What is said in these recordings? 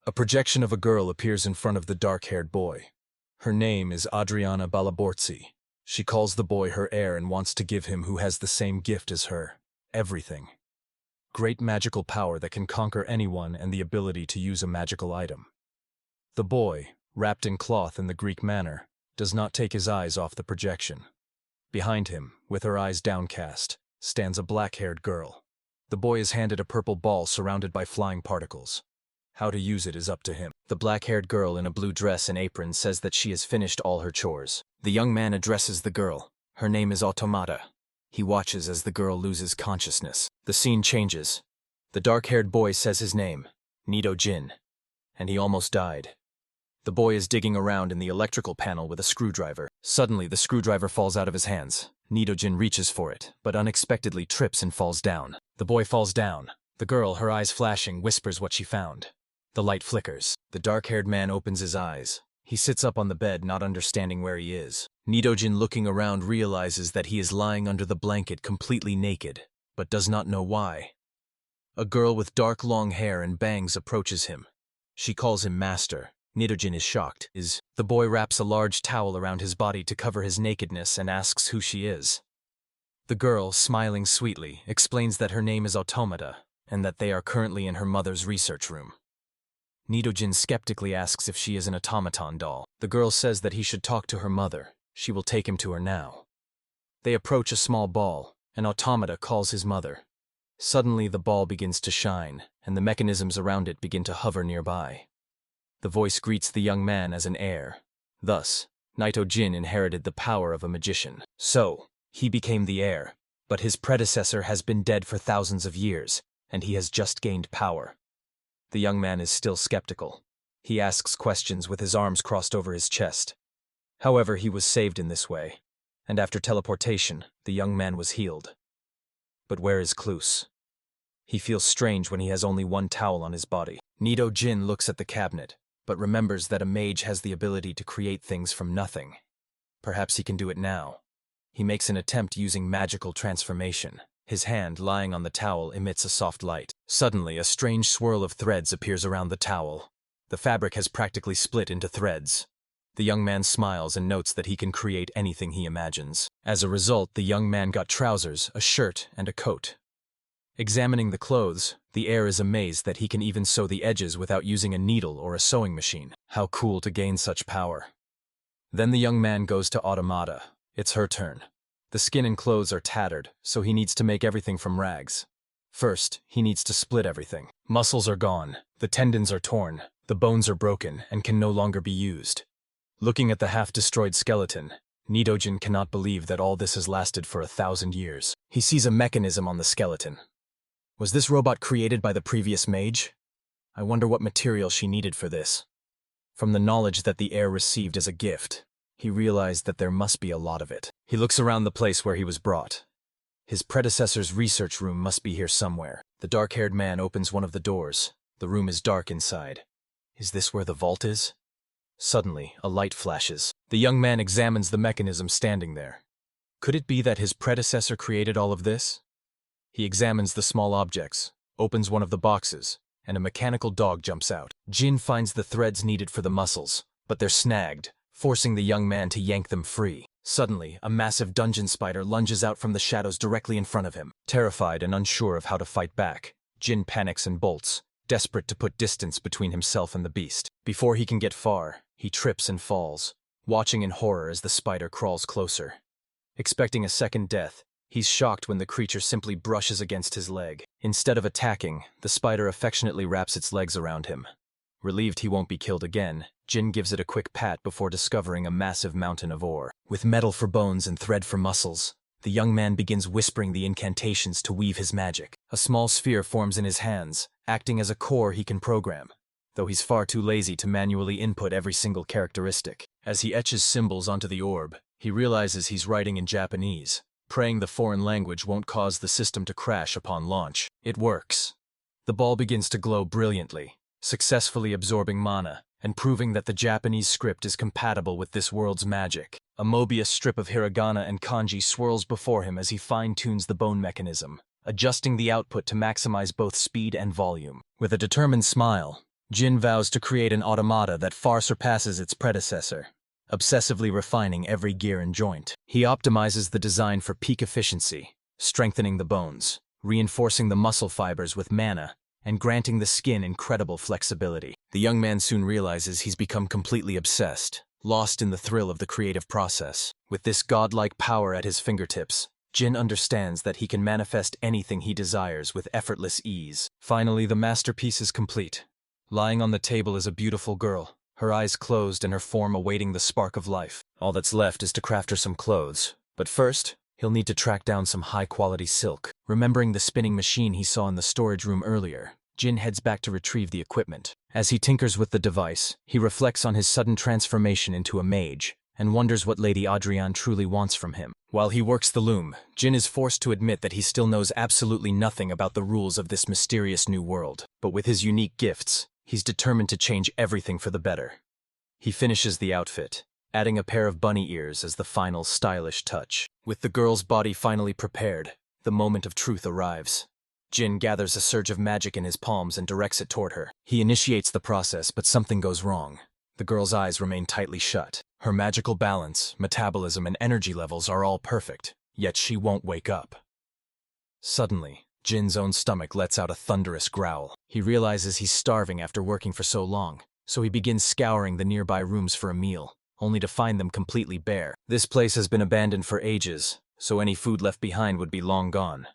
A projection of a girl appears in front of the dark-haired boy. Her name is Adriana Balaborzi. She calls the boy her heir and wants to give him who has the same gift as her. Everything. Great magical power that can conquer anyone and the ability to use a magical item. The boy, wrapped in cloth in the Greek manner, does not take his eyes off the projection. Behind him, with her eyes downcast, stands a black-haired girl. The boy is handed a purple ball surrounded by flying particles. How to use it is up to him. The black-haired girl in a blue dress and apron says that she has finished all her chores. The young man addresses the girl. Her name is Automata. He watches as the girl loses consciousness. The scene changes. The dark-haired boy says his name, Nido Jin, and he almost died. The boy is digging around in the electrical panel with a screwdriver. Suddenly, the screwdriver falls out of his hands. Nido Jin reaches for it, but unexpectedly trips and falls down. The boy falls down. The girl, her eyes flashing, whispers what she found. The light flickers. The dark-haired man opens his eyes. He sits up on the bed, not understanding where he is. Nidojin, looking around, realizes that he is lying under the blanket completely naked, but does not know why. A girl with dark long hair and bangs approaches him. She calls him Master. Nidojin is shocked. The boy wraps a large towel around his body to cover his nakedness and asks who she is. The girl, smiling sweetly, explains that her name is Automata, and that they are currently in her mother's research room. Nidojin skeptically asks if she is an automaton doll. The girl says that he should talk to her mother. She will take him to her now. They approach a small ball, and Automata calls his mother. Suddenly the ball begins to shine, and the mechanisms around it begin to hover nearby. The voice greets the young man as an heir. Thus, Naito Jin inherited the power of a magician. So, he became the heir, but his predecessor has been dead for thousands of years, and he has just gained power. The young man is still skeptical. He asks questions with his arms crossed over his chest. However, he was saved in this way, and after teleportation, the young man was healed. But where is Klus? He feels strange when he has only one towel on his body. Nido Jin looks at the cabinet, but remembers that a mage has the ability to create things from nothing. Perhaps he can do it now. He makes an attempt using magical transformation. His hand, lying on the towel, emits a soft light. Suddenly, a strange swirl of threads appears around the towel. The fabric has practically split into threads. The young man smiles and notes that he can create anything he imagines. As a result, the young man got trousers, a shirt, and a coat. Examining the clothes, the heir is amazed that he can even sew the edges without using a needle or a sewing machine. How cool to gain such power. Then the young man goes to Automata. It's her turn. The skin and clothes are tattered, so he needs to make everything from rags. First, he needs to split everything. Muscles are gone, the tendons are torn, the bones are broken and can no longer be used. Looking at the half-destroyed skeleton, Nidojin cannot believe that all this has lasted for 1,000 years. He sees a mechanism on the skeleton. Was this robot created by the previous mage? I wonder what material she needed for this. From the knowledge that the heir received as a gift, he realized that there must be a lot of it. He looks around the place where he was brought. His predecessor's research room must be here somewhere. The dark-haired man opens one of the doors. The room is dark inside. Is this where the vault is? Suddenly, a light flashes. The young man examines the mechanism standing there. Could it be that his predecessor created all of this? He examines the small objects, opens one of the boxes, and a mechanical dog jumps out. Jin finds the threads needed for the muscles, but they're snagged, forcing the young man to yank them free. Suddenly, a massive dungeon spider lunges out from the shadows directly in front of him. Terrified and unsure of how to fight back, Jin panics and bolts, desperate to put distance between himself and the beast. Before he can get far, he trips and falls, watching in horror as the spider crawls closer. Expecting a second death, he's shocked when the creature simply brushes against his leg. Instead of attacking, the spider affectionately wraps its legs around him. Relieved he won't be killed again, Jin gives it a quick pat before discovering a massive mountain of ore. With metal for bones and thread for muscles, the young man begins whispering the incantations to weave his magic. A small sphere forms in his hands, acting as a core he can program, though he's far too lazy to manually input every single characteristic. As he etches symbols onto the orb, he realizes he's writing in Japanese, praying the foreign language won't cause the system to crash upon launch. It works. The ball begins to glow brilliantly, successfully absorbing mana, and proving that the Japanese script is compatible with this world's magic. A Mobius strip of hiragana and kanji swirls before him as he fine-tunes the bone mechanism, adjusting the output to maximize both speed and volume. With a determined smile, Jin vows to create an automata that far surpasses its predecessor, obsessively refining every gear and joint. He optimizes the design for peak efficiency, strengthening the bones, reinforcing the muscle fibers with mana, and granting the skin incredible flexibility. The young man soon realizes he's become completely obsessed, lost in the thrill of the creative process. With this godlike power at his fingertips, Jin understands that he can manifest anything he desires with effortless ease. Finally, the masterpiece is complete. Lying on the table is a beautiful girl, her eyes closed and her form awaiting the spark of life. All that's left is to craft her some clothes. But first, he'll need to track down some high-quality silk. Remembering the spinning machine he saw in the storage room earlier, Jin heads back to retrieve the equipment. As he tinkers with the device, he reflects on his sudden transformation into a mage, and wonders what Lady Adrienne truly wants from him. While he works the loom, Jin is forced to admit that he still knows absolutely nothing about the rules of this mysterious new world. But with his unique gifts, he's determined to change everything for the better. He finishes the outfit, adding a pair of bunny ears as the final stylish touch. With the girl's body finally prepared, the moment of truth arrives. Jin gathers a surge of magic in his palms and directs it toward her. He initiates the process, but something goes wrong. The girl's eyes remain tightly shut. Her magical balance, metabolism, and energy levels are all perfect, yet she won't wake up. Suddenly, Jin's own stomach lets out a thunderous growl. He realizes he's starving after working for so long, so he begins scouring the nearby rooms for a meal, only to find them completely bare. This place has been abandoned for ages, so any food left behind would be long gone.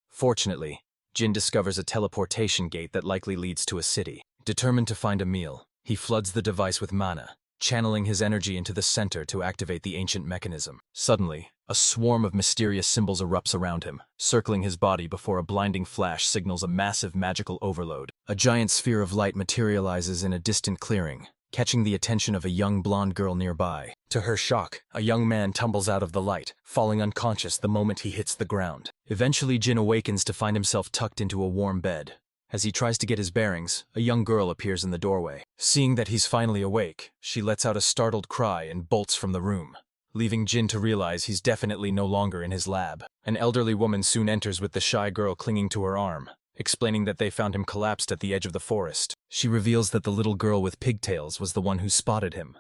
Fortunately, Jin discovers a teleportation gate that likely leads to a city. Determined to find a meal, he floods the device with mana, channeling his energy into the center to activate the ancient mechanism. Suddenly, a swarm of mysterious symbols erupts around him, circling his body before a blinding flash signals a massive magical overload. A giant sphere of light materializes in a distant clearing, catching the attention of a young blonde girl nearby. To her shock, a young man tumbles out of the light, falling unconscious the moment he hits the ground. Eventually, Jin awakens to find himself tucked into a warm bed. As he tries to get his bearings, a young girl appears in the doorway. Seeing that he's finally awake, she lets out a startled cry and bolts from the room, leaving Jin to realize he's definitely no longer in his lab. An elderly woman soon enters with the shy girl clinging to her arm, explaining that they found him collapsed at the edge of the forest. She reveals that the little girl with pigtails was the one who spotted him.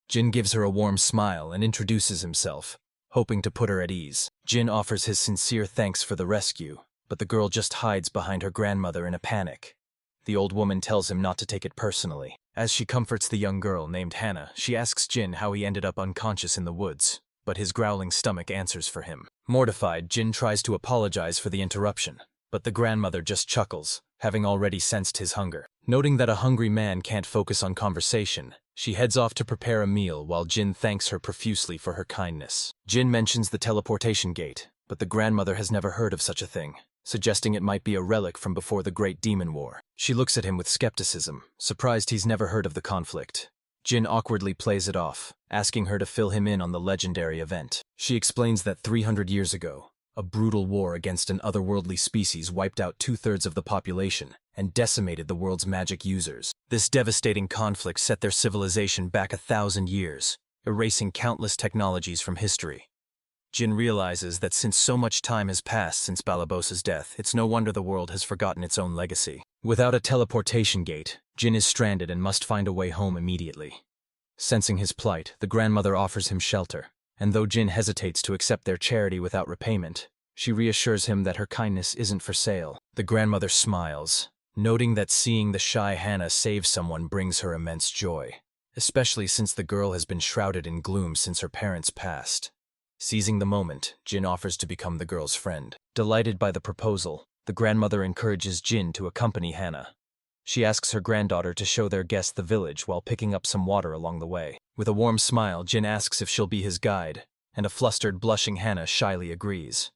Jin gives her a warm smile and introduces himself, hoping to put her at ease. Jin offers his sincere thanks for the rescue, but the girl just hides behind her grandmother in a panic. The old woman tells him not to take it personally. As she comforts the young girl named Hannah, she asks Jin how he ended up unconscious in the woods, but his growling stomach answers for him. Mortified, Jin tries to apologize for the interruption, but the grandmother just chuckles, having already sensed his hunger. Noting that a hungry man can't focus on conversation, she heads off to prepare a meal while Jin thanks her profusely for her kindness. Jin mentions the teleportation gate, but the grandmother has never heard of such a thing, suggesting it might be a relic from before the Great Demon War. She looks at him with skepticism, surprised he's never heard of the conflict. Jin awkwardly plays it off, asking her to fill him in on the legendary event. She explains that 300 years ago, a brutal war against an otherworldly species wiped out 2/3 of the population and decimated the world's magic users. This devastating conflict set their civilization back 1,000 years, erasing countless technologies from history. Jin realizes that since so much time has passed since Balabos's death, it's no wonder the world has forgotten its own legacy. Without a teleportation gate, Jin is stranded and must find a way home immediately. Sensing his plight, the grandmother offers him shelter, and though Jin hesitates to accept their charity without repayment, she reassures him that her kindness isn't for sale. The grandmother smiles, noting that seeing the shy Hannah save someone brings her immense joy, especially since the girl has been shrouded in gloom since her parents passed. Seizing the moment, Jin offers to become the girl's friend. Delighted by the proposal, the grandmother encourages Jin to accompany Hannah. She asks her granddaughter to show their guest the village while picking up some water along the way. With a warm smile, Jin asks if she'll be his guide, and a flustered, blushing Hannah shyly agrees.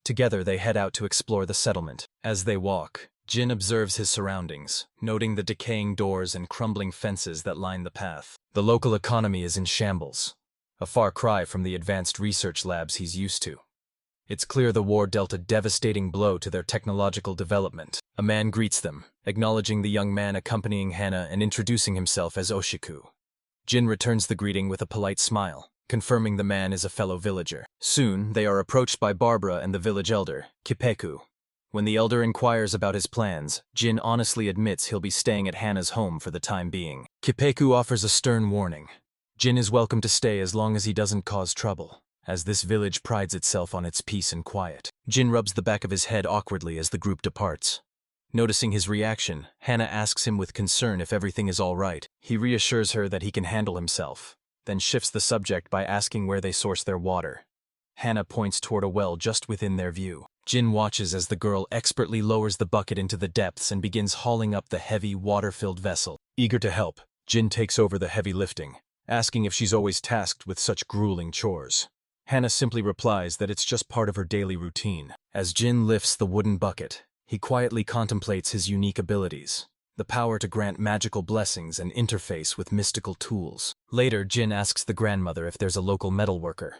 Together they head out to explore the settlement. As they walk, Jin observes his surroundings, noting the decaying doors and crumbling fences that line the path. The local economy is in shambles, a far cry from the advanced research labs he's used to. It's clear the war dealt a devastating blow to their technological development. A man greets them, acknowledging the young man accompanying Hannah and introducing himself as Oshiku. Jin returns the greeting with a polite smile, confirming the man is a fellow villager. Soon, they are approached by Barbara and the village elder, Kipeku. When the elder inquires about his plans, Jin honestly admits he'll be staying at Hana's home for the time being. Kipeku offers a stern warning. Jin is welcome to stay as long as he doesn't cause trouble, as this village prides itself on its peace and quiet. Jin rubs the back of his head awkwardly as the group departs. Noticing his reaction, Hana asks him with concern if everything is all right. He reassures her that he can handle himself, then shifts the subject by asking where they source their water. Hana points toward a well just within their view. Jin watches as the girl expertly lowers the bucket into the depths and begins hauling up the heavy, water-filled vessel. Eager to help, Jin takes over the heavy lifting, asking if she's always tasked with such grueling chores. Hana simply replies that it's just part of her daily routine. As Jin lifts the wooden bucket, he quietly contemplates his unique abilities, the power to grant magical blessings and interface with mystical tools. Later, Jin asks the grandmother if there's a local metalworker.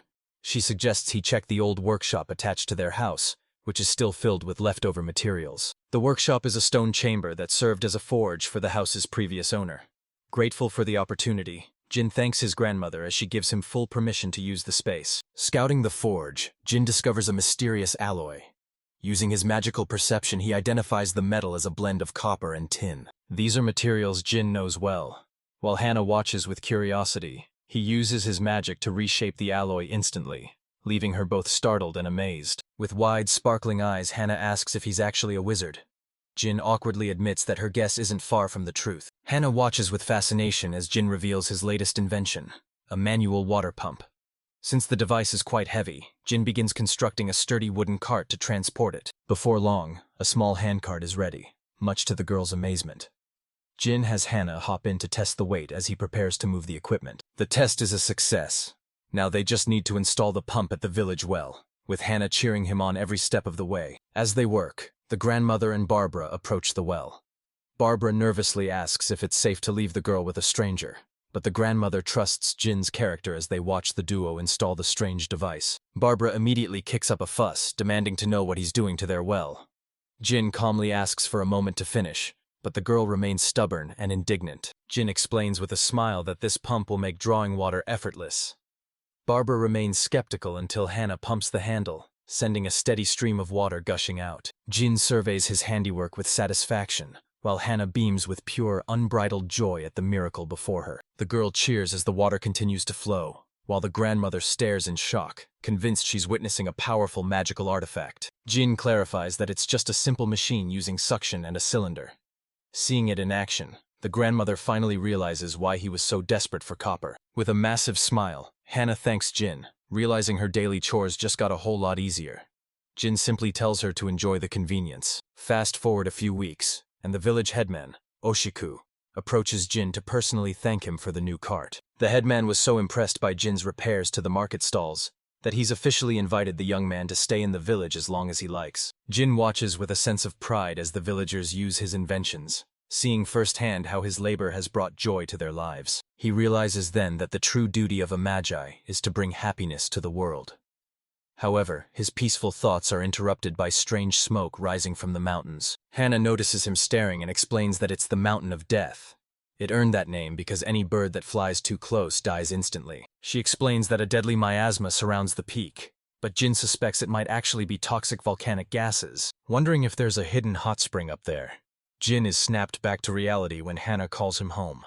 She suggests he check the old workshop attached to their house, which is still filled with leftover materials. The workshop is a stone chamber that served as a forge for the house's previous owner. Grateful for the opportunity, Jin thanks his grandmother as she gives him full permission to use the space. Scouting the forge, Jin discovers a mysterious alloy. Using his magical perception, he identifies the metal as a blend of copper and tin. These are materials Jin knows well. While Hana watches with curiosity, he uses his magic to reshape the alloy instantly, leaving her both startled and amazed. With wide, sparkling eyes, Hana asks if he's actually a wizard. Jin awkwardly admits that her guess isn't far from the truth. Hana watches with fascination as Jin reveals his latest invention, a manual water pump. Since the device is quite heavy, Jin begins constructing a sturdy wooden cart to transport it. Before long, a small handcart is ready, much to the girl's amazement. Jin has Hana hop in to test the weight as he prepares to move the equipment. The test is a success. Now they just need to install the pump at the village well, with Hana cheering him on every step of the way. As they work, the grandmother and Barbara approach the well. Barbara nervously asks if it's safe to leave the girl with a stranger, but the grandmother trusts Jin's character as they watch the duo install the strange device. Barbara immediately kicks up a fuss, demanding to know what he's doing to their well. Jin calmly asks for a moment to finish, but the girl remains stubborn and indignant. Jin explains with a smile that this pump will make drawing water effortless. Barbara remains skeptical until Hana pumps the handle, sending a steady stream of water gushing out. Jin surveys his handiwork with satisfaction, while Hana beams with pure, unbridled joy at the miracle before her. The girl cheers as the water continues to flow, while the grandmother stares in shock, convinced she's witnessing a powerful magical artifact. Jin clarifies that it's just a simple machine using suction and a cylinder. Seeing it in action, the grandmother finally realizes why he was so desperate for copper. With a massive smile, Hana thanks Jin, realizing her daily chores just got a whole lot easier. Jin simply tells her to enjoy the convenience. Fast forward a few weeks, and the village headman, Oshiku, approaches Jin to personally thank him for the new cart. The headman was so impressed by Jin's repairs to the market stalls that he's officially invited the young man to stay in the village as long as he likes. Jin watches with a sense of pride as the villagers use his inventions, seeing firsthand how his labor has brought joy to their lives. He realizes then that the true duty of a Magi is to bring happiness to the world. However, his peaceful thoughts are interrupted by strange smoke rising from the mountains. Hana notices him staring and explains that it's the Mountain of Death. It earned that name because any bird that flies too close dies instantly. She explains that a deadly miasma surrounds the peak, but Jin suspects it might actually be toxic volcanic gases, wondering if there's a hidden hot spring up there. Jin is snapped back to reality when Hana calls him home.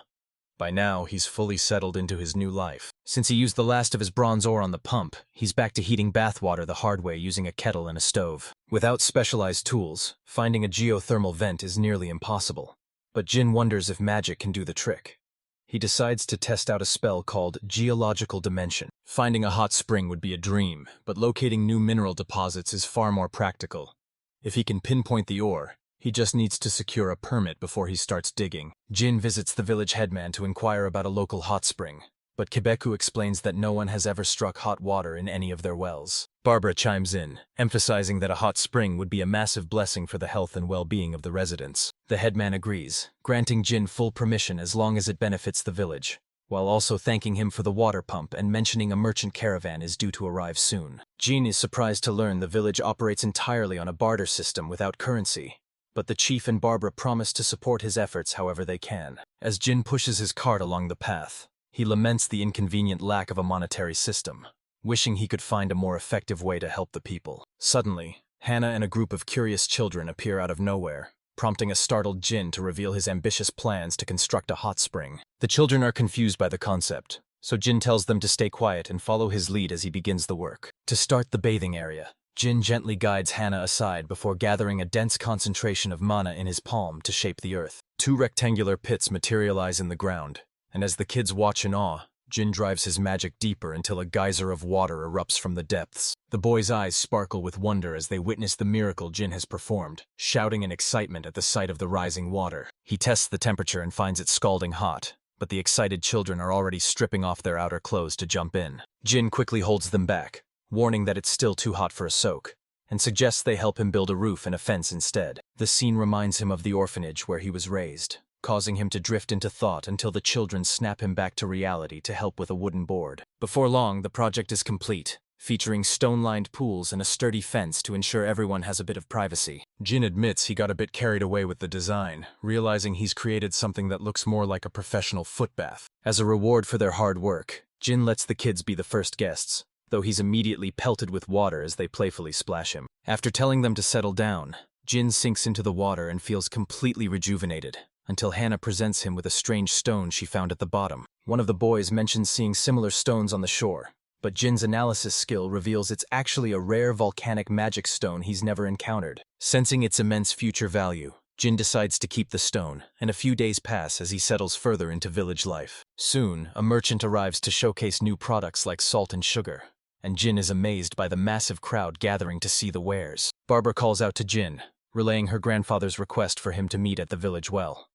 By now, he's fully settled into his new life. Since he used the last of his bronze ore on the pump, he's back to heating bathwater the hard way using a kettle and a stove. Without specialized tools, finding a geothermal vent is nearly impossible. But Jin wonders if magic can do the trick. He decides to test out a spell called Geological Dimension. Finding a hot spring would be a dream, but locating new mineral deposits is far more practical. If he can pinpoint the ore, he just needs to secure a permit before he starts digging. Jin visits the village headman to inquire about a local hot spring, but Kibeku explains that no one has ever struck hot water in any of their wells. Barbara chimes in, emphasizing that a hot spring would be a massive blessing for the health and well-being of the residents. The headman agrees, granting Jin full permission as long as it benefits the village, while also thanking him for the water pump and mentioning a merchant caravan is due to arrive soon. Jin is surprised to learn the village operates entirely on a barter system without currency, but the chief and Barbara promise to support his efforts however they can. As Jin pushes his cart along the path, he laments the inconvenient lack of a monetary system, wishing he could find a more effective way to help the people. Suddenly, Hannah and a group of curious children appear out of nowhere, prompting a startled Jin to reveal his ambitious plans to construct a hot spring. The children are confused by the concept, so Jin tells them to stay quiet and follow his lead as he begins the work. To start the bathing area, Jin gently guides Hannah aside before gathering a dense concentration of mana in his palm to shape the earth. 2 rectangular pits materialize in the ground, and as the kids watch in awe, Jin drives his magic deeper until a geyser of water erupts from the depths. The boys' eyes sparkle with wonder as they witness the miracle Jin has performed, shouting in excitement at the sight of the rising water. He tests the temperature and finds it scalding hot, but the excited children are already stripping off their outer clothes to jump in. Jin quickly holds them back, warning that it's still too hot for a soak, and suggests they help him build a roof and a fence instead. The scene reminds him of the orphanage where he was raised, causing him to drift into thought until the children snap him back to reality to help with a wooden board. Before long, the project is complete, featuring stone-lined pools and a sturdy fence to ensure everyone has a bit of privacy. Jin admits he got a bit carried away with the design, realizing he's created something that looks more like a professional footbath. As a reward for their hard work, Jin lets the kids be the first guests, though he's immediately pelted with water as they playfully splash him. After telling them to settle down, Jin sinks into the water and feels completely rejuvenated, until Hannah presents him with a strange stone she found at the bottom. One of the boys mentions seeing similar stones on the shore, but Jin's analysis skill reveals it's actually a rare volcanic magic stone he's never encountered. Sensing its immense future value, Jin decides to keep the stone, and a few days pass as he settles further into village life. Soon, a merchant arrives to showcase new products like salt and sugar, and Jin is amazed by the massive crowd gathering to see the wares. Barbara calls out to Jin, relaying her grandfather's request for him to meet at the village well.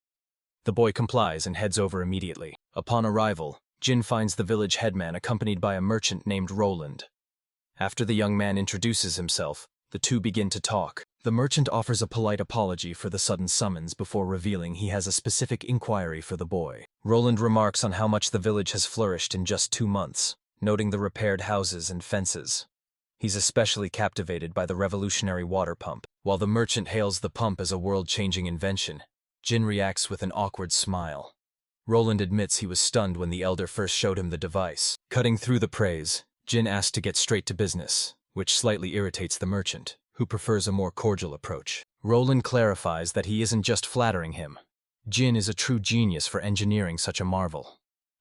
The boy complies and heads over immediately. Upon arrival, Jin finds the village headman accompanied by a merchant named Roland. After the young man introduces himself, the two begin to talk. The merchant offers a polite apology for the sudden summons before revealing he has a specific inquiry for the boy. Roland remarks on how much the village has flourished in just 2 months, noting the repaired houses and fences. He's especially captivated by the revolutionary water pump. While the merchant hails the pump as a world-changing invention, Jin reacts with an awkward smile. Roland admits he was stunned when the elder first showed him the device. Cutting through the praise, Jin asks to get straight to business, which slightly irritates the merchant, who prefers a more cordial approach. Roland clarifies that he isn't just flattering him. Jin is a true genius for engineering such a marvel.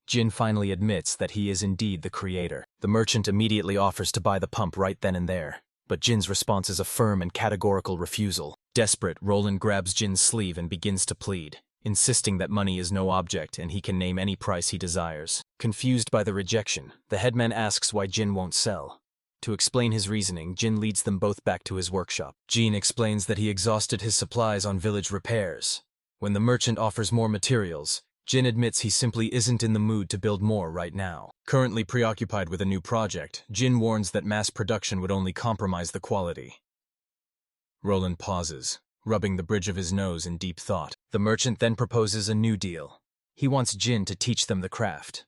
Jin finally admits that he is indeed the creator. The merchant immediately offers to buy the pump right then and there, but Jin's response is a firm and categorical refusal. Desperate, Roland grabs Jin's sleeve and begins to plead, insisting that money is no object and he can name any price he desires. Confused by the rejection, the headman asks why Jin won't sell. To explain his reasoning, Jin leads them both back to his workshop. Jin explains that he exhausted his supplies on village repairs. When the merchant offers more materials, Jin admits he simply isn't in the mood to build more right now. Currently preoccupied with a new project, Jin warns that mass production would only compromise the quality. Roland pauses, rubbing the bridge of his nose in deep thought. The merchant then proposes a new deal. He wants Jin to teach them the craft.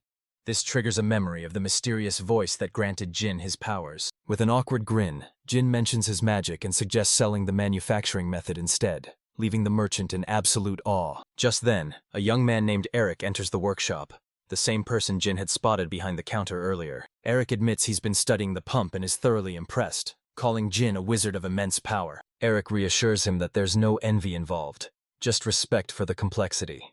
This triggers a memory of the mysterious voice that granted Jin his powers. With an awkward grin, Jin mentions his magic and suggests selling the manufacturing method instead, leaving the merchant in absolute awe. Just then, a young man named Eric enters the workshop, the same person Jin had spotted behind the counter earlier. Eric admits he's been studying the pump and is thoroughly impressed, calling Jin a wizard of immense power. Eric reassures him that there's no envy involved, just respect for the complexity.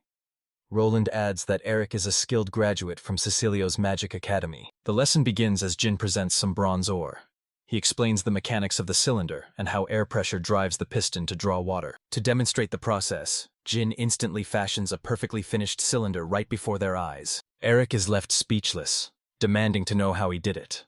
Roland adds that Eric is a skilled graduate from Cecilio's Magic Academy. The lesson begins as Jin presents some bronze ore. He explains the mechanics of the cylinder and how air pressure drives the piston to draw water. To demonstrate the process, Jin instantly fashions a perfectly finished cylinder right before their eyes. Eric is left speechless, demanding to know how he did it.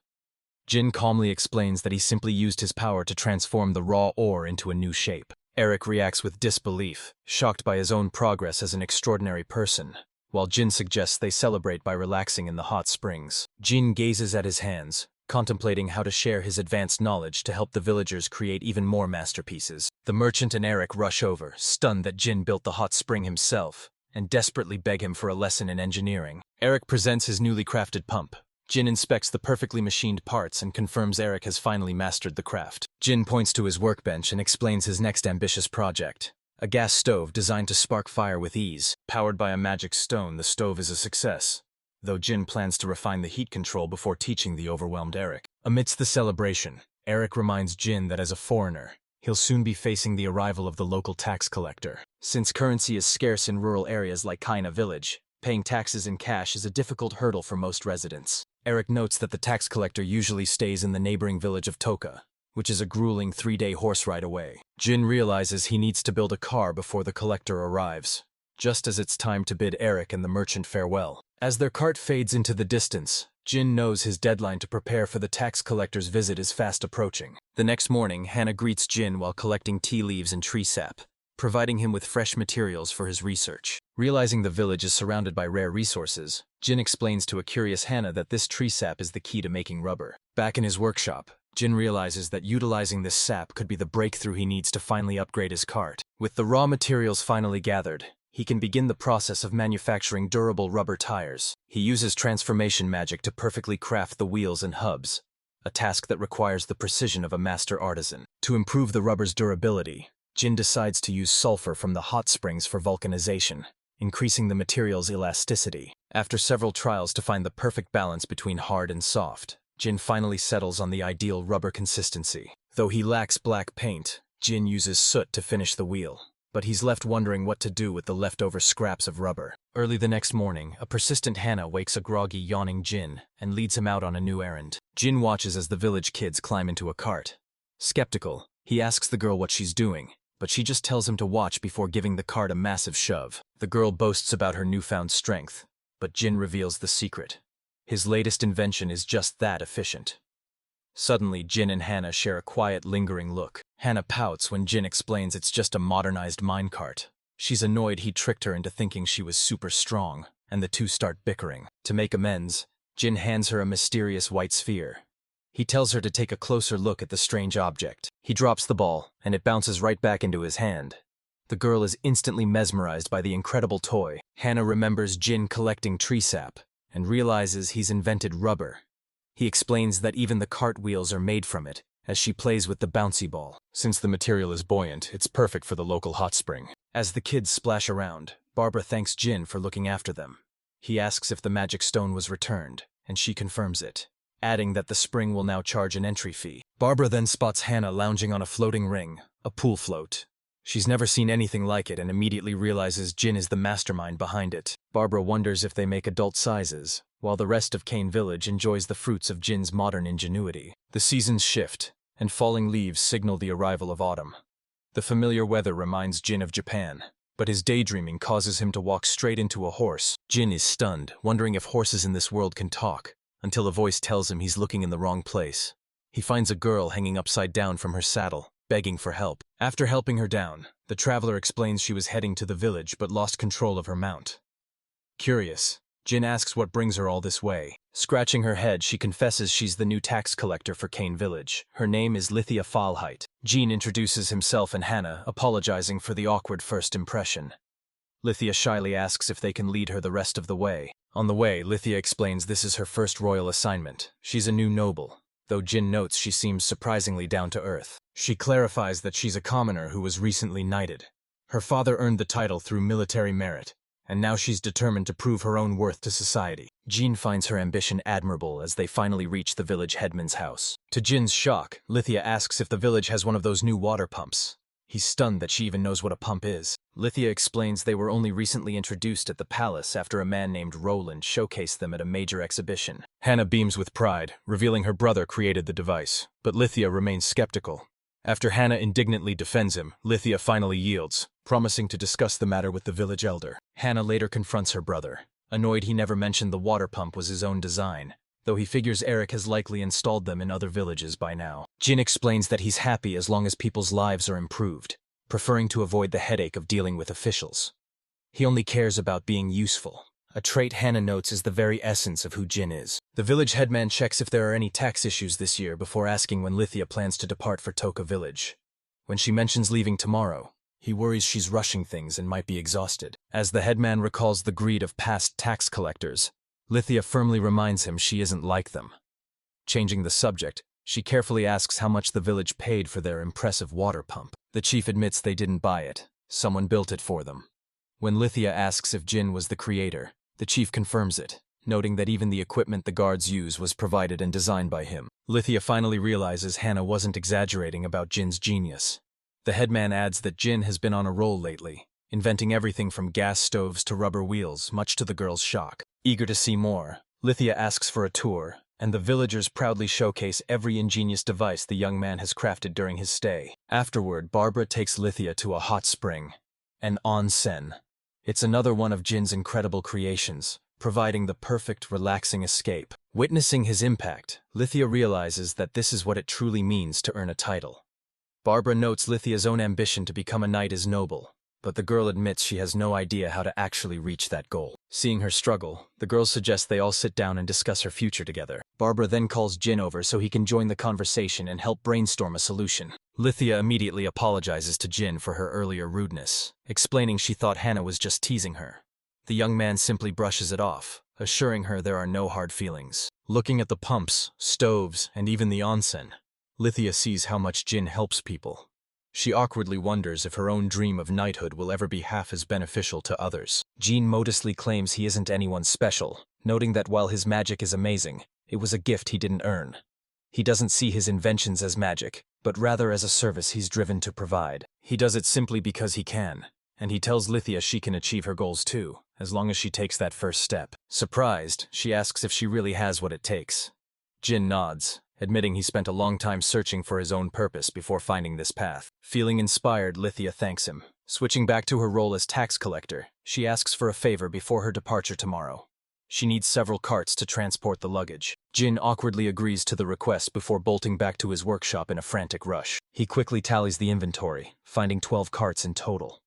Jin calmly explains that he simply used his power to transform the raw ore into a new shape. Eric reacts with disbelief, shocked by his own progress as an extraordinary person, while Jin suggests they celebrate by relaxing in the hot springs. Jin gazes at his hands, contemplating how to share his advanced knowledge to help the villagers create even more masterpieces. The merchant and Eric rush over, stunned that Jin built the hot spring himself, and desperately beg him for a lesson in engineering. Eric presents his newly crafted pump. Jin inspects the perfectly machined parts and confirms Eric has finally mastered the craft. Jin points to his workbench and explains his next ambitious project, a gas stove designed to spark fire with ease. Powered by a magic stone, the stove is a success, though Jin plans to refine the heat control before teaching the overwhelmed Eric. Amidst the celebration, Eric reminds Jin that as a foreigner, He'll soon be facing the arrival of the local tax collector. Since currency is scarce in rural areas like Kaina village, paying taxes in cash is a difficult hurdle for most residents. Eric notes that the tax collector usually stays in the neighboring village of Toka, which is a grueling 3-day horse ride away. Jin realizes he needs to build a car before the collector arrives, just as it's time to bid Eric and the merchant farewell. As their cart fades into the distance, Jin knows his deadline to prepare for the tax collector's visit is fast approaching. The next morning, Hannah greets Jin while collecting tea leaves and tree sap, providing him with fresh materials for his research. Realizing the village is surrounded by rare resources, Jin explains to a curious Hannah that this tree sap is the key to making rubber. Back in his workshop, Jin realizes that utilizing this sap could be the breakthrough he needs to finally upgrade his cart. With the raw materials finally gathered, he can begin the process of manufacturing durable rubber tires. He uses transformation magic to perfectly craft the wheels and hubs, a task that requires the precision of a master artisan. To improve the rubber's durability, Jin decides to use sulfur from the hot springs for vulcanization, increasing the material's elasticity. After several trials to find the perfect balance between hard and soft, Jin finally settles on the ideal rubber consistency. Though he lacks black paint, Jin uses soot to finish the wheel, but he's left wondering what to do with the leftover scraps of rubber. Early the next morning, a persistent Hannah wakes a groggy, yawning Jin and leads him out on a new errand. Jin watches as the village kids climb into a cart. Skeptical, he asks the girl what she's doing, but she just tells him to watch before giving the cart a massive shove. The girl boasts about her newfound strength, but Jin reveals the secret. His latest invention is just that efficient. Suddenly, Jin and Hannah share a quiet, lingering look. Hannah pouts when Jin explains it's just a modernized minecart. She's annoyed he tricked her into thinking she was super strong, and the two start bickering. To make amends, Jin hands her a mysterious white sphere. He tells her to take a closer look at the strange object. He drops the ball, and it bounces right back into his hand. The girl is instantly mesmerized by the incredible toy. Hannah remembers Jin collecting tree sap, and realizes he's invented rubber. He explains that even the cart wheels are made from it, as she plays with the bouncy ball. Since the material is buoyant, it's perfect for the local hot spring. As the kids splash around, Barbara thanks Jin for looking after them. He asks if the magic stone was returned, and she confirms it, adding that the spring will now charge an entry fee. Barbara then spots Hannah lounging on a floating ring, a pool float. She's never seen anything like it and immediately realizes Jin is the mastermind behind it. Barbara wonders if they make adult sizes, while the rest of Kane Village enjoys the fruits of Jin's modern ingenuity. The seasons shift, and falling leaves signal the arrival of autumn. The familiar weather reminds Jin of Japan, but his daydreaming causes him to walk straight into a horse. Jin is stunned, wondering if horses in this world can talk, until a voice tells him he's looking in the wrong place. He finds a girl hanging upside down from her saddle, begging for help. After helping her down, the traveler explains she was heading to the village but lost control of her mount. Curious, Jin asks what brings her all this way. Scratching her head, she confesses she's the new tax collector for Kane Village. Her name is Lithia Falheit. Jin introduces himself and Hannah, apologizing for the awkward first impression. Lithia shyly asks if they can lead her the rest of the way. On the way, Lithia explains this is her first royal assignment. She's a new noble, though Jin notes she seems surprisingly down to earth. She clarifies that she's a commoner who was recently knighted. Her father earned the title through military merit, and now she's determined to prove her own worth to society. Jin finds her ambition admirable as they finally reach the village headman's house. To Jin's shock, Lithia asks if the village has one of those new water pumps. He's stunned that she even knows what a pump is. Lithia explains they were only recently introduced at the palace after a man named Roland showcased them at a major exhibition. Hannah beams with pride, revealing her brother created the device, but Lithia remains skeptical. After Hannah indignantly defends him, Lithia finally yields, promising to discuss the matter with the village elder. Hannah later confronts her brother, annoyed he never mentioned the water pump was his own design, though he figures Eric has likely installed them in other villages by now. Jin explains that he's happy as long as people's lives are improved, preferring to avoid the headache of dealing with officials. He only cares about being useful, a trait Hannah notes is the very essence of who Jin is. The village headman checks if there are any tax issues this year before asking when Lithia plans to depart for Toka village. When she mentions leaving tomorrow, he worries she's rushing things and might be exhausted. As the headman recalls the greed of past tax collectors, Lithia firmly reminds him she isn't like them. Changing the subject, she carefully asks how much the village paid for their impressive water pump. The chief admits they didn't buy it, someone built it for them. When Lithia asks if Jin was the creator, the chief confirms it, noting that even the equipment the guards use was provided and designed by him. Lithia finally realizes Hannah wasn't exaggerating about Jin's genius. The headman adds that Jin has been on a roll lately, inventing everything from gas stoves to rubber wheels, much to the girl's shock. Eager to see more, Lithia asks for a tour, and the villagers proudly showcase every ingenious device the young man has crafted during his stay. Afterward, Barbara takes Lithia to a hot spring, an onsen. It's another one of Jin's incredible creations, providing the perfect, relaxing escape. Witnessing his impact, Lithia realizes that this is what it truly means to earn a title. Barbara notes Lithia's own ambition to become a knight is noble, but the girl admits she has no idea how to actually reach that goal. Seeing her struggle, the girls suggest they all sit down and discuss her future together. Barbara then calls Jin over so he can join the conversation and help brainstorm a solution. Lithia immediately apologizes to Jin for her earlier rudeness, explaining she thought Hannah was just teasing her. The young man simply brushes it off, assuring her there are no hard feelings. Looking at the pumps, stoves, and even the onsen, Lithia sees how much Jin helps people. She awkwardly wonders if her own dream of knighthood will ever be half as beneficial to others. Jin modestly claims he isn't anyone special, noting that while his magic is amazing, it was a gift he didn't earn. He doesn't see his inventions as magic, but rather as a service he's driven to provide. He does it simply because he can, and he tells Lithia she can achieve her goals too, as long as she takes that first step. Surprised, she asks if she really has what it takes. Jin nods, admitting he spent a long time searching for his own purpose before finding this path. Feeling inspired, Lithia thanks him. Switching back to her role as tax collector, she asks for a favor before her departure tomorrow. She needs several carts to transport the luggage. Jin awkwardly agrees to the request before bolting back to his workshop in a frantic rush. He quickly tallies the inventory, finding 12 carts in total.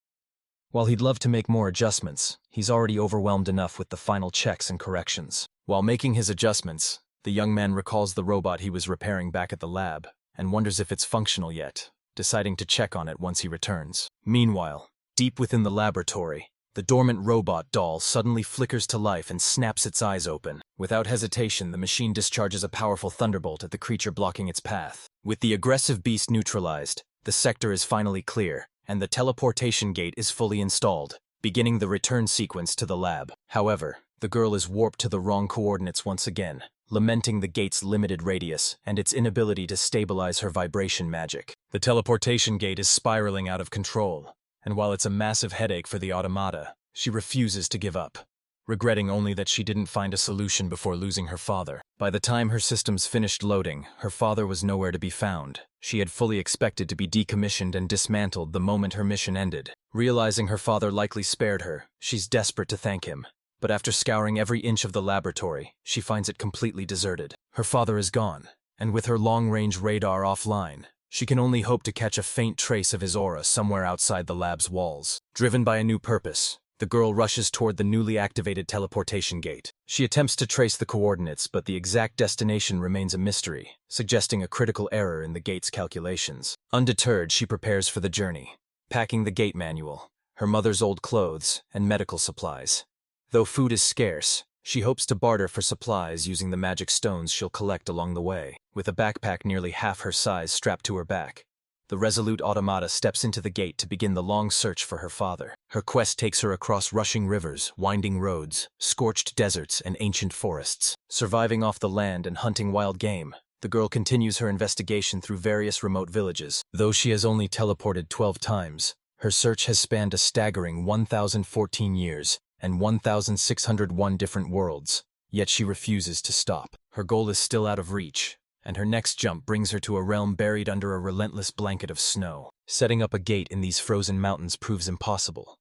While he'd love to make more adjustments, he's already overwhelmed enough with the final checks and corrections. While making his adjustments, the young man recalls the robot he was repairing back at the lab and wonders if it's functional yet, deciding to check on it once he returns. Meanwhile, deep within the laboratory, the dormant robot doll suddenly flickers to life and snaps its eyes open. Without hesitation, the machine discharges a powerful thunderbolt at the creature blocking its path. With the aggressive beast neutralized, the sector is finally clear, and the teleportation gate is fully installed, beginning the return sequence to the lab. However, the girl is warped to the wrong coordinates once again, lamenting the gate's limited radius and its inability to stabilize her vibration magic. The teleportation gate is spiraling out of control, and while it's a massive headache for the automata, she refuses to give up, regretting only that she didn't find a solution before losing her father. By the time her systems finished loading, her father was nowhere to be found. She had fully expected to be decommissioned and dismantled the moment her mission ended. Realizing her father likely spared her, she's desperate to thank him. But after scouring every inch of the laboratory, she finds it completely deserted. Her father is gone, and with her long-range radar offline, she can only hope to catch a faint trace of his aura somewhere outside the lab's walls. Driven by a new purpose, the girl rushes toward the newly activated teleportation gate. She attempts to trace the coordinates, but the exact destination remains a mystery, suggesting a critical error in the gate's calculations. Undeterred, she prepares for the journey, packing the gate manual, her mother's old clothes, and medical supplies. Though food is scarce, she hopes to barter for supplies using the magic stones she'll collect along the way. With a backpack nearly half her size strapped to her back, the resolute automata steps into the gate to begin the long search for her father. Her quest takes her across rushing rivers, winding roads, scorched deserts, and ancient forests. Surviving off the land and hunting wild game, the girl continues her investigation through various remote villages. Though she has only teleported 12 times, her search has spanned a staggering 1,014 years and 1,601 different worlds, yet she refuses to stop. Her goal is still out of reach, and her next jump brings her to a realm buried under a relentless blanket of snow. Setting up a gate in these frozen mountains proves impossible,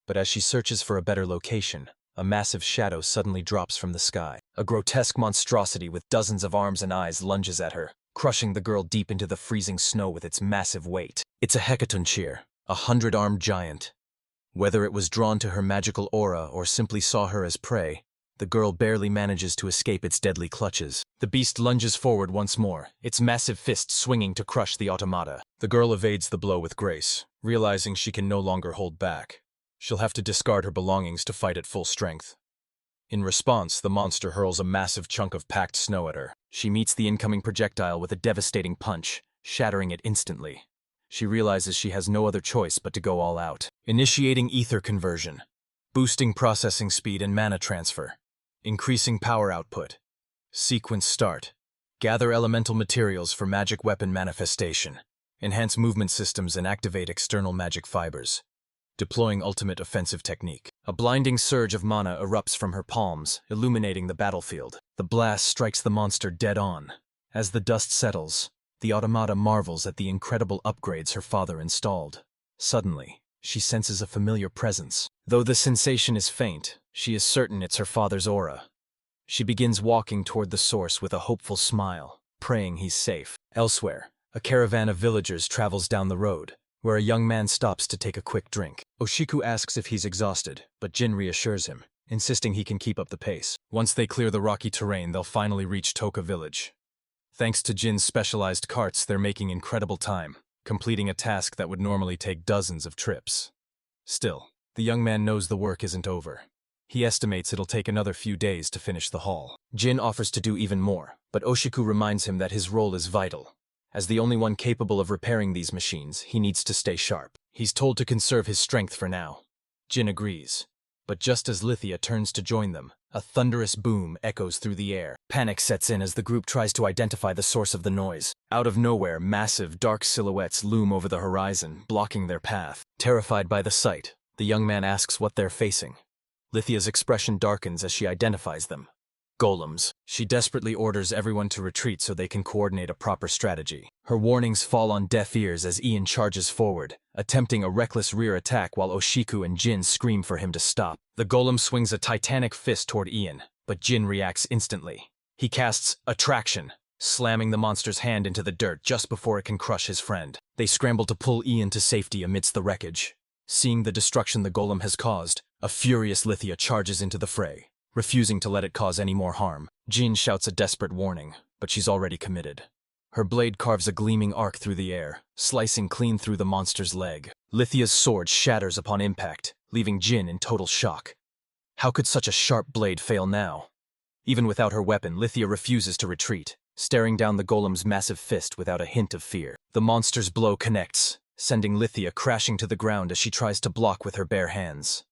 but as she searches for a better location, a massive shadow suddenly drops from the sky. A grotesque monstrosity with dozens of arms and eyes lunges at her, crushing the girl deep into the freezing snow with its massive weight. It's a hecatoncheir, a 100-armed giant. Whether it was drawn to her magical aura or simply saw her as prey, the girl barely manages to escape its deadly clutches. The beast lunges forward once more, its massive fist swinging to crush the automata. The girl evades the blow with grace, realizing she can no longer hold back. She'll have to discard her belongings to fight at full strength. In response, the monster hurls a massive chunk of packed snow at her. She meets the incoming projectile with a devastating punch, shattering it instantly. She realizes she has no other choice but to go all out. Initiating ether conversion, boosting processing speed and mana transfer, increasing power output. Sequence start. Gather elemental materials for magic weapon manifestation. enhance movement systems and activate external magic fibers. Deploying ultimate offensive technique. A blinding surge of mana erupts from her palms, illuminating the battlefield. The blast strikes the monster dead on. As the dust settles, the automata marvels at the incredible upgrades her father installed. Suddenly, she senses a familiar presence. Though the sensation is faint, she is certain it's her father's aura. She begins walking toward the source with a hopeful smile, praying he's safe. Elsewhere, a caravan of villagers travels down the road, where a young man stops to take a quick drink. Oshiku asks if he's exhausted, but Jin reassures him, insisting he can keep up the pace. Once they clear the rocky terrain, they'll finally reach Toka village. Thanks to Jin's specialized carts, they're making incredible time, completing a task that would normally take dozens of trips. Still, the young man knows the work isn't over. He estimates it'll take another few days to finish the haul. Jin offers to do even more, but Oshiku reminds him that his role is vital. As the only one capable of repairing these machines, he needs to stay sharp. He's told to conserve his strength for now. Jin agrees. But just as Lithia turns to join them, a thunderous boom echoes through the air. Panic sets in as the group tries to identify the source of the noise. Out of nowhere, massive, dark silhouettes loom over the horizon, blocking their path. Terrified by the sight, the young man asks what they're facing. Lithia's expression darkens as she identifies them. Golems. She desperately orders everyone to retreat so they can coordinate a proper strategy. Her warnings fall on deaf ears as Ian charges forward, attempting a reckless rear attack while Oshiku and Jin scream for him to stop. The golem swings a titanic fist toward Ian, but Jin reacts instantly. He casts Attraction, slamming the monster's hand into the dirt just before it can crush his friend. They scramble to pull Ian to safety amidst the wreckage. Seeing the destruction the golem has caused, a furious Lithia charges into the fray, refusing to let it cause any more harm. Jin shouts a desperate warning, but she's already committed. Her blade carves a gleaming arc through the air, slicing clean through the monster's leg. Lithia's sword shatters upon impact, leaving Jin in total shock. How could such a sharp blade fail now? Even without her weapon, Lithia refuses to retreat, staring down the golem's massive fist without a hint of fear. The monster's blow connects, sending Lithia crashing to the ground as she tries to block with her bare hands.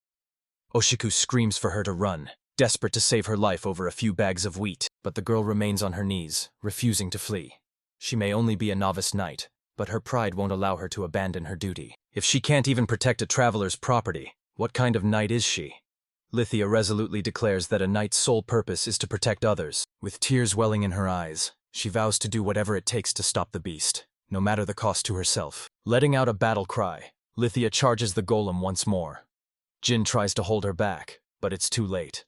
Oshiku screams for her to run, desperate to save her life over a few bags of wheat, but the girl remains on her knees, refusing to flee. She may only be a novice knight, but her pride won't allow her to abandon her duty. If she can't even protect a traveler's property, what kind of knight is she? Lithia resolutely declares that a knight's sole purpose is to protect others. With tears welling in her eyes, she vows to do whatever it takes to stop the beast, no matter the cost to herself. Letting out a battle cry, Lithia charges the golem once more. Jin tries to hold her back, but it's too late.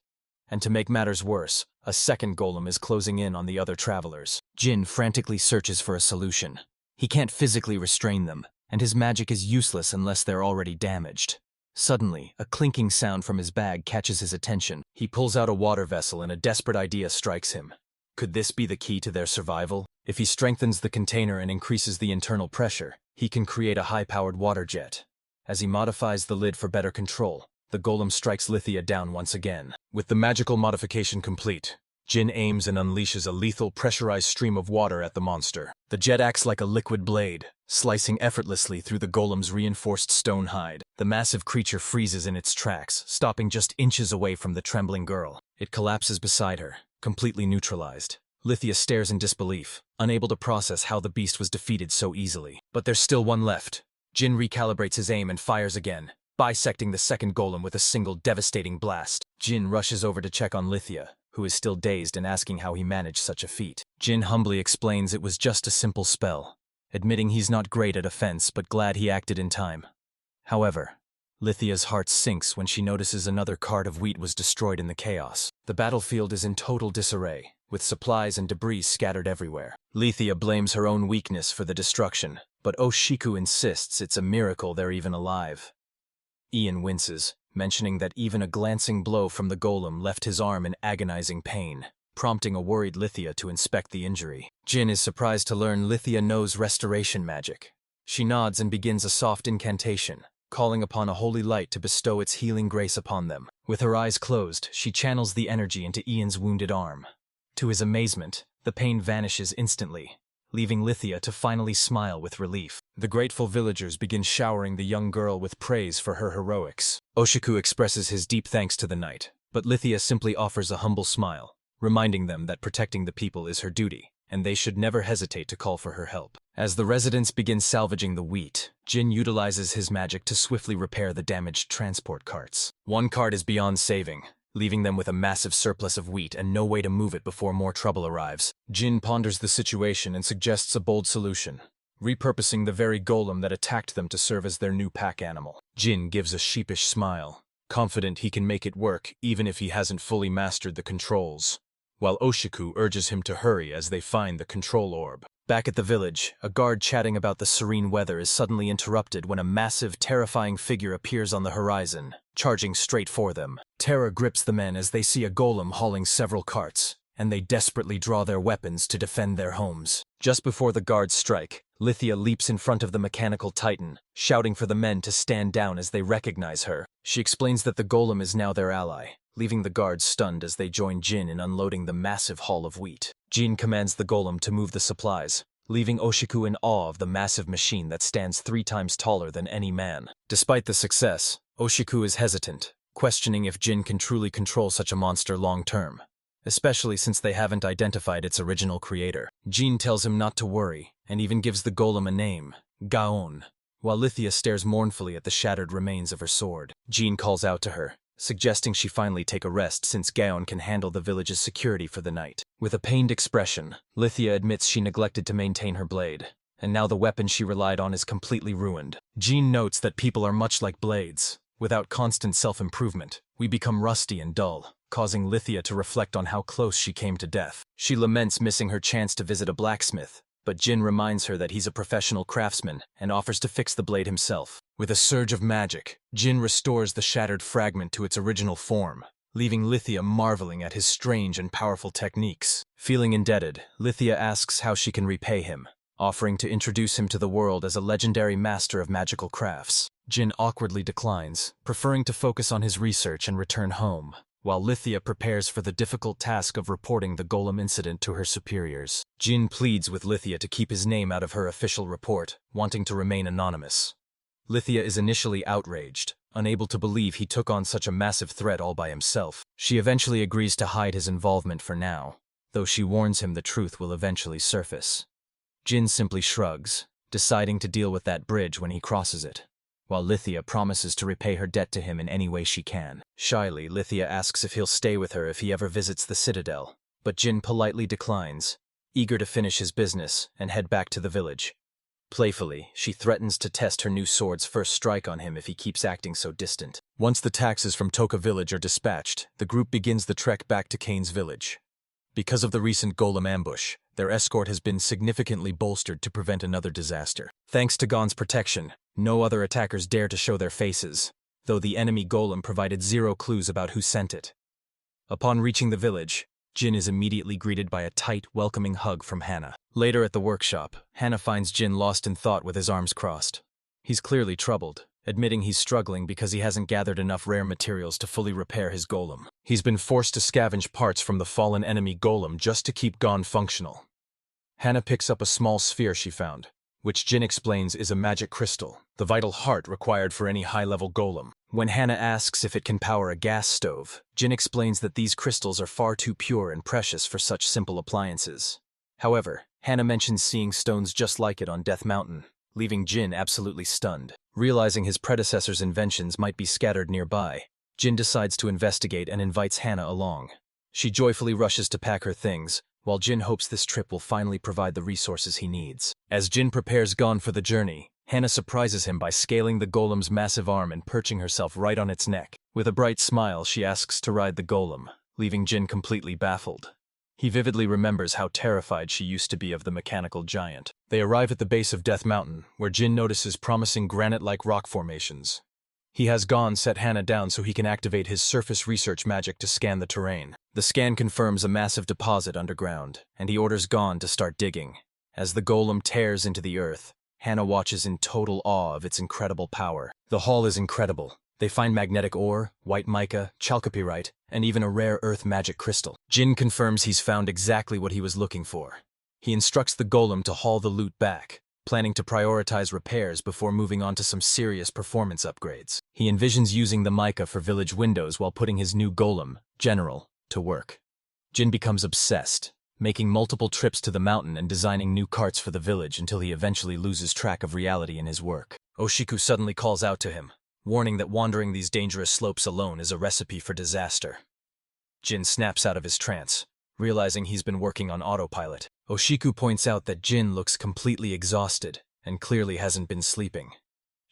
And to make matters worse, a second golem is closing in on the other travelers. Jin frantically searches for a solution. He can't physically restrain them, and his magic is useless unless they're already damaged. Suddenly, a clinking sound from his bag catches his attention. He pulls out a water vessel and a desperate idea strikes him. Could this be the key to their survival? If he strengthens the container and increases the internal pressure, he can create a high-powered water jet. As he modifies the lid for better control, the golem strikes Lithia down once again. With the magical modification complete, Jin aims and unleashes a lethal pressurized stream of water at the monster. The jet acts like a liquid blade, slicing effortlessly through the golem's reinforced stone hide. The massive creature freezes in its tracks, stopping just inches away from the trembling girl. It collapses beside her, completely neutralized. Lithia stares in disbelief, unable to process how the beast was defeated so easily. But there's still one left. Jin recalibrates his aim and fires again, bisecting the second golem with a single devastating blast. Jin rushes over to check on Lithia, who is still dazed and asking how he managed such a feat. Jin humbly explains it was just a simple spell, admitting he's not great at offense but glad he acted in time. However, Lithia's heart sinks when she notices another cart of wheat was destroyed in the chaos. The battlefield is in total disarray, with supplies and debris scattered everywhere. Lithia blames her own weakness for the destruction, but Oshiku insists it's a miracle they're even alive. Ian winces, mentioning that even a glancing blow from the golem left his arm in agonizing pain, prompting a worried Lithia to inspect the injury. Jin is surprised to learn Lithia knows restoration magic. She nods and begins a soft incantation, calling upon a holy light to bestow its healing grace upon them. With her eyes closed, she channels the energy into Ian's wounded arm. To his amazement, the pain vanishes instantly, leaving Lithia to finally smile with relief. The grateful villagers begin showering the young girl with praise for her heroics. Oshiku expresses his deep thanks to the knight, but Lithia simply offers a humble smile, reminding them that protecting the people is her duty. and they should never hesitate to call for her help. As the residents begin salvaging the wheat, Jin utilizes his magic to swiftly repair the damaged transport carts. One cart is beyond saving, leaving them with a massive surplus of wheat and no way to move it before more trouble arrives. Jin ponders the situation and suggests a bold solution, repurposing the very golem that attacked them to serve as their new pack animal. Jin gives a sheepish smile, confident he can make it work even if he hasn't fully mastered the controls, while Oshiku urges him to hurry as they find the control orb. Back at the village, a guard chatting about the serene weather is suddenly interrupted when a massive, terrifying figure appears on the horizon, charging straight for them. Terror grips the men as they see a golem hauling several carts, and they desperately draw their weapons to defend their homes. Just before the guards strike, Lithia leaps in front of the mechanical titan, shouting for the men to stand down as they recognize her. She explains that the golem is now their ally, leaving the guards stunned as they join Jin in unloading the massive haul of wheat. Jin commands the golem to move the supplies, leaving Oshiku in awe of the massive machine that stands 3 times taller than any man. Despite the success, Oshiku is hesitant, questioning if Jin can truly control such a monster long-term, especially since they haven't identified its original creator. Jin tells him not to worry, and even gives the golem a name, Gaon, while Lithia stares mournfully at the shattered remains of her sword. Jin calls out to her, suggesting she finally take a rest since Gaon can handle the village's security for the night. With a pained expression, Lithia admits she neglected to maintain her blade, and now the weapon she relied on is completely ruined. Jin notes that people are much like blades. Without constant self-improvement, we become rusty and dull, causing Lithia to reflect on how close she came to death. She laments missing her chance to visit a blacksmith, but Jin reminds her that he's a professional craftsman and offers to fix the blade himself. With a surge of magic, Jin restores the shattered fragment to its original form, leaving Lithia marveling at his strange and powerful techniques. Feeling indebted, Lithia asks how she can repay him, offering to introduce him to the world as a legendary master of magical crafts. Jin awkwardly declines, preferring to focus on his research and return home, while Lithia prepares for the difficult task of reporting the golem incident to her superiors. Jin pleads with Lithia to keep his name out of her official report, wanting to remain anonymous. Lithia is initially outraged, unable to believe he took on such a massive threat all by himself. She eventually agrees to hide his involvement for now, though she warns him the truth will eventually surface. Jin simply shrugs, deciding to deal with that bridge when he crosses it, while Lithia promises to repay her debt to him in any way she can. Shyly, Lithia asks if he'll stay with her if he ever visits the citadel, but Jin politely declines, eager to finish his business and head back to the village. Playfully, she threatens to test her new sword's first strike on him if he keeps acting so distant. Once the taxes from Toka village are dispatched, the group begins the trek back to Kane's village. Because of the recent golem ambush, their escort has been significantly bolstered to prevent another disaster. Thanks to Gon's protection, no other attackers dare to show their faces, though the enemy golem provided 0 clues about who sent it. Upon reaching the village, Jin is immediately greeted by a tight, welcoming hug from Hana. Later at the workshop, Hana finds Jin lost in thought with his arms crossed. He's clearly troubled, admitting he's struggling because he hasn't gathered enough rare materials to fully repair his golem. He's been forced to scavenge parts from the fallen enemy golem just to keep Gon functional. Hana picks up a small sphere she found, which Jin explains is a magic crystal, the vital heart required for any high-level golem. When Hana asks if it can power a gas stove, Jin explains that these crystals are far too pure and precious for such simple appliances. However, Hana mentions seeing stones just like it on Death Mountain, leaving Jin absolutely stunned. Realizing his predecessor's inventions might be scattered nearby, Jin decides to investigate and invites Hana along. She joyfully rushes to pack her things, while Jin hopes this trip will finally provide the resources he needs. As Jin prepares Gon for the journey, Hana surprises him by scaling the golem's massive arm and perching herself right on its neck. With a bright smile, she asks to ride the golem, leaving Jin completely baffled. He vividly remembers how terrified she used to be of the mechanical giant. They arrive at the base of Death Mountain, where Jin notices promising granite-like rock formations. He has Gon set Hana down so he can activate his surface research magic to scan the terrain. The scan confirms a massive deposit underground, and he orders Gon to start digging. As the golem tears into the earth, Hana watches in total awe of its incredible power. The haul is incredible. They find magnetic ore, white mica, chalcopyrite, and even a rare earth magic crystal. Jin confirms he's found exactly what he was looking for. He instructs the golem to haul the loot back, planning to prioritize repairs before moving on to some serious performance upgrades. He envisions using the mica for village windows while putting his new golem, General, to work. Jin becomes obsessed, making multiple trips to the mountain and designing new carts for the village until he eventually loses track of reality in his work. Oshiku suddenly calls out to him, warning that wandering these dangerous slopes alone is a recipe for disaster. Jin snaps out of his trance, realizing he's been working on autopilot. Oshiku points out that Jin looks completely exhausted and clearly hasn't been sleeping.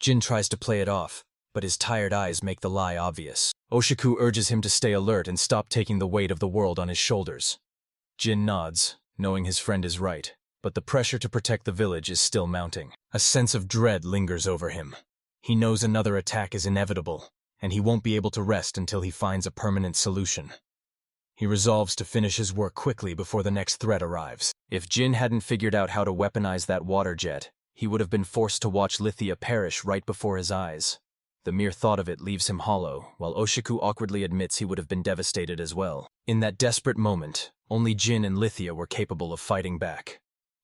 Jin tries to play it off, but his tired eyes make the lie obvious. Oshiku urges him to stay alert and stop taking the weight of the world on his shoulders. Jin nods, knowing his friend is right, but the pressure to protect the village is still mounting. A sense of dread lingers over him. He knows another attack is inevitable, and he won't be able to rest until he finds a permanent solution. He resolves to finish his work quickly before the next threat arrives. If Jin hadn't figured out how to weaponize that water jet, he would have been forced to watch Lithia perish right before his eyes. The mere thought of it leaves him hollow, while Oshiku awkwardly admits he would have been devastated as well. In that desperate moment, only Jin and Lithia were capable of fighting back.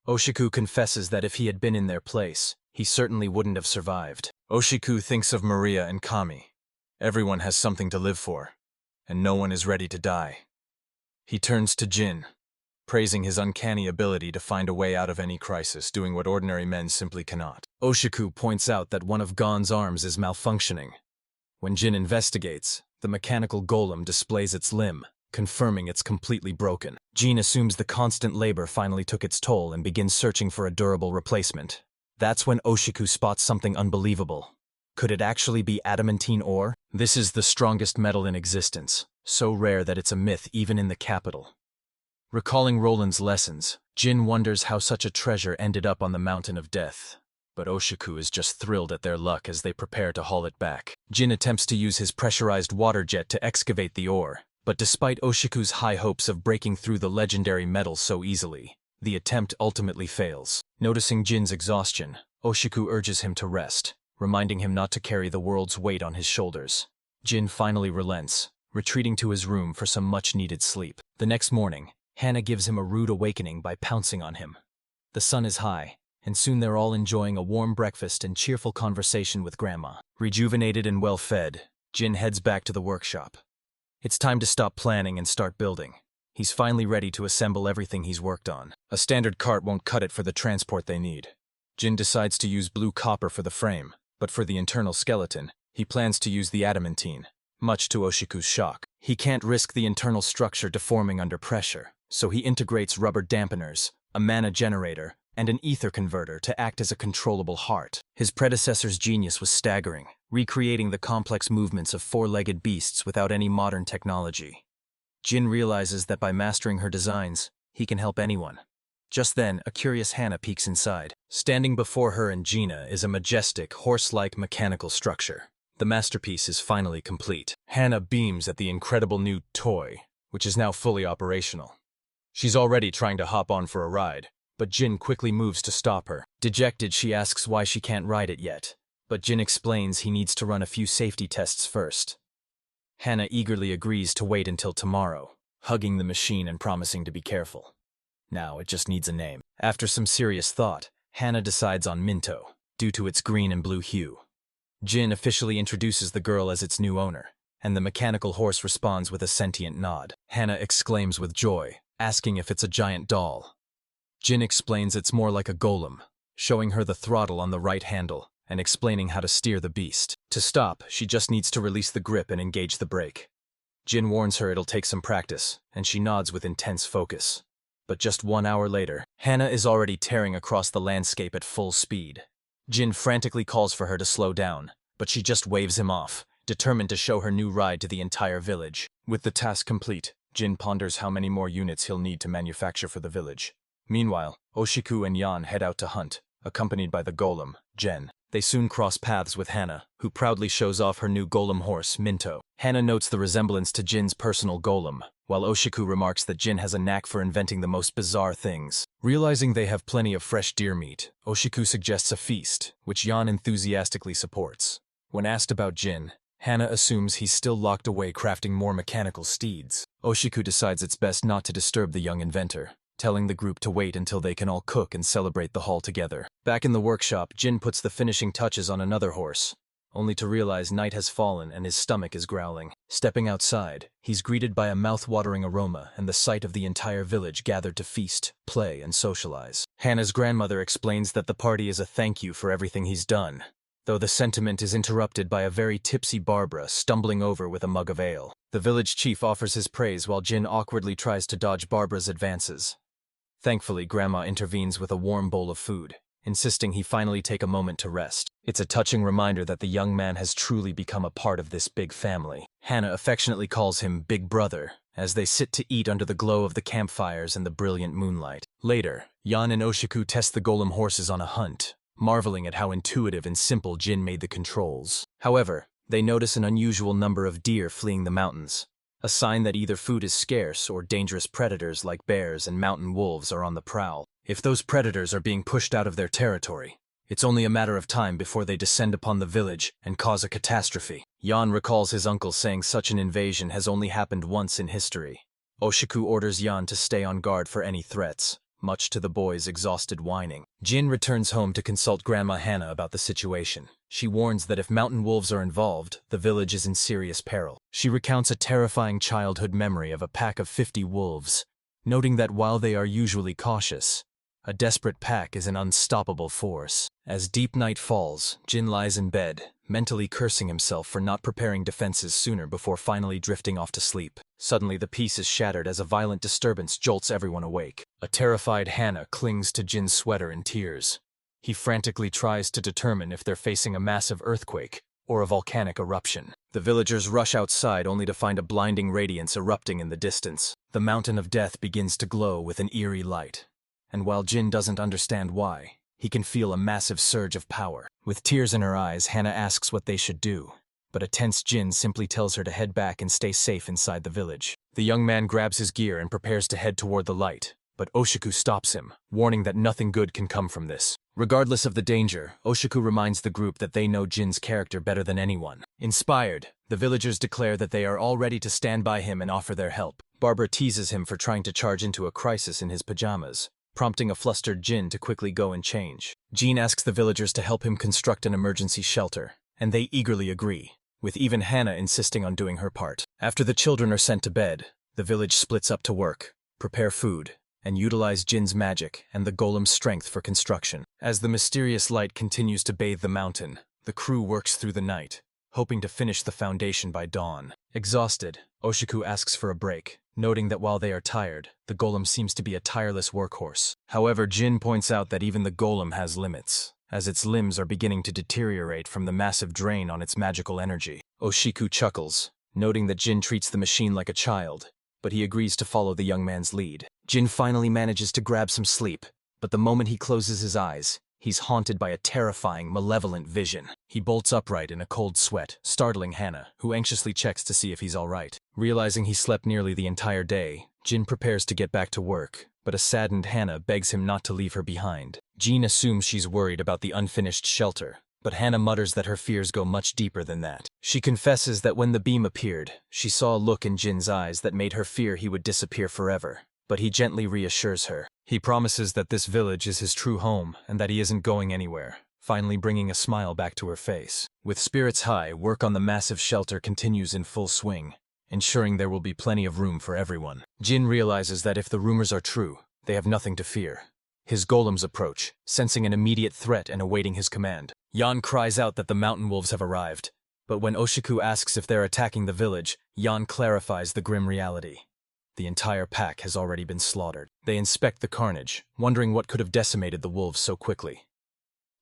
Oshiku confesses that if he had been in their place, he certainly wouldn't have survived. Oshiku thinks of Maria and Kami. Everyone has something to live for, and no one is ready to die. He turns to Jin, praising his uncanny ability to find a way out of any crisis, doing what ordinary men simply cannot. Oshiku points out that one of Gon's arms is malfunctioning. When Jin investigates, the mechanical golem displays its limb, confirming it's completely broken. Jin assumes the constant labor finally took its toll and begins searching for a durable replacement. That's when Oshiku spots something unbelievable. Could it actually be adamantine ore? This is the strongest metal in existence, so rare that it's a myth even in the capital. Recalling Roland's lessons, Jin wonders how such a treasure ended up on the Mountain of Death. But Oshiku is just thrilled at their luck as they prepare to haul it back. Jin attempts to use his pressurized water jet to excavate the ore, but despite Oshiku's high hopes of breaking through the legendary metal so easily, the attempt ultimately fails. Noticing Jin's exhaustion, Oshiku urges him to rest, reminding him not to carry the world's weight on his shoulders. Jin finally relents, retreating to his room for some much-needed sleep. The next morning, Hana gives him a rude awakening by pouncing on him. The sun is high, and soon they're all enjoying a warm breakfast and cheerful conversation with Grandma. Rejuvenated and well-fed, Jin heads back to the workshop. It's time to stop planning and start building. He's finally ready to assemble everything he's worked on. A standard cart won't cut it for the transport they need. Jin decides to use blue copper for the frame, but for the internal skeleton, he plans to use the adamantine, much to Oshiku's shock. He can't risk the internal structure deforming under pressure, so he integrates rubber dampeners, a mana generator, and an ether converter to act as a controllable heart. His predecessor's genius was staggering, recreating the complex movements of four-legged beasts without any modern technology. Jin realizes that by mastering her designs, he can help anyone. Just then, a curious Hana peeks inside. Standing before her and Gina is a majestic, horse-like mechanical structure. The masterpiece is finally complete. Hana beams at the incredible new toy, which is now fully operational. She's already trying to hop on for a ride, but Jin quickly moves to stop her. Dejected, she asks why she can't ride it yet, but Jin explains he needs to run a few safety tests first. Hana eagerly agrees to wait until tomorrow, hugging the machine and promising to be careful. Now it just needs a name. After some serious thought, Hana decides on Minto, due to its green and blue hue. Jin officially introduces the girl as its new owner, and the mechanical horse responds with a sentient nod. Hana exclaims with joy, asking if it's a giant doll. Jin explains it's more like a golem, showing her the throttle on the right handle and explaining how to steer the beast. To stop, she just needs to release the grip and engage the brake. Jin warns her it'll take some practice, and she nods with intense focus. But just 1 hour later, Hana is already tearing across the landscape at full speed. Jin frantically calls for her to slow down, but she just waves him off, determined to show her new ride to the entire village. With the task complete, Jin ponders how many more units he'll need to manufacture for the village. Meanwhile, Oshiku and Yan head out to hunt, accompanied by the golem, Jen. They soon cross paths with Hana, who proudly shows off her new golem horse, Minto. Hana notes the resemblance to Jin's personal golem, while Oshiku remarks that Jin has a knack for inventing the most bizarre things. Realizing they have plenty of fresh deer meat, Oshiku suggests a feast, which Yan enthusiastically supports. When asked about Jin, Hana assumes he's still locked away crafting more mechanical steeds. Oshiku decides it's best not to disturb the young inventor, telling the group to wait until they can all cook and celebrate the haul together. Back in the workshop, Jin puts the finishing touches on another horse, only to realize night has fallen and his stomach is growling. Stepping outside, he's greeted by a mouth-watering aroma and the sight of the entire village gathered to feast, play, and socialize. Hannah's grandmother explains that the party is a thank you for everything he's done, though the sentiment is interrupted by a very tipsy Barbara stumbling over with a mug of ale. The village chief offers his praise while Jin awkwardly tries to dodge Barbara's advances. Thankfully, Grandma intervenes with a warm bowl of food, insisting he finally take a moment to rest. It's a touching reminder that the young man has truly become a part of this big family. Hannah affectionately calls him Big Brother, as they sit to eat under the glow of the campfires and the brilliant moonlight. Later, Yan and Oshiku test the golem horses on a hunt, marveling at how intuitive and simple Jin made the controls. However, they notice an unusual number of deer fleeing the mountains, a sign that either food is scarce or dangerous predators like bears and mountain wolves are on the prowl. If those predators are being pushed out of their territory, it's only a matter of time before they descend upon the village and cause a catastrophe. Yan recalls his uncle saying such an invasion has only happened once in history. Oshiku orders Yan to stay on guard for any threats, much to the boy's exhausted whining. Jin returns home to consult Grandma Hannah about the situation. She warns that if mountain wolves are involved, the village is in serious peril. She recounts a terrifying childhood memory of a pack of 50 wolves, noting that while they are usually cautious, a desperate pack is an unstoppable force. As deep night falls, Jin lies in bed, mentally cursing himself for not preparing defenses sooner before finally drifting off to sleep. Suddenly the peace is shattered as a violent disturbance jolts everyone awake. A terrified Hannah clings to Jin's sweater in tears. He frantically tries to determine if they're facing a massive earthquake or a volcanic eruption. The villagers rush outside only to find a blinding radiance erupting in the distance. The mountain of death begins to glow with an eerie light, and while Jin doesn't understand why, he can feel a massive surge of power. With tears in her eyes, Hannah asks what they should do, but a tense Jin simply tells her to head back and stay safe inside the village. The young man grabs his gear and prepares to head toward the light, but Oshiku stops him, warning that nothing good can come from this. Regardless of the danger, Oshiku reminds the group that they know Jin's character better than anyone. Inspired, the villagers declare that they are all ready to stand by him and offer their help. Barbara teases him for trying to charge into a crisis in his pajamas, prompting a flustered Jin to quickly go and change. Jin asks the villagers to help him construct an emergency shelter, and they eagerly agree, with even Hannah insisting on doing her part. After the children are sent to bed, the village splits up to work, prepare food, and utilize Jin's magic and the golem's strength for construction. As the mysterious light continues to bathe the mountain, the crew works through the night, hoping to finish the foundation by dawn. Exhausted, Oshiku asks for a break, noting that while they are tired, the golem seems to be a tireless workhorse. However, Jin points out that even the golem has limits, as its limbs are beginning to deteriorate from the massive drain on its magical energy. Oshiku chuckles, noting that Jin treats the machine like a child, but he agrees to follow the young man's lead. Jin finally manages to grab some sleep, but the moment he closes his eyes, he's haunted by a terrifying, malevolent vision. He bolts upright in a cold sweat, startling Hannah, who anxiously checks to see if he's all right. Realizing he slept nearly the entire day, Jin prepares to get back to work, but a saddened Hannah begs him not to leave her behind. Jin assumes she's worried about the unfinished shelter, but Hannah mutters that her fears go much deeper than that. She confesses that when the beam appeared, she saw a look in Jin's eyes that made her fear he would disappear forever, but he gently reassures her. He promises that this village is his true home and that he isn't going anywhere, finally bringing a smile back to her face. With spirits high, work on the massive shelter continues in full swing, ensuring there will be plenty of room for everyone. Jin realizes that if the rumors are true, they have nothing to fear. His golems approach, sensing an immediate threat and awaiting his command. Yan cries out that the mountain wolves have arrived, but when Oshiku asks if they're attacking the village, Yan clarifies the grim reality. The entire pack has already been slaughtered. They inspect the carnage, wondering what could have decimated the wolves so quickly.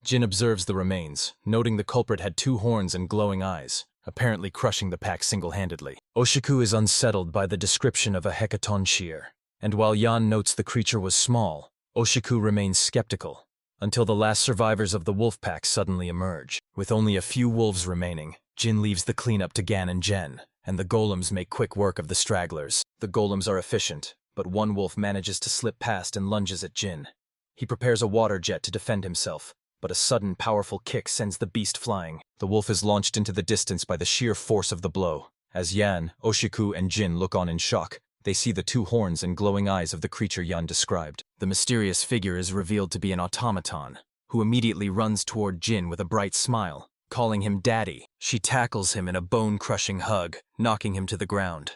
Jin observes the remains, noting the culprit had 2 horns and glowing eyes, apparently crushing the pack single-handedly. Oshiku is unsettled by the description of a hecaton shear, and while Yan notes the creature was small, Oshiku remains skeptical, until the last survivors of the wolf pack suddenly emerge. With only a few wolves remaining, Jin leaves the cleanup to Gan and Jen, and the golems make quick work of the stragglers. The golems are efficient, but one wolf manages to slip past and lunges at Jin. He prepares a water jet to defend himself, but a sudden powerful kick sends the beast flying. The wolf is launched into the distance by the sheer force of the blow. As Yan, Oshiku, and Jin look on in shock, they see the 2 horns and glowing eyes of the creature Yan described. The mysterious figure is revealed to be an automaton, who immediately runs toward Jin with a bright smile, calling him daddy. She tackles him in a bone-crushing hug, knocking him to the ground.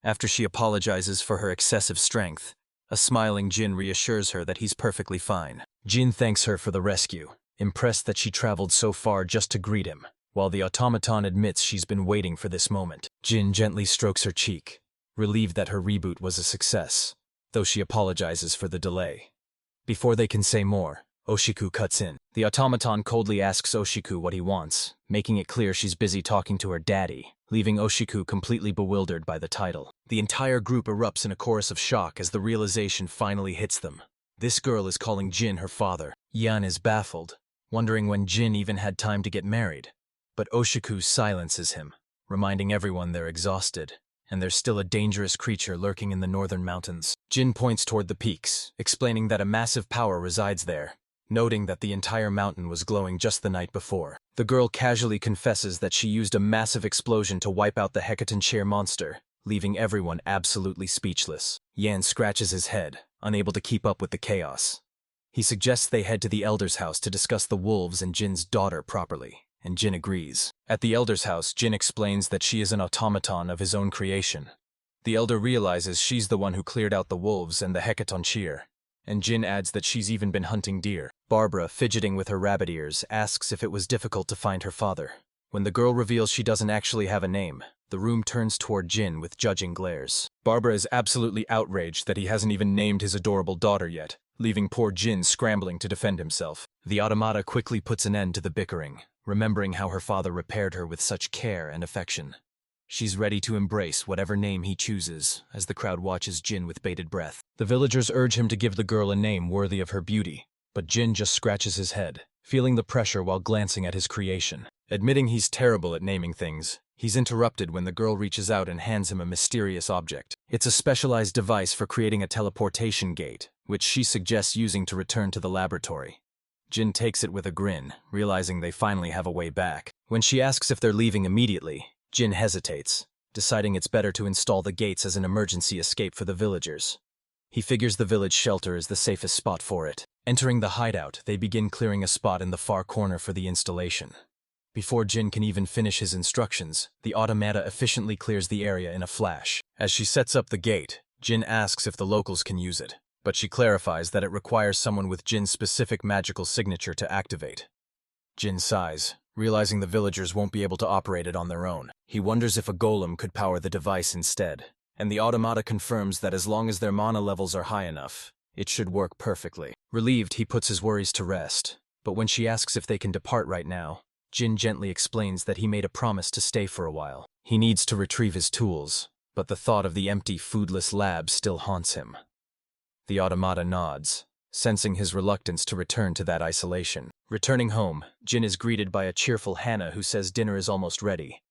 After she apologizes for her excessive strength, a smiling Jin reassures her that he's perfectly fine. Jin thanks her for the rescue, impressed that she traveled so far just to greet him, while the automaton admits she's been waiting for this moment. Jin gently strokes her cheek, relieved that her reboot was a success, though she apologizes for the delay. Before they can say more, Oshiku cuts in. The automaton coldly asks Oshiku what he wants, making it clear she's busy talking to her daddy, leaving Oshiku completely bewildered by the title. The entire group erupts in a chorus of shock as the realization finally hits them. This girl is calling Jin her father. Yan is baffled, wondering when Jin even had time to get married. But Oshiku silences him, reminding everyone they're exhausted, and there's still a dangerous creature lurking in the northern mountains. Jin points toward the peaks, explaining that a massive power resides there, noting that the entire mountain was glowing just the night before. The girl casually confesses that she used a massive explosion to wipe out the Hecaton chair monster, leaving everyone absolutely speechless. Yan scratches his head, unable to keep up with the chaos. He suggests they head to the elder's house to discuss the wolves and Jin's daughter properly, and Jin agrees. At the elder's house, Jin explains that she is an automaton of his own creation. The elder realizes she's the one who cleared out the wolves and the Hecaton cheer, and Jin adds that she's even been hunting deer. Barbara, fidgeting with her rabbit ears, asks if it was difficult to find her father. When the girl reveals she doesn't actually have a name, the room turns toward Jin with judging glares. Barbara is absolutely outraged that he hasn't even named his adorable daughter yet, leaving poor Jin scrambling to defend himself. The automata quickly puts an end to the bickering, remembering how her father repaired her with such care and affection. She's ready to embrace whatever name he chooses, as the crowd watches Jin with bated breath. The villagers urge him to give the girl a name worthy of her beauty, but Jin just scratches his head, feeling the pressure while glancing at his creation. Admitting he's terrible at naming things, he's interrupted when the girl reaches out and hands him a mysterious object. It's a specialized device for creating a teleportation gate, which she suggests using to return to the laboratory. Jin takes it with a grin, realizing they finally have a way back. When she asks if they're leaving immediately, Jin hesitates, deciding it's better to install the gates as an emergency escape for the villagers. He figures the village shelter is the safest spot for it. Entering the hideout, they begin clearing a spot in the far corner for the installation. Before Jin can even finish his instructions, the automata efficiently clears the area in a flash. As she sets up the gate, Jin asks if the locals can use it, but she clarifies that it requires someone with Jin's specific magical signature to activate. Jin sighs, realizing the villagers won't be able to operate it on their own. He wonders if a golem could power the device instead, and the automata confirms that as long as their mana levels are high enough, it should work perfectly. Relieved, he puts his worries to rest, but when she asks if they can depart right now, Jin gently explains that he made a promise to stay for a while. He needs to retrieve his tools, but the thought of the empty, foodless lab still haunts him. The automata nods, sensing his reluctance to return to that isolation. Returning home, Jin is greeted by a cheerful Hannah who says dinner is almost ready,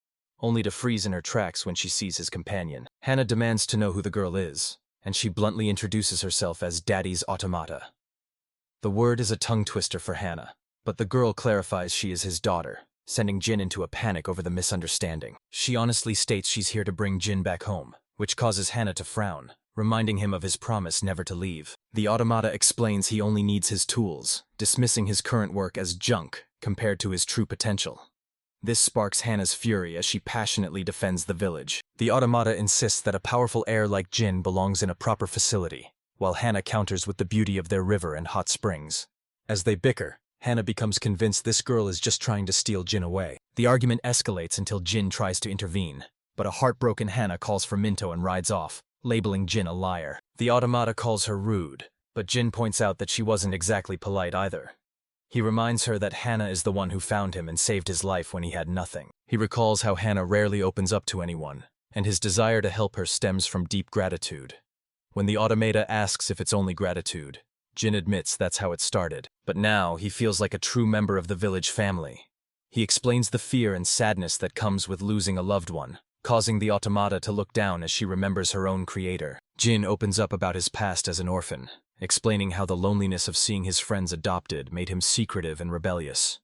only to freeze in her tracks when she sees his companion. Hannah demands to know who the girl is, and she bluntly introduces herself as Daddy's automata. The word is a tongue twister for Hannah, but the girl clarifies she is his daughter, sending Jin into a panic over the misunderstanding. She honestly states she's here to bring Jin back home, which causes Hannah to frown, reminding him of his promise never to leave. The automata explains he only needs his tools, dismissing his current work as junk compared to his true potential. This sparks Hannah's fury as she passionately defends the village. The automata insists that a powerful heir like Jin belongs in a proper facility, while Hannah counters with the beauty of their river and hot springs. As they bicker, Hannah becomes convinced this girl is just trying to steal Jin away. The argument escalates until Jin tries to intervene, but a heartbroken Hannah calls for Minto and rides off, labeling Jin a liar. The automata calls her rude, but Jin points out that she wasn't exactly polite either. He reminds her that Hannah is the one who found him and saved his life when he had nothing. He recalls how Hannah rarely opens up to anyone, and his desire to help her stems from deep gratitude. When the automata asks if it's only gratitude, Jin admits that's how it started. But now he feels like a true member of the village family. He explains the fear and sadness that comes with losing a loved one, causing the automata to look down as she remembers her own creator. Jin opens up about his past as an orphan, explaining how the loneliness of seeing his friends adopted made him secretive and rebellious.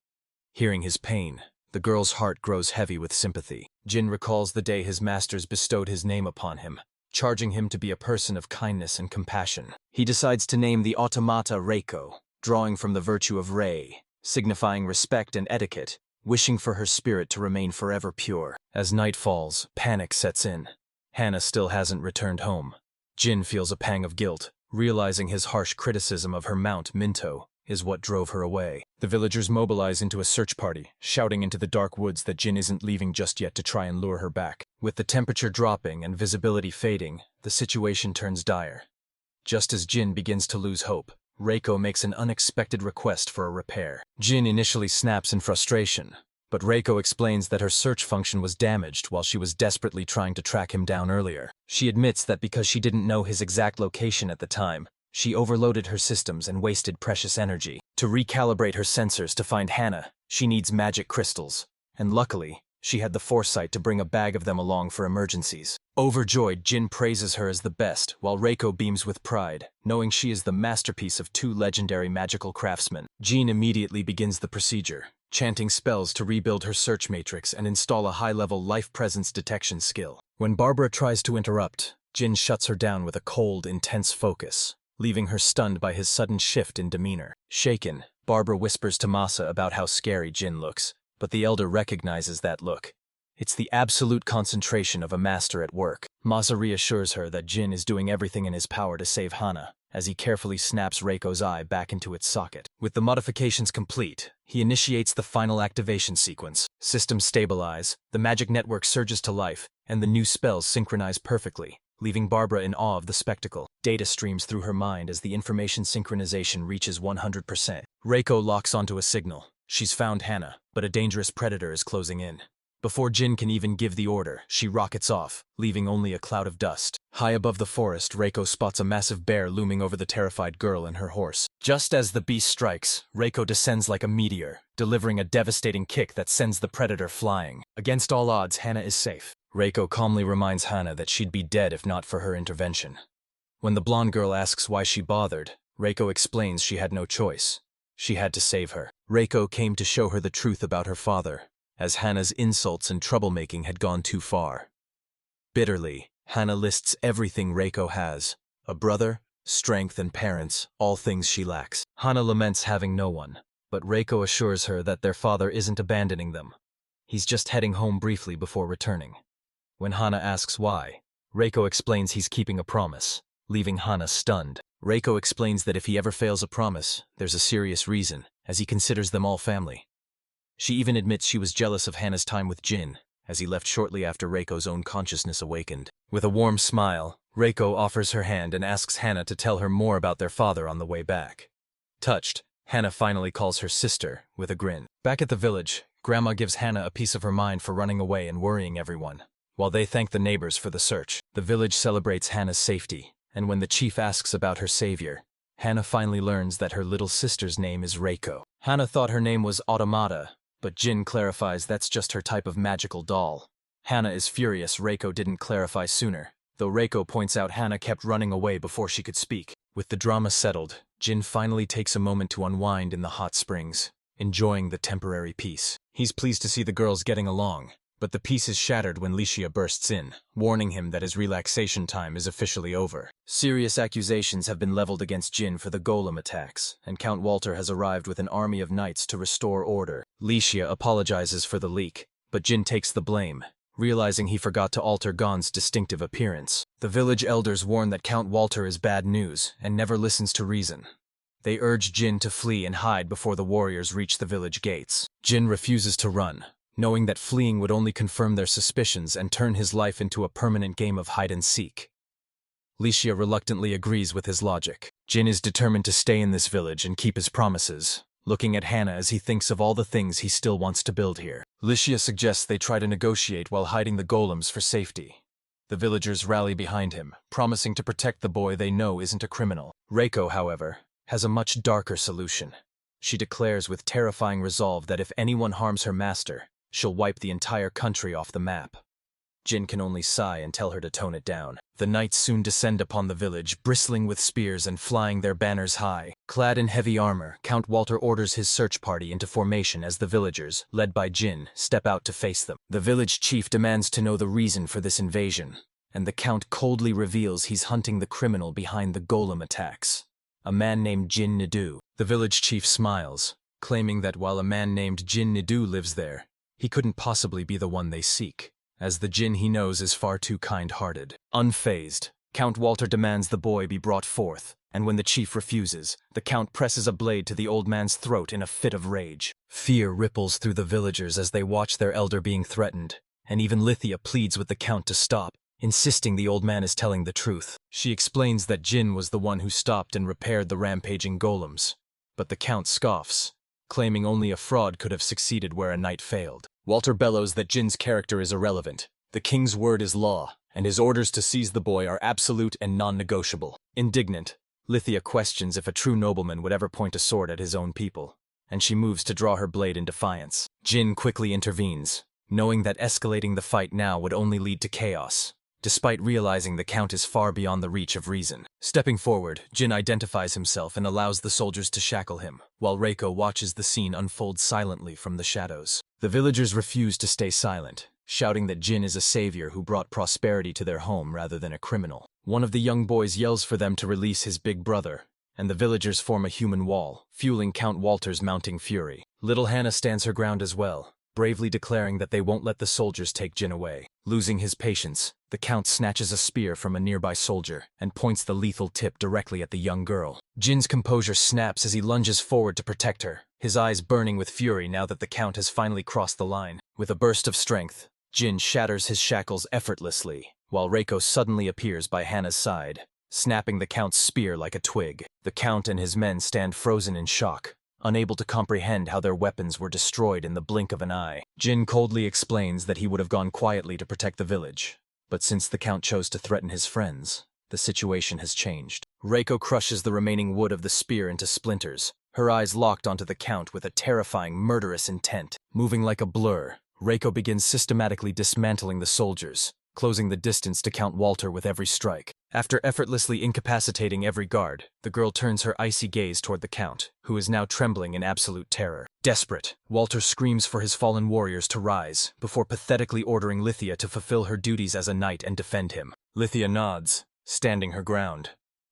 Hearing his pain, the girl's heart grows heavy with sympathy. Jin recalls the day his masters bestowed his name upon him, charging him to be a person of kindness and compassion. He decides to name the automata Reiko, drawing from the virtue of Rei, signifying respect and etiquette, wishing for her spirit to remain forever pure. As night falls, panic sets in. Hana still hasn't returned home. Jin feels a pang of guilt, realizing his harsh criticism of her mount, Minto, is what drove her away. The villagers mobilize into a search party, shouting into the dark woods that Jin isn't leaving just yet to try and lure her back. With the temperature dropping and visibility fading, the situation turns dire. Just as Jin begins to lose hope, Reiko makes an unexpected request for a repair. Jin initially snaps in frustration, but Reiko explains that her search function was damaged while she was desperately trying to track him down earlier. She admits that because she didn't know his exact location at the time, she overloaded her systems and wasted precious energy. To recalibrate her sensors to find Hana, she needs magic crystals, and luckily, she had the foresight to bring a bag of them along for emergencies. Overjoyed, Jin praises her as the best, while Reiko beams with pride, knowing she is the masterpiece of two legendary magical craftsmen. Jin immediately begins the procedure, chanting spells to rebuild her search matrix and install a high-level life presence detection skill. When Barbara tries to interrupt, Jin shuts her down with a cold, intense focus, leaving her stunned by his sudden shift in demeanor. Shaken, Barbara whispers to Masa about how scary Jin looks, but the elder recognizes that look. It's the absolute concentration of a master at work. Masa reassures her that Jin is doing everything in his power to save Hana, as he carefully snaps Reiko's eye back into its socket. With the modifications complete, he initiates the final activation sequence. Systems stabilize, the magic network surges to life, and the new spells synchronize perfectly, leaving Barbara in awe of the spectacle. Data streams through her mind as the information synchronization reaches 100%. Reiko locks onto a signal. She's found Hana, but a dangerous predator is closing in. Before Jin can even give the order, she rockets off, leaving only a cloud of dust. High above the forest, Reiko spots a massive bear looming over the terrified girl and her horse. Just as the beast strikes, Reiko descends like a meteor, delivering a devastating kick that sends the predator flying. Against all odds, Hana is safe. Reiko calmly reminds Hana that she'd be dead if not for her intervention. When the blonde girl asks why she bothered, Reiko explains she had no choice. She had to save her. Reiko came to show her the truth about her father, as Hana's insults and troublemaking had gone too far. Bitterly, Hana lists everything Reiko has: a brother, strength, and parents, all things she lacks. Hana laments having no one, but Reiko assures her that their father isn't abandoning them. He's just heading home briefly before returning. When Hana asks why, Reiko explains he's keeping a promise, leaving Hana stunned. Reiko explains that if he ever fails a promise, there's a serious reason, as he considers them all family. She even admits she was jealous of Hana's time with Jin, as he left shortly after Reiko's own consciousness awakened. With a warm smile, Reiko offers her hand and asks Hana to tell her more about their father on the way back. Touched, Hana finally calls her sister, with a grin. Back at the village, Grandma gives Hana a piece of her mind for running away and worrying everyone. While they thank the neighbors for the search, the village celebrates Hana's safety, and when the chief asks about her savior, Hana finally learns that her little sister's name is Reiko. Hana thought her name was Automata, but Jin clarifies that's just her type of magical doll. Hana is furious Reiko didn't clarify sooner, though Reiko points out Hana kept running away before she could speak. With the drama settled, Jin finally takes a moment to unwind in the hot springs, enjoying the temporary peace. He's pleased to see the girls getting along, but the peace is shattered when Licia bursts in, warning him that his relaxation time is officially over. Serious accusations have been leveled against Jin for the golem attacks, and Count Walter has arrived with an army of knights to restore order. Licia apologizes for the leak, but Jin takes the blame, realizing he forgot to alter Gon's distinctive appearance. The village elders warn that Count Walter is bad news and never listens to reason. They urge Jin to flee and hide before the warriors reach the village gates. Jin refuses to run, knowing that fleeing would only confirm their suspicions and turn his life into a permanent game of hide-and-seek. Licia reluctantly agrees with his logic. Jin is determined to stay in this village and keep his promises, looking at Hana as he thinks of all the things he still wants to build here. Licia suggests they try to negotiate while hiding the golems for safety. The villagers rally behind him, promising to protect the boy they know isn't a criminal. Reiko, however, has a much darker solution. She declares with terrifying resolve that if anyone harms her master, she'll wipe the entire country off the map. Jin can only sigh and tell her to tone it down. The knights soon descend upon the village, bristling with spears and flying their banners high. Clad in heavy armor, Count Walter orders his search party into formation as the villagers, led by Jin, step out to face them. The village chief demands to know the reason for this invasion, and the Count coldly reveals he's hunting the criminal behind the golem attacks, a man named Jin Nadu. The village chief smiles, claiming that while a man named Jin Nidu lives there, he couldn't possibly be the one they seek, as the Jin he knows is far too kind-hearted. Unfazed, Count Walter demands the boy be brought forth, and when the chief refuses, the Count presses a blade to the old man's throat in a fit of rage. Fear ripples through the villagers as they watch their elder being threatened, and even Lithia pleads with the Count to stop, insisting the old man is telling the truth. She explains that Jin was the one who stopped and repaired the rampaging golems, but the Count scoffs, claiming only a fraud could have succeeded where a knight failed. Walter bellows that Jin's character is irrelevant. The king's word is law, and his orders to seize the boy are absolute and non-negotiable. Indignant, Lithia questions if a true nobleman would ever point a sword at his own people, and she moves to draw her blade in defiance. Jin quickly intervenes, knowing that escalating the fight now would only lead to chaos, despite realizing the Count is far beyond the reach of reason. Stepping forward, Jin identifies himself and allows the soldiers to shackle him, while Reiko watches the scene unfold silently from the shadows. The villagers refuse to stay silent, shouting that Jin is a savior who brought prosperity to their home rather than a criminal. One of the young boys yells for them to release his big brother, and the villagers form a human wall, fueling Count Walter's mounting fury. Little Hannah stands her ground as well, bravely declaring that they won't let the soldiers take Jin away. Losing his patience, the Count snatches a spear from a nearby soldier and points the lethal tip directly at the young girl. Jin's composure snaps as he lunges forward to protect her, his eyes burning with fury now that the Count has finally crossed the line. With a burst of strength, Jin shatters his shackles effortlessly, while Reiko suddenly appears by Hannah's side, snapping the Count's spear like a twig. The Count and his men stand frozen in shock, unable to comprehend how their weapons were destroyed in the blink of an eye. Jin coldly explains that he would have gone quietly to protect the village, but since the Count chose to threaten his friends, the situation has changed. Reiko crushes the remaining wood of the spear into splinters, her eyes locked onto the Count with a terrifying, murderous intent. Moving like a blur, Reiko begins systematically dismantling the soldiers, closing the distance to Count Walter with every strike. After effortlessly incapacitating every guard, the girl turns her icy gaze toward the Count, who is now trembling in absolute terror. Desperate, Walter screams for his fallen warriors to rise, before pathetically ordering Lithia to fulfill her duties as a knight and defend him. Lithia nods, standing her ground.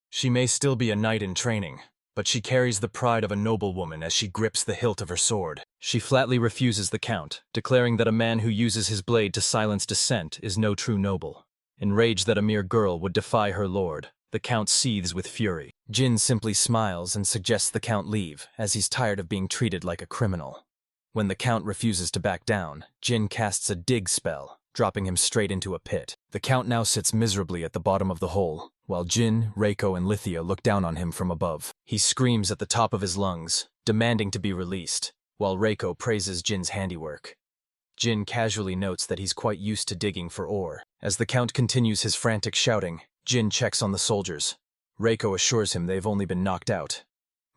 She may still be a knight in training, but she carries the pride of a noblewoman as she grips the hilt of her sword. She flatly refuses the Count, declaring that a man who uses his blade to silence dissent is no true noble. Enraged that a mere girl would defy her lord, the Count seethes with fury. Jin simply smiles and suggests the Count leave, as he's tired of being treated like a criminal. When the Count refuses to back down, Jin casts a dig spell, dropping him straight into a pit. The Count now sits miserably at the bottom of the hole, while Jin, Reiko, and Lithia look down on him from above. He screams at the top of his lungs, demanding to be released, while Reiko praises Jin's handiwork. Jin casually notes that he's quite used to digging for ore. As the Count continues his frantic shouting, Jin checks on the soldiers. Reiko assures him they've only been knocked out.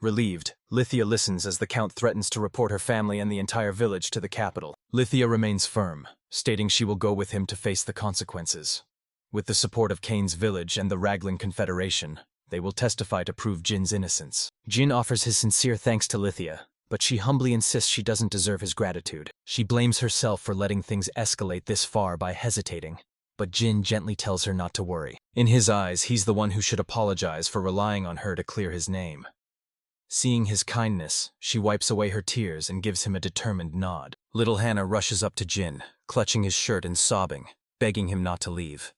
Relieved, Lithia listens as the Count threatens to report her family and the entire village to the capital. Lithia remains firm, stating she will go with him to face the consequences. With the support of Kane's village and the Raglan Confederation, they will testify to prove Jin's innocence. Jin offers his sincere thanks to Lithia, but she humbly insists she doesn't deserve his gratitude. She blames herself for letting things escalate this far by hesitating, but Jin gently tells her not to worry. In his eyes, he's the one who should apologize for relying on her to clear his name. Seeing his kindness, she wipes away her tears and gives him a determined nod. Little Hannah rushes up to Jin, clutching his shirt and sobbing, begging him not to leave.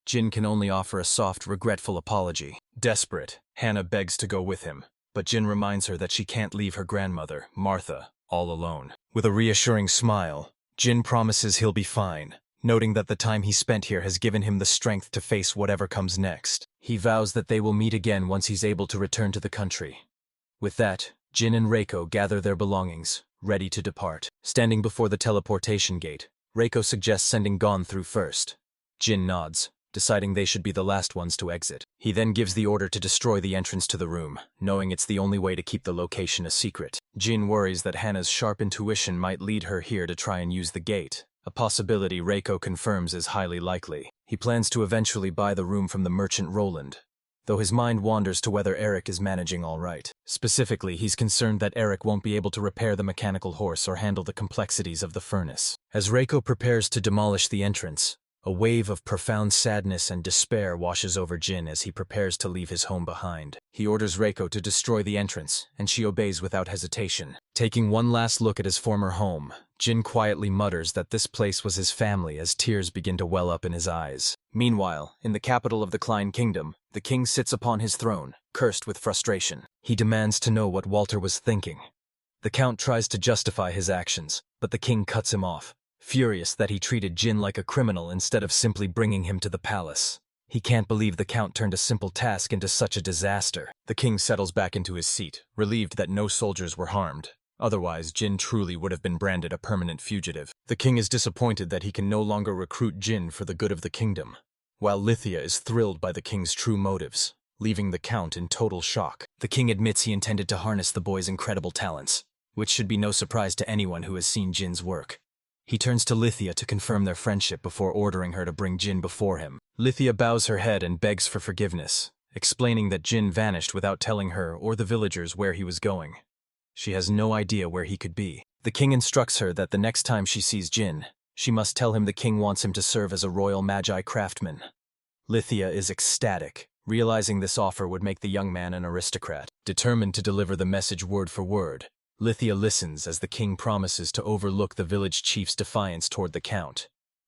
Jin can only offer a soft, regretful apology. Desperate, Hannah begs to go with him, but Jin reminds her that she can't leave her grandmother, Martha, all alone. With a reassuring smile, Jin promises he'll be fine, noting that the time he spent here has given him the strength to face whatever comes next. He vows that they will meet again once he's able to return to the country. With that, Jin and Reiko gather their belongings, ready to depart. Standing before the teleportation gate, Reiko suggests sending Gon through first. Jin nods, deciding they should be the last ones to exit. He then gives the order to destroy the entrance to the room, knowing it's the only way to keep the location a secret. Jin worries that Hannah's sharp intuition might lead her here to try and use the gate, a possibility Reiko confirms is highly likely. He plans to eventually buy the room from the merchant Roland, though his mind wanders to whether Eric is managing all right. Specifically, he's concerned that Eric won't be able to repair the mechanical horse or handle the complexities of the furnace. As Reiko prepares to demolish the entrance, A wave of profound sadness and despair washes over Jin as he prepares to leave his home behind. He orders Reiko to destroy the entrance, and she obeys without hesitation. Taking one last look at his former home, Jin quietly mutters that this place was his family as tears begin to well up in his eyes. Meanwhile, in the capital of the Klein Kingdom, the king sits upon his throne, cursed with frustration. He demands to know what Walter was thinking. The count tries to justify his actions, but the king cuts him off, furious that he treated Jin like a criminal instead of simply bringing him to the palace. He can't believe the count turned a simple task into such a disaster. The king settles back into his seat, relieved that no soldiers were harmed. Otherwise, Jin truly would have been branded a permanent fugitive. The king is disappointed that he can no longer recruit Jin for the good of the kingdom, while Lithia is thrilled by the king's true motives, leaving the count in total shock. The king admits he intended to harness the boy's incredible talents, which should be no surprise to anyone who has seen Jin's work. He turns to Lithia to confirm their friendship before ordering her to bring Jin before him. Lithia bows her head and begs for forgiveness, explaining that Jin vanished without telling her or the villagers where he was going. She has no idea where he could be. The king instructs her that the next time she sees Jin, she must tell him the king wants him to serve as a royal Magi craftsman. Lithia is ecstatic, realizing this offer would make the young man an aristocrat. Determined to deliver the message word for word, Lithia listens as the king promises to overlook the village chief's defiance toward the count.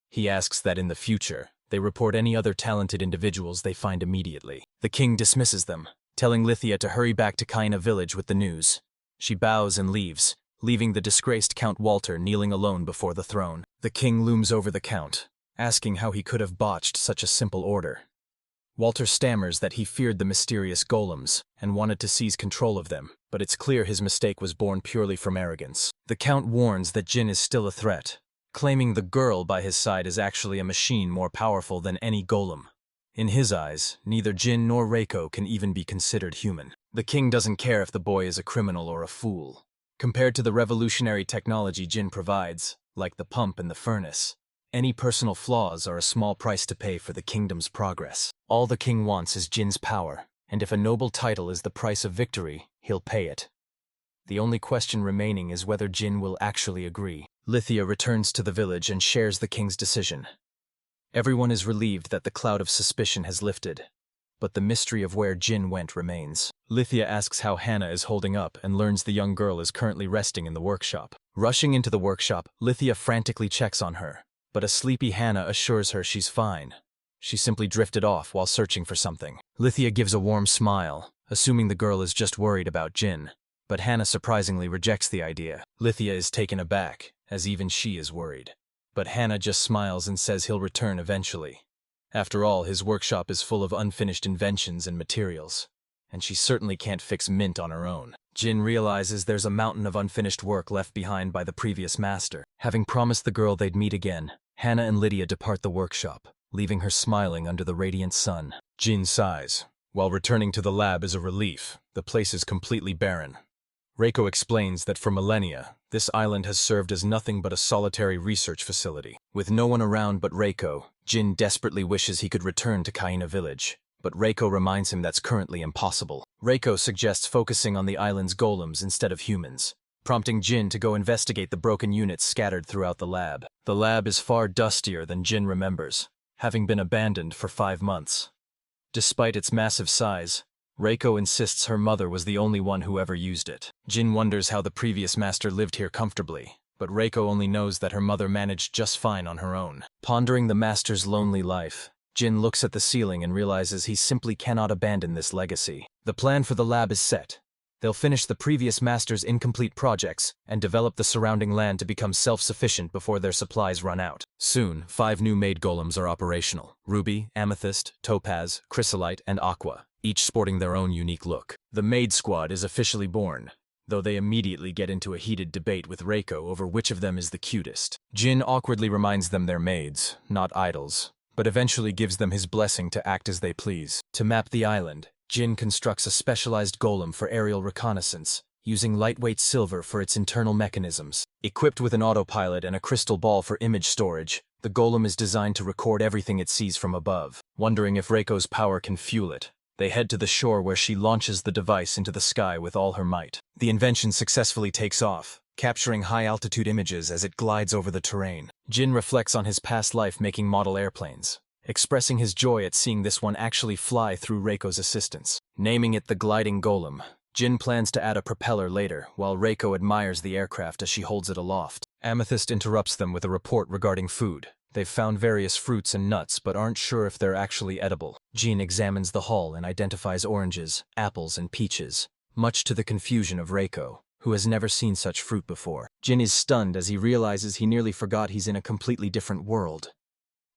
He asks that in the future, they report any other talented individuals they find immediately. The king dismisses them, telling Lithia to hurry back to Kaina village with the news. She bows and leaves, leaving the disgraced Count Walter kneeling alone before the throne. The king looms over the count, asking how he could have botched such a simple order. Walter stammers that he feared the mysterious golems and wanted to seize control of them, but it's clear his mistake was born purely from arrogance. The count warns that Jin is still a threat, claiming the girl by his side is actually a machine more powerful than any golem. In his eyes, neither Jin nor Reiko can even be considered human. The king doesn't care if the boy is a criminal or a fool. Compared to the revolutionary technology Jin provides, like the pump and the furnace, any personal flaws are a small price to pay for the kingdom's progress. All the king wants is Jin's power, and if a noble title is the price of victory, he'll pay it. The only question remaining is whether Jin will actually agree. Lithia returns to the village and shares the king's decision. Everyone is relieved that the cloud of suspicion has lifted, but the mystery of where Jin went remains. Lithia asks how Hannah is holding up and learns the young girl is currently resting in the workshop. Rushing into the workshop, Lithia frantically checks on her, but a sleepy Hannah assures her she's fine. She simply drifted off while searching for something. Lithia gives a warm smile, assuming the girl is just worried about Jin, but Hannah surprisingly rejects the idea. Lithia is taken aback, as even she is worried. But Hannah just smiles and says he'll return eventually. After all, his workshop is full of unfinished inventions and materials, and she certainly can't fix mint on her own. Jin realizes there's a mountain of unfinished work left behind by the previous master. Having promised the girl they'd meet again, Hannah and Lydia depart the workshop, leaving her smiling under the radiant sun. Jin sighs. While returning to the lab is a relief, the place is completely barren. Reiko explains that for millennia, this island has served as nothing but a solitary research facility. With no one around but Reiko, Jin desperately wishes he could return to Kaina village, but Reiko reminds him that's currently impossible. Reiko suggests focusing on the island's golems instead of humans, prompting Jin to go investigate the broken units scattered throughout the lab. The lab is far dustier than Jin remembers, having been abandoned for 5 months. Despite its massive size, Reiko insists her mother was the only one who ever used it. Jin wonders how the previous master lived here comfortably, but Reiko only knows that her mother managed just fine on her own. Pondering the master's lonely life, Jin looks at the ceiling and realizes he simply cannot abandon this legacy. The plan for the lab is set. They'll finish the previous master's incomplete projects and develop the surrounding land to become self-sufficient before their supplies run out. Soon, 5 new maid golems are operational: ruby, amethyst, topaz, chrysolite, and aqua, each sporting their own unique look. The maid squad is officially born, though they immediately get into a heated debate with Reiko over which of them is the cutest. Jin awkwardly reminds them they're maids, not idols, but eventually gives them his blessing to act as they please. To map the island, Jin constructs a specialized golem for aerial reconnaissance, using lightweight silver for its internal mechanisms. Equipped with an autopilot and a crystal ball for image storage, the golem is designed to record everything it sees from above. Wondering if Reiko's power can fuel it, they head to the shore where she launches the device into the sky with all her might. The invention successfully takes off, capturing high-altitude images as it glides over the terrain. Jin reflects on his past life making model airplanes, expressing his joy at seeing this one actually fly through Reiko's assistance. Naming it the gliding golem, Jin plans to add a propeller later, while Reiko admires the aircraft as she holds it aloft. Amethyst interrupts them with a report regarding food. They've found various fruits and nuts, but aren't sure if they're actually edible. Jin examines the hull and identifies oranges, apples, and peaches, much to the confusion of Reiko, who has never seen such fruit before. Jin is stunned as he realizes he nearly forgot he's in a completely different world.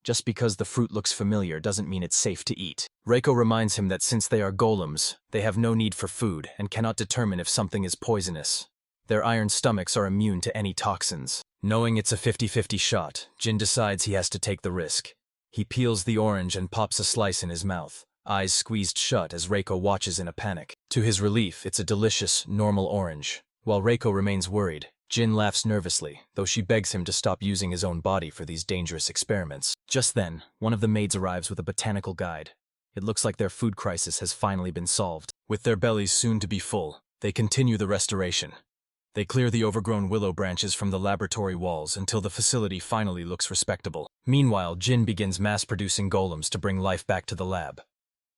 Just because the fruit looks familiar doesn't mean it's safe to eat. Reiko reminds him that since they are golems, they have no need for food and cannot determine if something is poisonous. Their iron stomachs are immune to any toxins. Knowing it's a 50-50 shot, Jin decides he has to take the risk. He peels the orange and pops a slice in his mouth, eyes squeezed shut as Reiko watches in a panic. To his relief, it's a delicious, normal orange. While Reiko remains worried, Jin laughs nervously, though she begs him to stop using his own body for these dangerous experiments. Just then, one of the maids arrives with a botanical guide. It looks like their food crisis has finally been solved. With their bellies soon to be full, they continue the restoration. They clear the overgrown willow branches from the laboratory walls until the facility finally looks respectable. Meanwhile, Jin begins mass-producing golems to bring life back to the lab.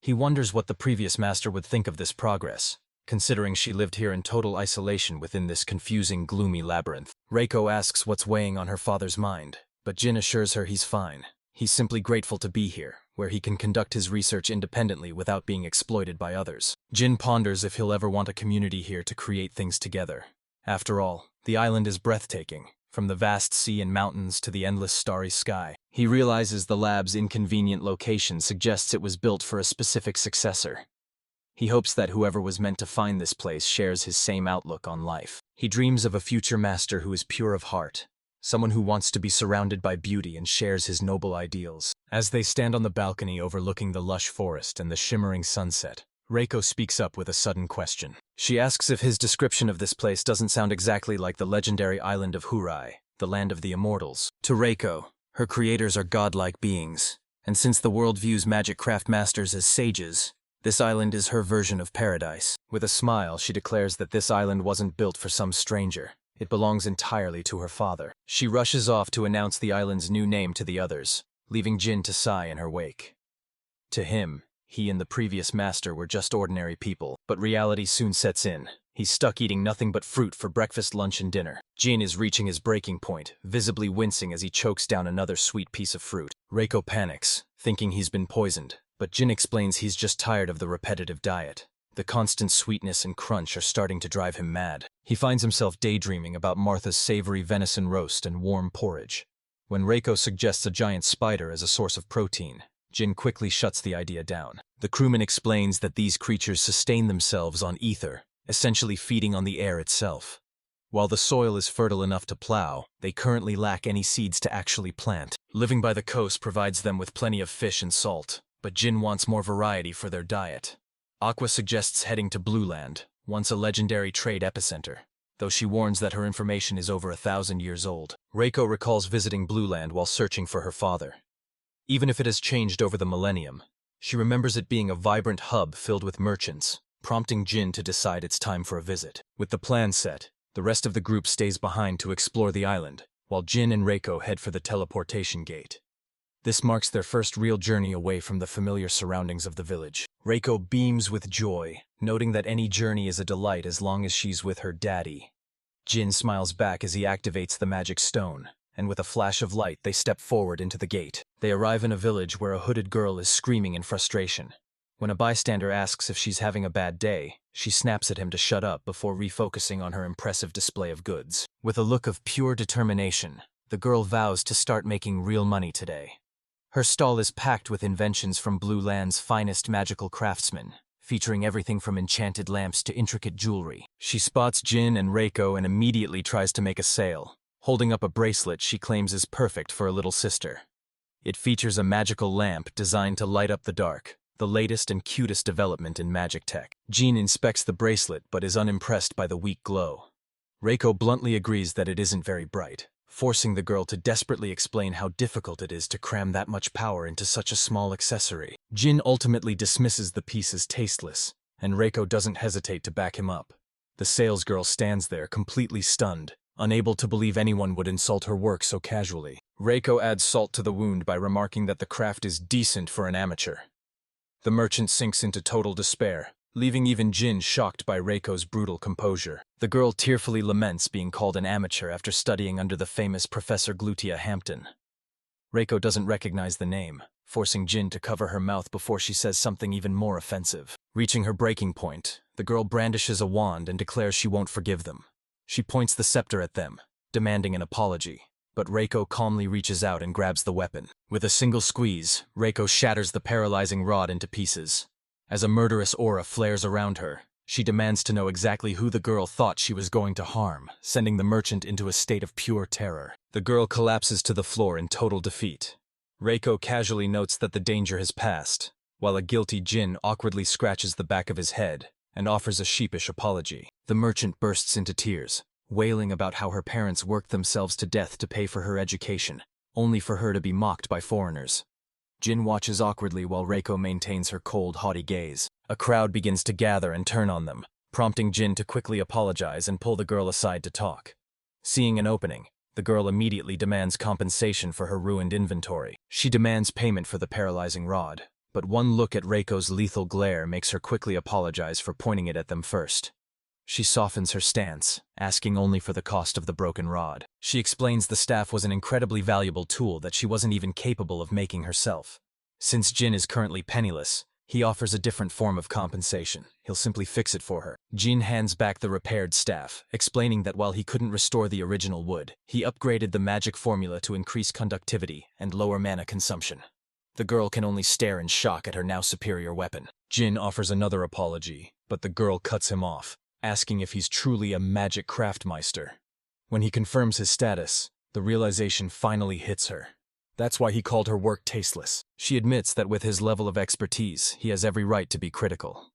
He wonders what the previous master would think of this progress, considering she lived here in total isolation within this confusing, gloomy labyrinth. Reiko asks what's weighing on her father's mind, but Jin assures her he's fine. He's simply grateful to be here, where he can conduct his research independently without being exploited by others. Jin ponders if he'll ever want a community here to create things together. After all, the island is breathtaking, from the vast sea and mountains to the endless starry sky. He realizes the lab's inconvenient location suggests it was built for a specific successor. He hopes that whoever was meant to find this place shares his same outlook on life. He dreams of a future master who is pure of heart, someone who wants to be surrounded by beauty and shares his noble ideals. As they stand on the balcony overlooking the lush forest and the shimmering sunset, Reiko speaks up with a sudden question. She asks if his description of this place doesn't sound exactly like the legendary island of Hurai, the land of the immortals. To Reiko, her creators are godlike beings, and since the world views magic craft masters as sages, this island is her version of paradise. With a smile, she declares that this island wasn't built for some stranger. It belongs entirely to her father. She rushes off to announce the island's new name to the others, leaving Jin to sigh in her wake. To him, he and the previous master were just ordinary people, but reality soon sets in. He's stuck eating nothing but fruit for breakfast, lunch, and dinner. Jin is reaching his breaking point, visibly wincing as he chokes down another sweet piece of fruit. Reiko panics, thinking he's been poisoned, but Jin explains he's just tired of the repetitive diet. The constant sweetness and crunch are starting to drive him mad. He finds himself daydreaming about Martha's savory venison roast and warm porridge. When Reiko suggests a giant spider as a source of protein, Jin quickly shuts the idea down. The crewman explains that these creatures sustain themselves on ether, essentially feeding on the air itself. While the soil is fertile enough to plow, they currently lack any seeds to actually plant. Living by the coast provides them with plenty of fish and salt, but Jin wants more variety for their diet. Aqua suggests heading to Blue Land, once a legendary trade epicenter, though she warns that her information is over 1,000 years old. Reiko recalls visiting Blue Land while searching for her father. Even if it has changed over the millennium, she remembers it being a vibrant hub filled with merchants, prompting Jin to decide it's time for a visit. With the plan set, the rest of the group stays behind to explore the island, while Jin and Reiko head for the teleportation gate. This marks their first real journey away from the familiar surroundings of the village. Reiko beams with joy, noting that any journey is a delight as long as she's with her daddy. Jin smiles back as he activates the magic stone, and with a flash of light they step forward into the gate. They arrive in a village where a hooded girl is screaming in frustration. When a bystander asks if she's having a bad day, she snaps at him to shut up before refocusing on her impressive display of goods. With a look of pure determination, the girl vows to start making real money today. Her stall is packed with inventions from Blue Land's finest magical craftsmen, featuring everything from enchanted lamps to intricate jewelry. She spots Jin and Reiko and immediately tries to make a sale, holding up a bracelet she claims is perfect for a little sister. It features a magical lamp designed to light up the dark, the latest and cutest development in magic tech. Jin inspects the bracelet but is unimpressed by the weak glow. Reiko bluntly agrees that it isn't very bright, forcing the girl to desperately explain how difficult it is to cram that much power into such a small accessory. Jin ultimately dismisses the piece as tasteless, and Reiko doesn't hesitate to back him up. The salesgirl stands there completely stunned, unable to believe anyone would insult her work so casually. Reiko adds salt to the wound by remarking that the craft is decent for an amateur. The merchant sinks into total despair, leaving even Jin shocked by Reiko's brutal composure. The girl tearfully laments being called an amateur after studying under the famous Professor Glutia Hampton. Reiko doesn't recognize the name, forcing Jin to cover her mouth before she says something even more offensive. Reaching her breaking point, the girl brandishes a wand and declares she won't forgive them. She points the scepter at them, demanding an apology, but Reiko calmly reaches out and grabs the weapon. With a single squeeze, Reiko shatters the paralyzing rod into pieces. As a murderous aura flares around her, she demands to know exactly who the girl thought she was going to harm, sending the merchant into a state of pure terror. The girl collapses to the floor in total defeat. Reiko casually notes that the danger has passed, while a guilty Jin awkwardly scratches the back of his head and offers a sheepish apology. The merchant bursts into tears, wailing about how her parents worked themselves to death to pay for her education, only for her to be mocked by foreigners. Jin watches awkwardly while Reiko maintains her cold, haughty gaze. A crowd begins to gather and turn on them, prompting Jin to quickly apologize and pull the girl aside to talk. Seeing an opening, the girl immediately demands compensation for her ruined inventory. She demands payment for the paralyzing rod, but one look at Reiko's lethal glare makes her quickly apologize for pointing it at them first. She softens her stance, asking only for the cost of the broken rod. She explains the staff was an incredibly valuable tool that she wasn't even capable of making herself. Since Jin is currently penniless, he offers a different form of compensation. He'll simply fix it for her. Jin hands back the repaired staff, explaining that while he couldn't restore the original wood, he upgraded the magic formula to increase conductivity and lower mana consumption. The girl can only stare in shock at her now superior weapon. Jin offers another apology, but the girl cuts him off, asking if he's truly a magic craft Meister. When he confirms his status, the realization finally hits her. That's why he called her work tasteless. She admits that with his level of expertise, he has every right to be critical.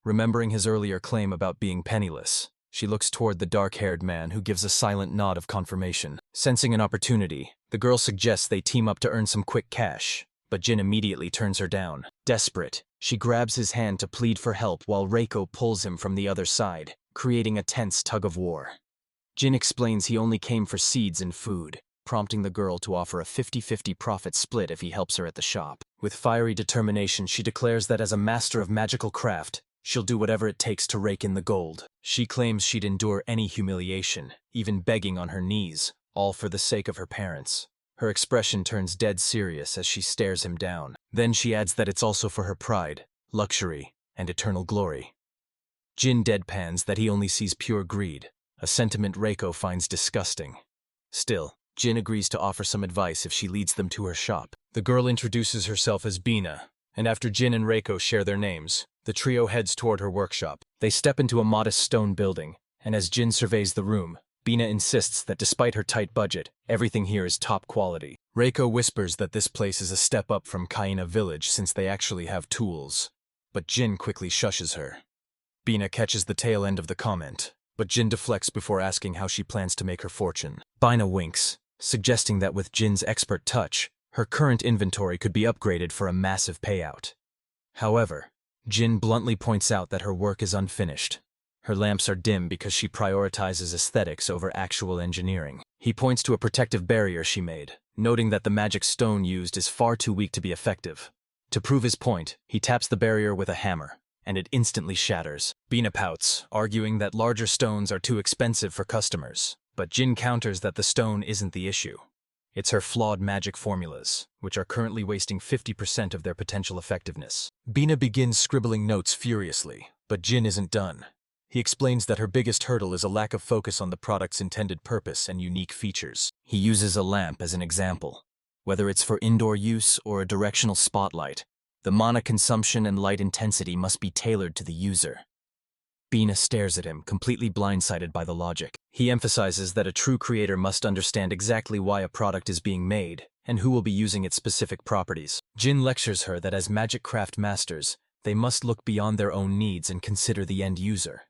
Remembering his earlier claim about being penniless, she looks toward the dark-haired man who gives a silent nod of confirmation. Sensing an opportunity, the girl suggests they team up to earn some quick cash, but Jin immediately turns her down. Desperate, she grabs his hand to plead for help while Reiko pulls him from the other side, creating a tense tug-of-war. Jin explains he only came for seeds and food, prompting the girl to offer a 50-50 profit split if he helps her at the shop. With fiery determination, she declares that as a master of magical craft, she'll do whatever it takes to rake in the gold. She claims she'd endure any humiliation, even begging on her knees, all for the sake of her parents. Her expression turns dead serious as she stares him down. Then she adds that it's also for her pride, luxury, and eternal glory. Jin deadpans that he only sees pure greed, a sentiment Reiko finds disgusting. Still, Jin agrees to offer some advice if she leads them to her shop. The girl introduces herself as Bina, and after Jin and Reiko share their names, the trio heads toward her workshop. They step into a modest stone building, and as Jin surveys the room, Bina insists that despite her tight budget, everything here is top quality. Reiko whispers that this place is a step up from Kaina village since they actually have tools, but Jin quickly shushes her. Bina catches the tail end of the comment, but Jin deflects before asking how she plans to make her fortune. Bina winks, suggesting that with Jin's expert touch, her current inventory could be upgraded for a massive payout. However, Jin bluntly points out that her work is unfinished. Her lamps are dim because she prioritizes aesthetics over actual engineering. He points to a protective barrier she made, noting that the magic stone used is far too weak to be effective. To prove his point, he taps the barrier with a hammer, and it instantly shatters. Bina pouts, arguing that larger stones are too expensive for customers, but Jin counters that the stone isn't the issue. It's her flawed magic formulas, which are currently wasting 50% of their potential effectiveness. Bina begins scribbling notes furiously, but Jin isn't done. He explains that her biggest hurdle is a lack of focus on the product's intended purpose and unique features. He uses a lamp as an example. Whether it's for indoor use or a directional spotlight, the mana consumption and light intensity must be tailored to the user. Bina stares at him, completely blindsided by the logic. He emphasizes that a true creator must understand exactly why a product is being made and who will be using its specific properties. Jin lectures her that as magic craft masters, they must look beyond their own needs and consider the end user.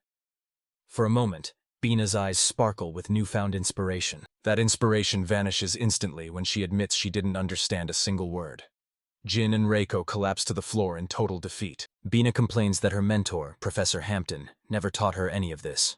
For a moment, Bina's eyes sparkle with newfound inspiration. That inspiration vanishes instantly when she admits she didn't understand a single word. Jin and Reiko collapse to the floor in total defeat. Bina complains that her mentor, Professor Hampton, never taught her any of this.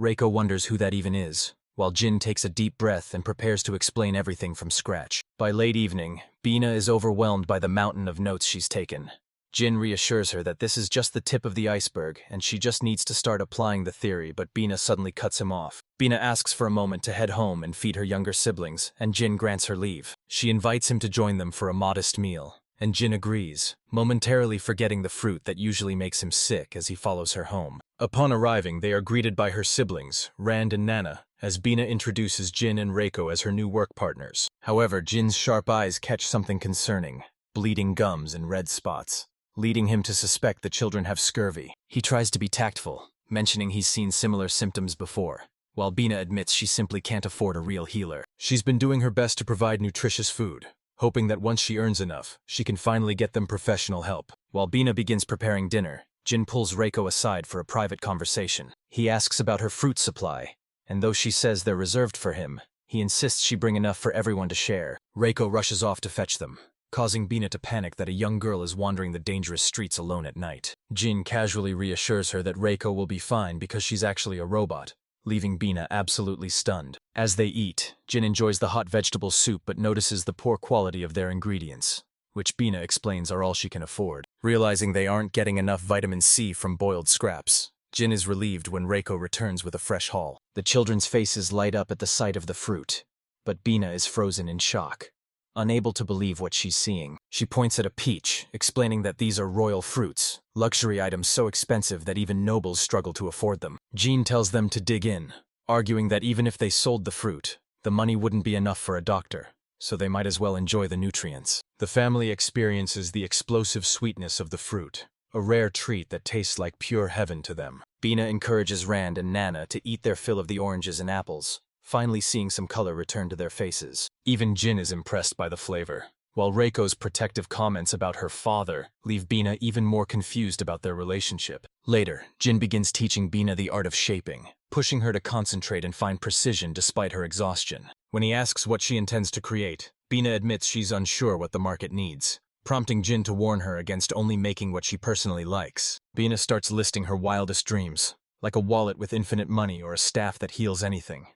Reiko wonders who that even is, while Jin takes a deep breath and prepares to explain everything from scratch. By late evening, Bina is overwhelmed by the mountain of notes she's taken. Jin reassures her that this is just the tip of the iceberg and she just needs to start applying the theory, but Bina suddenly cuts him off. Bina asks for a moment to head home and feed her younger siblings, and Jin grants her leave. She invites him to join them for a modest meal, and Jin agrees, momentarily forgetting the fruit that usually makes him sick as he follows her home. Upon arriving, they are greeted by her siblings, Rand and Nana, as Bina introduces Jin and Reiko as her new work partners. However, Jin's sharp eyes catch something concerning: bleeding gums and red spots, leading him to suspect the children have scurvy. He tries to be tactful, mentioning he's seen similar symptoms before, while Bina admits she simply can't afford a real healer. She's been doing her best to provide nutritious food, hoping that once she earns enough, she can finally get them professional help. While Bina begins preparing dinner, Jin pulls Reiko aside for a private conversation. He asks about her fruit supply, and though she says they're reserved for him, he insists she bring enough for everyone to share. Reiko rushes off to fetch them, causing Bina to panic that a young girl is wandering the dangerous streets alone at night. Jin casually reassures her that Reiko will be fine because she's actually a robot, leaving Bina absolutely stunned. As they eat, Jin enjoys the hot vegetable soup but notices the poor quality of their ingredients, which Bina explains are all she can afford. Realizing they aren't getting enough vitamin C from boiled scraps, Jin is relieved when Reiko returns with a fresh haul. The children's faces light up at the sight of the fruit, but Bina is frozen in shock, unable to believe what she's seeing. She points at a peach, explaining that these are royal fruits, luxury items so expensive that even nobles struggle to afford them. Jin tells them to dig in, arguing that even if they sold the fruit, the money wouldn't be enough for a doctor, so they might as well enjoy the nutrients. The family experiences the explosive sweetness of the fruit, a rare treat that tastes like pure heaven to them. Bina encourages Rand and Nana to eat their fill of the oranges and apples, finally seeing some color return to their faces. Even Jin is impressed by the flavor, while Reiko's protective comments about her father leave Bina even more confused about their relationship. Later, Jin begins teaching Bina the art of shaping, pushing her to concentrate and find precision despite her exhaustion. When he asks what she intends to create, Bina admits she's unsure what the market needs, prompting Jin to warn her against only making what she personally likes. Bina starts listing her wildest dreams, like a wallet with infinite money or a staff that heals anything.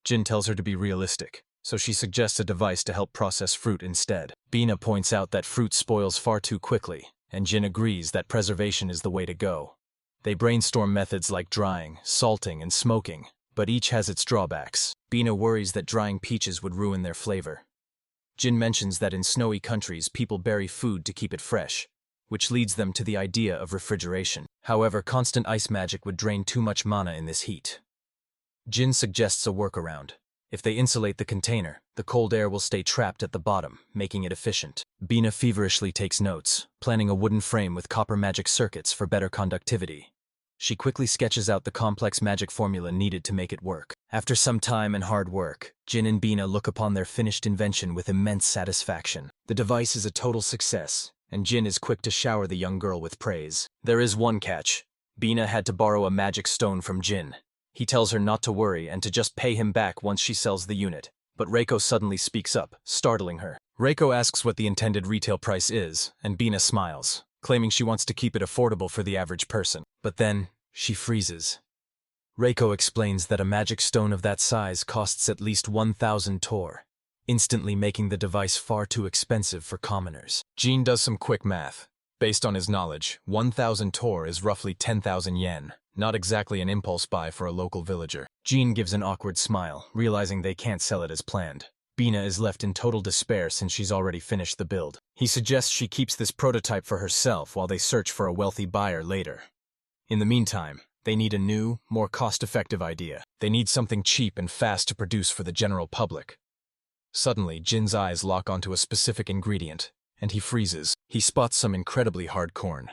Jin tells her to be realistic, so she suggests a device to help process fruit instead. Bina points out that fruit spoils far too quickly, and Jin agrees that preservation is the way to go. They brainstorm methods like drying, salting, and smoking, but each has its drawbacks. Bina worries that drying peaches would ruin their flavor. Jin mentions that in snowy countries people bury food to keep it fresh, which leads them to the idea of refrigeration. However, constant ice magic would drain too much mana in this heat. Jin suggests a workaround. If they insulate the container, the cold air will stay trapped at the bottom, making it efficient. Bina feverishly takes notes, planning a wooden frame with copper magic circuits for better conductivity. She quickly sketches out the complex magic formula needed to make it work. After some time and hard work, Jin and Bina look upon their finished invention with immense satisfaction. The device is a total success, and Jin is quick to shower the young girl with praise. There is one catch. Bina had to borrow a magic stone from Jin. He tells her not to worry and to just pay him back once she sells the unit. But Reiko suddenly speaks up, startling her. Reiko asks what the intended retail price is, and Bina smiles, claiming she wants to keep it affordable for the average person. But then, she freezes. Reiko explains that a magic stone of that size costs at least 1,000 tor, instantly making the device far too expensive for commoners. Jin does some quick math. Based on his knowledge, 1,000 tor is roughly 10,000 yen, not exactly an impulse buy for a local villager. Jin gives an awkward smile, realizing they can't sell it as planned. Bina is left in total despair since she's already finished the build. He suggests she keeps this prototype for herself while they search for a wealthy buyer later. In the meantime, they need a new, more cost-effective idea. They need something cheap and fast to produce for the general public. Suddenly, Jin's eyes lock onto a specific ingredient, and he freezes. He spots some incredibly hard corn.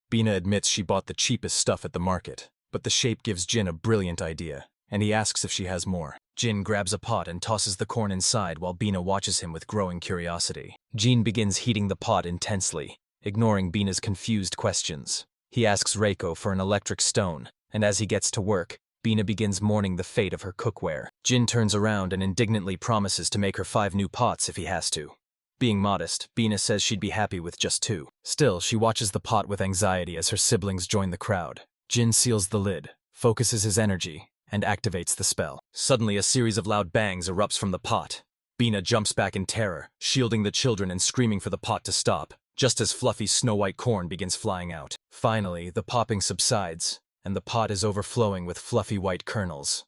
Bina admits she bought the cheapest stuff at the market, but the shape gives Jin a brilliant idea, and he asks if she has more. Jin grabs a pot and tosses the corn inside while Bina watches him with growing curiosity. Jin begins heating the pot intensely, ignoring Bina's confused questions. He asks Reiko for an electric stone, and as he gets to work, Bina begins mourning the fate of her cookware. Jin turns around and indignantly promises to make her 5 new pots if he has to. Being modest, Bina says she'd be happy with just 2. Still, she watches the pot with anxiety as her siblings join the crowd. Jin seals the lid, focuses his energy, and activates the spell. Suddenly, a series of loud bangs erupts from the pot. Bina jumps back in terror, shielding the children and screaming for the pot to stop, just as fluffy snow-white corn begins flying out. Finally, the popping subsides, and the pot is overflowing with fluffy white kernels.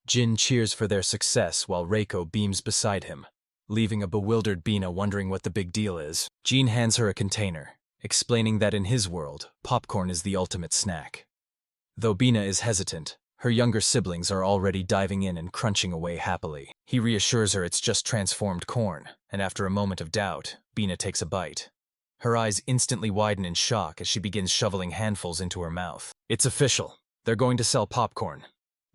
Jin cheers for their success while Reiko beams beside him, leaving a bewildered Bina wondering what the big deal is. Jin hands her a container, explaining that in his world, popcorn is the ultimate snack. Though Bina is hesitant, her younger siblings are already diving in and crunching away happily. He reassures her it's just transformed corn, and after a moment of doubt, Bina takes a bite. Her eyes instantly widen in shock as she begins shoveling handfuls into her mouth. It's official. They're going to sell popcorn.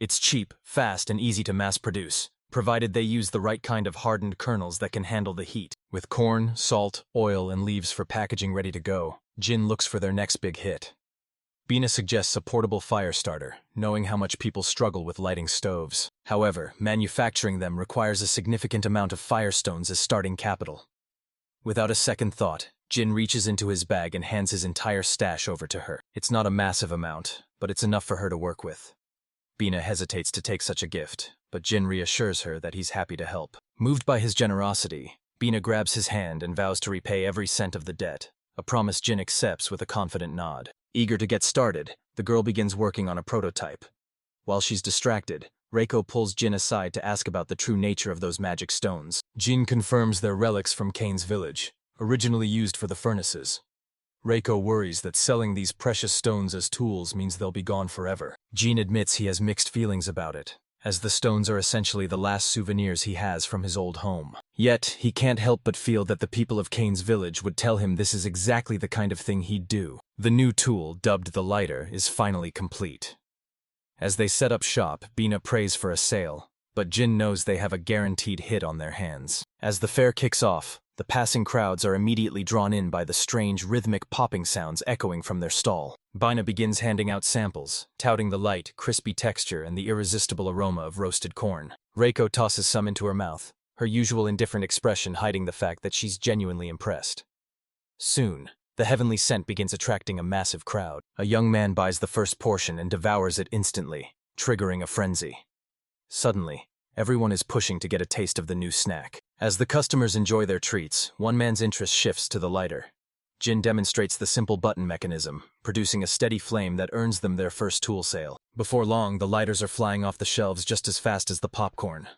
It's cheap, fast, and easy to mass produce, provided they use the right kind of hardened kernels that can handle the heat. With corn, salt, oil, and leaves for packaging ready to go, Jin looks for their next big hit. Bina suggests a portable fire starter, knowing how much people struggle with lighting stoves. However, manufacturing them requires a significant amount of firestones as starting capital. Without a second thought, Jin reaches into his bag and hands his entire stash over to her. It's not a massive amount, but it's enough for her to work with. Bina hesitates to take such a gift, but Jin reassures her that he's happy to help. Moved by his generosity, Bina grabs his hand and vows to repay every cent of the debt, a promise Jin accepts with a confident nod. Eager to get started, the girl begins working on a prototype. While she's distracted, Reiko pulls Jin aside to ask about the true nature of those magic stones. Jin confirms they're relics from Kane's village, originally used for the furnaces. Reiko worries that selling these precious stones as tools means they'll be gone forever. Jin admits he has mixed feelings about it, as the stones are essentially the last souvenirs he has from his old home. Yet, he can't help but feel that the people of Kane's village would tell him this is exactly the kind of thing he'd do. The new tool, dubbed the lighter, is finally complete. As they set up shop, Bina prays for a sale, but Jin knows they have a guaranteed hit on their hands. As the fair kicks off, the passing crowds are immediately drawn in by the strange rhythmic popping sounds echoing from their stall. Bina begins handing out samples, touting the light, crispy texture and the irresistible aroma of roasted corn. Reiko tosses some into her mouth, her usual indifferent expression hiding the fact that she's genuinely impressed. Soon, the heavenly scent begins attracting a massive crowd. A young man buys the first portion and devours it instantly, triggering a frenzy. Suddenly, everyone is pushing to get a taste of the new snack. As the customers enjoy their treats, one man's interest shifts to the lighter. Jin demonstrates the simple button mechanism, producing a steady flame that earns them their first tool sale. Before long, the lighters are flying off the shelves just as fast as the popcorn.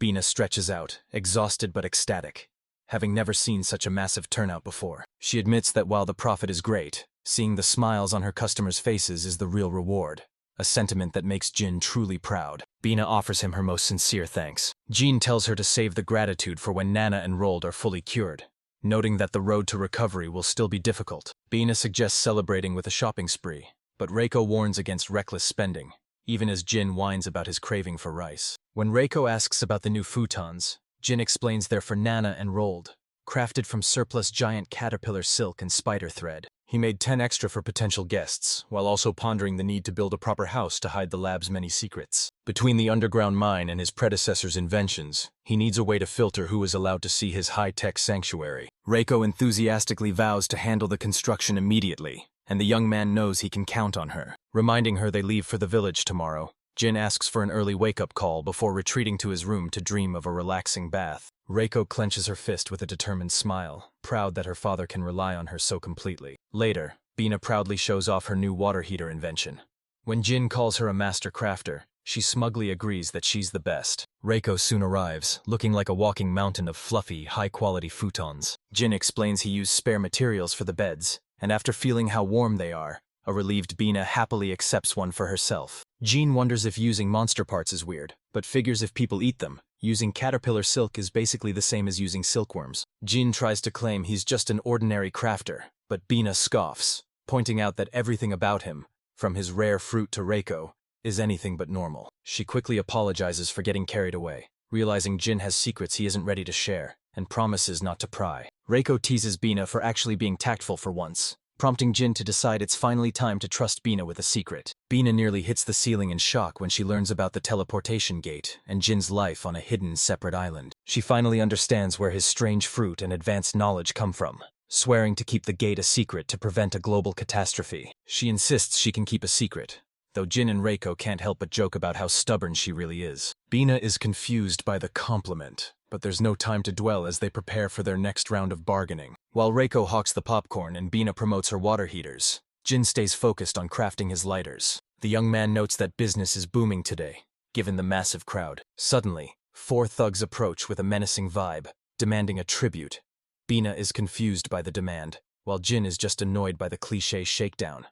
Bina stretches out, exhausted but ecstatic, having never seen such a massive turnout before. She admits that while the profit is great, seeing the smiles on her customers' faces is the real reward, a sentiment that makes Jin truly proud. Bina offers him her most sincere thanks. Jin tells her to save the gratitude for when Nana and Rold are fully cured, noting that the road to recovery will still be difficult. Bina suggests celebrating with a shopping spree, but Reiko warns against reckless spending, even as Jin whines about his craving for rice. When Reiko asks about the new futons, Jin explains they're for Nana and Rold, crafted from surplus giant caterpillar silk and spider thread. He made 10 extra for potential guests, while also pondering the need to build a proper house to hide the lab's many secrets. Between the underground mine and his predecessor's inventions, he needs a way to filter who is allowed to see his high-tech sanctuary. Reiko enthusiastically vows to handle the construction immediately, and the young man knows he can count on her. Reminding her they leave for the village tomorrow, Jin asks for an early wake-up call before retreating to his room to dream of a relaxing bath. Reiko clenches her fist with a determined smile, proud that her father can rely on her so completely. Later, Bina proudly shows off her new water heater invention. When Jin calls her a master crafter, she smugly agrees that she's the best. Reiko soon arrives, looking like a walking mountain of fluffy, high-quality futons. Jin explains he used spare materials for the beds, and after feeling how warm they are, a relieved Bina happily accepts one for herself. Jin wonders if using monster parts is weird, but figures if people eat them, using caterpillar silk is basically the same as using silkworms. Jin tries to claim he's just an ordinary crafter, but Bina scoffs, pointing out that everything about him, from his rare fruit to Reiko, is anything but normal. She quickly apologizes for getting carried away, realizing Jin has secrets he isn't ready to share, and promises not to pry. Reiko teases Bina for actually being tactful for once, prompting Jin to decide it's finally time to trust Bina with a secret. Bina nearly hits the ceiling in shock when she learns about the teleportation gate and Jin's life on a hidden separate island. She finally understands where his strange fruit and advanced knowledge come from, swearing to keep the gate a secret to prevent a global catastrophe. She insists she can keep a secret, though Jin and Reiko can't help but joke about how stubborn she really is. Bina is confused by the compliment, but there's no time to dwell as they prepare for their next round of bargaining. While Reiko hawks the popcorn and Bina promotes her water heaters, Jin stays focused on crafting his lighters. The young man notes that business is booming today, given the massive crowd. Suddenly, 4 thugs approach with a menacing vibe, demanding a tribute. Bina is confused by the demand, while Jin is just annoyed by the cliché shakedown.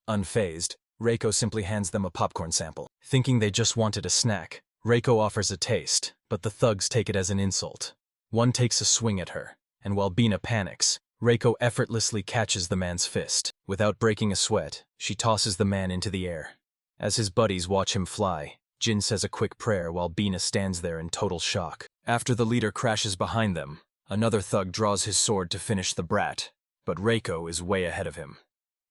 Unfazed, Reiko simply hands them a popcorn sample. Thinking they just wanted a snack, Reiko offers a taste, but the thugs take it as an insult. One takes a swing at her, and while Bina panics, Reiko effortlessly catches the man's fist. Without breaking a sweat, she tosses the man into the air. As his buddies watch him fly, Jin says a quick prayer while Bina stands there in total shock. After the leader crashes behind them, another thug draws his sword to finish the brat, but Reiko is way ahead of him.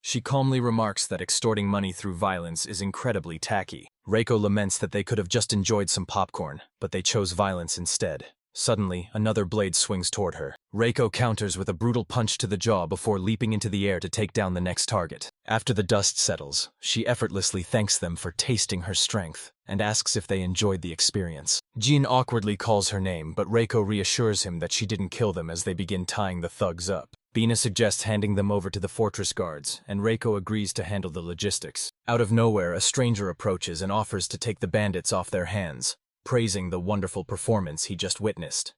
She calmly remarks that extorting money through violence is incredibly tacky. Reiko laments that they could have just enjoyed some popcorn, but they chose violence instead. Suddenly, another blade swings toward her. Reiko counters with a brutal punch to the jaw before leaping into the air to take down the next target. After the dust settles, she effortlessly thanks them for tasting her strength and asks if they enjoyed the experience. Jin awkwardly calls her name, but Reiko reassures him that she didn't kill them as they begin tying the thugs up. Bina suggests handing them over to the fortress guards, and Reiko agrees to handle the logistics. Out of nowhere, a stranger approaches and offers to take the bandits off their hands, praising the wonderful performance he just witnessed.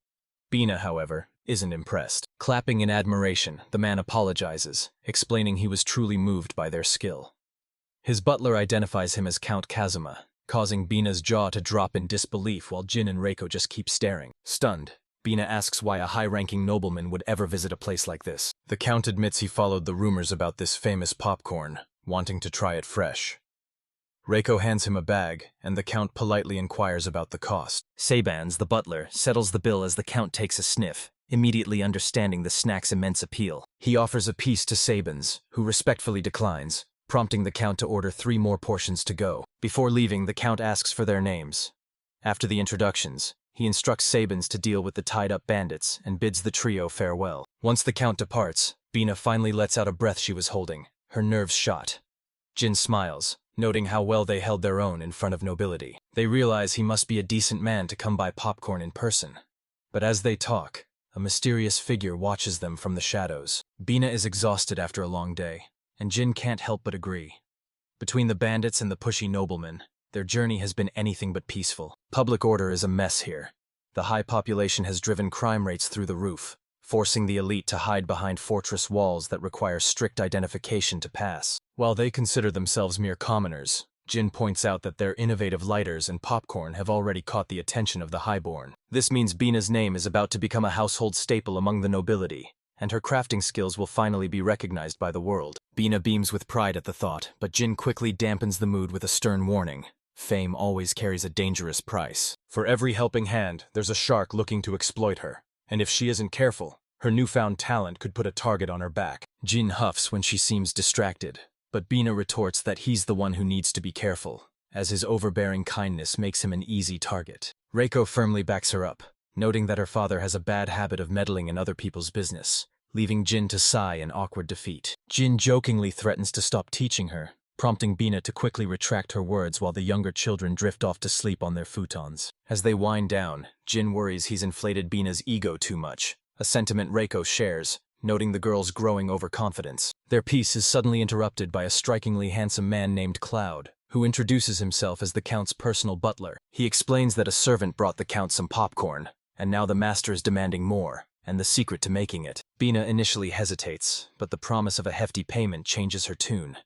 Bina, however, isn't impressed. Clapping in admiration, the man apologizes, explaining he was truly moved by their skill. His butler identifies him as Count Kazuma, causing Bina's jaw to drop in disbelief while Jin and Reiko just keep staring. Stunned, Bina asks why a high-ranking nobleman would ever visit a place like this. The Count admits he followed the rumors about this famous popcorn, wanting to try it fresh. Reiko hands him a bag, and the Count politely inquires about the cost. Sabans, the butler, settles the bill as the Count takes a sniff, immediately understanding the snack's immense appeal. He offers a piece to Sabans, who respectfully declines, prompting the Count to order 3 more portions to go. Before leaving, the Count asks for their names. After the introductions, he instructs Sabans to deal with the tied-up bandits and bids the trio farewell. Once the Count departs, Bina finally lets out a breath she was holding, her nerves shot. Jin smiles, noting how well they held their own in front of nobility. They realize he must be a decent man to come buy popcorn in person. But as they talk, a mysterious figure watches them from the shadows. Bina is exhausted after a long day, and Jin can't help but agree. Between the bandits and the pushy nobleman, their journey has been anything but peaceful. Public order is a mess here. The high population has driven crime rates through the roof, forcing the elite to hide behind fortress walls that require strict identification to pass. While they consider themselves mere commoners, Jin points out that their innovative lighters and popcorn have already caught the attention of the highborn. This means Bina's name is about to become a household staple among the nobility, and her crafting skills will finally be recognized by the world. Bina beams with pride at the thought, but Jin quickly dampens the mood with a stern warning. Fame always carries a dangerous price. For every helping hand, there's a shark looking to exploit her, and if she isn't careful, her newfound talent could put a target on her back. Jin huffs when she seems distracted, but Bina retorts that he's the one who needs to be careful, as his overbearing kindness makes him an easy target. Reiko firmly backs her up, noting that her father has a bad habit of meddling in other people's business, leaving Jin to sigh in awkward defeat. Jin jokingly threatens to stop teaching her, prompting Bina to quickly retract her words while the younger children drift off to sleep on their futons. As they wind down, Jin worries he's inflated Bina's ego too much, a sentiment Reiko shares, noting the girl's growing overconfidence. Their peace is suddenly interrupted by a strikingly handsome man named Cloud, who introduces himself as the Count's personal butler. He explains that a servant brought the Count some popcorn, and now the master is demanding more, and the secret to making it. Bina initially hesitates, but the promise of a hefty payment changes her tune,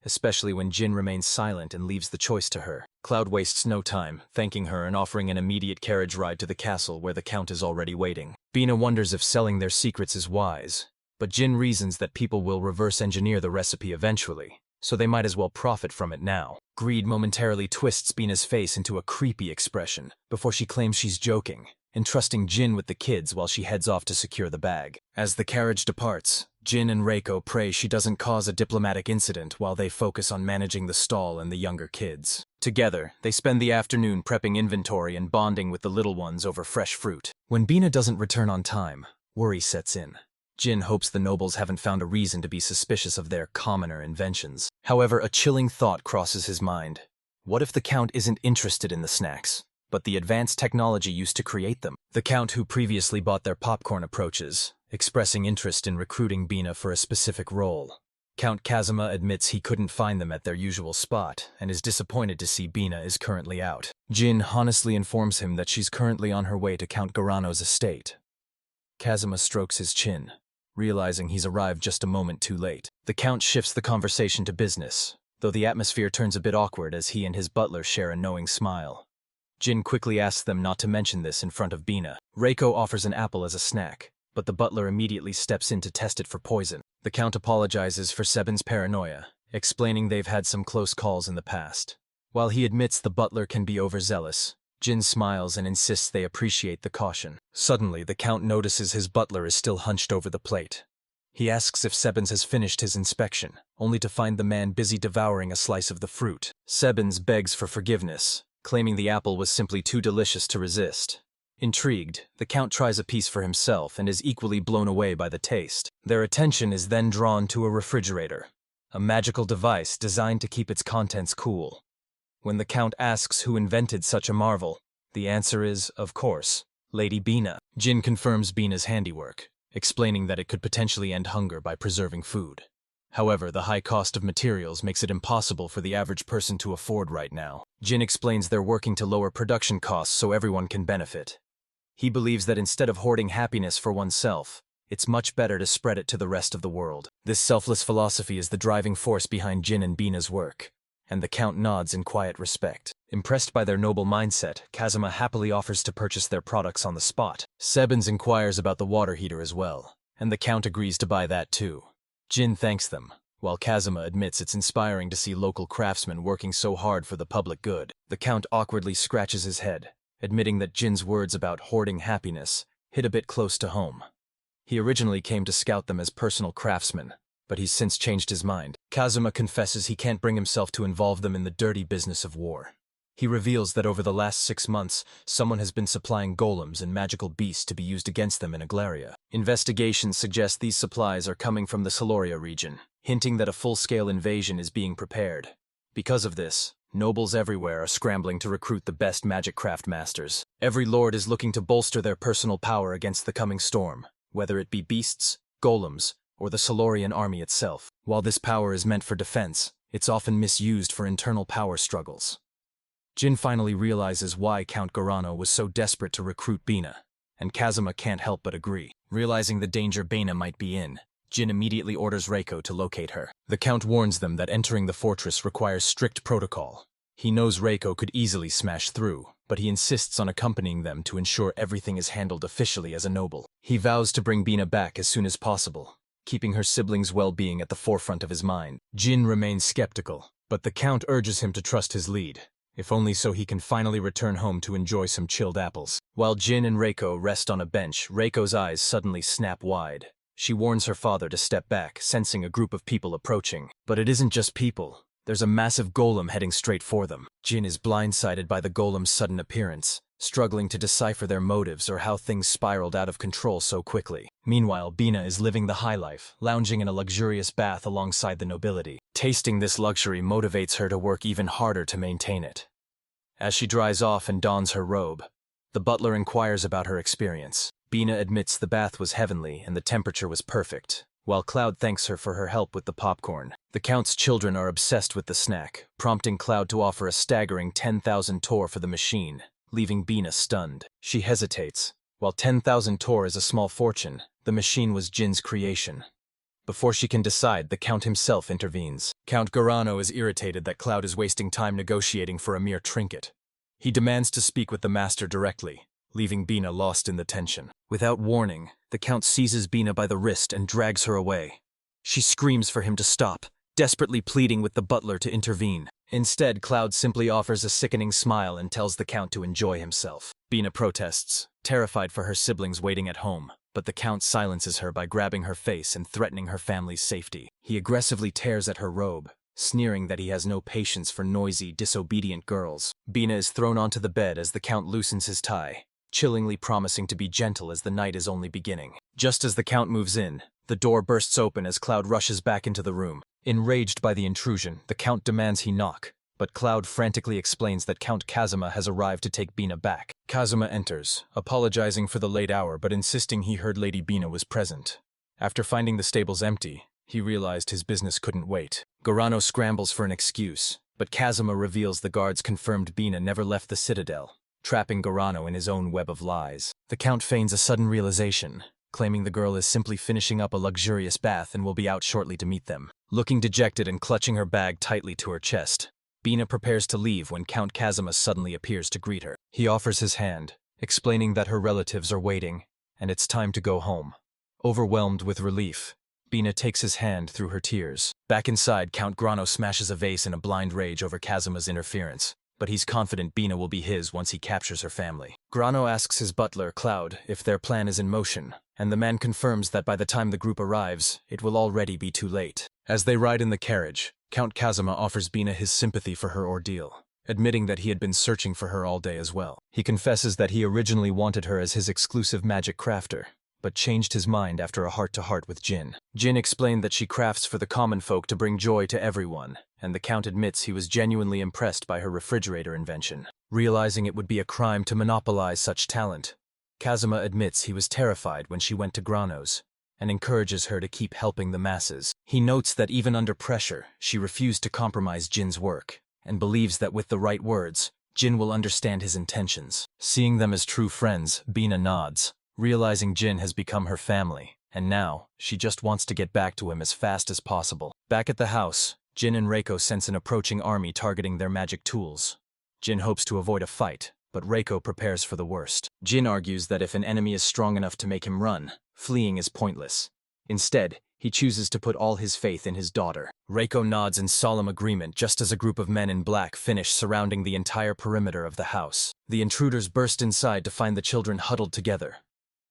especially when Jin remains silent and leaves the choice to her. Cloud wastes no time, thanking her and offering an immediate carriage ride to the castle where the Count is already waiting. Bina wonders if selling their secrets is wise, but Jin reasons that people will reverse engineer the recipe eventually, so they might as well profit from it now. Greed momentarily twists Bina's face into a creepy expression before she claims she's joking, entrusting Jin with the kids while she heads off to secure the bag. As the carriage departs, Jin and Reiko pray she doesn't cause a diplomatic incident while they focus on managing the stall and the younger kids. Together, they spend the afternoon prepping inventory and bonding with the little ones over fresh fruit. When Bina doesn't return on time, worry sets in. Jin hopes the nobles haven't found a reason to be suspicious of their commoner inventions. However, a chilling thought crosses his mind. What if the Count isn't interested in the snacks, but the advanced technology used to create them? The Count, who previously bought their popcorn, approaches, expressing interest in recruiting Bina for a specific role. Count Kazuma admits he couldn't find them at their usual spot and is disappointed to see Bina is currently out. Jin honestly informs him that she's currently on her way to Count Garano's estate. Kazuma strokes his chin, realizing he's arrived just a moment too late. The Count shifts the conversation to business, though the atmosphere turns a bit awkward as he and his butler share a knowing smile. Jin quickly asks them not to mention this in front of Bina. Reiko offers an apple as a snack, but the butler immediately steps in to test it for poison. The Count apologizes for Seben's paranoia, explaining they've had some close calls in the past. While he admits the butler can be overzealous, Jin smiles and insists they appreciate the caution. Suddenly, the Count notices his butler is still hunched over the plate. He asks if Sebens has finished his inspection, only to find the man busy devouring a slice of the fruit. Sebens begs for forgiveness, claiming the apple was simply too delicious to resist. Intrigued, the Count tries a piece for himself and is equally blown away by the taste. Their attention is then drawn to a refrigerator, a magical device designed to keep its contents cool. When the Count asks who invented such a marvel, the answer is, of course, Lady Bina. Jin confirms Bina's handiwork, explaining that it could potentially end hunger by preserving food. However, the high cost of materials makes it impossible for the average person to afford right now. Jin explains they're working to lower production costs so everyone can benefit. He believes that instead of hoarding happiness for oneself, it's much better to spread it to the rest of the world. This selfless philosophy is the driving force behind Jin and Bina's work, and the Count nods in quiet respect. Impressed by their noble mindset, Kazuma happily offers to purchase their products on the spot. Sebens inquires about the water heater as well, and the Count agrees to buy that too. Jin thanks them, while Kazuma admits it's inspiring to see local craftsmen working so hard for the public good. The Count awkwardly scratches his head, admitting that Jin's words about hoarding happiness hit a bit close to home. He originally came to scout them as personal craftsmen, but he's since changed his mind. Kazuma confesses he can't bring himself to involve them in the dirty business of war. He reveals that over the last 6 months, someone has been supplying golems and magical beasts to be used against them in Aglaria. Investigations suggest these supplies are coming from the Siluria region, hinting that a full-scale invasion is being prepared. Because of this, nobles everywhere are scrambling to recruit the best magic craft masters. Every lord is looking to bolster their personal power against the coming storm, whether it be beasts, golems, or the Silurian army itself. While this power is meant for defense, it's often misused for internal power struggles. Jin finally realizes why Count Garano was so desperate to recruit Bina, and Kazuma can't help but agree. Realizing the danger Bina might be in, Jin immediately orders Reiko to locate her. The Count warns them that entering the fortress requires strict protocol. He knows Reiko could easily smash through, but he insists on accompanying them to ensure everything is handled officially as a noble. He vows to bring Bina back as soon as possible, keeping her siblings' well-being at the forefront of his mind. Jin remains skeptical, but the Count urges him to trust his lead, if only so he can finally return home to enjoy some chilled apples. While Jin and Reiko rest on a bench, Reiko's eyes suddenly snap wide. She warns her father to step back, sensing a group of people approaching. But it isn't just people. There's a massive golem heading straight for them. Jin is blindsided by the golem's sudden appearance, struggling to decipher their motives or how things spiraled out of control so quickly. Meanwhile, Bina is living the high life, lounging in a luxurious bath alongside the nobility. Tasting this luxury motivates her to work even harder to maintain it. As she dries off and dons her robe, the butler inquires about her experience. Bina admits the bath was heavenly and the temperature was perfect, while Cloud thanks her for her help with the popcorn. The Count's children are obsessed with the snack, prompting Cloud to offer a staggering 10,000 tor for the machine, leaving Bina stunned. She hesitates. While 10,000 tor is a small fortune, the machine was Jin's creation. Before she can decide, the Count himself intervenes. Count Garano is irritated that Cloud is wasting time negotiating for a mere trinket. He demands to speak with the master directly, leaving Bina lost in the tension. Without warning, the Count seizes Bina by the wrist and drags her away. She screams for him to stop, desperately pleading with the butler to intervene. Instead, Cloud simply offers a sickening smile and tells the Count to enjoy himself. Bina protests, terrified for her siblings waiting at home, but the Count silences her by grabbing her face and threatening her family's safety. He aggressively tears at her robe, sneering that he has no patience for noisy, disobedient girls. Bina is thrown onto the bed as the Count loosens his tie, chillingly promising to be gentle as the night is only beginning. Just as the Count moves in, the door bursts open as Cloud rushes back into the room. Enraged by the intrusion, the Count demands he knock, but Cloud frantically explains that Count Kazuma has arrived to take Bina back. Kazuma enters, apologizing for the late hour but insisting he heard Lady Bina was present. After finding the stables empty, he realized his business couldn't wait. Gorano scrambles for an excuse, but Kazuma reveals the guards confirmed Bina never left the citadel, trapping Gorano in his own web of lies. The Count feigns a sudden realization, claiming the girl is simply finishing up a luxurious bath and will be out shortly to meet them. Looking dejected and clutching her bag tightly to her chest, Bina prepares to leave when Count Kazuma suddenly appears to greet her. He offers his hand, explaining that her relatives are waiting, and it's time to go home. Overwhelmed with relief, Bina takes his hand through her tears. Back inside, Count Grano smashes a vase in a blind rage over Kazuma's interference, but he's confident Bina will be his once he captures her family. Grano asks his butler, Cloud, if their plan is in motion, and the man confirms that by the time the group arrives, it will already be too late. As they ride in the carriage, Count Kazuma offers Bina his sympathy for her ordeal, admitting that he had been searching for her all day as well. He confesses that he originally wanted her as his exclusive magic crafter, but changed his mind after a heart-to-heart with Jin. Jin explained that she crafts for the common folk to bring joy to everyone, and the Count admits he was genuinely impressed by her refrigerator invention. Realizing it would be a crime to monopolize such talent, Kazuma admits he was terrified when she went to Grano's, and encourages her to keep helping the masses. He notes that even under pressure, she refused to compromise Jin's work, and believes that with the right words, Jin will understand his intentions. Seeing them as true friends, Bina nods, realizing Jin has become her family, and now, she just wants to get back to him as fast as possible. Back at the house, Jin and Reiko sense an approaching army targeting their magic tools. Jin hopes to avoid a fight, but Reiko prepares for the worst. Jin argues that if an enemy is strong enough to make him run, fleeing is pointless. Instead, he chooses to put all his faith in his daughter. Reiko nods in solemn agreement just as a group of men in black finish surrounding the entire perimeter of the house. The intruders burst inside to find the children huddled together.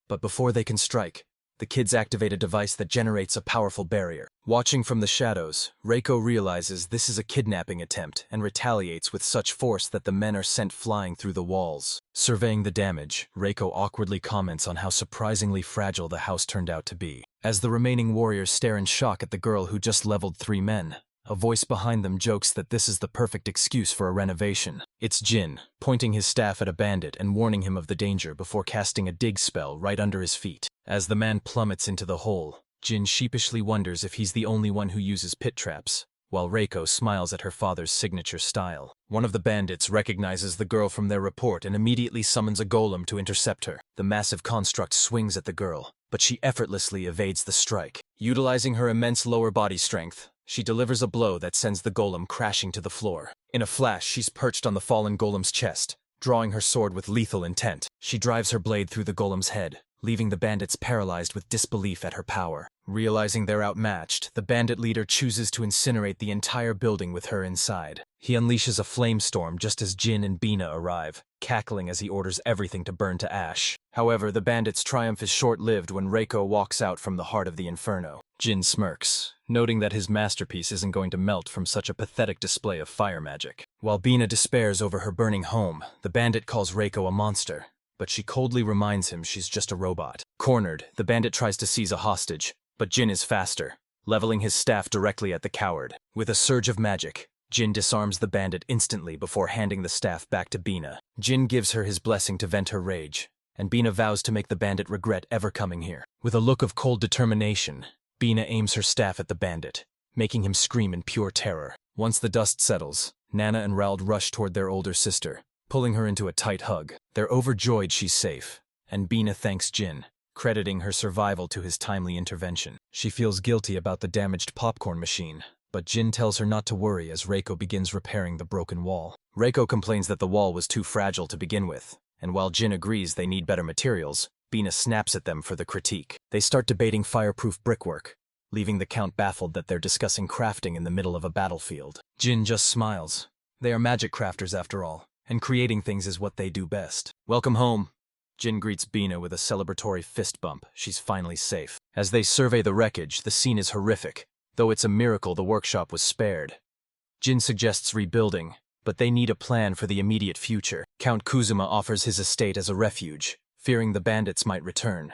But before they can strike, the kids activate a device that generates a powerful barrier. Watching from the shadows, Reiko realizes this is a kidnapping attempt and retaliates with such force that the men are sent flying through the walls. Surveying the damage, Reiko awkwardly comments on how surprisingly fragile the house turned out to be. As the remaining warriors stare in shock at the girl who just leveled 3 men, a voice behind them jokes that this is the perfect excuse for a renovation. It's Jin, pointing his staff at a bandit and warning him of the danger before casting a dig spell right under his feet. As the man plummets into the hole, Jin sheepishly wonders if he's the only one who uses pit traps, while Reiko smiles at her father's signature style. One of the bandits recognizes the girl from their report and immediately summons a golem to intercept her. The massive construct swings at the girl, but she effortlessly evades the strike. Utilizing her immense lower body strength, she delivers a blow that sends the golem crashing to the floor. In a flash, she's perched on the fallen golem's chest, drawing her sword with lethal intent. She drives her blade through the golem's head, leaving the bandits paralyzed with disbelief at her power. Realizing they're outmatched, the bandit leader chooses to incinerate the entire building with her inside. He unleashes a flamestorm just as Jin and Bina arrive, cackling as he orders everything to burn to ash. However, the bandits' triumph is short-lived when Reiko walks out from the heart of the inferno. Jin smirks, noting that his masterpiece isn't going to melt from such a pathetic display of fire magic. While Bina despairs over her burning home, the bandit calls Reiko a monster, but she coldly reminds him she's just a robot. Cornered, the bandit tries to seize a hostage, but Jin is faster, leveling his staff directly at the coward. With a surge of magic, Jin disarms the bandit instantly before handing the staff back to Bina. Jin gives her his blessing to vent her rage, and Bina vows to make the bandit regret ever coming here. With a look of cold determination, Bina aims her staff at the bandit, making him scream in pure terror. Once the dust settles, Nana and Raoul rush toward their older sister, pulling her into a tight hug. They're overjoyed she's safe, and Bina thanks Jin, crediting her survival to his timely intervention. She feels guilty about the damaged popcorn machine, but Jin tells her not to worry as Reiko begins repairing the broken wall. Reiko complains that the wall was too fragile to begin with, and while Jin agrees they need better materials, Bina snaps at them for the critique. They start debating fireproof brickwork, leaving the Count baffled that they're discussing crafting in the middle of a battlefield. Jin just smiles. They are magic crafters after all, and creating things is what they do best. Welcome home. Jin greets Bina with a celebratory fist bump. She's finally safe. As they survey the wreckage, the scene is horrific, though it's a miracle the workshop was spared. Jin suggests rebuilding, but they need a plan for the immediate future. Count Kuzuma offers his estate as a refuge, fearing the bandits might return.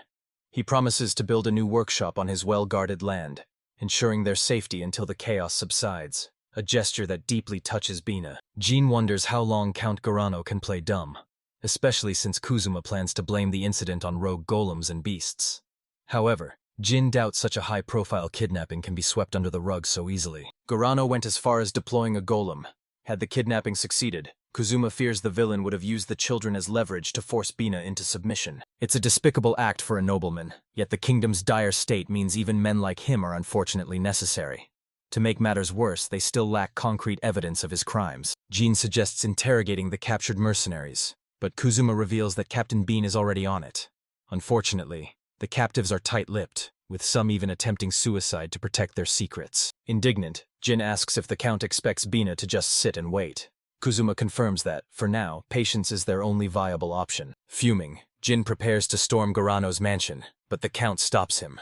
He promises to build a new workshop on his well-guarded land, ensuring their safety until the chaos subsides, a gesture that deeply touches Bina. Jin wonders how long Count Gorano can play dumb, especially since Kuzuma plans to blame the incident on rogue golems and beasts. However, Jin doubts such a high-profile kidnapping can be swept under the rug so easily. Gorano went as far as deploying a golem. Had the kidnapping succeeded, Kuzuma fears the villain would have used the children as leverage to force Bina into submission. It's a despicable act for a nobleman, yet the kingdom's dire state means even men like him are unfortunately necessary. To make matters worse, they still lack concrete evidence of his crimes. Jin suggests interrogating the captured mercenaries, but Kuzuma reveals that Captain Bean is already on it. Unfortunately, the captives are tight-lipped, with some even attempting suicide to protect their secrets. Indignant, Jin asks if the Count expects Bina to just sit and wait. Kuzuma confirms that, for now, patience is their only viable option. Fuming, Jin prepares to storm Gorano's mansion, but the Count stops him.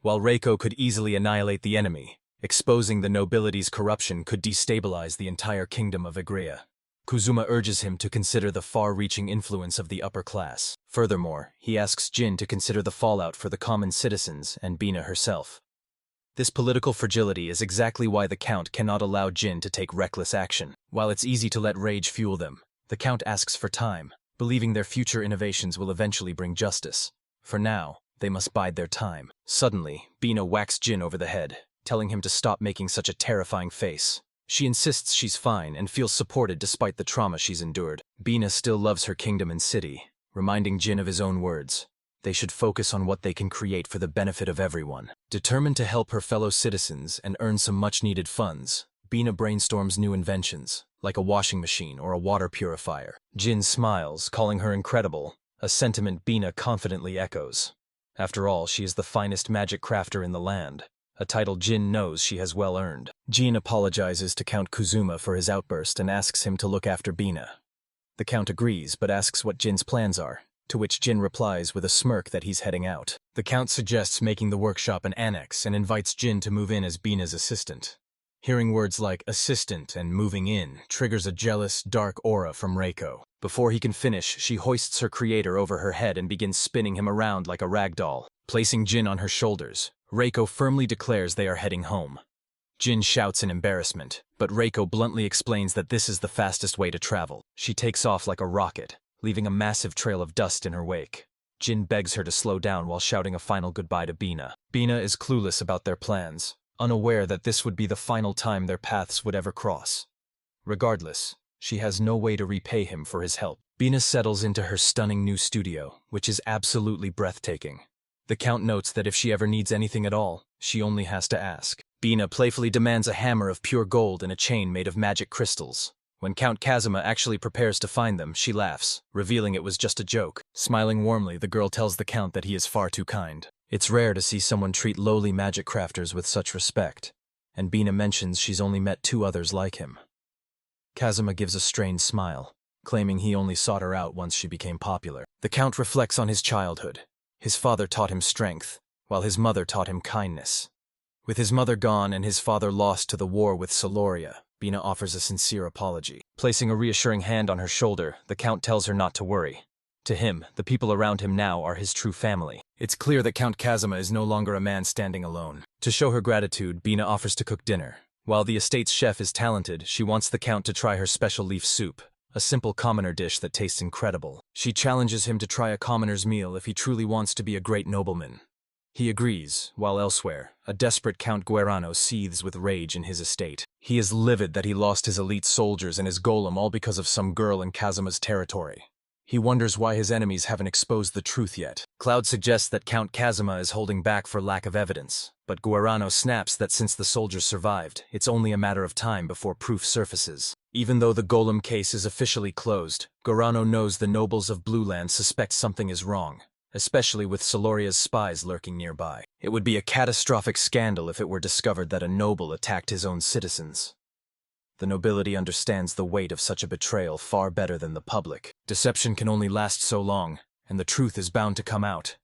While Reiko could easily annihilate the enemy, exposing the nobility's corruption could destabilize the entire kingdom of Agria. Kuzuma urges him to consider the far-reaching influence of the upper class. Furthermore, he asks Jin to consider the fallout for the common citizens and Bina herself. This political fragility is exactly why the Count cannot allow Jin to take reckless action. While it's easy to let rage fuel them, the Count asks for time, believing their future innovations will eventually bring justice. For now, they must bide their time. Suddenly, Bina whacks Jin over the head, telling him to stop making such a terrifying face. She insists she's fine and feels supported despite the trauma she's endured. Bina still loves her kingdom and city, reminding Jin of his own words. They should focus on what they can create for the benefit of everyone. Determined to help her fellow citizens and earn some much-needed funds, Bina brainstorms new inventions, like a washing machine or a water purifier. Jin smiles, calling her incredible, a sentiment Bina confidently echoes. After all, she is the finest magic crafter in the land, a title Jin knows she has well earned. Jin apologizes to Count Kuzuma for his outburst and asks him to look after Bina. The Count agrees, but asks what Jin's plans are, to which Jin replies with a smirk that he's heading out. The Count suggests making the workshop an annex and invites Jin to move in as Bina's assistant. Hearing words like assistant and moving in triggers a jealous, dark aura from Reiko. Before he can finish, she hoists her creator over her head and begins spinning him around like a rag doll. Placing Jin on her shoulders, Reiko firmly declares they are heading home. Jin shouts in embarrassment, but Reiko bluntly explains that this is the fastest way to travel. She takes off like a rocket, leaving a massive trail of dust in her wake. Jin begs her to slow down while shouting a final goodbye to Bina. Bina is clueless about their plans, unaware that this would be the final time their paths would ever cross. Regardless, she has no way to repay him for his help. Bina settles into her stunning new studio, which is absolutely breathtaking. The Count notes that if she ever needs anything at all, she only has to ask. Bina playfully demands a hammer of pure gold and a chain made of magic crystals. When Count Kazuma actually prepares to find them, she laughs, revealing it was just a joke. Smiling warmly, the girl tells the Count that he is far too kind. It's rare to see someone treat lowly magic crafters with such respect, and Bina mentions she's only met 2 others like him. Kazuma gives a strained smile, claiming he only sought her out once she became popular. The Count reflects on his childhood. His father taught him strength, while his mother taught him kindness. With his mother gone and his father lost to the war with Soloria, Bina offers a sincere apology. Placing a reassuring hand on her shoulder, the Count tells her not to worry. To him, the people around him now are his true family. It's clear that Count Kazuma is no longer a man standing alone. To show her gratitude, Bina offers to cook dinner. While the estate's chef is talented, she wants the Count to try her special leaf soup, a simple commoner dish that tastes incredible. She challenges him to try a commoner's meal if he truly wants to be a great nobleman. He agrees, while elsewhere, a desperate Count Guerrano seethes with rage in his estate. He is livid that he lost his elite soldiers and his golem all because of some girl in Kazuma's territory. He wonders why his enemies haven't exposed the truth yet. Cloud suggests that Count Kazuma is holding back for lack of evidence, but Guerrano snaps that since the soldiers survived, it's only a matter of time before proof surfaces. Even though the golem case is officially closed, Guerrano knows the nobles of Blue Land suspect something is wrong, especially with Soloria's spies lurking nearby. It would be a catastrophic scandal if it were discovered that a noble attacked his own citizens. The nobility understands the weight of such a betrayal far better than the public. Deception can only last so long, and the truth is bound to come out.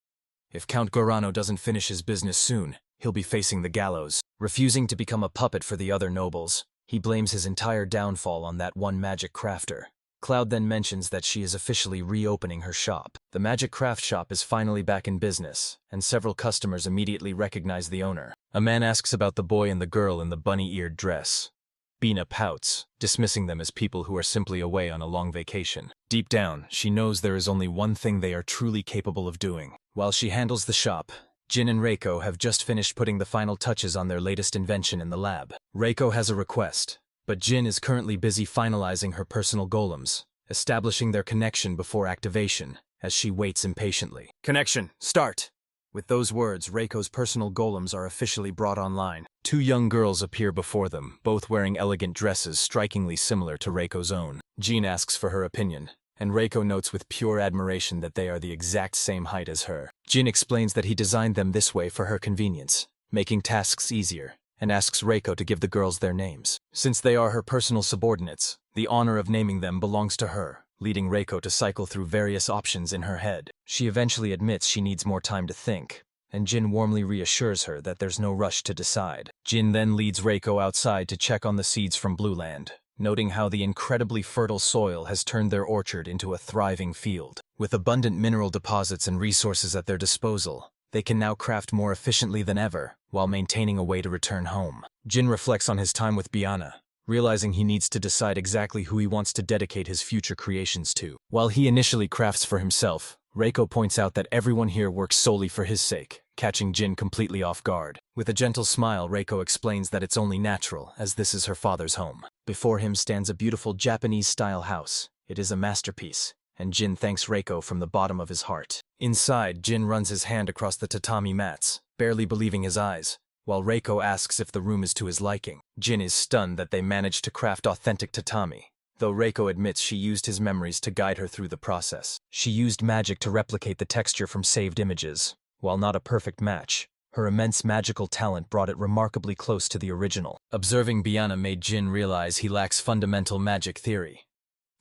If Count Guerrano doesn't finish his business soon, he'll be facing the gallows. Refusing to become a puppet for the other nobles, He blames his entire downfall on that one magic crafter. Cloud then mentions that she is officially reopening her shop. The magic craft shop is finally back in business, and several customers immediately recognize the owner. A man asks about the boy and the girl in the bunny-eared dress. Bina pouts, dismissing them as people who are simply away on a long vacation. Deep down, she knows there is only one thing they are truly capable of doing. While she handles the shop, Jin and Reiko have just finished putting the final touches on their latest invention in the lab. Reiko has a request, but Jin is currently busy finalizing her personal golems, establishing their connection before activation, as she waits impatiently. Connection, start! With those words, Reiko's personal golems are officially brought online. Two young girls appear before them, both wearing elegant dresses strikingly similar to Reiko's own. Jin asks for her opinion, and Reiko notes with pure admiration that they are the exact same height as her. Jin explains that he designed them this way for her convenience, making tasks easier, and asks Reiko to give the girls their names. Since they are her personal subordinates, the honor of naming them belongs to her, leading Reiko to cycle through various options in her head. She eventually admits she needs more time to think, and Jin warmly reassures her that there's no rush to decide. Jin then leads Reiko outside to check on the seeds from Blue Land, noting how the incredibly fertile soil has turned their orchard into a thriving field. With abundant mineral deposits and resources at their disposal, they can now craft more efficiently than ever, while maintaining a way to return home. Jin reflects on his time with Biana, realizing he needs to decide exactly who he wants to dedicate his future creations to. While he initially crafts for himself, Reiko points out that everyone here works solely for his sake, catching Jin completely off guard. With a gentle smile, Reiko explains that it's only natural, as this is her father's home. Before him stands a beautiful Japanese-style house. It is a masterpiece, and Jin thanks Reiko from the bottom of his heart. Inside, Jin runs his hand across the tatami mats, barely believing his eyes, while Reiko asks if the room is to his liking. Jin is stunned that they managed to craft authentic tatami, though Reiko admits she used his memories to guide her through the process. She used magic to replicate the texture from saved images. While not a perfect match, her immense magical talent brought it remarkably close to the original. Observing Biana made Jin realize he lacks fundamental magic theory.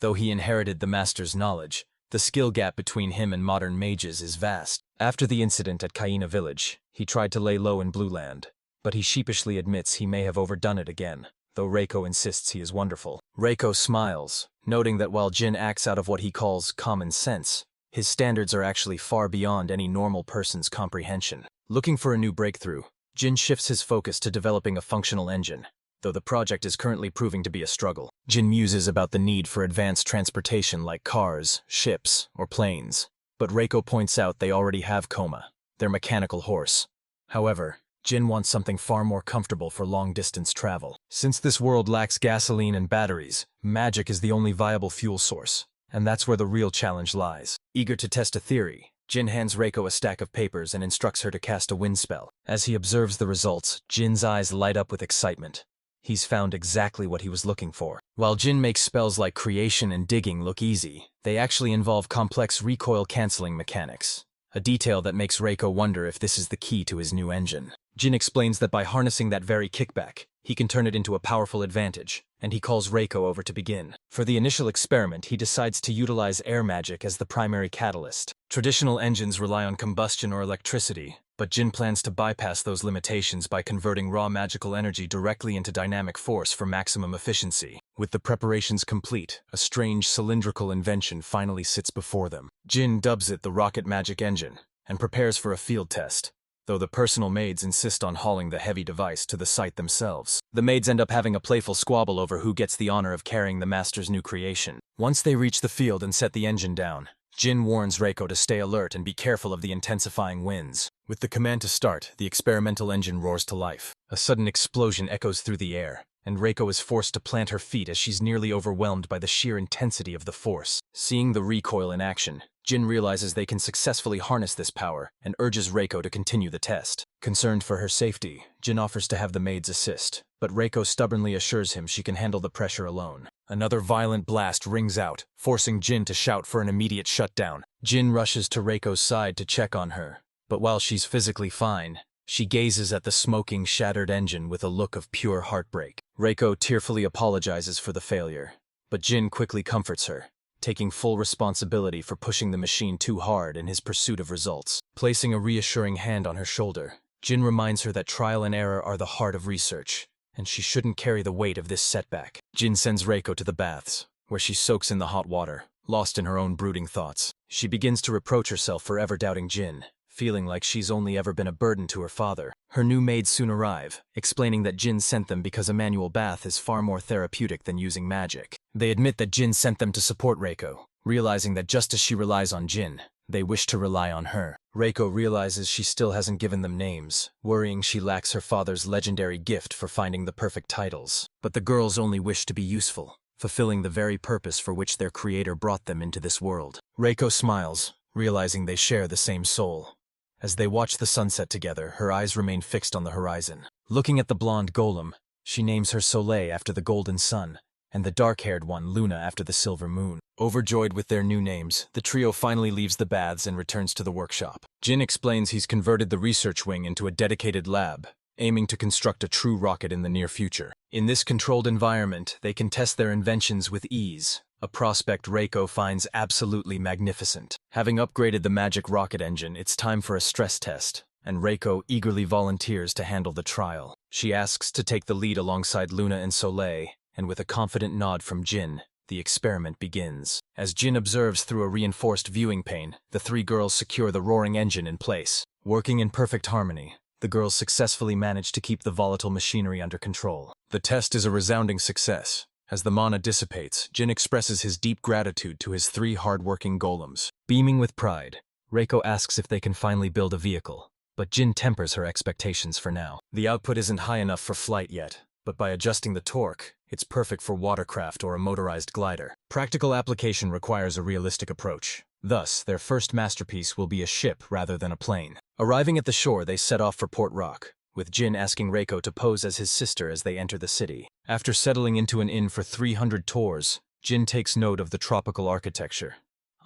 Though he inherited the master's knowledge, the skill gap between him and modern mages is vast. After the incident at Kaina village, he tried to lay low in Blue Land, but he sheepishly admits he may have overdone it again, though Reiko insists he is wonderful. Reiko smiles, noting that while Jin acts out of what he calls common sense, his standards are actually far beyond any normal person's comprehension. Looking for a new breakthrough, Jin shifts his focus to developing a functional engine, though the project is currently proving to be a struggle. Jin muses about the need for advanced transportation like cars, ships, or planes, but Reiko points out they already have Koma, their mechanical horse. However, Jin wants something far more comfortable for long-distance travel. Since this world lacks gasoline and batteries, magic is the only viable fuel source, and that's where the real challenge lies. Eager to test a theory, Jin hands Reiko a stack of papers and instructs her to cast a wind spell. As he observes the results, Jin's eyes light up with excitement. He's found exactly what he was looking for. While Jin makes spells like creation and digging look easy, they actually involve complex recoil-canceling mechanics, a detail that makes Reiko wonder if this is the key to his new engine. Jin explains that by harnessing that very kickback, he can turn it into a powerful advantage, and he calls Reiko over to begin. For the initial experiment, he decides to utilize air magic as the primary catalyst. Traditional engines rely on combustion or electricity, but Jin plans to bypass those limitations by converting raw magical energy directly into dynamic force for maximum efficiency. With the preparations complete, a strange cylindrical invention finally sits before them. Jin dubs it the Rocket Magic Engine, and prepares for a field test, though the personal maids insist on hauling the heavy device to the site themselves. The maids end up having a playful squabble over who gets the honor of carrying the master's new creation. Once they reach the field and set the engine down, Jin warns Reiko to stay alert and be careful of the intensifying winds. With the command to start, the experimental engine roars to life. A sudden explosion echoes through the air, and Reiko is forced to plant her feet as she's nearly overwhelmed by the sheer intensity of the force. Seeing the recoil in action, Jin realizes they can successfully harness this power and urges Reiko to continue the test. Concerned for her safety, Jin offers to have the maids assist, but Reiko stubbornly assures him she can handle the pressure alone. Another violent blast rings out, forcing Jin to shout for an immediate shutdown. Jin rushes to Reiko's side to check on her, but while she's physically fine, she gazes at the smoking, shattered engine with a look of pure heartbreak. Reiko tearfully apologizes for the failure, but Jin quickly comforts her, taking full responsibility for pushing the machine too hard in his pursuit of results. Placing a reassuring hand on her shoulder, Jin reminds her that trial and error are the heart of research, and she shouldn't carry the weight of this setback. Jin sends Reiko to the baths, where she soaks in the hot water, lost in her own brooding thoughts. She begins to reproach herself for ever doubting Jin, feeling like she's only ever been a burden to her father. Her new maids soon arrive, explaining that Jin sent them because a manual bath is far more therapeutic than using magic. They admit that Jin sent them to support Reiko, realizing that just as she relies on Jin, they wish to rely on her. Reiko realizes she still hasn't given them names, worrying she lacks her father's legendary gift for finding the perfect titles. But the girls only wish to be useful, fulfilling the very purpose for which their creator brought them into this world. Reiko smiles, realizing they share the same soul. As they watch the sunset together, her eyes remain fixed on the horizon. Looking at the blonde golem, she names her Soleil after the golden sun, and the dark-haired one Luna after the silver moon. Overjoyed with their new names, the trio finally leaves the baths and returns to the workshop. Jin explains he's converted the research wing into a dedicated lab, aiming to construct a true rocket in the near future. In this controlled environment, they can test their inventions with ease, a prospect Reiko finds absolutely magnificent. Having upgraded the magic rocket engine, it's time for a stress test, and Reiko eagerly volunteers to handle the trial. She asks to take the lead alongside Luna and Soleil, and with a confident nod from Jin, the experiment begins. As Jin observes through a reinforced viewing pane, the three girls secure the roaring engine in place. Working in perfect harmony, the girls successfully manage to keep the volatile machinery under control. The test is a resounding success. As the mana dissipates, Jin expresses his deep gratitude to his three hard-working golems. Beaming with pride, Reiko asks if they can finally build a vehicle, but Jin tempers her expectations for now. The output isn't high enough for flight yet, but by adjusting the torque, it's perfect for watercraft or a motorized glider. Practical application requires a realistic approach. Thus, their first masterpiece will be a ship rather than a plane. Arriving at the shore, they set off for Port Rock, with Jin asking Reiko to pose as his sister as they enter the city. After settling into an inn for 300 tours, Jin takes note of the tropical architecture.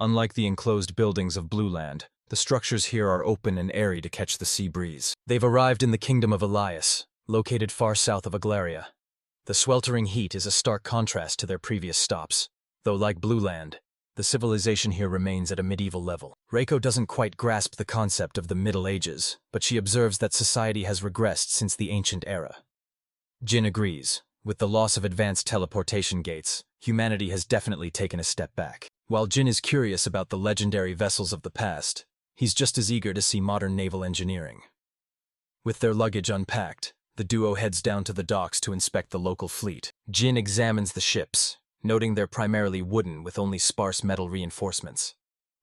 Unlike the enclosed buildings of Blue Land, the structures here are open and airy to catch the sea breeze. They've arrived in the kingdom of Elias, located far south of Aglaria. The sweltering heat is a stark contrast to their previous stops, though like Blue Land, the civilization here remains at a medieval level. Reiko doesn't quite grasp the concept of the Middle Ages, but she observes that society has regressed since the ancient era. Jin agrees. With the loss of advanced teleportation gates, humanity has definitely taken a step back. While Jin is curious about the legendary vessels of the past, he's just as eager to see modern naval engineering. With their luggage unpacked, the duo heads down to the docks to inspect the local fleet. Jin examines the ships, noting they're primarily wooden with only sparse metal reinforcements.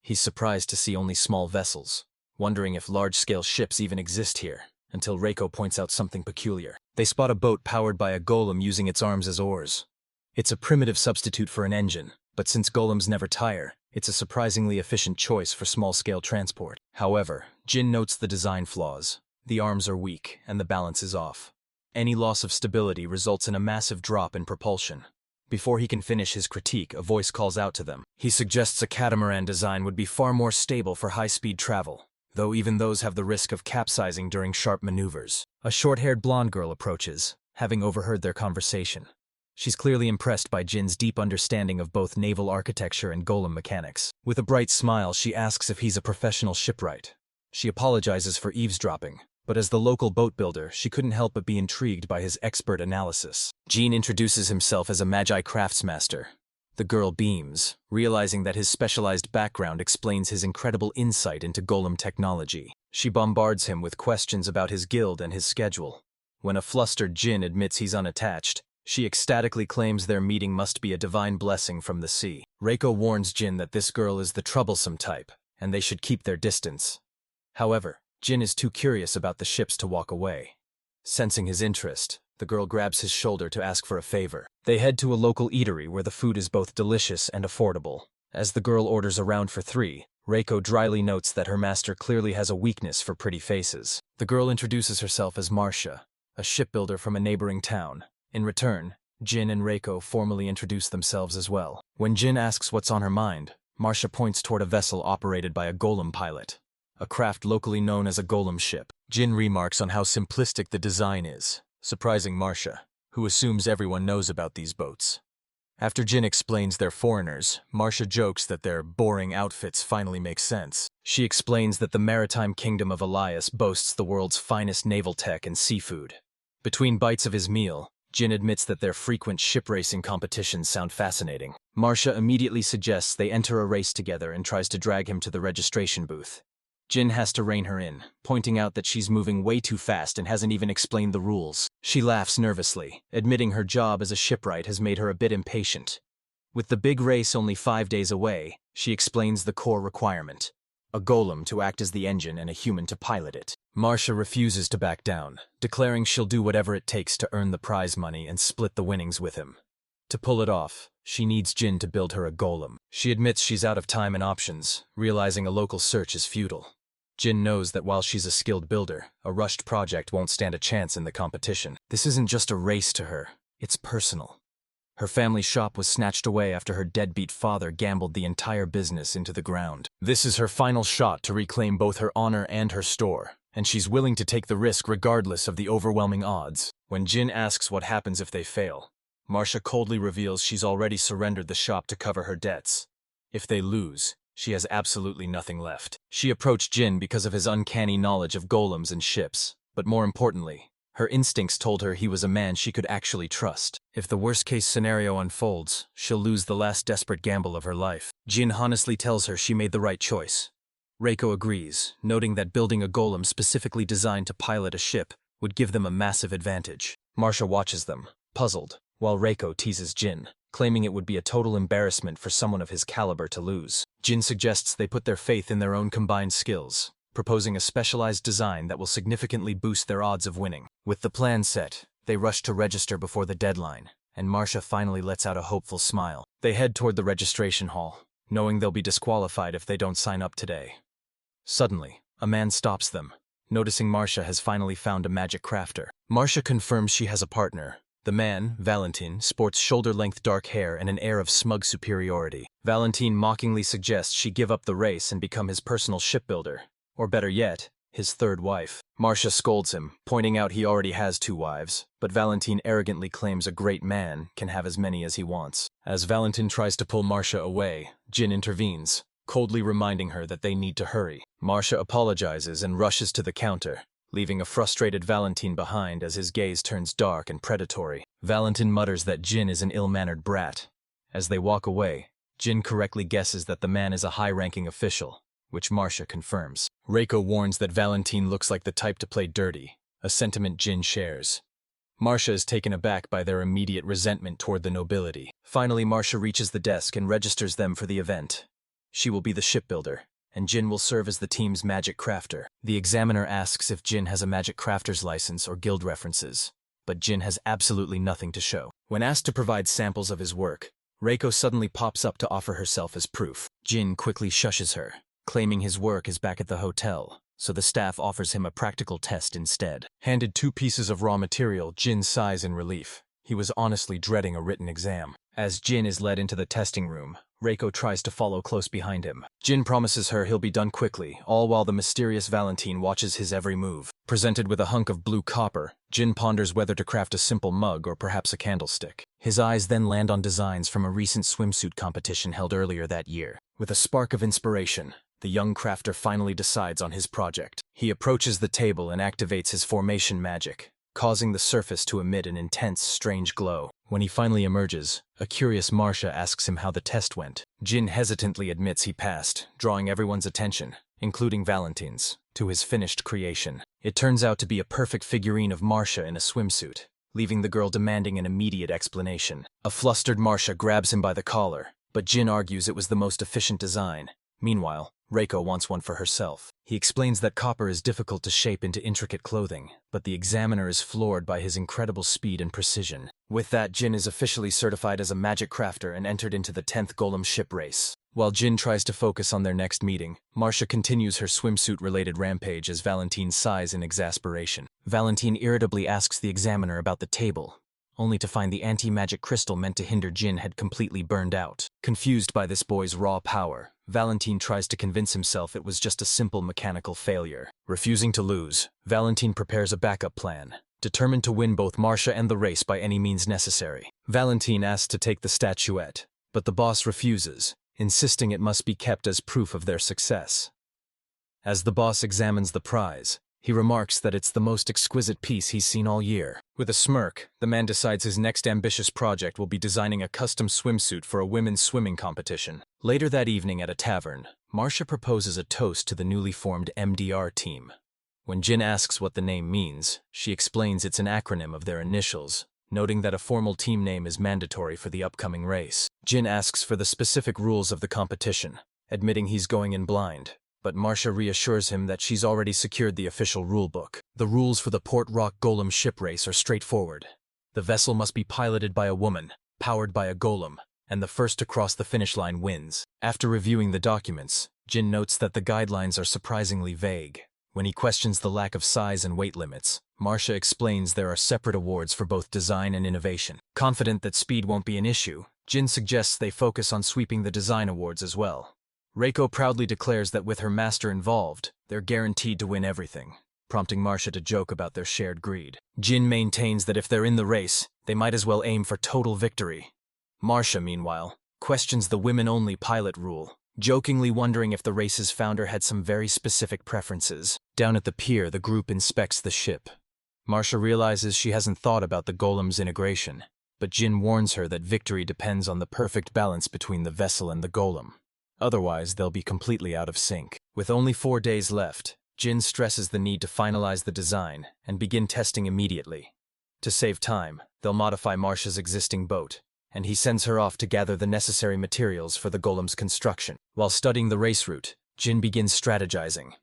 He's surprised to see only small vessels, wondering if large-scale ships even exist here, until Reiko points out something peculiar. They spot a boat powered by a golem using its arms as oars. It's a primitive substitute for an engine, but since golems never tire, it's a surprisingly efficient choice for small-scale transport. However, Jin notes the design flaws. The arms are weak, and the balance is off. Any loss of stability results in a massive drop in propulsion. Before he can finish his critique, a voice calls out to them. He suggests a catamaran design would be far more stable for high-speed travel, though even those have the risk of capsizing during sharp maneuvers. A short-haired blonde girl approaches, having overheard their conversation. She's clearly impressed by Jin's deep understanding of both naval architecture and golem mechanics. With a bright smile, she asks if he's a professional shipwright. She apologizes for eavesdropping, but as the local boat builder, she couldn't help but be intrigued by his expert analysis. Jin introduces himself as a Magi craftsmaster. The girl beams, realizing that his specialized background explains his incredible insight into golem technology. She bombards him with questions about his guild and his schedule. When a flustered Jin admits he's unattached, she ecstatically claims their meeting must be a divine blessing from the sea. Reiko warns Jin that this girl is the troublesome type, and they should keep their distance. However, Jin is too curious about the ships to walk away. Sensing his interest, the girl grabs his shoulder to ask for a favor. They head to a local eatery where the food is both delicious and affordable. As the girl orders a round for 3, Reiko dryly notes that her master clearly has a weakness for pretty faces. The girl introduces herself as Marcia, a shipbuilder from a neighboring town. In return, Jin and Reiko formally introduce themselves as well. When Jin asks what's on her mind, Marcia points toward a vessel operated by a golem pilot, a craft locally known as a golem ship. Jin remarks on how simplistic the design is, surprising Marcia, who assumes everyone knows about these boats. After Jin explains they're foreigners, Marcia jokes that their boring outfits finally make sense. She explains that the maritime kingdom of Elias boasts the world's finest naval tech and seafood. Between bites of his meal, Jin admits that their frequent ship racing competitions sound fascinating. Marcia immediately suggests they enter a race together and tries to drag him to the registration booth. Jin has to rein her in, pointing out that she's moving way too fast and hasn't even explained the rules. She laughs nervously, admitting her job as a shipwright has made her a bit impatient. With the big race only 5 days away, she explains the core requirement: a golem to act as the engine and a human to pilot it. Marcia refuses to back down, declaring she'll do whatever it takes to earn the prize money and split the winnings with him. To pull it off, she needs Jin to build her a golem. She admits she's out of time and options, realizing a local search is futile. Jin knows that while she's a skilled builder, a rushed project won't stand a chance in the competition. This isn't just a race to her, it's personal. Her family shop was snatched away after her deadbeat father gambled the entire business into the ground. This is her final shot to reclaim both her honor and her store, and she's willing to take the risk regardless of the overwhelming odds. When Jin asks what happens if they fail, Marcia coldly reveals she's already surrendered the shop to cover her debts. If they lose, she has absolutely nothing left. She approached Jin because of his uncanny knowledge of golems and ships, but more importantly, her instincts told her he was a man she could actually trust. If the worst-case scenario unfolds, she'll lose the last desperate gamble of her life. Jin honestly tells her she made the right choice. Reiko agrees, noting that building a golem specifically designed to pilot a ship would give them a massive advantage. Marcia watches them, puzzled, while Reiko teases Jin, claiming it would be a total embarrassment for someone of his caliber to lose. Jin suggests they put their faith in their own combined skills, proposing a specialized design that will significantly boost their odds of winning. With the plan set, they rush to register before the deadline, and Marcia finally lets out a hopeful smile. They head toward the registration hall, knowing they'll be disqualified if they don't sign up today. Suddenly, a man stops them, noticing Marcia has finally found a magic crafter. Marcia confirms she has a partner. The man, Valentin, sports shoulder-length dark hair and an air of smug superiority. Valentin mockingly suggests she give up the race and become his personal shipbuilder, or better yet, his third wife. Marcia scolds him, pointing out he already has 2 wives, but Valentin arrogantly claims a great man can have as many as he wants. As Valentin tries to pull Marcia away, Jin intervenes, coldly reminding her that they need to hurry. Marcia apologizes and rushes to the counter, leaving a frustrated Valentin behind as his gaze turns dark and predatory. Valentin mutters that Jin is an ill-mannered brat. As they walk away, Jin correctly guesses that the man is a high-ranking official, which Marcia confirms. Reiko warns that Valentin looks like the type to play dirty, a sentiment Jin shares. Marcia is taken aback by their immediate resentment toward the nobility. Finally, Marcia reaches the desk and registers them for the event. She will be the shipbuilder, and Jin will serve as the team's magic crafter. The examiner asks if Jin has a magic crafter's license or guild references, but Jin has absolutely nothing to show. When asked to provide samples of his work, Reiko suddenly pops up to offer herself as proof. Jin quickly shushes her, claiming his work is back at the hotel, so the staff offers him a practical test instead. Handed 2 pieces of raw material, Jin sighs in relief. He was honestly dreading a written exam. As Jin is led into the testing room, Reiko tries to follow close behind him. Jin promises her he'll be done quickly, all while the mysterious Valentin watches his every move. Presented with a hunk of blue copper, Jin ponders whether to craft a simple mug or perhaps a candlestick. His eyes then land on designs from a recent swimsuit competition held earlier that year. With a spark of inspiration, the young crafter finally decides on his project. He approaches the table and activates his formation magic, causing the surface to emit an intense, strange glow. When he finally emerges, a curious Marcia asks him how the test went. Jin hesitantly admits he passed, drawing everyone's attention, including Valentin's, to his finished creation. It turns out to be a perfect figurine of Marcia in a swimsuit, leaving the girl demanding an immediate explanation. A flustered Marcia grabs him by the collar, but Jin argues it was the most efficient design. Meanwhile, Reiko wants one for herself. He explains that copper is difficult to shape into intricate clothing, but the examiner is floored by his incredible speed and precision. With that, Jin is officially certified as a magic crafter and entered into the 10th golem ship race. While Jin tries to focus on their next meeting, Marcia continues her swimsuit-related rampage as Valentin sighs in exasperation. Valentin irritably asks the examiner about the table, only to find the anti-magic crystal meant to hinder Jin had completely burned out. Confused by this boy's raw power, Valentin tries to convince himself it was just a simple mechanical failure. Refusing to lose, Valentin prepares a backup plan, determined to win both Marcia and the race by any means necessary. Valentin asks to take the statuette, but the boss refuses, insisting it must be kept as proof of their success. As the boss examines the prize, He remarks that it's the most exquisite piece he's seen all year. With a smirk, the man decides his next ambitious project will be designing a custom swimsuit for a women's swimming competition. Later that evening at a tavern, Marcia proposes a toast to the newly formed MDR team. When Jin asks what the name means, she explains it's an acronym of their initials, noting that a formal team name is mandatory for the upcoming race. Jin asks for the specific rules of the competition, admitting he's going in blind, but Marcia reassures him that she's already secured the official rulebook. The rules for the Port Rock Golem ship race are straightforward. The vessel must be piloted by a woman, powered by a golem, and the first to cross the finish line wins. After reviewing the documents, Jin notes that the guidelines are surprisingly vague. When he questions the lack of size and weight limits, Marcia explains there are separate awards for both design and innovation. Confident that speed won't be an issue, Jin suggests they focus on sweeping the design awards as well. Reiko proudly declares that with her master involved, they're guaranteed to win everything, prompting Marcia to joke about their shared greed. Jin maintains that if they're in the race, they might as well aim for total victory. Marcia, meanwhile, questions the women-only pilot rule, jokingly wondering if the race's founder had some very specific preferences. Down at the pier, the group inspects the ship. Marcia realizes she hasn't thought about the golem's integration, but Jin warns her that victory depends on the perfect balance between the vessel and the golem. Otherwise, they'll be completely out of sync. With only 4 days left, Jin stresses the need to finalize the design and begin testing immediately. To save time, they'll modify Marcia's existing boat, and he sends her off to gather the necessary materials for the golem's construction. While studying the race route, Jin begins strategizing.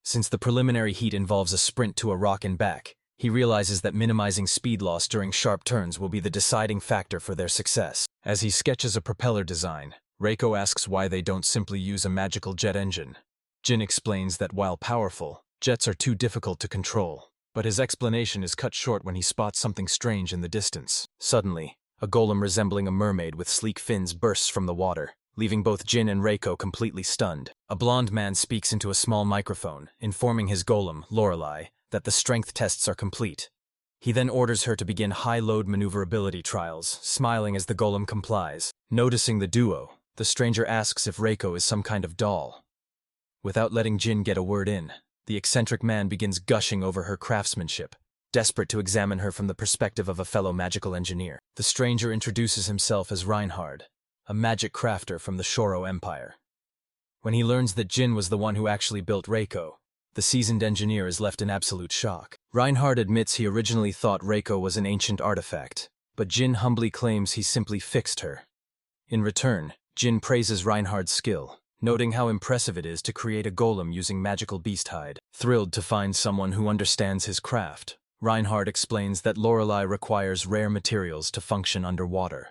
Since the preliminary heat involves a sprint to a rock and back, he realizes that minimizing speed loss during sharp turns will be the deciding factor for their success. As he sketches a propeller design, Reiko asks why they don't simply use a magical jet engine. Jin explains that while powerful, jets are too difficult to control, but his explanation is cut short when he spots something strange in the distance. Suddenly, a golem resembling a mermaid with sleek fins bursts from the water, leaving both Jin and Reiko completely stunned. A blonde man speaks into a small microphone, informing his golem, Lorelei, that the strength tests are complete. He then orders her to begin high-load maneuverability trials, smiling as the golem complies. Noticing the duo, the stranger asks if Reiko is some kind of doll. Without letting Jin get a word in, the eccentric man begins gushing over her craftsmanship, desperate to examine her from the perspective of a fellow magical engineer. The stranger introduces himself as Reinhard, a magic crafter from the Shurro Empire. When he learns that Jin was the one who actually built Reiko, the seasoned engineer is left in absolute shock. Reinhard admits he originally thought Reiko was an ancient artifact, but Jin humbly claims he simply fixed her. In return, Jin praises Reinhard's skill, noting how impressive it is to create a golem using magical beast hide. Thrilled to find someone who understands his craft, Reinhard explains that Lorelei requires rare materials to function underwater.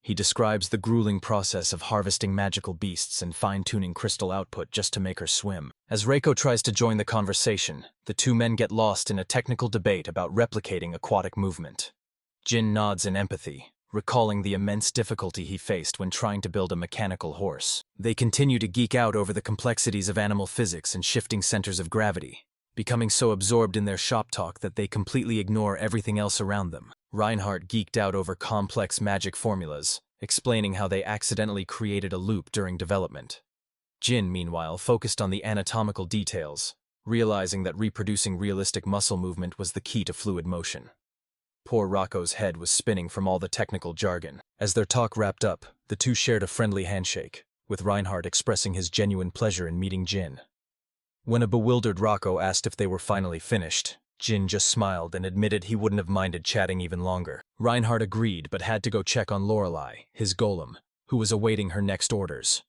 He describes the grueling process of harvesting magical beasts and fine-tuning crystal output just to make her swim. As Reiko tries to join the conversation, the two men get lost in a technical debate about replicating aquatic movement. Jin nods in empathy, recalling the immense difficulty he faced when trying to build a mechanical horse. They continue to geek out over the complexities of animal physics and shifting centers of gravity, becoming so absorbed in their shop talk that they completely ignore everything else around them. Reinhardt geeked out over complex magic formulas, explaining how they accidentally created a loop during development. Jin, meanwhile, focused on the anatomical details, realizing that reproducing realistic muscle movement was the key to fluid motion. Poor Rocco's head was spinning from all the technical jargon. As their talk wrapped up, the two shared a friendly handshake, with Reinhardt expressing his genuine pleasure in meeting Jin. When a bewildered Rocco asked if they were finally finished, Jin just smiled and admitted he wouldn't have minded chatting even longer. Reinhardt agreed but had to go check on Lorelei, his golem, who was awaiting her next orders.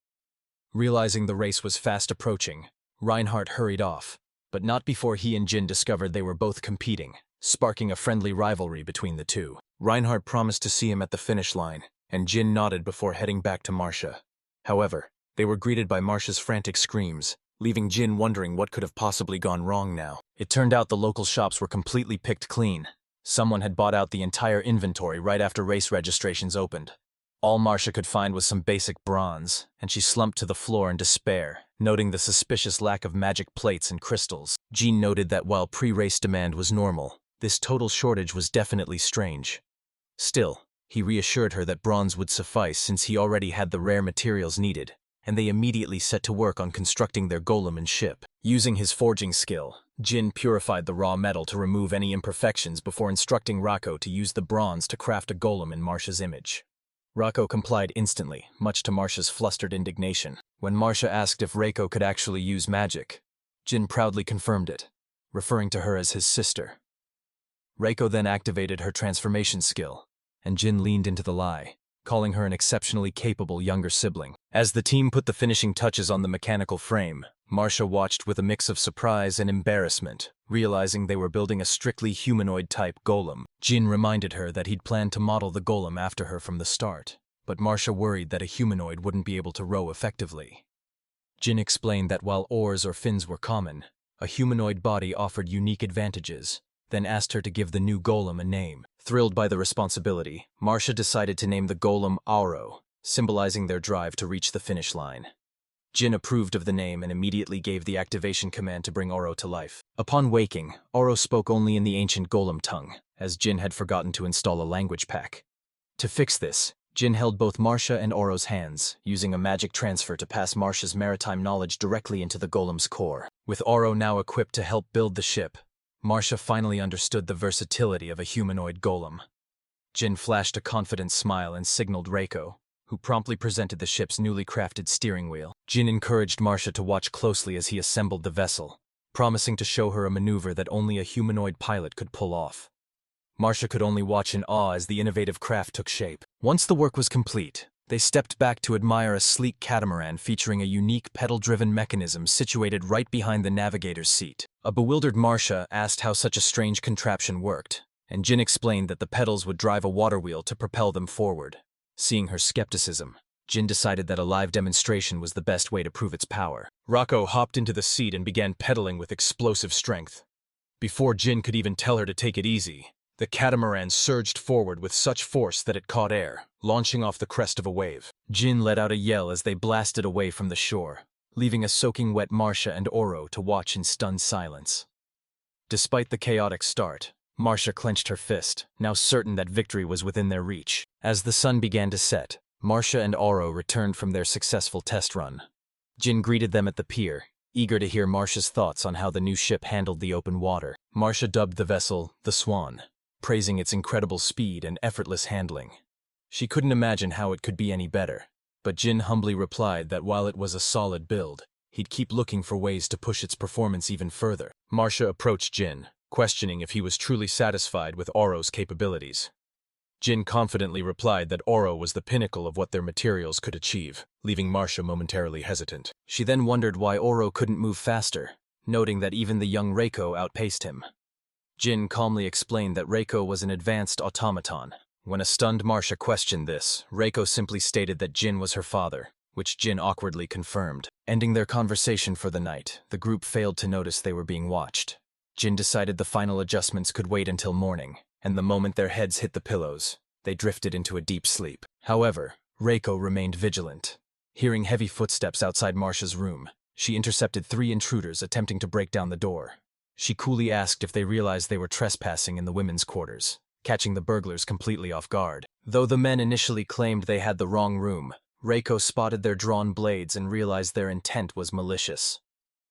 Realizing the race was fast approaching, Reinhardt hurried off, but not before he and Jin discovered they were both competing, sparking a friendly rivalry between the two. Reinhardt promised to see him at the finish line, and Jin nodded before heading back to Marcia. However, they were greeted by Marcia's frantic screams, leaving Jin wondering what could have possibly gone wrong now. It turned out the local shops were completely picked clean. Someone had bought out the entire inventory right after race registrations opened. All Marcia could find was some basic bronze, and she slumped to the floor in despair, noting the suspicious lack of magic plates and crystals. Jean noted that while pre-race demand was normal, this total shortage was definitely strange. Still, he reassured her that bronze would suffice since he already had the rare materials needed, and they immediately set to work on constructing their golem and ship. Using his forging skill, Jin purified the raw metal to remove any imperfections before instructing Reiko to use the bronze to craft a golem in Marcia's image. Reiko complied instantly, much to Marcia's flustered indignation. When Marcia asked if Reiko could actually use magic, Jin proudly confirmed it, referring to her as his sister. Reiko then activated her transformation skill, and Jin leaned into the lie, calling her an exceptionally capable younger sibling. As the team put the finishing touches on the mechanical frame, Marcia watched with a mix of surprise and embarrassment, realizing they were building a strictly humanoid-type golem. Jin reminded her that he'd planned to model the golem after her from the start, but Marcia worried that a humanoid wouldn't be able to row effectively. Jin explained that while oars or fins were common, a humanoid body offered unique advantages, then asked her to give the new golem a name. Thrilled by the responsibility, Marcia decided to name the golem Oro, symbolizing their drive to reach the finish line. Jin approved of the name and immediately gave the activation command to bring Oro to life. Upon waking, Oro spoke only in the ancient golem tongue, as Jin had forgotten to install a language pack. To fix this, Jin held both Marcia and Oro's hands, using a magic transfer to pass Marcia's maritime knowledge directly into the golem's core. With Oro now equipped to help build the ship, Marcia finally understood the versatility of a humanoid golem. Jin flashed a confident smile and signaled Reiko, who promptly presented the ship's newly crafted steering wheel. Jin encouraged Marcia to watch closely as he assembled the vessel, promising to show her a maneuver that only a humanoid pilot could pull off. Marcia could only watch in awe as the innovative craft took shape. Once the work was complete, they stepped back to admire a sleek catamaran featuring a unique pedal-driven mechanism situated right behind the navigator's seat. A bewildered Marcia asked how such a strange contraption worked, and Jin explained that the pedals would drive a water wheel to propel them forward. Seeing her skepticism, Jin decided that a live demonstration was the best way to prove its power. Reiko hopped into the seat and began pedaling with explosive strength. Before Jin could even tell her to take it easy, the catamaran surged forward with such force that it caught air, launching off the crest of a wave. Jin let out a yell as they blasted away from the shore, leaving a soaking wet Marcia and Oro to watch in stunned silence. Despite the chaotic start, Marcia clenched her fist, now certain that victory was within their reach. As the sun began to set, Marcia and Oro returned from their successful test run. Jin greeted them at the pier, eager to hear Marcia's thoughts on how the new ship handled the open water. Marcia dubbed the vessel the Swan, praising its incredible speed and effortless handling. She couldn't imagine how it could be any better, but Jin humbly replied that while it was a solid build, he'd keep looking for ways to push its performance even further. Marcia approached Jin, questioning if he was truly satisfied with Oro's capabilities. Jin confidently replied that Oro was the pinnacle of what their materials could achieve, leaving Marcia momentarily hesitant. She then wondered why Oro couldn't move faster, noting that even the young Reiko outpaced him. Jin calmly explained that Reiko was an advanced automaton. When a stunned Marcia questioned this, Reiko simply stated that Jin was her father, which Jin awkwardly confirmed. Ending their conversation for the night, the group failed to notice they were being watched. Jin decided the final adjustments could wait until morning, and the moment their heads hit the pillows, they drifted into a deep sleep. However, Reiko remained vigilant. Hearing heavy footsteps outside Marcia's room, she intercepted 3 intruders attempting to break down the door. She coolly asked if they realized they were trespassing in the women's quarters, catching the burglars completely off guard. Though the men initially claimed they had the wrong room, Reiko spotted their drawn blades and realized their intent was malicious.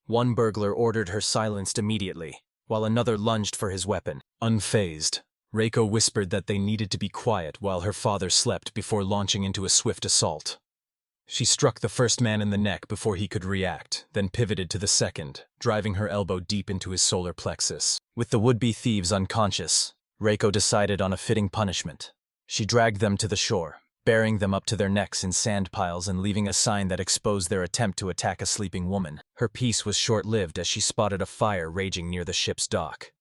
One burglar ordered her silenced immediately, while another lunged for his weapon. Unfazed, Reiko whispered that they needed to be quiet while her father slept before launching into a swift assault. She struck the first man in the neck before he could react, then pivoted to the second, driving her elbow deep into his solar plexus. With the would-be thieves unconscious, Reiko decided on a fitting punishment. She dragged them to the shore, burying them up to their necks in sand piles and leaving a sign that exposed their attempt to attack a sleeping woman. Her peace was short-lived as she spotted a fire raging near the ship's dock.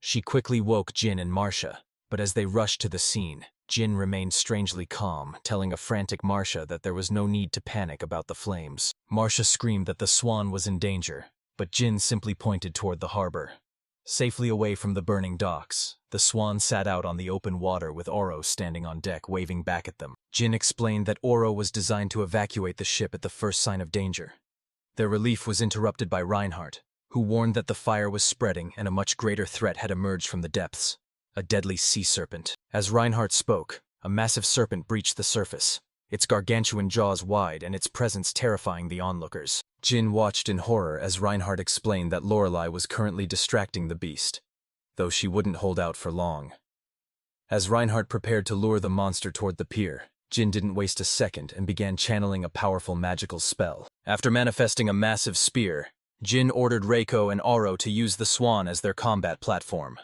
She quickly woke Jin and Marcia, but as they rushed to the scene, Jin remained strangely calm, telling a frantic Marcia that there was no need to panic about the flames. Marcia screamed that the Swan was in danger, but Jin simply pointed toward the harbor. Safely away from the burning docks, the Swan sat out on the open water with Oro standing on deck waving back at them. Jin explained that Oro was designed to evacuate the ship at the first sign of danger. Their relief was interrupted by Reinhardt, who warned that the fire was spreading and a much greater threat had emerged from the depths, a deadly sea serpent. As Reinhardt spoke, a massive serpent breached the surface, its gargantuan jaws wide and its presence terrifying the onlookers. Jin watched in horror as Reinhardt explained that Lorelei was currently distracting the beast, though she wouldn't hold out for long. As Reinhardt prepared to lure the monster toward the pier, Jin didn't waste a second and began channeling a powerful magical spell. After manifesting a massive spear, Jin ordered Reiko and Oro to use the swan as their combat platform.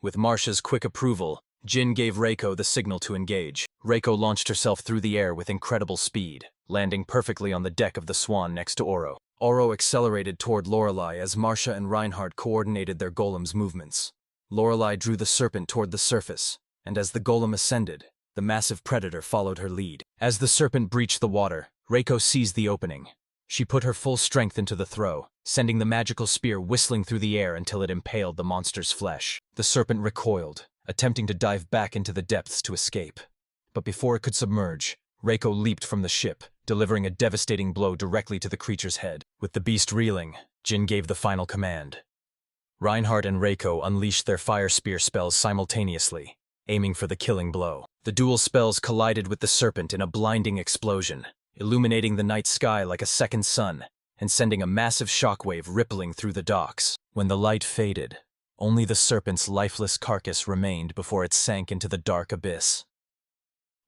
With Marcia's quick approval, Jin gave Reiko the signal to engage. Reiko launched herself through the air with incredible speed, landing perfectly on the deck of the swan next to Oro. Oro accelerated toward Lorelei as Marcia and Reinhardt coordinated their golem's movements. Lorelei drew the serpent toward the surface, and as the golem ascended, the massive predator followed her lead. As the serpent breached the water, Reiko seized the opening. She put her full strength into the throw, sending the magical spear whistling through the air until it impaled the monster's flesh. The serpent recoiled, attempting to dive back into the depths to escape. But before it could submerge, Reiko leaped from the ship, delivering a devastating blow directly to the creature's head. With the beast reeling, Jin gave the final command. Reinhardt and Reiko unleashed their fire spear spells simultaneously, aiming for the killing blow. The dual spells collided with the serpent in a blinding explosion, illuminating the night sky like a second sun, and sending a massive shockwave rippling through the docks. When the light faded, only the serpent's lifeless carcass remained before it sank into the dark abyss.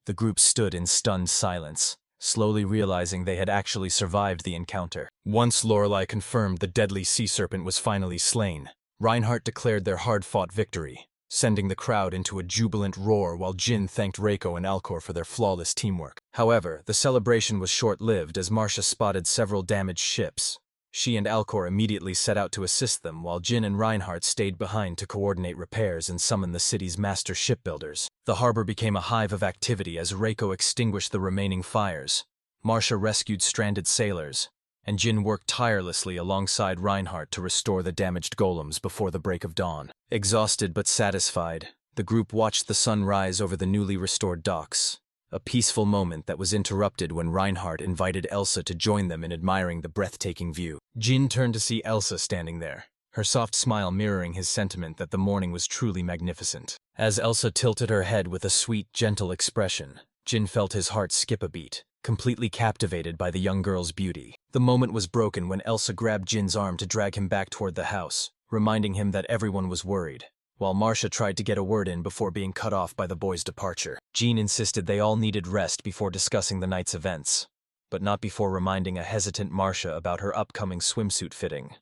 The group stood in stunned silence, slowly realizing they had actually survived the encounter. Once Lorelei confirmed the deadly sea serpent was finally slain, Reinhardt declared their hard-fought victory, sending the crowd into a jubilant roar while Jin thanked Reiko and Alcor for their flawless teamwork. However, the celebration was short-lived as Marcia spotted several damaged ships. She and Alcor immediately set out to assist them while Jin and Reinhardt stayed behind to coordinate repairs and summon the city's master shipbuilders. The harbor became a hive of activity as Reiko extinguished the remaining fires. Marcia rescued stranded sailors, and Jin worked tirelessly alongside Reinhardt to restore the damaged golems before the break of dawn. Exhausted but satisfied, the group watched the sun rise over the newly restored docks, a peaceful moment that was interrupted when Reinhardt invited Elsa to join them in admiring the breathtaking view. Jin turned to see Elsa standing there, her soft smile mirroring his sentiment that the morning was truly magnificent. As Elsa tilted her head with a sweet, gentle expression, Jin felt his heart skip a beat, completely captivated by the young girl's beauty. The moment was broken when Elsa grabbed Jin's arm to drag him back toward the house, reminding him that everyone was worried, while Marcia tried to get a word in before being cut off by the boys' departure. Jin insisted they all needed rest before discussing the night's events, but not before reminding a hesitant Marcia about her upcoming swimsuit fitting.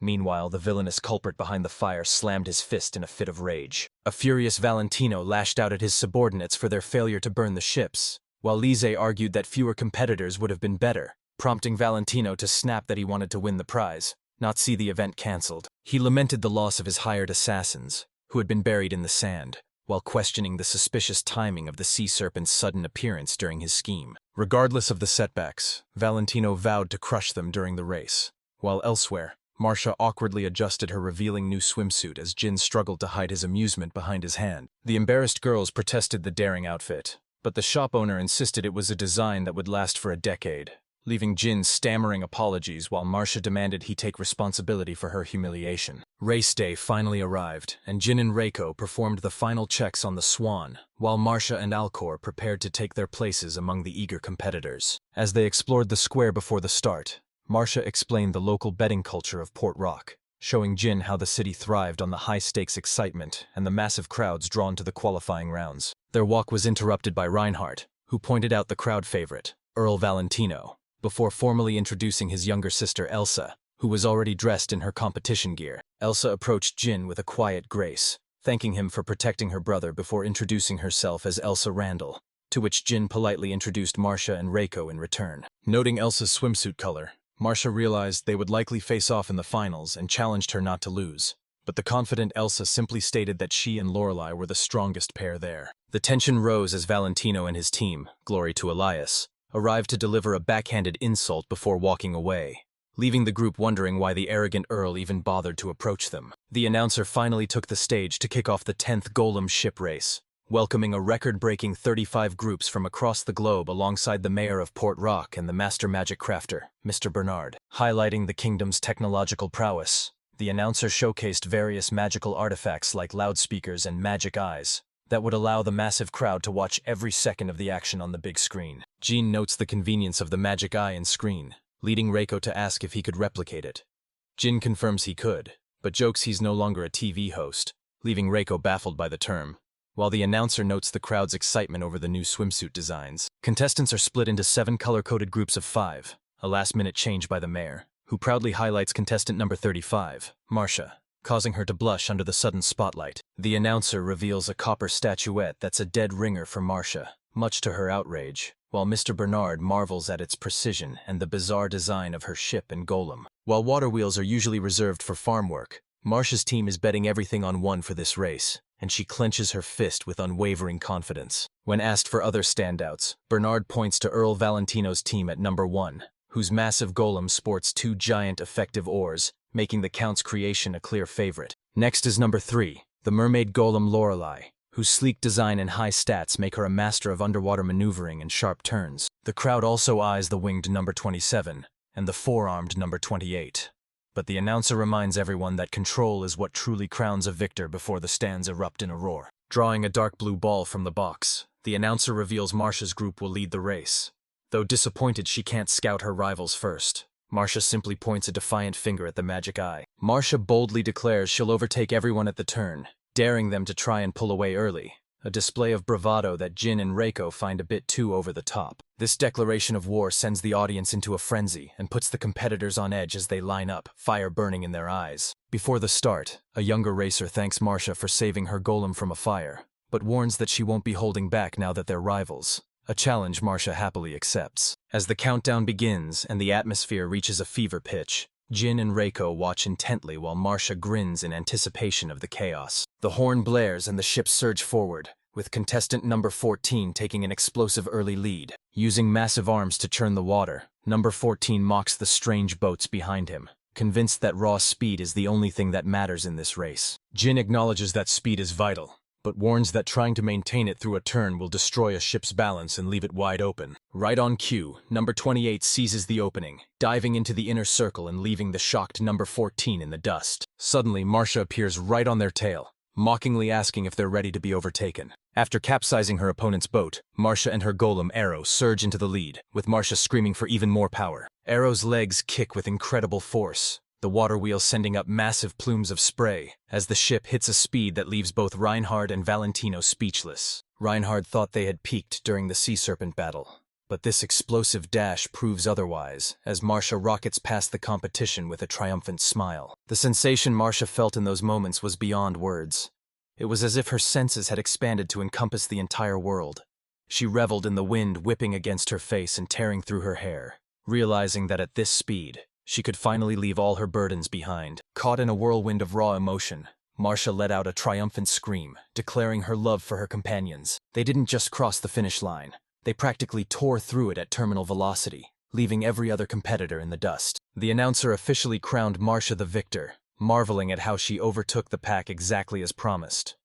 Meanwhile, the villainous culprit behind the fire slammed his fist in a fit of rage. A furious Valentino lashed out at his subordinates for their failure to burn the ships, while Lise argued that fewer competitors would have been better, prompting Valentino to snap that he wanted to win the prize, not see the event cancelled. He lamented the loss of his hired assassins, who had been buried in the sand, while questioning the suspicious timing of the sea serpent's sudden appearance during his scheme. Regardless of the setbacks, Valentino vowed to crush them during the race, while elsewhere, Marcia awkwardly adjusted her revealing new swimsuit as Jin struggled to hide his amusement behind his hand. The embarrassed girls protested the daring outfit, but the shop owner insisted it was a design that would last for a decade, leaving Jin stammering apologies while Marcia demanded he take responsibility for her humiliation. Race day finally arrived, and Jin and Reiko performed the final checks on the Swan, while Marcia and Alcor prepared to take their places among the eager competitors. As they explored the square before the start, Marcia explained the local betting culture of Port Rock, showing Jin how the city thrived on the high-stakes excitement and the massive crowds drawn to the qualifying rounds. Their walk was interrupted by Reinhardt, who pointed out the crowd favorite, Earl Valentino, before formally introducing his younger sister Elsa, who was already dressed in her competition gear. Elsa approached Jin with a quiet grace, thanking him for protecting her brother before introducing herself as Elsa Randall, to which Jin politely introduced Marcia and Reiko in return. Noting Elsa's swimsuit color, Marcia realized they would likely face off in the finals and challenged her not to lose, but the confident Elsa simply stated that she and Lorelei were the strongest pair there. The tension rose as Valentino and his team, glory to Elias, arrived to deliver a backhanded insult before walking away, leaving the group wondering why the arrogant Earl even bothered to approach them. The announcer finally took the stage to kick off the 10th Golem ship race, welcoming a record-breaking 35 groups from across the globe alongside the mayor of Port Rock and the master magic crafter, Mr. Bernard. Highlighting the kingdom's technological prowess, the announcer showcased various magical artifacts like loudspeakers and magic eyes that would allow the massive crowd to watch every second of the action on the big screen. Jin notes the convenience of the magic eye and screen, leading Reiko to ask if he could replicate it. Jin confirms he could, but jokes he's no longer a TV host, leaving Reiko baffled by the term. While the announcer notes the crowd's excitement over the new swimsuit designs, contestants are split into 7 color-coded groups of 5, a last-minute change by the mayor, who proudly highlights contestant number 35, Marcia, causing her to blush under the sudden spotlight. The announcer reveals a copper statuette that's a dead ringer for Marcia, much to her outrage, while Mr. Bernard marvels at its precision and the bizarre design of her ship and golem. While water wheels are usually reserved for farm work, Marcia's team is betting everything on one for this race, and she clenches her fist with unwavering confidence. When asked for other standouts, Bernard points to Earl Valentino's team at number 1, whose massive golem sports 2 giant effective oars, making the Count's creation a clear favorite. Next is number 3, the mermaid golem Lorelei, whose sleek design and high stats make her a master of underwater maneuvering and sharp turns. The crowd also eyes the winged number 27 and the 4-armed number 28. But the announcer reminds everyone that control is what truly crowns a victor before the stands erupt in a roar. Drawing a dark blue ball from the box, the announcer reveals Marcia's group will lead the race. Though disappointed she can't scout her rivals first, Marcia simply points a defiant finger at the magic eye. Marcia boldly declares she'll overtake everyone at the turn, daring them to try and pull away early, a display of bravado that Jin and Reiko find a bit too over the top. This declaration of war sends the audience into a frenzy and puts the competitors on edge as they line up, fire burning in their eyes. Before the start, a younger racer thanks Marcia for saving her golem from a fire, but warns that she won't be holding back now that they're rivals, a challenge Marcia happily accepts. As the countdown begins and the atmosphere reaches a fever pitch, Jin and Reiko watch intently while Marcia grins in anticipation of the chaos. The horn blares and the ships surge forward, with contestant number 14 taking an explosive early lead. Using massive arms to churn the water, number 14 mocks the strange boats behind him, convinced that raw speed is the only thing that matters in this race. Jin acknowledges that speed is vital, but warns that trying to maintain it through a turn will destroy a ship's balance and leave it wide open. Right on cue, number 28 seizes the opening, diving into the inner circle and leaving the shocked number 14 in the dust. Suddenly, Marcia appears right on their tail, mockingly asking if they're ready to be overtaken. After capsizing her opponent's boat, Marcia and her golem Arrow surge into the lead, with Marcia screaming for even more power. Arrow's legs kick with incredible force, the water wheel sending up massive plumes of spray as the ship hits a speed that leaves both Reinhard and Valentino speechless. Reinhard thought they had peaked during the sea serpent battle, but this explosive dash proves otherwise as Marcia rockets past the competition with a triumphant smile. The sensation Marcia felt in those moments was beyond words. It was as if her senses had expanded to encompass the entire world. She reveled in the wind whipping against her face and tearing through her hair, realizing that at this speed, she could finally leave all her burdens behind. Caught in a whirlwind of raw emotion, Marcia let out a triumphant scream, declaring her love for her companions. They didn't just cross the finish line, they practically tore through it at terminal velocity, leaving every other competitor in the dust. The announcer officially crowned Marcia the victor, marveling at how she overtook the pack exactly as promised.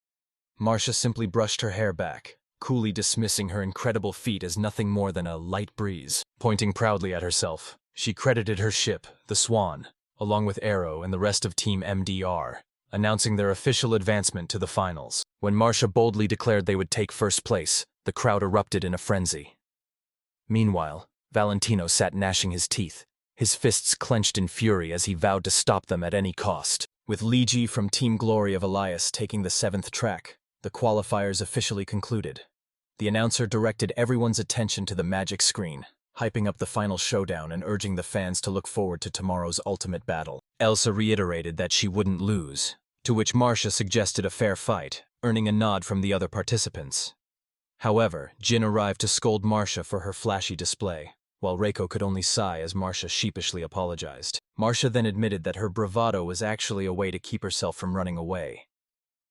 Marcia simply brushed her hair back, coolly dismissing her incredible feat as nothing more than a light breeze. Pointing proudly at herself, she credited her ship, the Swan, along with Arrow and the rest of Team MDR, announcing their official advancement to the finals. When Marcia boldly declared they would take first place, the crowd erupted in a frenzy. Meanwhile, Valentino sat gnashing his teeth, his fists clenched in fury as he vowed to stop them at any cost. With Ligi from Team Glory of Elias taking the 7th track, the qualifiers officially concluded. The announcer directed everyone's attention to the magic screen, hyping up the final showdown and urging the fans to look forward to tomorrow's ultimate battle. Elsa reiterated that she wouldn't lose, to which Marcia suggested a fair fight, earning a nod from the other participants. However, Jin arrived to scold Marcia for her flashy display, while Reiko could only sigh as Marcia sheepishly apologized. Marcia then admitted that her bravado was actually a way to keep herself from running away.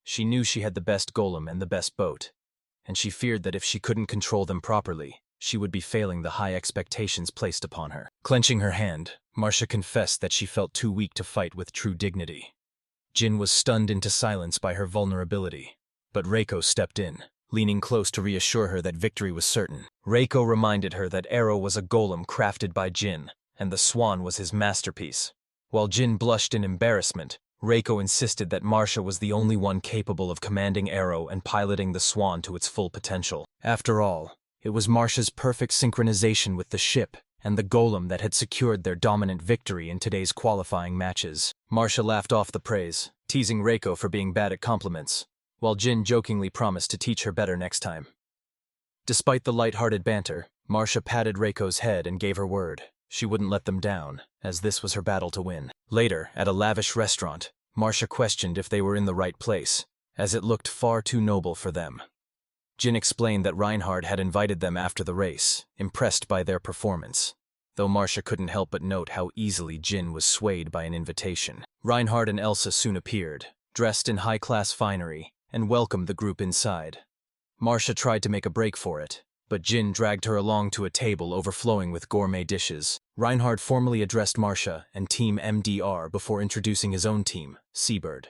She knew she had the best golem and the best boat, and she feared that if she couldn't control them properly, she would be failing the high expectations placed upon her. Clenching her hand, Marcia confessed that she felt too weak to fight with true dignity. Jin was stunned into silence by her vulnerability, but Reiko stepped in, leaning close to reassure her that victory was certain. Reiko reminded her that Arrow was a golem crafted by Jin, and the Swan was his masterpiece. While Jin blushed in embarrassment, Reiko insisted that Marcia was the only one capable of commanding Arrow and piloting the Swan to its full potential. After all, It was Marcia's perfect synchronization with the ship and the golem that had secured their dominant victory in today's qualifying matches. Marcia laughed off the praise, teasing Reiko for being bad at compliments, while Jin jokingly promised to teach her better next time. Despite the light-hearted banter, Marcia patted Reiko's head and gave her word. She wouldn't let them down, as this was her battle to win. Later, at a lavish restaurant, Marcia questioned if they were in the right place, as it looked far too noble for them. Jin explained that Reinhard had invited them after the race, impressed by their performance, though Marcia couldn't help but note how easily Jin was swayed by an invitation. Reinhard and Elsa soon appeared, dressed in high-class finery, and welcomed the group inside. Marcia tried to make a break for it, but Jin dragged her along to a table overflowing with gourmet dishes. Reinhard formally addressed Marcia and Team MDR before introducing his own team, Seabird.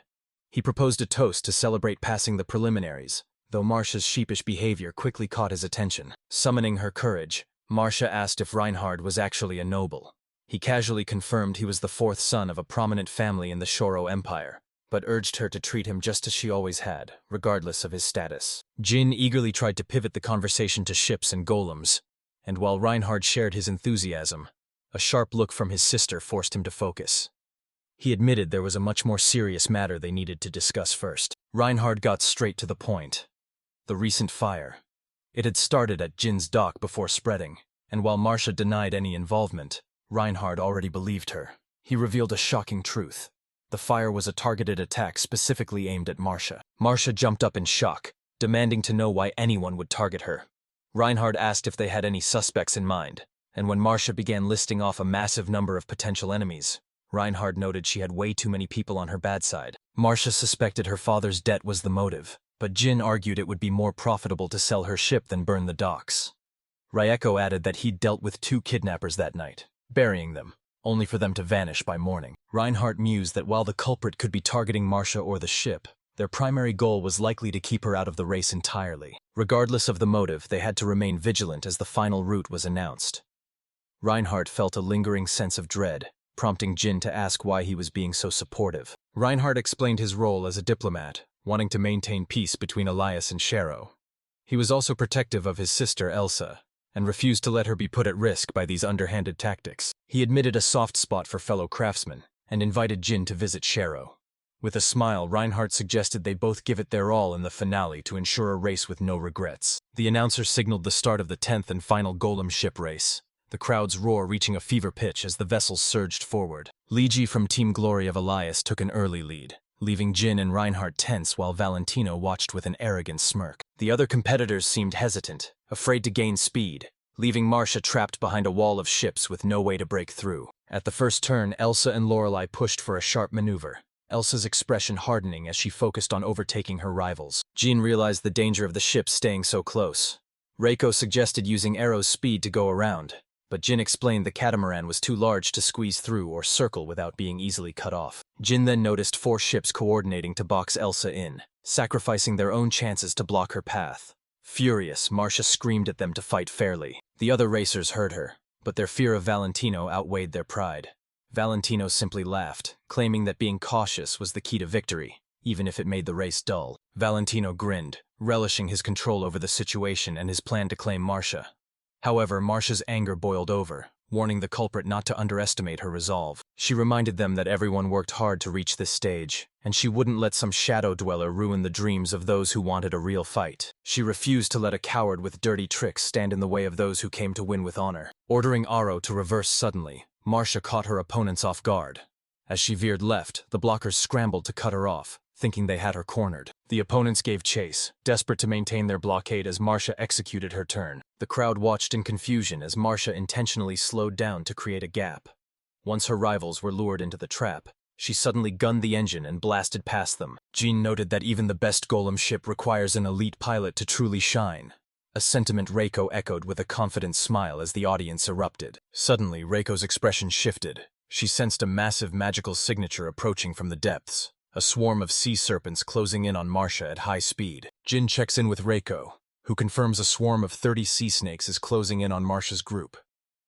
He proposed a toast to celebrate passing the preliminaries, though Marcia's sheepish behavior quickly caught his attention. Summoning her courage, Marcia asked if Reinhard was actually a noble. He casually confirmed he was the fourth son of a prominent family in the Shurro Empire, but urged her to treat him just as she always had, regardless of his status. Jin eagerly tried to pivot the conversation to ships and golems, and while Reinhard shared his enthusiasm, a sharp look from his sister forced him to focus. He admitted there was a much more serious matter they needed to discuss first. Reinhard got straight to the point. The recent fire. It had started at Jin's dock before spreading, and while Marcia denied any involvement, Reinhard already believed her. He revealed a shocking truth. The fire was a targeted attack specifically aimed at Marcia. Marcia jumped up in shock, demanding to know why anyone would target her. Reinhard asked if they had any suspects in mind, and when Marcia began listing off a massive number of potential enemies, Reinhard noted she had way too many people on her bad side. Marcia suspected her father's debt was the motive, but Jin argued it would be more profitable to sell her ship than burn the docks. Reiko added that he'd dealt with 2 kidnappers that night, burying them, only for them to vanish by morning. Reinhard mused that while the culprit could be targeting Marcia or the ship, their primary goal was likely to keep her out of the race entirely. Regardless of the motive, they had to remain vigilant as the final route was announced. Reinhard felt a lingering sense of dread, prompting Jin to ask why he was being so supportive. Reinhard explained his role as a diplomat, wanting to maintain peace between Elias and Shurro. He was also protective of his sister Elsa, and refused to let her be put at risk by these underhanded tactics. He admitted a soft spot for fellow craftsmen, and invited Jin to visit Shurro. With a smile, Reinhard suggested they both give it their all in the finale to ensure a race with no regrets. The announcer signaled the start of the 10th and final golem ship race, the crowd's roar reaching a fever pitch as the vessels surged forward. Liji from Team Glory of Elias took an early lead, leaving Jin and Reinhard tense while Valentino watched with an arrogant smirk. The other competitors seemed hesitant, afraid to gain speed, leaving Marcia trapped behind a wall of ships with no way to break through. At the first turn, Elsa and Lorelei pushed for a sharp maneuver, Elsa's expression hardening as she focused on overtaking her rivals. Jin realized the danger of the ships staying so close. Reiko suggested using Arrow's speed to go around, but Jin explained the catamaran was too large to squeeze through or circle without being easily cut off. Jin then noticed 4 ships coordinating to box Elsa in, sacrificing their own chances to block her path. Furious, Marcia screamed at them to fight fairly. The other racers heard her, but their fear of Valentino outweighed their pride. Valentino simply laughed, claiming that being cautious was the key to victory, even if it made the race dull. Valentino grinned, relishing his control over the situation and his plan to claim Marcia. However, Marcia's anger boiled over, warning the culprit not to underestimate her resolve. She reminded them that everyone worked hard to reach this stage, and she wouldn't let some shadow dweller ruin the dreams of those who wanted a real fight. She refused to let a coward with dirty tricks stand in the way of those who came to win with honor. Ordering Aro to reverse suddenly, Marcia caught her opponents off guard. As she veered left, the blockers scrambled to cut her off, thinking they had her cornered. The opponents gave chase, desperate to maintain their blockade as Marcia executed her turn. The crowd watched in confusion as Marcia intentionally slowed down to create a gap. Once her rivals were lured into the trap, she suddenly gunned the engine and blasted past them. Jin noted that even the best golem ship requires an elite pilot to truly shine, a sentiment Reiko echoed with a confident smile as the audience erupted. Suddenly, Reiko's expression shifted. She sensed a massive magical signature approaching from the depths, a swarm of sea serpents closing in on Marcia at high speed. Jin checks in with Reiko, who confirms a swarm of 30 sea snakes is closing in on Marcia's group.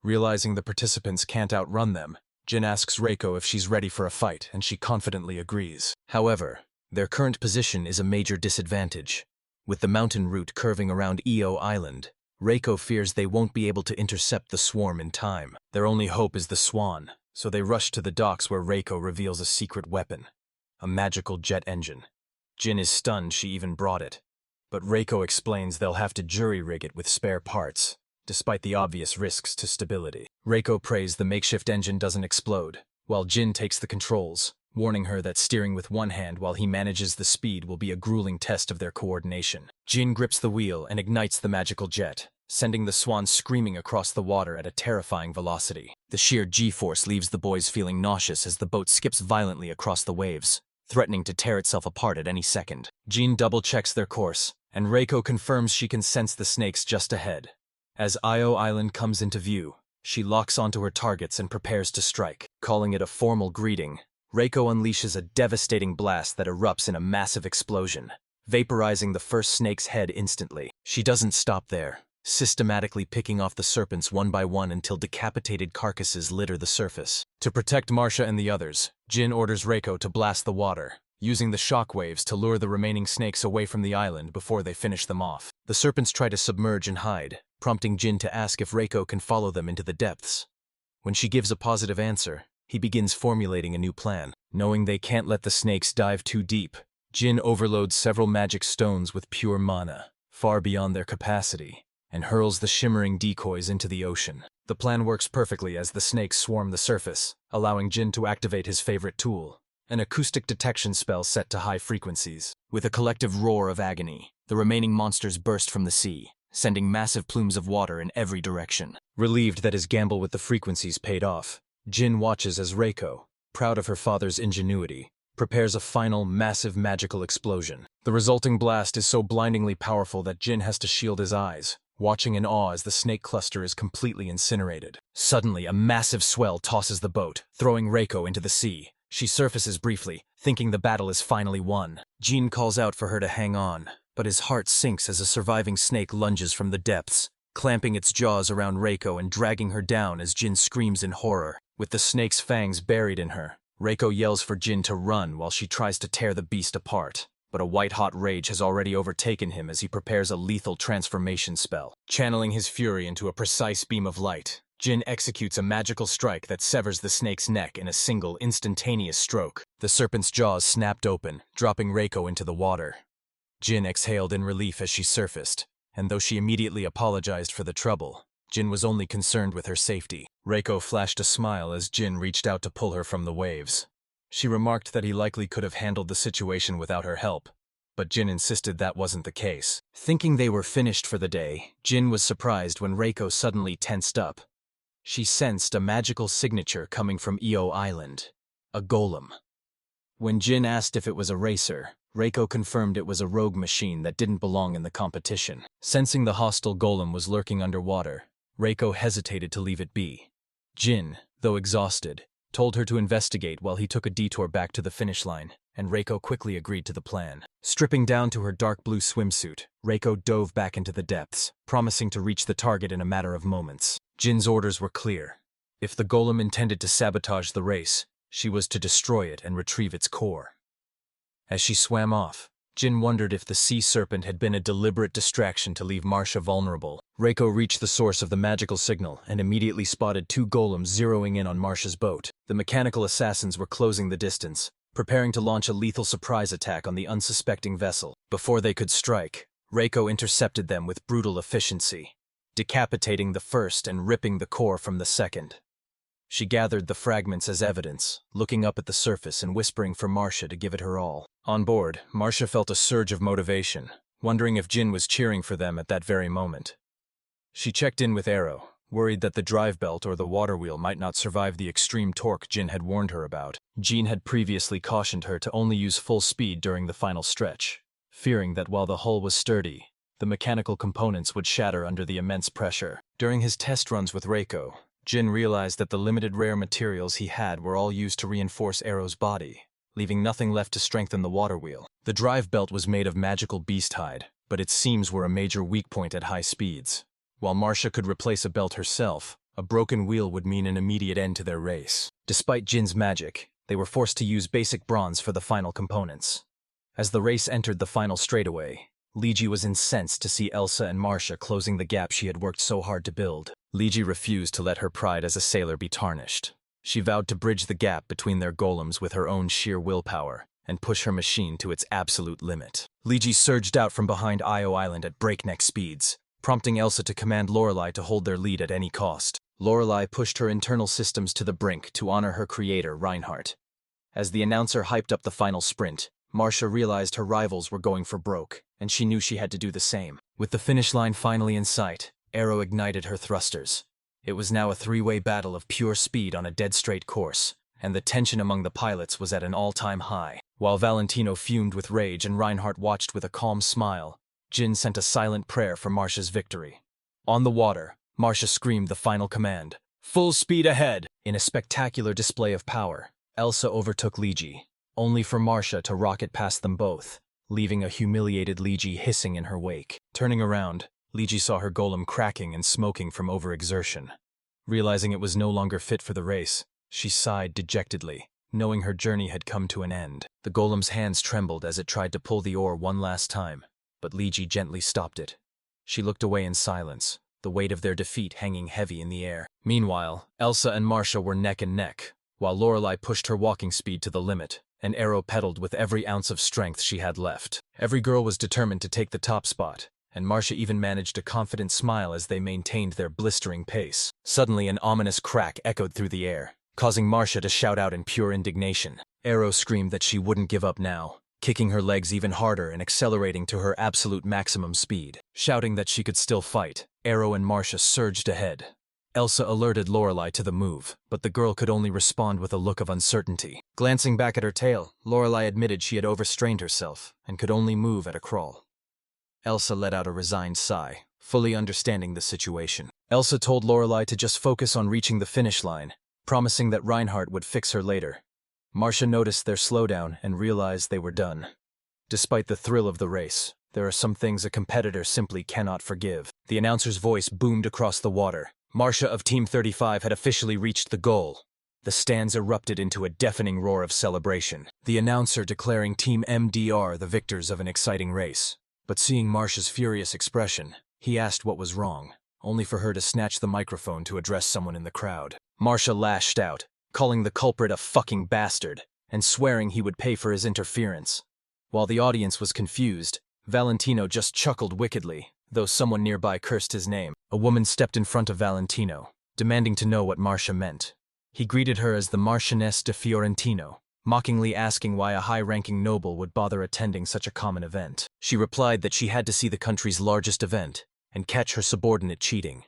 Realizing the participants can't outrun them, Jin asks Reiko if she's ready for a fight, and she confidently agrees. However, their current position is a major disadvantage. With the mountain route curving around Io Island, Reiko fears they won't be able to intercept the swarm in time. Their only hope is the swan, so they rush to the docks where Reiko reveals a secret weapon, a magical jet engine. Jin is stunned she even brought it, but Reiko explains they'll have to jury-rig it with spare parts, despite the obvious risks to stability. Reiko prays the makeshift engine doesn't explode, while Jin takes the controls, warning her that steering with one hand while he manages the speed will be a grueling test of their coordination. Jin grips the wheel and ignites the magical jet, sending the swan screaming across the water at a terrifying velocity. The sheer G-force leaves the boys feeling nauseous as the boat skips violently across the waves, threatening to tear itself apart at any second. Jin double-checks their course, and Reiko confirms she can sense the snakes just ahead. As Io Island comes into view, she locks onto her targets and prepares to strike. Calling it a formal greeting, Reiko unleashes a devastating blast that erupts in a massive explosion, vaporizing the first snake's head instantly. She doesn't stop there, systematically picking off the serpents one by one until decapitated carcasses litter the surface. To protect Marcia and the others, Jin orders Reiko to blast the water, using the shockwaves to lure the remaining snakes away from the island before they finish them off. The serpents try to submerge and hide, prompting Jin to ask if Reiko can follow them into the depths. When she gives a positive answer, he begins formulating a new plan. Knowing they can't let the snakes dive too deep, Jin overloads several magic stones with pure mana, far beyond their capacity, and hurls the shimmering decoys into the ocean. The plan works perfectly as the snakes swarm the surface, allowing Jin to activate his favorite tool, an acoustic detection spell set to high frequencies. With a collective roar of agony, the remaining monsters burst from the sea, sending massive plumes of water in every direction. Relieved that his gamble with the frequencies paid off, Jin watches as Reiko, proud of her father's ingenuity, prepares a final, massive magical explosion. The resulting blast is so blindingly powerful that Jin has to shield his eyes, watching in awe as the snake cluster is completely incinerated. Suddenly, a massive swell tosses the boat, throwing Reiko into the sea. She surfaces briefly, thinking the battle is finally won. Jin calls out for her to hang on, but his heart sinks as a surviving snake lunges from the depths, clamping its jaws around Reiko and dragging her down as Jin screams in horror. With the snake's fangs buried in her, Reiko yells for Jin to run while she tries to tear the beast apart. But a white-hot rage has already overtaken him as he prepares a lethal transformation spell. Channeling his fury into a precise beam of light, Jin executes a magical strike that severs the snake's neck in a single, instantaneous stroke. The serpent's jaws snapped open, dropping Reiko into the water. Jin exhaled in relief as she surfaced, and though she immediately apologized for the trouble, Jin was only concerned with her safety. Reiko flashed a smile as Jin reached out to pull her from the waves. She remarked that he likely could have handled the situation without her help, but Jin insisted that wasn't the case. Thinking they were finished for the day, Jin was surprised when Reiko suddenly tensed up. She sensed a magical signature coming from Io Island, a golem. When Jin asked if it was a racer, Reiko confirmed it was a rogue machine that didn't belong in the competition. Sensing the hostile golem was lurking underwater, Reiko hesitated to leave it be. Jin, though exhausted, told her to investigate while he took a detour back to the finish line, and Reiko quickly agreed to the plan. Stripping down to her dark blue swimsuit, Reiko dove back into the depths, promising to reach the target in a matter of moments. Jin's orders were clear. If the golem intended to sabotage the race, she was to destroy it and retrieve its core. As she swam off, Jin wondered if the sea serpent had been a deliberate distraction to leave Marcia vulnerable. Reiko reached the source of the magical signal and immediately spotted two golems zeroing in on Marcia's boat. The mechanical assassins were closing the distance, preparing to launch a lethal surprise attack on the unsuspecting vessel. Before they could strike, Reiko intercepted them with brutal efficiency, decapitating the first and ripping the core from the second. She gathered the fragments as evidence, looking up at the surface and whispering for Marcia to give it her all. On board, Marcia felt a surge of motivation, wondering if Jin was cheering for them at that very moment. She checked in with Arrow, worried that the drive belt or the water wheel might not survive the extreme torque Jin had warned her about. Jin had previously cautioned her to only use full speed during the final stretch, fearing that while the hull was sturdy, the mechanical components would shatter under the immense pressure. During his test runs with Reiko, Jin realized that the limited rare materials he had were all used to reinforce Arrow's body, leaving nothing left to strengthen the water wheel. The drive belt was made of magical beast hide, but its seams were a major weak point at high speeds. While Marcia could replace a belt herself, a broken wheel would mean an immediate end to their race. Despite Jin's magic, they were forced to use basic bronze for the final components. As the race entered the final straightaway, Liji was incensed to see Elsa and Marcia closing the gap she had worked so hard to build. Liji refused to let her pride as a sailor be tarnished. She vowed to bridge the gap between their golems with her own sheer willpower and push her machine to its absolute limit. Liji surged out from behind Io Island at breakneck speeds, prompting Elsa to command Lorelei to hold their lead at any cost. Lorelei pushed her internal systems to the brink to honor her creator, Reinhardt. As the announcer hyped up the final sprint, Marcia realized her rivals were going for broke, and she knew she had to do the same. With the finish line finally in sight, Arrow ignited her thrusters. It was now a three-way battle of pure speed on a dead-straight course, and the tension among the pilots was at an all-time high. While Valentino fumed with rage and Reinhardt watched with a calm smile, Jin sent a silent prayer for Marcia's victory. On the water, Marcia screamed the final command, "Full speed ahead!" In a spectacular display of power, Elsa overtook Liji, only for Marcia to rocket past them both, leaving a humiliated Liji hissing in her wake. Turning around, Liji saw her golem cracking and smoking from overexertion. Realizing it was no longer fit for the race, she sighed dejectedly, knowing her journey had come to an end. The golem's hands trembled as it tried to pull the oar one last time, but Liji gently stopped it. She looked away in silence, the weight of their defeat hanging heavy in the air. Meanwhile, Elsa and Marcia were neck and neck, while Lorelei pushed her walking speed to the limit, and Arrow pedaled with every ounce of strength she had left. Every girl was determined to take the top spot, and Marcia even managed a confident smile as they maintained their blistering pace. Suddenly, an ominous crack echoed through the air, causing Marcia to shout out in pure indignation. Arrow screamed that she wouldn't give up now, kicking her legs even harder and accelerating to her absolute maximum speed. Shouting that she could still fight, Arrow and Marcia surged ahead. Elsa alerted Lorelei to the move, but the girl could only respond with a look of uncertainty. Glancing back at her tail, Lorelei admitted she had overstrained herself and could only move at a crawl. Elsa let out a resigned sigh, fully understanding the situation. Elsa told Lorelei to just focus on reaching the finish line, promising that Reinhardt would fix her later. Marcia noticed their slowdown and realized they were done. Despite the thrill of the race, there are some things a competitor simply cannot forgive. The announcer's voice boomed across the water. Marcia of Team 35 had officially reached the goal. The stands erupted into a deafening roar of celebration, the announcer declaring Team MDR the victors of an exciting race. But seeing Marcia's furious expression, he asked what was wrong, only for her to snatch the microphone to address someone in the crowd. Marcia lashed out, calling the culprit a fucking bastard, and swearing he would pay for his interference. While the audience was confused, Valentino just chuckled wickedly, though someone nearby cursed his name. A woman stepped in front of Valentino, demanding to know what Marcia meant. He greeted her as the Marchioness de Fiorentino, mockingly asking why a high-ranking noble would bother attending such a common event. She replied that she had to see the country's largest event and catch her subordinate cheating.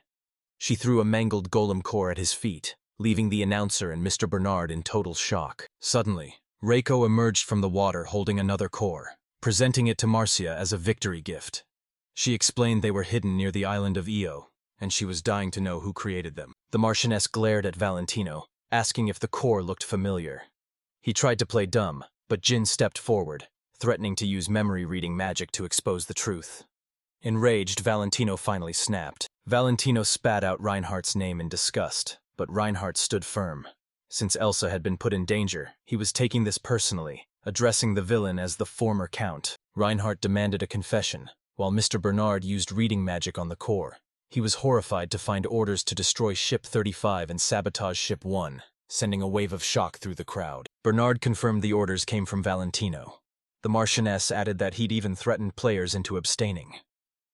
She threw a mangled golem core at his feet, leaving the announcer and Mr. Bernard in total shock. Suddenly, Reiko emerged from the water holding another core, presenting it to Marcia as a victory gift. She explained they were hidden near the island of Io, and she was dying to know who created them. The Marchioness glared at Valentino, asking if the core looked familiar. He tried to play dumb, but Jin stepped forward, threatening to use memory-reading magic to expose the truth. Enraged, Valentino finally snapped. Valentino spat out Reinhardt's name in disgust, but Reinhardt stood firm. Since Elsa had been put in danger, he was taking this personally, addressing the villain as the former Count. Reinhardt demanded a confession, while Mr. Bernard used reading magic on the core. He was horrified to find orders to destroy Ship 35 and sabotage Ship 1, sending a wave of shock through the crowd. Bernard confirmed the orders came from Valentino. The Marchioness added that he'd even threatened players into abstaining.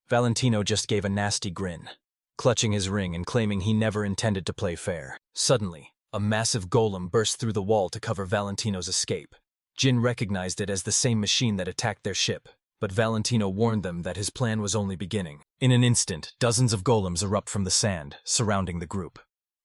Valentino just gave a nasty grin, clutching his ring and claiming he never intended to play fair. Suddenly, a massive golem burst through the wall to cover Valentino's escape. Jin recognized it as the same machine that attacked their ship, but Valentino warned them that his plan was only beginning. In an instant, dozens of golems erupt from the sand, surrounding the group.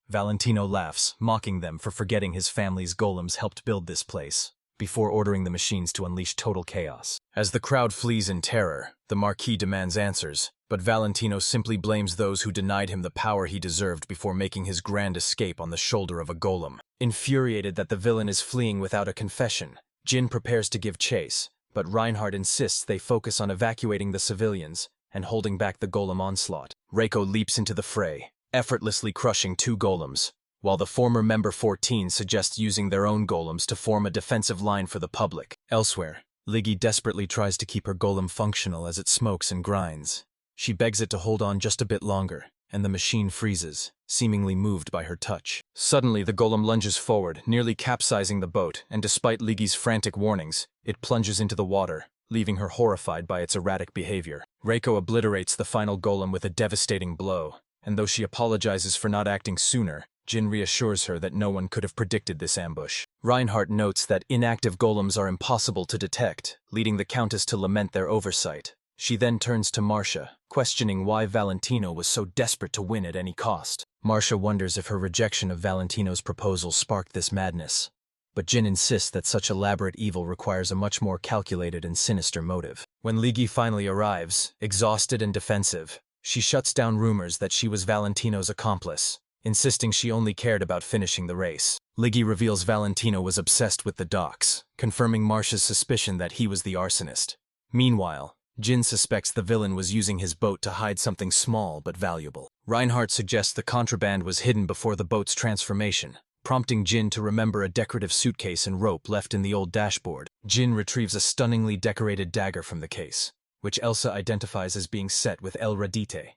Valentino laughs, mocking them for forgetting his family's golems helped build this place, before ordering the machines to unleash total chaos. As the crowd flees in terror, the Marquis demands answers, but Valentino simply blames those who denied him the power he deserved before making his grand escape on the shoulder of a golem. Infuriated that the villain is fleeing without a confession, Jin prepares to give chase, but Reinhardt insists they focus on evacuating the civilians and holding back the golem onslaught. Reiko leaps into the fray, effortlessly crushing 2 golems, while the former member 14 suggests using their own golems to form a defensive line for the public. Elsewhere, Liggy desperately tries to keep her golem functional as it smokes and grinds. She begs it to hold on just a bit longer, and the machine freezes, seemingly moved by her touch. Suddenly, the golem lunges forward, nearly capsizing the boat, and despite Liggy's frantic warnings, it plunges into the water, leaving her horrified by its erratic behavior. Reiko obliterates the final golem with a devastating blow, and though she apologizes for not acting sooner, Jin reassures her that no one could have predicted this ambush. Reinhardt notes that inactive golems are impossible to detect, leading the Countess to lament their oversight. She then turns to Marcia, questioning why Valentino was so desperate to win at any cost. Marcia wonders if her rejection of Valentino's proposal sparked this madness. But Jin insists that such elaborate evil requires a much more calculated and sinister motive. When Liggy finally arrives, exhausted and defensive, she shuts down rumors that she was Valentino's accomplice, insisting she only cared about finishing the race. Liggy reveals Valentino was obsessed with the docks, confirming Marcia's suspicion that he was the arsonist. Meanwhile, Jin suspects the villain was using his boat to hide something small but valuable. Reinhardt suggests the contraband was hidden before the boat's transformation, prompting Jin to remember a decorative suitcase and rope left in the old dashboard. Jin retrieves a stunningly decorated dagger from the case, which Elsa identifies as being set with El Radite,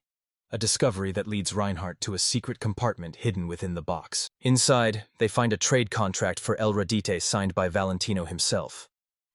a discovery that leads Reinhardt to a secret compartment hidden within the box. Inside, they find a trade contract for El Radite signed by Valentino himself.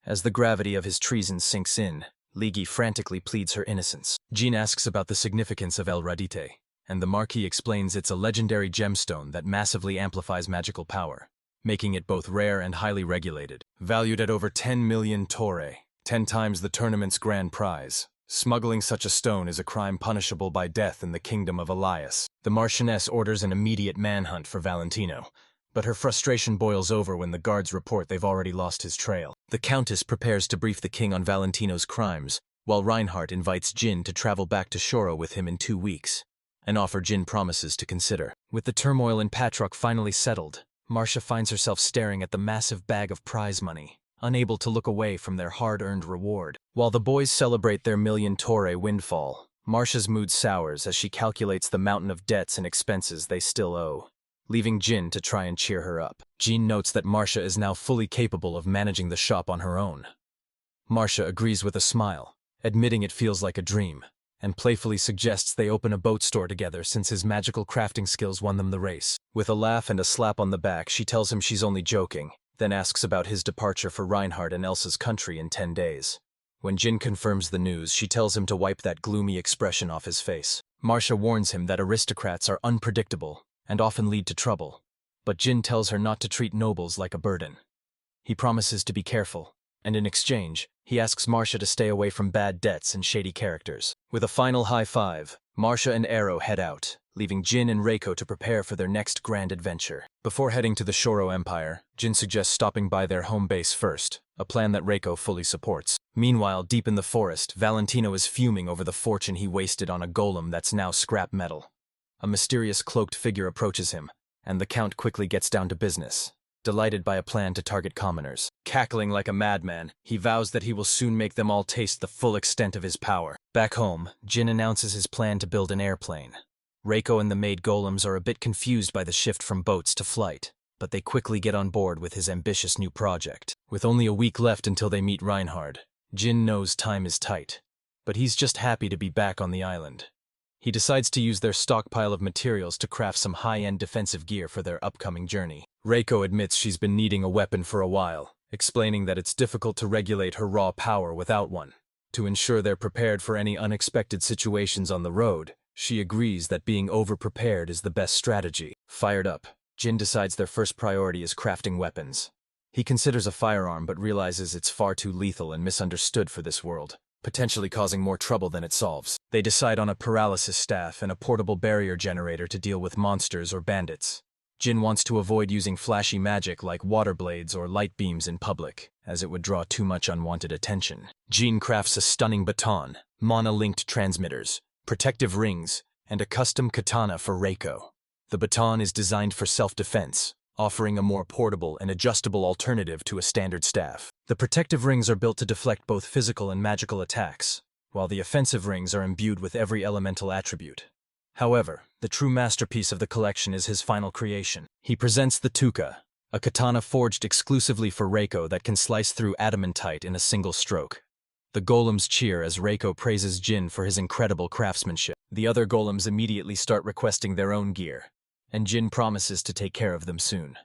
As the gravity of his treason sinks in, Liggy frantically pleads her innocence. Jin asks about the significance of El Radite, and the Marquis explains it's a legendary gemstone that massively amplifies magical power, making it both rare and highly regulated. Valued at over 10 million torre, 10 times the tournament's grand prize, smuggling such a stone is a crime punishable by death in the kingdom of Elias. The Marchioness orders an immediate manhunt for Valentino, but her frustration boils over when the guards report they've already lost his trail. The Countess prepares to brief the king on Valentino's crimes, while Reinhardt invites Jin to travel back to Shurro with him in 2 weeks, an offer Jin promises to consider. With the turmoil in Patrock finally settled, Marcia finds herself staring at the massive bag of prize money, unable to look away from their hard-earned reward. While the boys celebrate their million torre windfall, Marcia's mood sours as she calculates the mountain of debts and expenses they still owe, leaving Jin to try and cheer her up. Jin notes that Marcia is now fully capable of managing the shop on her own. Marcia agrees with a smile, admitting it feels like a dream, and playfully suggests they open a boat store together since his magical crafting skills won them the race. With a laugh and a slap on the back, she tells him she's only joking, then asks about his departure for Reinhardt and Elsa's country in 10 days. When Jin confirms the news, she tells him to wipe that gloomy expression off his face. Marcia warns him that aristocrats are unpredictable and often lead to trouble, but Jin tells her not to treat nobles like a burden. He promises to be careful, and in exchange, he asks Marcia to stay away from bad debts and shady characters. With a final high five, Marcia and Arrow head out, leaving Jin and Reiko to prepare for their next grand adventure. Before heading to the Shurro Empire, Jin suggests stopping by their home base first, a plan that Reiko fully supports. Meanwhile, deep in the forest, Valentino is fuming over the fortune he wasted on a golem that's now scrap metal. A mysterious cloaked figure approaches him, and the Count quickly gets down to business, delighted by a plan to target commoners. Cackling like a madman, he vows that he will soon make them all taste the full extent of his power. Back home, Jin announces his plan to build an airplane. Reiko and the maid golems are a bit confused by the shift from boats to flight, but they quickly get on board with his ambitious new project. With only a week left until they meet Reinhardt, Jin knows time is tight, but he's just happy to be back on the island. He decides to use their stockpile of materials to craft some high-end defensive gear for their upcoming journey. Reiko admits she's been needing a weapon for a while, explaining that it's difficult to regulate her raw power without one. To ensure they're prepared for any unexpected situations on the road, she agrees that being over-prepared is the best strategy. Fired up, Jin decides their first priority is crafting weapons. He considers a firearm but realizes it's far too lethal and misunderstood for this world, potentially causing more trouble than it solves. They decide on a paralysis staff and a portable barrier generator to deal with monsters or bandits. Jin wants to avoid using flashy magic like water blades or light beams in public, as it would draw too much unwanted attention. Jin crafts a stunning baton, mana-linked transmitters, protective rings, and a custom katana for Reiko. The baton is designed for self-defense, offering a more portable and adjustable alternative to a standard staff. The protective rings are built to deflect both physical and magical attacks, while the offensive rings are imbued with every elemental attribute. However, the true masterpiece of the collection is his final creation. He presents the tuka, a katana forged exclusively for Reiko that can slice through adamantite in a single stroke. The golems cheer as Reiko praises Jin for his incredible craftsmanship. The other golems immediately start requesting their own gear, and Jin promises to take care of them soon.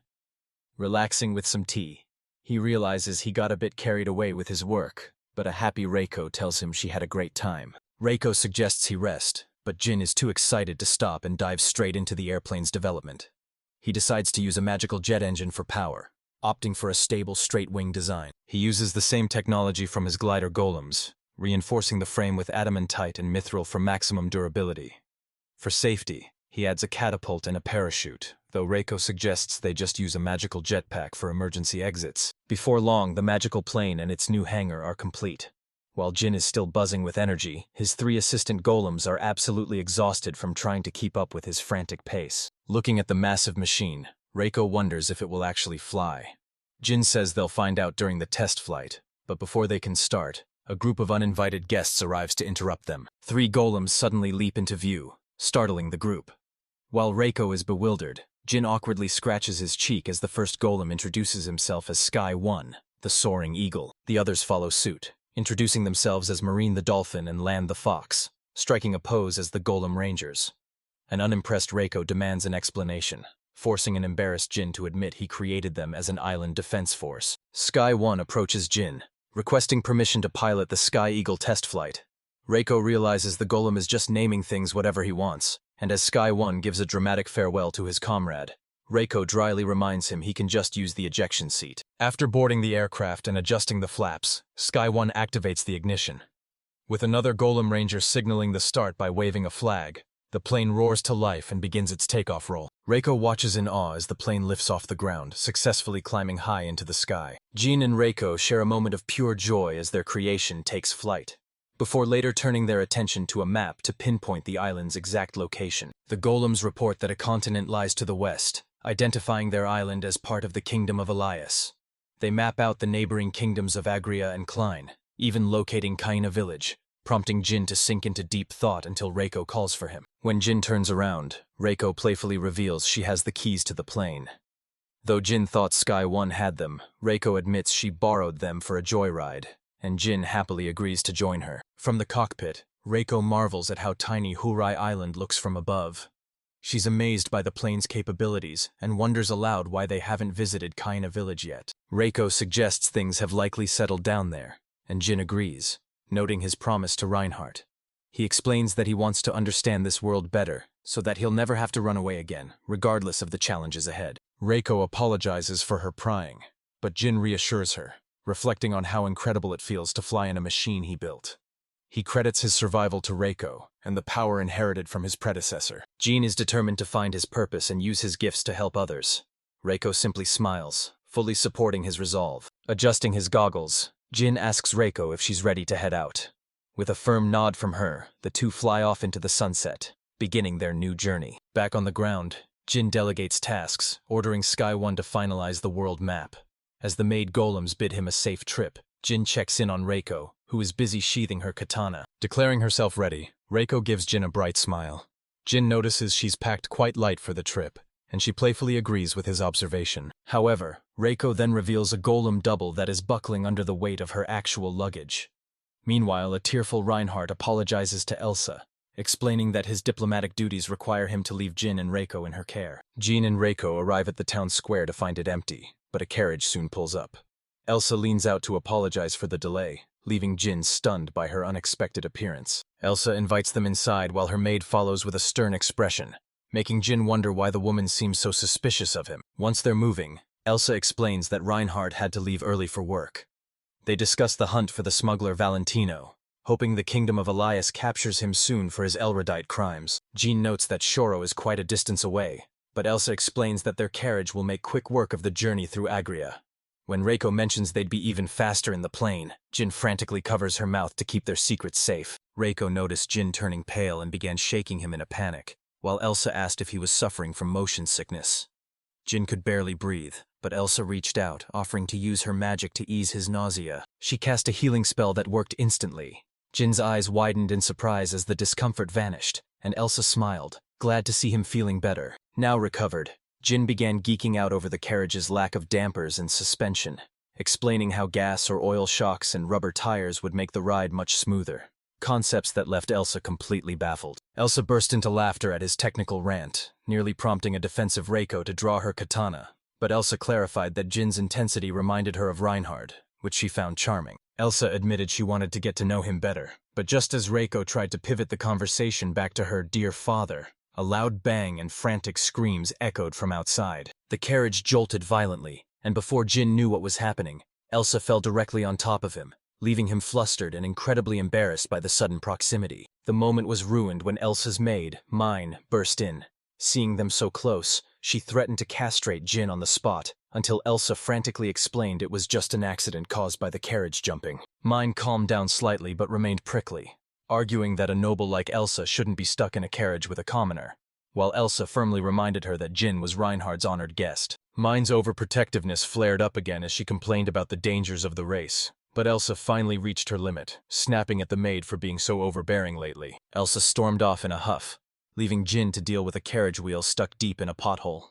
Relaxing with some tea, he realizes he got a bit carried away with his work, but a happy Reiko tells him she had a great time. Reiko suggests he rest, but Jin is too excited to stop and dives straight into the airplane's development. He decides to use a magical jet engine for power, opting for a stable straight-wing design. He uses the same technology from his glider golems, reinforcing the frame with adamantite and mithril for maximum durability. For safety, he adds a catapult and a parachute, though Reiko suggests they just use a magical jetpack for emergency exits. Before long, the magical plane and its new hangar are complete. While Jin is still buzzing with energy, his 3 assistant golems are absolutely exhausted from trying to keep up with his frantic pace. Looking at the massive machine, Reiko wonders if it will actually fly. Jin says they'll find out during the test flight, but before they can start, a group of uninvited guests arrives to interrupt them. 3 golems suddenly leap into view, startling the group. While Reiko is bewildered, Jin awkwardly scratches his cheek as the first golem introduces himself as Sky 1, the soaring eagle. The others follow suit, introducing themselves as Marine the dolphin and Land the fox, striking a pose as the golem rangers. An unimpressed Reiko demands an explanation, forcing an embarrassed Jin to admit he created them as an island defense force. Sky 1 approaches Jin, requesting permission to pilot the Sky Eagle test flight. Reiko realizes the golem is just naming things whatever he wants, and as Sky 1 gives a dramatic farewell to his comrade, Reiko dryly reminds him he can just use the ejection seat. After boarding the aircraft and adjusting the flaps, Sky 1 activates the ignition. With another golem ranger signaling the start by waving a flag, the plane roars to life and begins its takeoff roll. Reiko watches in awe as the plane lifts off the ground, successfully climbing high into the sky. Jin and Reiko share a moment of pure joy as their creation takes flight, before later turning their attention to a map to pinpoint the island's exact location. The golems report that a continent lies to the west, identifying their island as part of the Kingdom of Elias. They map out the neighboring kingdoms of Agria and Klein, even locating Kaina village, prompting Jin to sink into deep thought until Reiko calls for him. When Jin turns around, Reiko playfully reveals she has the keys to the plane. Though Jin thought Sky 1 had them, Reiko admits she borrowed them for a joyride, and Jin happily agrees to join her. From the cockpit, Reiko marvels at how tiny Hurai Island looks from above. She's amazed by the plane's capabilities and wonders aloud why they haven't visited Kaina village yet. Reiko suggests things have likely settled down there, and Jin agrees, noting his promise to Reinhardt. He explains that he wants to understand this world better, so that he'll never have to run away again, regardless of the challenges ahead. Reiko apologizes for her prying, but Jin reassures her, reflecting on how incredible it feels to fly in a machine he built. He credits his survival to Reiko and the power inherited from his predecessor. Jin is determined to find his purpose and use his gifts to help others. Reiko simply smiles, fully supporting his resolve. Adjusting his goggles, Jin asks Reiko if she's ready to head out. With a firm nod from her, the two fly off into the sunset, beginning their new journey. Back on the ground, Jin delegates tasks, ordering Sky 1 to finalize the world map. As the maid golems bid him a safe trip, Jin checks in on Reiko, who is busy sheathing her katana. Declaring herself ready, Reiko gives Jin a bright smile. Jin notices she's packed quite light for the trip, and she playfully agrees with his observation. However, Reiko then reveals a golem double that is buckling under the weight of her actual luggage. Meanwhile, a tearful Reinhardt apologizes to Elsa, explaining that his diplomatic duties require him to leave Jin and Reiko in her care. Jin and Reiko arrive at the town square to find it empty, but a carriage soon pulls up. Elsa leans out to apologize for the delay, leaving Jin stunned by her unexpected appearance. Elsa invites them inside while her maid follows with a stern expression, making Jin wonder why the woman seems so suspicious of him. Once they're moving, Elsa explains that Reinhardt had to leave early for work. They discuss the hunt for the smuggler Valentino, hoping the Kingdom of Elias captures him soon for his Elrodite crimes. Jin notes that Shurro is quite a distance away, but Elsa explains that their carriage will make quick work of the journey through Agria. When Reiko mentions they'd be even faster in the plane, Jin frantically covers her mouth to keep their secrets safe. Reiko noticed Jin turning pale and began shaking him in a panic, while Elsa asked if he was suffering from motion sickness. Jin could barely breathe, but Elsa reached out, offering to use her magic to ease his nausea. She cast a healing spell that worked instantly. Jin's eyes widened in surprise as the discomfort vanished, and Elsa smiled, glad to see him feeling better. Now recovered, Jin began geeking out over the carriage's lack of dampers and suspension, explaining how gas or oil shocks and rubber tires would make the ride much smoother. Concepts that left Elsa completely baffled. Elsa burst into laughter at his technical rant, nearly prompting a defensive Reiko to draw her katana. But Elsa clarified that Jin's intensity reminded her of Reinhard, which she found charming. Elsa admitted she wanted to get to know him better, but just as Reiko tried to pivot the conversation back to her dear father, a loud bang and frantic screams echoed from outside. The carriage jolted violently, and before Jin knew what was happening, Elsa fell directly on top of him, leaving him flustered and incredibly embarrassed by the sudden proximity. The moment was ruined when Elsa's maid, Mine, burst in. Seeing them so close, she threatened to castrate Jin on the spot, until Elsa frantically explained it was just an accident caused by the carriage jumping. Mine calmed down slightly but remained prickly, arguing that a noble like Elsa shouldn't be stuck in a carriage with a commoner, while Elsa firmly reminded her that Jin was Reinhard's honored guest. Mine's overprotectiveness flared up again as she complained about the dangers of the race. But Elsa finally reached her limit, snapping at the maid for being so overbearing lately. Elsa stormed off in a huff, leaving Jin to deal with a carriage wheel stuck deep in a pothole.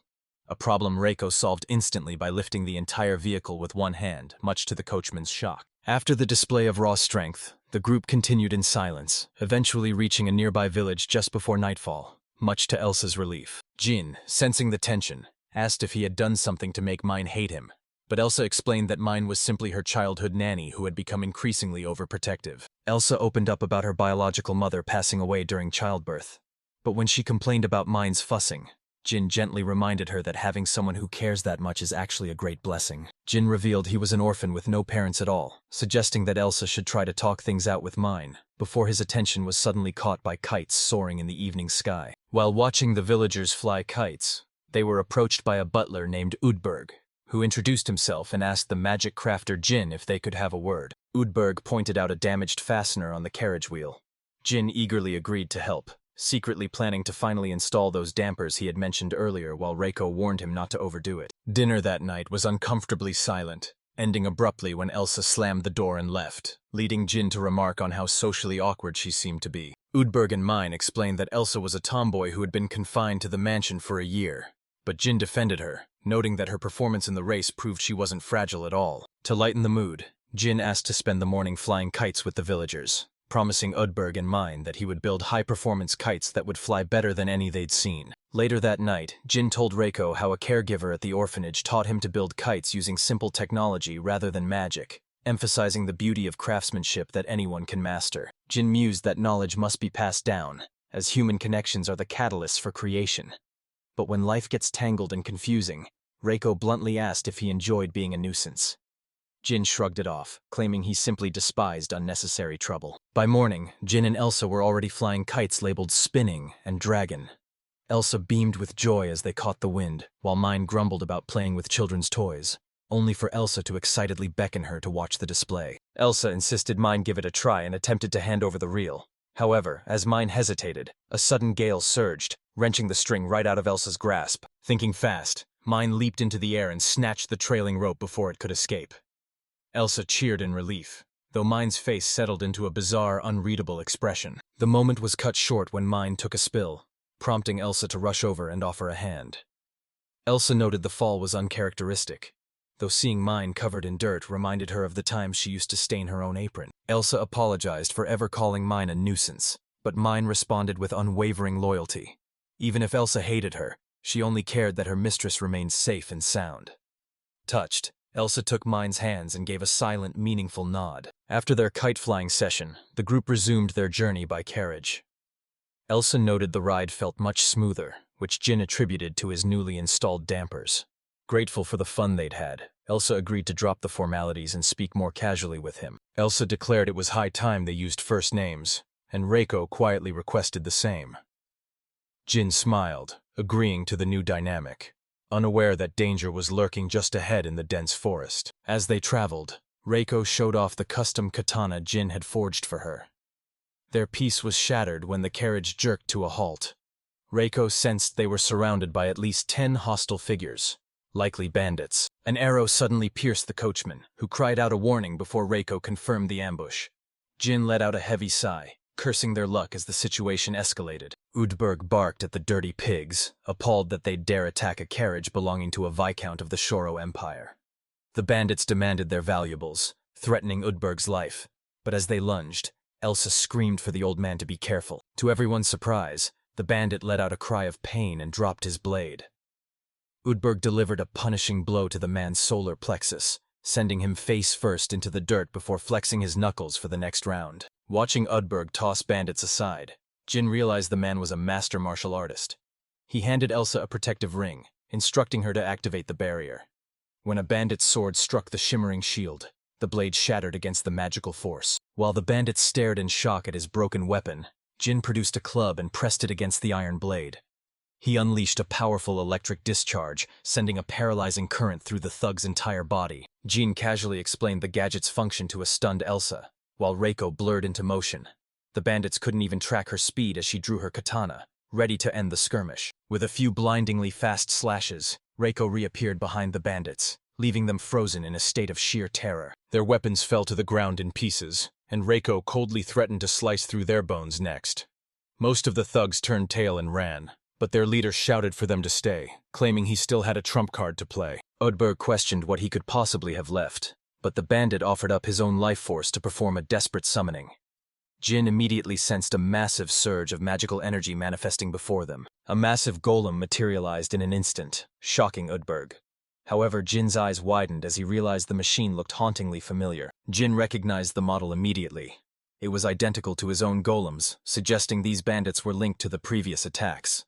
A problem Reiko solved instantly by lifting the entire vehicle with one hand, much to the coachman's shock. After the display of raw strength, the group continued in silence, eventually reaching a nearby village just before nightfall, much to Elsa's relief. Jin, sensing the tension, asked if he had done something to make Mine hate him. But Elsa explained that Mine was simply her childhood nanny who had become increasingly overprotective. Elsa opened up about her biological mother passing away during childbirth. But when she complained about Mine's fussing, Jin gently reminded her that having someone who cares that much is actually a great blessing. Jin revealed he was an orphan with no parents at all, suggesting that Elsa should try to talk things out with Mine, before his attention was suddenly caught by kites soaring in the evening sky. While watching the villagers fly kites, they were approached by a butler named Udberg, who introduced himself and asked the magic crafter Jin if they could have a word. Udberg pointed out a damaged fastener on the carriage wheel. Jin eagerly agreed to help, secretly planning to finally install those dampers he had mentioned earlier while Reiko warned him not to overdo it. Dinner that night was uncomfortably silent, ending abruptly when Elsa slammed the door and left, leading Jin to remark on how socially awkward she seemed to be. Udberg and Mine explained that Elsa was a tomboy who had been confined to the mansion for a year, but Jin defended her, noting that her performance in the race proved she wasn't fragile at all. To lighten the mood, Jin asked to spend the morning flying kites with the villagers, promising Udberg and Mine that he would build high-performance kites that would fly better than any they'd seen. Later that night, Jin told Reiko how a caregiver at the orphanage taught him to build kites using simple technology rather than magic, emphasizing the beauty of craftsmanship that anyone can master. Jin mused that knowledge must be passed down, as human connections are the catalysts for creation. But when life gets tangled and confusing, Reiko bluntly asked if he enjoyed being a nuisance. Jin shrugged it off, claiming he simply despised unnecessary trouble. By morning, Jin and Elsa were already flying kites labeled Spinning and Dragon. Elsa beamed with joy as they caught the wind, while Mine grumbled about playing with children's toys, only for Elsa to excitedly beckon her to watch the display. Elsa insisted Mine give it a try and attempted to hand over the reel. However, as Mine hesitated, a sudden gale surged, wrenching the string right out of Elsa's grasp. Thinking fast, Mine leaped into the air and snatched the trailing rope before it could escape. Elsa cheered in relief, though Mine's face settled into a bizarre, unreadable expression. The moment was cut short when Mine took a spill, prompting Elsa to rush over and offer a hand. Elsa noted the fall was uncharacteristic, though seeing Mine covered in dirt reminded her of the times she used to stain her own apron. Elsa apologized for ever calling Mine a nuisance, but Mine responded with unwavering loyalty. Even if Elsa hated her, she only cared that her mistress remained safe and sound. Touched, Elsa took Mine's hands and gave a silent, meaningful nod. After their kite-flying session, the group resumed their journey by carriage. Elsa noted the ride felt much smoother, which Jin attributed to his newly installed dampers. Grateful for the fun they'd had, Elsa agreed to drop the formalities and speak more casually with him. Elsa declared it was high time they used first names, and Reiko quietly requested the same. Jin smiled, agreeing to the new dynamic, unaware that danger was lurking just ahead in the dense forest. As they traveled, Reiko showed off the custom katana Jin had forged for her. Their peace was shattered when the carriage jerked to a halt. Reiko sensed they were surrounded by at least 10 hostile figures, likely bandits. An arrow suddenly pierced the coachman, who cried out a warning before Reiko confirmed the ambush. Jin let out a heavy sigh, cursing their luck as the situation escalated. Udberg barked at the dirty pigs, appalled that they'd dare attack a carriage belonging to a viscount of the Shurro Empire. The bandits demanded their valuables, threatening Udberg's life, but as they lunged, Elsa screamed for the old man to be careful. To everyone's surprise, the bandit let out a cry of pain and dropped his blade. Udberg delivered a punishing blow to the man's solar plexus, sending him face first into the dirt before flexing his knuckles for the next round. Watching Udberg toss bandits aside, Jin realized the man was a master martial artist. He handed Elsa a protective ring, instructing her to activate the barrier. When a bandit's sword struck the shimmering shield, the blade shattered against the magical force. While the bandit stared in shock at his broken weapon, Jin produced a club and pressed it against the iron blade. He unleashed a powerful electric discharge, sending a paralyzing current through the thug's entire body. Jin casually explained the gadget's function to a stunned Elsa, while Reiko blurred into motion. The bandits couldn't even track her speed as she drew her katana, ready to end the skirmish. With a few blindingly fast slashes, Reiko reappeared behind the bandits, leaving them frozen in a state of sheer terror. Their weapons fell to the ground in pieces, and Reiko coldly threatened to slice through their bones next. Most of the thugs turned tail and ran, but their leader shouted for them to stay, claiming he still had a trump card to play. Udberg questioned what he could possibly have left, but the bandit offered up his own life force to perform a desperate summoning. Jin immediately sensed a massive surge of magical energy manifesting before them. A massive golem materialized in an instant, shocking Udberg. However, Jin's eyes widened as he realized the machine looked hauntingly familiar. Jin recognized the model immediately. It was identical to his own golems, suggesting these bandits were linked to the previous attacks.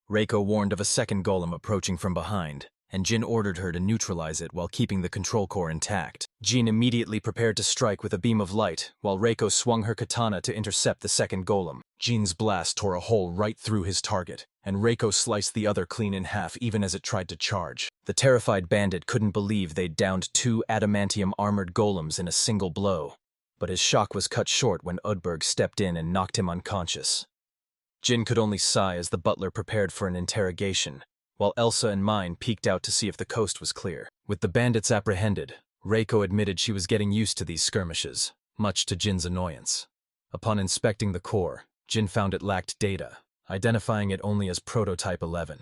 Reiko warned of a second golem approaching from behind, and Jin ordered her to neutralize it while keeping the control core intact. Jin immediately prepared to strike with a beam of light, while Reiko swung her katana to intercept the second golem. Jin's blast tore a hole right through his target, and Reiko sliced the other clean in half even as it tried to charge. The terrified bandit couldn't believe they'd downed 2 adamantium-armored golems in a single blow, but his shock was cut short when Udberg stepped in and knocked him unconscious. Jin could only sigh as the butler prepared for an interrogation, while Elsa and Mine peeked out to see if the coast was clear. With the bandits apprehended, Reiko admitted she was getting used to these skirmishes, much to Jin's annoyance. Upon inspecting the core, Jin found it lacked data, identifying it only as Prototype 11.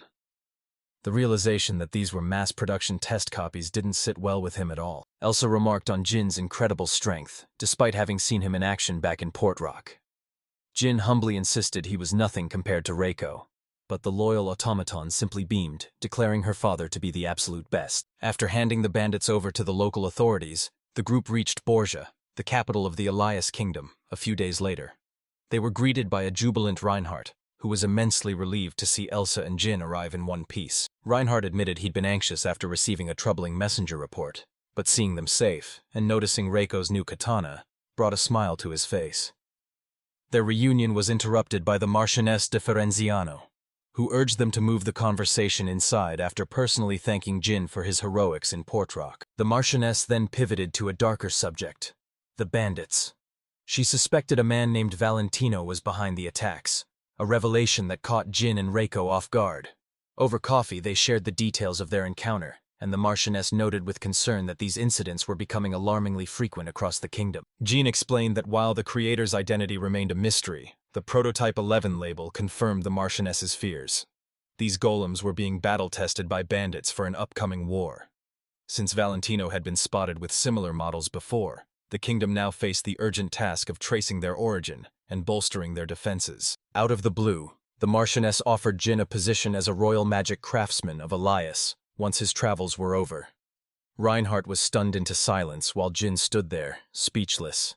The realization that these were mass-production test copies didn't sit well with him at all. Elsa remarked on Jin's incredible strength, despite having seen him in action back in Port Rock. Jin humbly insisted he was nothing compared to Reiko, but the loyal automaton simply beamed, declaring her father to be the absolute best. After handing the bandits over to the local authorities, the group reached Borgia, the capital of the Elias Kingdom, a few days later. They were greeted by a jubilant Reinhardt, who was immensely relieved to see Elsa and Jin arrive in one piece. Reinhardt admitted he'd been anxious after receiving a troubling messenger report, but seeing them safe and noticing Reiko's new katana brought a smile to his face. Their reunion was interrupted by the Marchioness de Ferenziano, who urged them to move the conversation inside after personally thanking Jin for his heroics in Port Rock. The Marchioness then pivoted to a darker subject, the bandits. She suspected a man named Valentino was behind the attacks, a revelation that caught Jin and Reiko off guard. Over coffee, they shared the details of their encounter, and the Marchioness noted with concern that these incidents were becoming alarmingly frequent across the kingdom. Jin explained that while the creator's identity remained a mystery, the Prototype 11 label confirmed the Marchioness's fears. These golems were being battle-tested by bandits for an upcoming war. Since Valentino had been spotted with similar models before, the kingdom now faced the urgent task of tracing their origin and bolstering their defenses. Out of the blue, the Marchioness offered Jin a position as a royal magic craftsman of Elias once his travels were over. Reinhardt was stunned into silence while Jin stood there, speechless.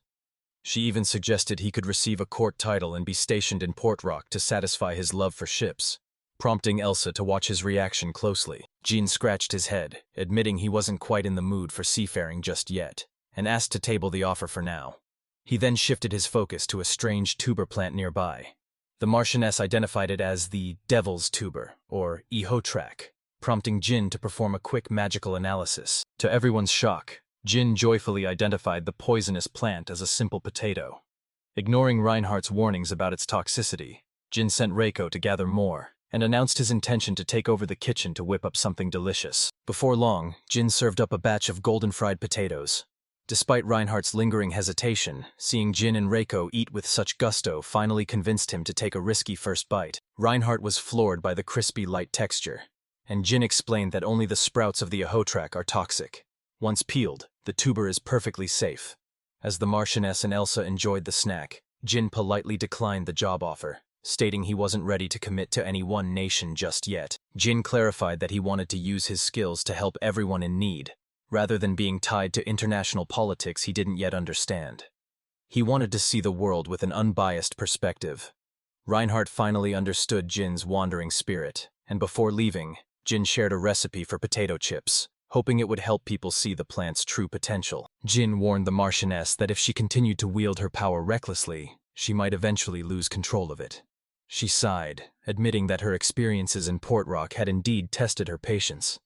She even suggested he could receive a court title and be stationed in Port Rock to satisfy his love for ships, prompting Elsa to watch his reaction closely. Jin scratched his head, admitting he wasn't quite in the mood for seafaring just yet, and asked to table the offer for now. He then shifted his focus to a strange tuber plant nearby. The Marchioness identified it as the Devil's Tuber, or Ihotrak, prompting Jin to perform a quick magical analysis. To everyone's shock, Jin joyfully identified the poisonous plant as a simple potato. Ignoring Reinhardt's warnings about its toxicity, Jin sent Reiko to gather more, and announced his intention to take over the kitchen to whip up something delicious. Before long, Jin served up a batch of golden fried potatoes. Despite Reinhardt's lingering hesitation, seeing Jin and Reiko eat with such gusto finally convinced him to take a risky first bite. Reinhardt was floored by the crispy, light texture, and Jin explained that only the sprouts of the ahotrak are toxic. Once peeled, the tuber is perfectly safe. As the Marchioness and Elsa enjoyed the snack, Jin politely declined the job offer, stating he wasn't ready to commit to any one nation just yet. Jin clarified that he wanted to use his skills to help everyone in need, rather than being tied to international politics he didn't yet understand. He wanted to see the world with an unbiased perspective. Reinhardt finally understood Jin's wandering spirit, and before leaving, Jin shared a recipe for potato chips, hoping it would help people see the plant's true potential. Jin warned the Marchioness that if she continued to wield her power recklessly, she might eventually lose control of it. She sighed, admitting that her experiences in Port Rock had indeed tested her patience.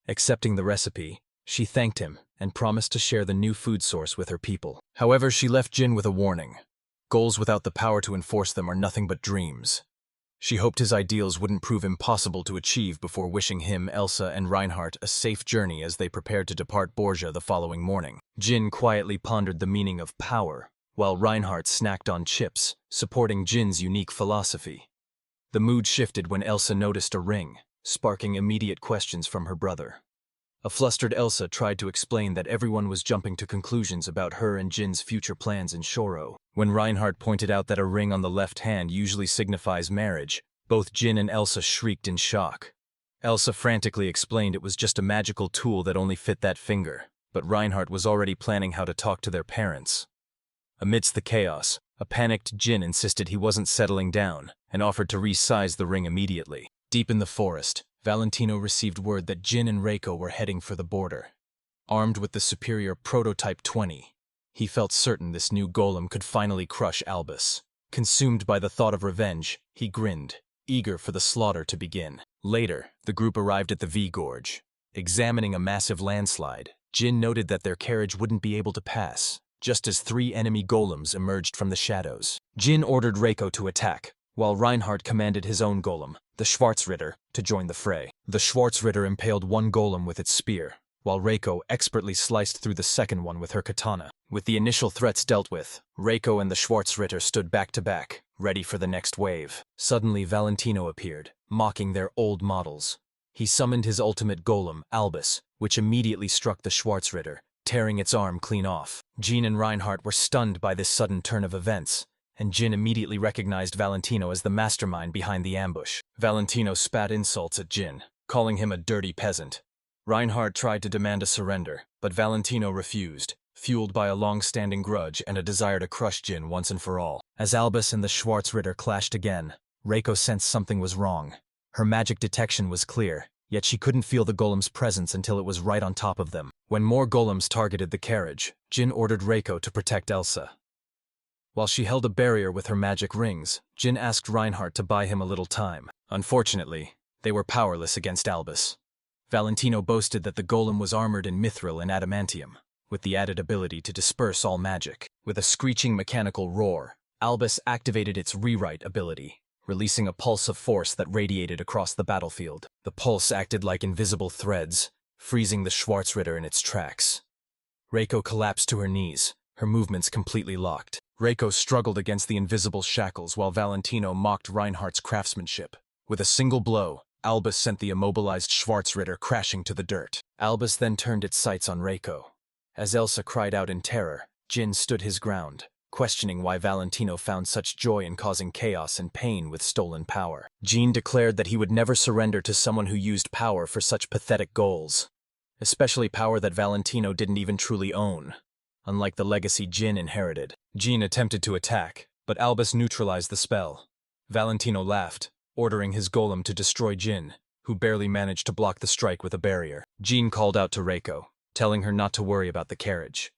Accepting the recipe, she thanked him and promised to share the new food source with her people. However, she left Jin with a warning. Goals without the power to enforce them are nothing but dreams. She hoped his ideals wouldn't prove impossible to achieve before wishing him, Elsa, and Reinhardt a safe journey as they prepared to depart Borgia the following morning. Jin quietly pondered the meaning of power, while Reinhardt snacked on chips, supporting Jin's unique philosophy. The mood shifted when Elsa noticed a ring, sparking immediate questions from her brother. A flustered Elsa tried to explain that everyone was jumping to conclusions about her and Jin's future plans in Shurro. When Reinhardt pointed out that a ring on the left hand usually signifies marriage, both Jin and Elsa shrieked in shock. Elsa frantically explained it was just a magical tool that only fit that finger, but Reinhardt was already planning how to talk to their parents. Amidst the chaos, a panicked Jin insisted he wasn't settling down and offered to resize the ring immediately. Deep in the forest, Valentino received word that Jin and Reiko were heading for the border. Armed with the superior Prototype 20, he felt certain this new golem could finally crush Albus. Consumed by the thought of revenge, he grinned, eager for the slaughter to begin. Later, the group arrived at the V-Gorge. Examining a massive landslide, Jin noted that their carriage wouldn't be able to pass, just as 3 enemy golems emerged from the shadows. Jin ordered Reiko to attack, while Reinhardt commanded his own golem, the Schwarzritter, to join the fray. The Schwarzritter impaled one golem with its spear, while Reiko expertly sliced through the second one with her katana. With the initial threats dealt with, Reiko and the Schwarzritter stood back to back, ready for the next wave. Suddenly Valentino appeared, mocking their old models. He summoned his ultimate golem, Albus, which immediately struck the Schwarzritter, tearing its arm clean off. Jin and Reinhardt were stunned by this sudden turn of events, and Jin immediately recognized Valentino as the mastermind behind the ambush. Valentino spat insults at Jin, calling him a dirty peasant. Reinhardt tried to demand a surrender, but Valentino refused, fueled by a long-standing grudge and a desire to crush Jin once and for all. As Albus and the Schwarzritter clashed again, Reiko sensed something was wrong. Her magic detection was clear, yet she couldn't feel the golem's presence until it was right on top of them. When more golems targeted the carriage, Jin ordered Reiko to protect Elsa. While she held a barrier with her magic rings, Jin asked Reinhardt to buy him a little time. Unfortunately, they were powerless against Albus. Valentino boasted that the golem was armored in mithril and adamantium, with the added ability to disperse all magic. With a screeching mechanical roar, Albus activated its rewrite ability, releasing a pulse of force that radiated across the battlefield. The pulse acted like invisible threads, freezing the Schwarzritter in its tracks. Reiko collapsed to her knees, her movements completely locked. Reiko struggled against the invisible shackles while Valentino mocked Reinhardt's craftsmanship. With a single blow, Albus sent the immobilized Schwarzritter crashing to the dirt. Albus then turned its sights on Reiko. As Elsa cried out in terror, Jin stood his ground, questioning why Valentino found such joy in causing chaos and pain with stolen power. Jin declared that he would never surrender to someone who used power for such pathetic goals, especially power that Valentino didn't even truly own, unlike the legacy Jin inherited. Jin attempted to attack, but Albus neutralized the spell. Valentino laughed, ordering his golem to destroy Jin, who barely managed to block the strike with a barrier. Jin called out to Reiko, telling her not to worry about the carriage.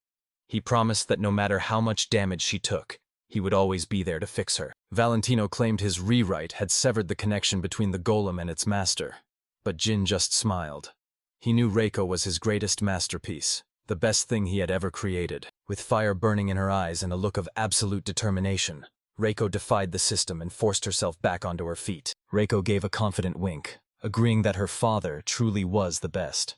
He promised that no matter how much damage she took, he would always be there to fix her. Valentino claimed his rewrite had severed the connection between the golem and its master, but Jin just smiled. He knew Reiko was his greatest masterpiece, the best thing he had ever created. With fire burning in her eyes and a look of absolute determination, Reiko defied the system and forced herself back onto her feet. Reiko gave a confident wink, agreeing that her father truly was the best.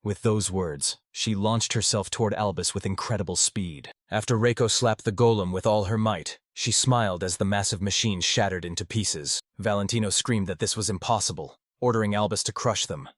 With those words, she launched herself toward Albus with incredible speed. After Reiko slapped the golem with all her might, she smiled as the massive machine shattered into pieces. Valentino screamed that this was impossible, ordering Albus to crush them.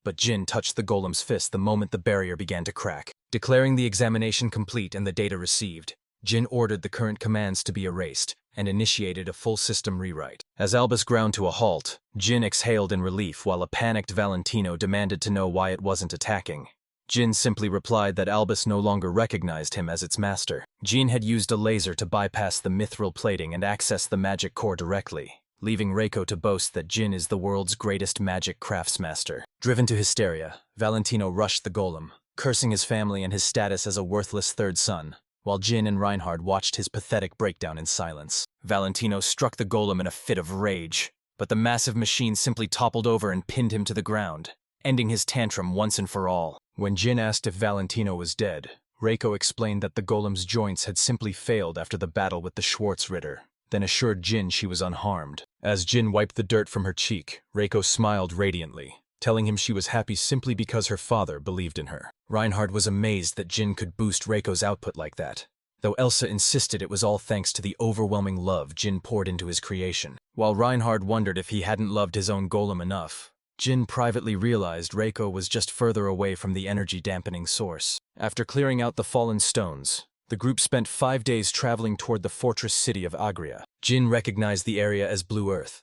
But Jin touched the golem's fist the moment the barrier began to crack. Declaring the examination complete and the data received, Jin ordered the current commands to be erased and initiated a full system rewrite. As Albus ground to a halt, Jin exhaled in relief while a panicked Valentino demanded to know why it wasn't attacking. Jin simply replied that Albus no longer recognized him as its master. Jin had used a laser to bypass the mithril plating and access the magic core directly, leaving Reiko to boast that Jin is the world's greatest magic craftsmaster. Driven to hysteria, Valentino rushed the golem, cursing his family and his status as a worthless third son, while Jin and Reinhard watched his pathetic breakdown in silence. Valentino struck the golem in a fit of rage, but the massive machine simply toppled over and pinned him to the ground, ending his tantrum once and for all. When Jin asked if Valentino was dead, Reiko explained that the golem's joints had simply failed after the battle with the Schwartz Ritter, then assured Jin she was unharmed. As Jin wiped the dirt from her cheek, Reiko smiled radiantly, telling him she was happy simply because her father believed in her. Reinhard was amazed that Jin could boost Reiko's output like that, though Elsa insisted it was all thanks to the overwhelming love Jin poured into his creation. While Reinhard wondered if he hadn't loved his own golem enough, Jin privately realized Reiko was just further away from the energy-dampening source. After clearing out the fallen stones, the group spent 5 days traveling toward the fortress city of Agria. Jin recognized the area as Blue Earth,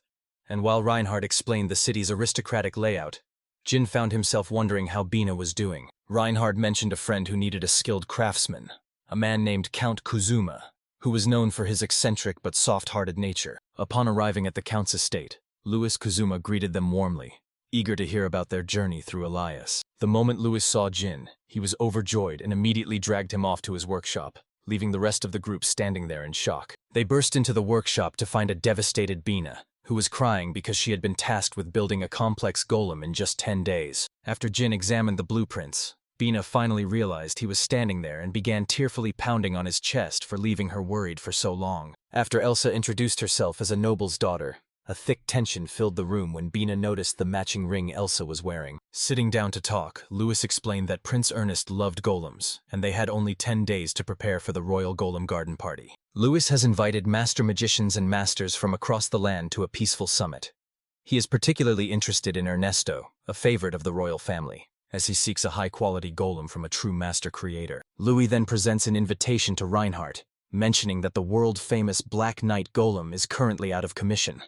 and while Reinhard explained the city's aristocratic layout, Jin found himself wondering how Bina was doing. Reinhard mentioned a friend who needed a skilled craftsman, a man named Count Kuzuma, who was known for his eccentric but soft-hearted nature. Upon arriving at the Count's estate, Louis Kuzuma greeted them warmly, eager to hear about their journey through Elias. The moment Louis saw Jin, he was overjoyed and immediately dragged him off to his workshop, leaving the rest of the group standing there in shock. They burst into the workshop to find a devastated Bina, who was crying because she had been tasked with building a complex golem in just 10 days. After Jin examined the blueprints, Bina finally realized he was standing there and began tearfully pounding on his chest for leaving her worried for so long. After Elsa introduced herself as a noble's daughter, a thick tension filled the room when Bina noticed the matching ring Elsa was wearing. Sitting down to talk, Louis explained that Prince Ernest loved golems, and they had only 10 days to prepare for the Royal Golem Garden Party. Louis has invited master magicians and masters from across the land to a peaceful summit. He is particularly interested in Ernesto, a favorite of the royal family, as he seeks a high-quality golem from a true master creator. Louis then presents an invitation to Reinhardt, mentioning that the world-famous Black Knight golem is currently out of commission.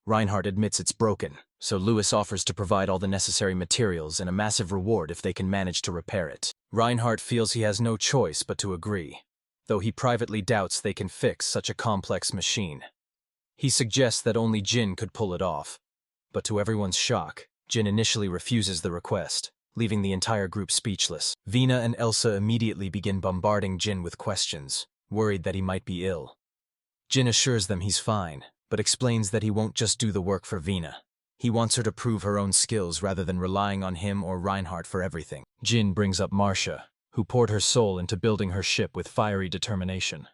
Reinhardt admits it's broken, so Louis offers to provide all the necessary materials and a massive reward if they can manage to repair it. Reinhardt feels he has no choice but to agree, though he privately doubts they can fix such a complex machine. He suggests that only Jin could pull it off, but to everyone's shock, Jin initially refuses the request, leaving the entire group speechless. Vina and Elsa immediately begin bombarding Jin with questions, worried that he might be ill. Jin assures them he's fine, but explains that he won't just do the work for Vina. He wants her to prove her own skills rather than relying on him or Reinhardt for everything. Jin brings up Marcia, who poured her soul into building her ship with fiery determination.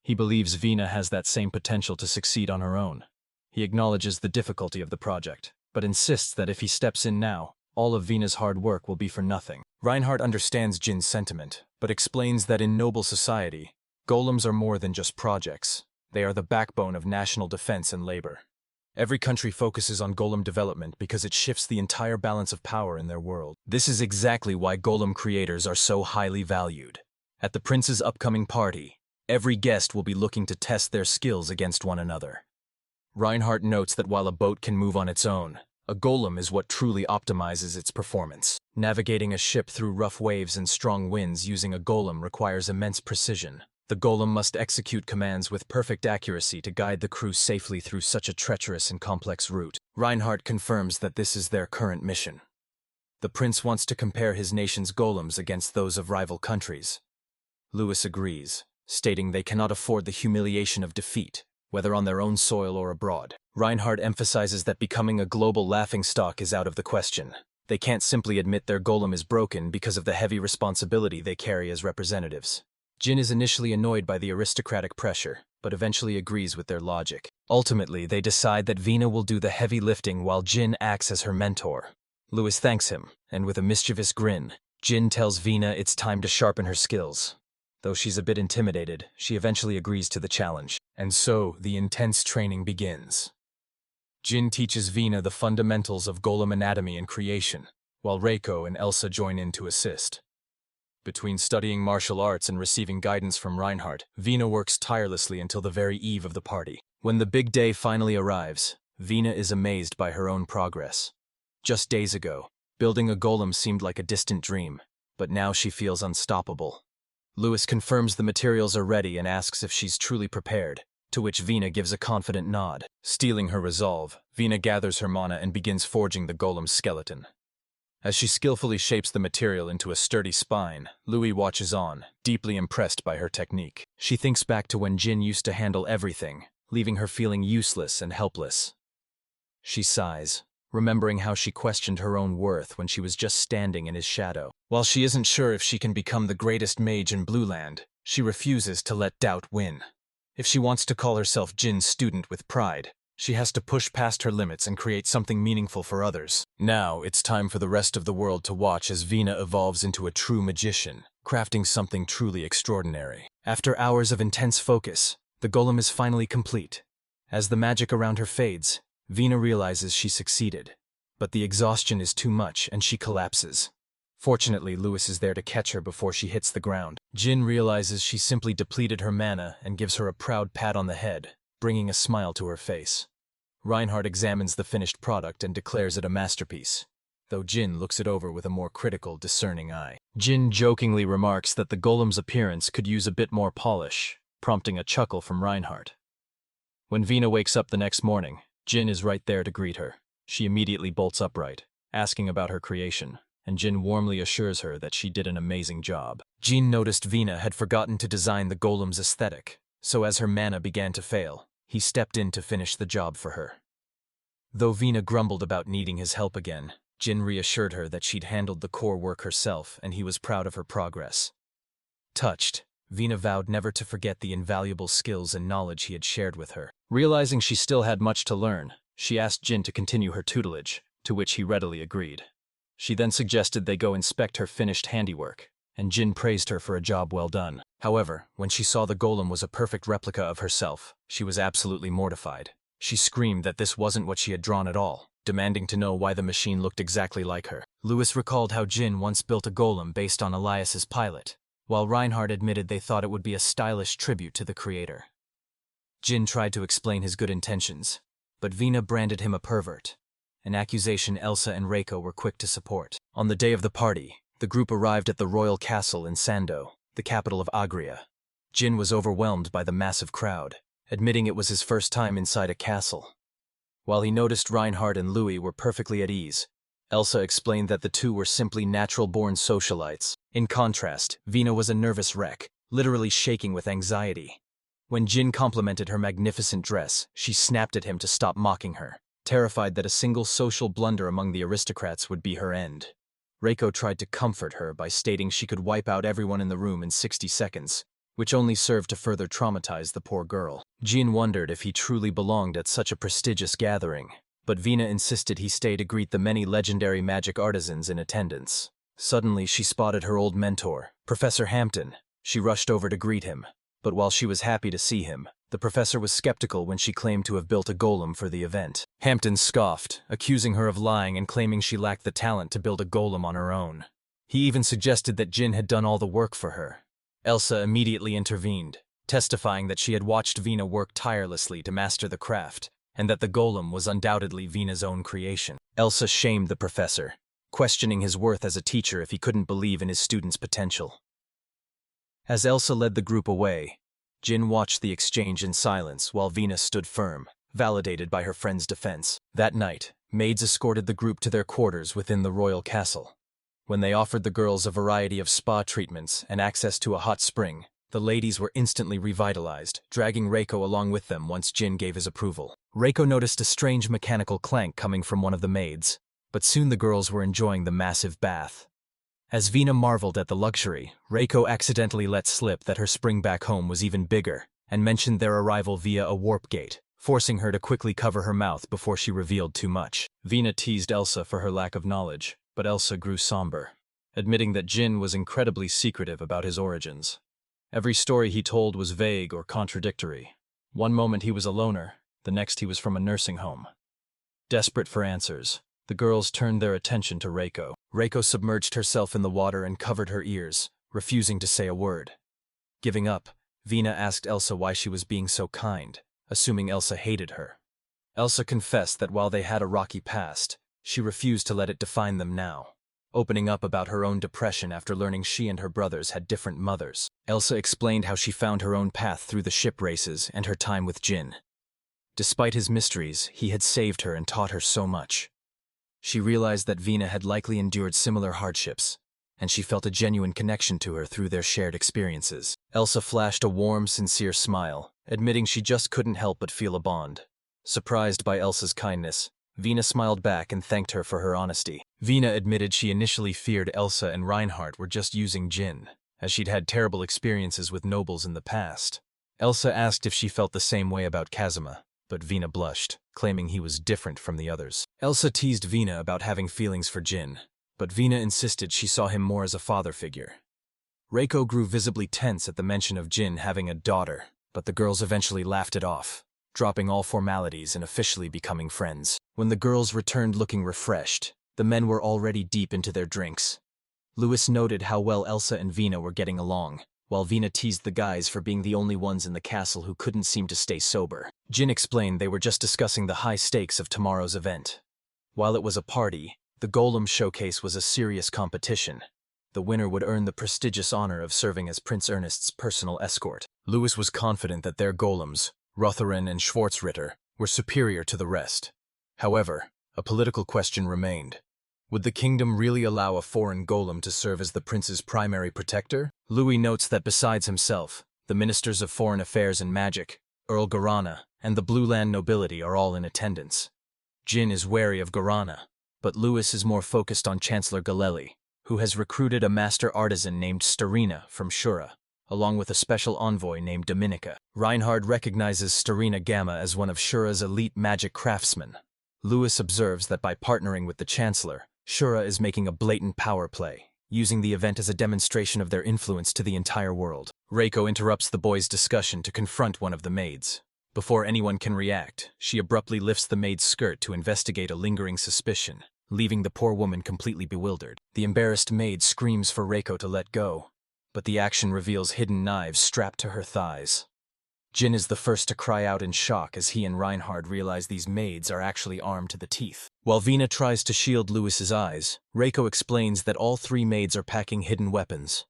He believes Vina has that same potential to succeed on her own. He acknowledges the difficulty of the project, but insists that if he steps in now, all of Vina's hard work will be for nothing. Reinhardt understands Jin's sentiment, but explains that in noble society, golems are more than just projects. They are the backbone of national defense and labor. Every country focuses on golem development because it shifts the entire balance of power in their world. This is exactly why golem creators are so highly valued. At the prince's upcoming party, every guest will be looking to test their skills against one another. Reinhardt notes that while a boat can move on its own, a golem is what truly optimizes its performance. Navigating a ship through rough waves and strong winds using a golem requires immense precision. The golem must execute commands with perfect accuracy to guide the crew safely through such a treacherous and complex route. Reinhardt confirms that this is their current mission. The prince wants to compare his nation's golems against those of rival countries. Louis agrees, stating they cannot afford the humiliation of defeat, whether on their own soil or abroad. Reinhardt emphasizes that becoming a global laughingstock is out of the question. They can't simply admit their golem is broken because of the heavy responsibility they carry as representatives. Jin is initially annoyed by the aristocratic pressure, but eventually agrees with their logic. Ultimately, they decide that Vina will do the heavy lifting while Jin acts as her mentor. Louis thanks him, and with a mischievous grin, Jin tells Vina it's time to sharpen her skills. Though she's a bit intimidated, she eventually agrees to the challenge, and so the intense training begins. Jin teaches Vina the fundamentals of golem anatomy and creation, while Reiko and Elsa join in to assist. Between studying martial arts and receiving guidance from Reinhardt, Vina works tirelessly until the very eve of the party. When the big day finally arrives, Vina is amazed by her own progress. Just days ago, building a golem seemed like a distant dream, but now she feels unstoppable. Louis confirms the materials are ready and asks if she's truly prepared, to which Vina gives a confident nod. Stealing her resolve, Vina gathers her mana and begins forging the golem's skeleton. As she skillfully shapes the material into a sturdy spine, Louis watches on, deeply impressed by her technique. She thinks back to when Jin used to handle everything, leaving her feeling useless and helpless. She sighs, remembering how she questioned her own worth when she was just standing in his shadow. While she isn't sure if she can become the greatest mage in Blue Land, she refuses to let doubt win. If she wants to call herself Jin's student with pride, she has to push past her limits and create something meaningful for others. Now, it's time for the rest of the world to watch as Vina evolves into a true magician, crafting something truly extraordinary. After hours of intense focus, the golem is finally complete. As the magic around her fades, Vina realizes she succeeded. But the exhaustion is too much and she collapses. Fortunately, Louis is there to catch her before she hits the ground. Jin realizes she simply depleted her mana and gives her a proud pat on the head, bringing a smile to her face. Reinhardt examines the finished product and declares it a masterpiece, though Jin looks it over with a more critical, discerning eye. Jin jokingly remarks that the golem's appearance could use a bit more polish, prompting a chuckle from Reinhardt. When Vina wakes up the next morning, Jin is right there to greet her. She immediately bolts upright, asking about her creation, and Jin warmly assures her that she did an amazing job. Jin noticed Vina had forgotten to design the golem's aesthetic, so as her mana began to fail, he stepped in to finish the job for her. Though Vina grumbled about needing his help again, Jin reassured her that she'd handled the core work herself and he was proud of her progress. Touched, Vina vowed never to forget the invaluable skills and knowledge he had shared with her. Realizing she still had much to learn, she asked Jin to continue her tutelage, to which he readily agreed. She then suggested they go inspect her finished handiwork, and Jin praised her for a job well done. However, when she saw the golem was a perfect replica of herself, she was absolutely mortified. She screamed that this wasn't what she had drawn at all, demanding to know why the machine looked exactly like her. Louis recalled how Jin once built a golem based on Elias's pilot, while Reinhardt admitted they thought it would be a stylish tribute to the creator. Jin tried to explain his good intentions, but Vina branded him a pervert, an accusation Elsa and Reiko were quick to support. On the day of the party, the group arrived at the royal castle in Sando, the capital of Agria. Jin was overwhelmed by the massive crowd, admitting it was his first time inside a castle. While he noticed Reinhardt and Louis were perfectly at ease, Elsa explained that the two were simply natural-born socialites. In contrast, Vina was a nervous wreck, literally shaking with anxiety. When Jin complimented her magnificent dress, she snapped at him to stop mocking her, terrified that a single social blunder among the aristocrats would be her end. Reiko tried to comfort her by stating she could wipe out everyone in the room in 60 seconds, which only served to further traumatize the poor girl. Jin wondered if he truly belonged at such a prestigious gathering, but Vina insisted he stay to greet the many legendary magic artisans in attendance. Suddenly, she spotted her old mentor, Professor Hampton. She rushed over to greet him, but while she was happy to see him, the professor was skeptical when she claimed to have built a golem for the event. Hampton scoffed, accusing her of lying and claiming she lacked the talent to build a golem on her own. He even suggested that Jin had done all the work for her. Elsa immediately intervened, testifying that she had watched Vina work tirelessly to master the craft, and that the golem was undoubtedly Vina's own creation. Elsa shamed the professor, questioning his worth as a teacher if he couldn't believe in his students' potential. As Elsa led the group away, Jin watched the exchange in silence while Vina stood firm, validated by her friend's defense. That night, maids escorted the group to their quarters within the royal castle. When they offered the girls a variety of spa treatments and access to a hot spring, the ladies were instantly revitalized, dragging Reiko along with them once Jin gave his approval. Reiko noticed a strange mechanical clank coming from one of the maids, but soon the girls were enjoying the massive bath. As Vina marveled at the luxury, Reiko accidentally let slip that her spring back home was even bigger, and mentioned their arrival via a warp gate, forcing her to quickly cover her mouth before she revealed too much. Vina teased Elsa for her lack of knowledge, but Elsa grew somber, admitting that Jin was incredibly secretive about his origins. Every story he told was vague or contradictory. One moment he was a loner, the next he was from a nursing home. Desperate for answers, the girls turned their attention to Reiko. Reiko submerged herself in the water and covered her ears, refusing to say a word. Giving up, Vina asked Elsa why she was being so kind, assuming Elsa hated her. Elsa confessed that while they had a rocky past, she refused to let it define them now, opening up about her own depression after learning she and her brothers had different mothers. Elsa explained how she found her own path through the ship races and her time with Jin. Despite his mysteries, he had saved her and taught her so much. She realized that Vina had likely endured similar hardships, and she felt a genuine connection to her through their shared experiences. Elsa flashed a warm, sincere smile, admitting she just couldn't help but feel a bond. Surprised by Elsa's kindness, Vina smiled back and thanked her for her honesty. Vina admitted she initially feared Elsa and Reinhardt were just using Jin, as she'd had terrible experiences with nobles in the past. Elsa asked if she felt the same way about Kazuma, but Vina blushed, claiming he was different from the others. Elsa teased Vina about having feelings for Jin, but Vina insisted she saw him more as a father figure. Reiko grew visibly tense at the mention of Jin having a daughter, but the girls eventually laughed it off, dropping all formalities and officially becoming friends. When the girls returned looking refreshed, the men were already deep into their drinks. Louis noted how well Elsa and Vina were getting along, while Vina teased the guys for being the only ones in the castle who couldn't seem to stay sober. Jin explained they were just discussing the high stakes of tomorrow's event. While it was a party, the golem showcase was a serious competition. The winner would earn the prestigious honor of serving as Prince Ernest's personal escort. Louis was confident that their golems, Rotherin and Schwarzritter, were superior to the rest. However, a political question remained. Would the kingdom really allow a foreign golem to serve as the prince's primary protector? Louis notes that besides himself, the ministers of foreign affairs and magic, Earl Garana, and the Blue Land nobility are all in attendance. Jin is wary of Garana, but Louis is more focused on Chancellor Galeli, who has recruited a master artisan named Starina from Shurro, along with a special envoy named Dominica. Reinhard recognizes Starina Gamma as one of Shurro's elite magic craftsmen. Louis observes that by partnering with the Chancellor, Shurro is making a blatant power play, using the event as a demonstration of their influence to the entire world. Reiko interrupts the boys' discussion to confront one of the maids. Before anyone can react, she abruptly lifts the maid's skirt to investigate a lingering suspicion, leaving the poor woman completely bewildered. The embarrassed maid screams for Reiko to let go, but the action reveals hidden knives strapped to her thighs. Jin is the first to cry out in shock as he and Reinhard realize these maids are actually armed to the teeth. While Vina tries to shield Louis's eyes, Reiko explains that all three maids are packing hidden weapons.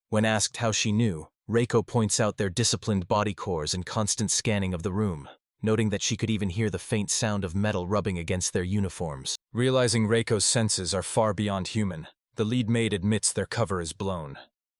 When asked how she knew, Reiko points out their disciplined body cores and constant scanning of the room, noting that she could even hear the faint sound of metal rubbing against their uniforms. Realizing Reiko's senses are far beyond human, the lead maid admits their cover is blown.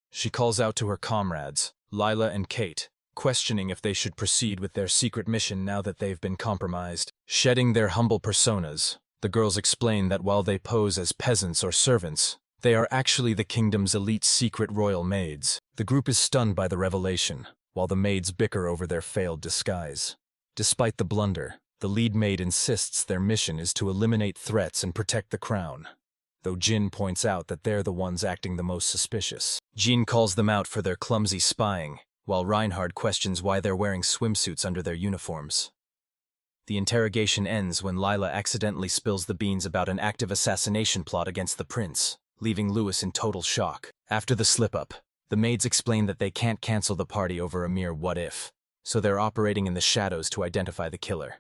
She calls out to her comrades, Lila and Kate, questioning if they should proceed with their secret mission now that they've been compromised. Shedding their humble personas, the girls explain that while they pose as peasants or servants, they are actually the kingdom's elite secret royal maids. The group is stunned by the revelation, while the maids bicker over their failed disguise. Despite the blunder, the lead maid insists their mission is to eliminate threats and protect the crown, though Jin points out that they're the ones acting the most suspicious. Jin calls them out for their clumsy spying, while Reinhard questions why they're wearing swimsuits under their uniforms. The interrogation ends when Lila accidentally spills the beans about an active assassination plot against the prince, leaving Louis in total shock. After the slip-up, the maids explain that they can't cancel the party over a mere what-if, so they're operating in the shadows to identify the killer.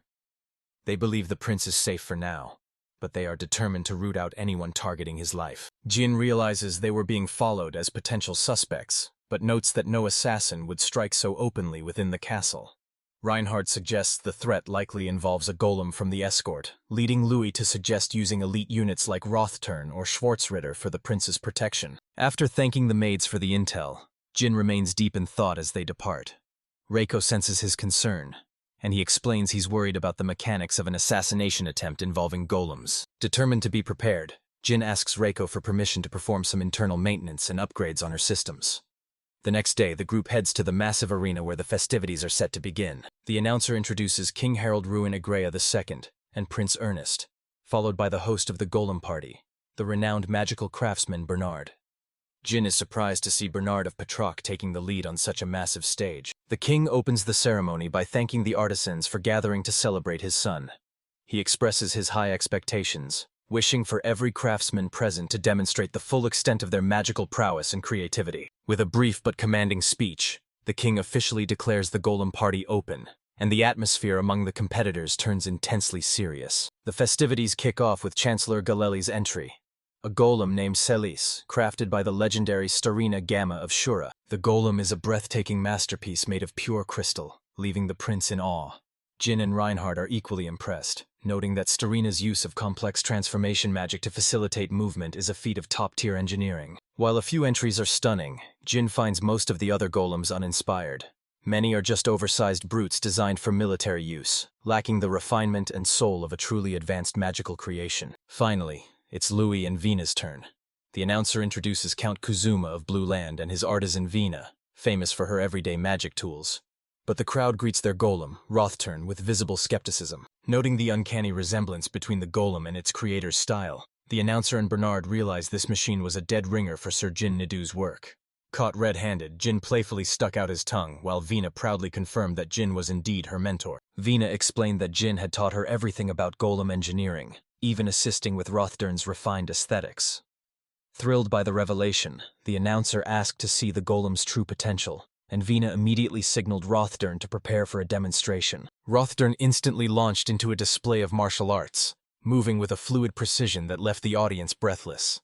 They believe the prince is safe for now, but they are determined to root out anyone targeting his life. Jin realizes they were being followed as potential suspects, but notes that no assassin would strike so openly within the castle. Reinhard suggests the threat likely involves a golem from the escort, leading Louis to suggest using elite units like Rothturn or Schwarzritter for the prince's protection. After thanking the maids for the intel, Jin remains deep in thought as they depart. Reiko senses his concern, and he explains he's worried about the mechanics of an assassination attempt involving golems. Determined to be prepared, Jin asks Reiko for permission to perform some internal maintenance and upgrades on her systems. The next day, the group heads to the massive arena where the festivities are set to begin. The announcer introduces King Harold Ruin Agrea II and Prince Ernest, followed by the host of the golem party, the renowned magical craftsman Bernard. Jin is surprised to see Bernard of Petrock taking the lead on such a massive stage. The king opens the ceremony by thanking the artisans for gathering to celebrate his son. He expresses his high expectations, wishing for every craftsman present to demonstrate the full extent of their magical prowess and creativity. With a brief but commanding speech, the king officially declares the golem party open, and the atmosphere among the competitors turns intensely serious. The festivities kick off with Chancellor Galeli's entry, a golem named Celis, crafted by the legendary Starina Gamma of Shurro. The golem is a breathtaking masterpiece made of pure crystal, leaving the prince in awe. Jin and Reinhardt are equally impressed, noting that Starina's use of complex transformation magic to facilitate movement is a feat of top-tier engineering. While a few entries are stunning, Jin finds most of the other golems uninspired. Many are just oversized brutes designed for military use, lacking the refinement and soul of a truly advanced magical creation. Finally, it's Louis and Vina's turn. The announcer introduces Count Kuzuma of Blue Land and his artisan Vina, famous for her everyday magic tools. But the crowd greets their golem, Rothturn, with visible skepticism. Noting the uncanny resemblance between the golem and its creator's style, the announcer and Bernard realize this machine was a dead ringer for Sir Jin Nadu's work. Caught red-handed, Jin playfully stuck out his tongue, while Vina proudly confirmed that Jin was indeed her mentor. Vina explained that Jin had taught her everything about golem engineering, even assisting with Rothstern's refined aesthetics. Thrilled by the revelation, the announcer asked to see the golem's true potential, and Vina immediately signaled Rothstern to prepare for a demonstration. Rothstern instantly launched into a display of martial arts, moving with a fluid precision that left the audience breathless.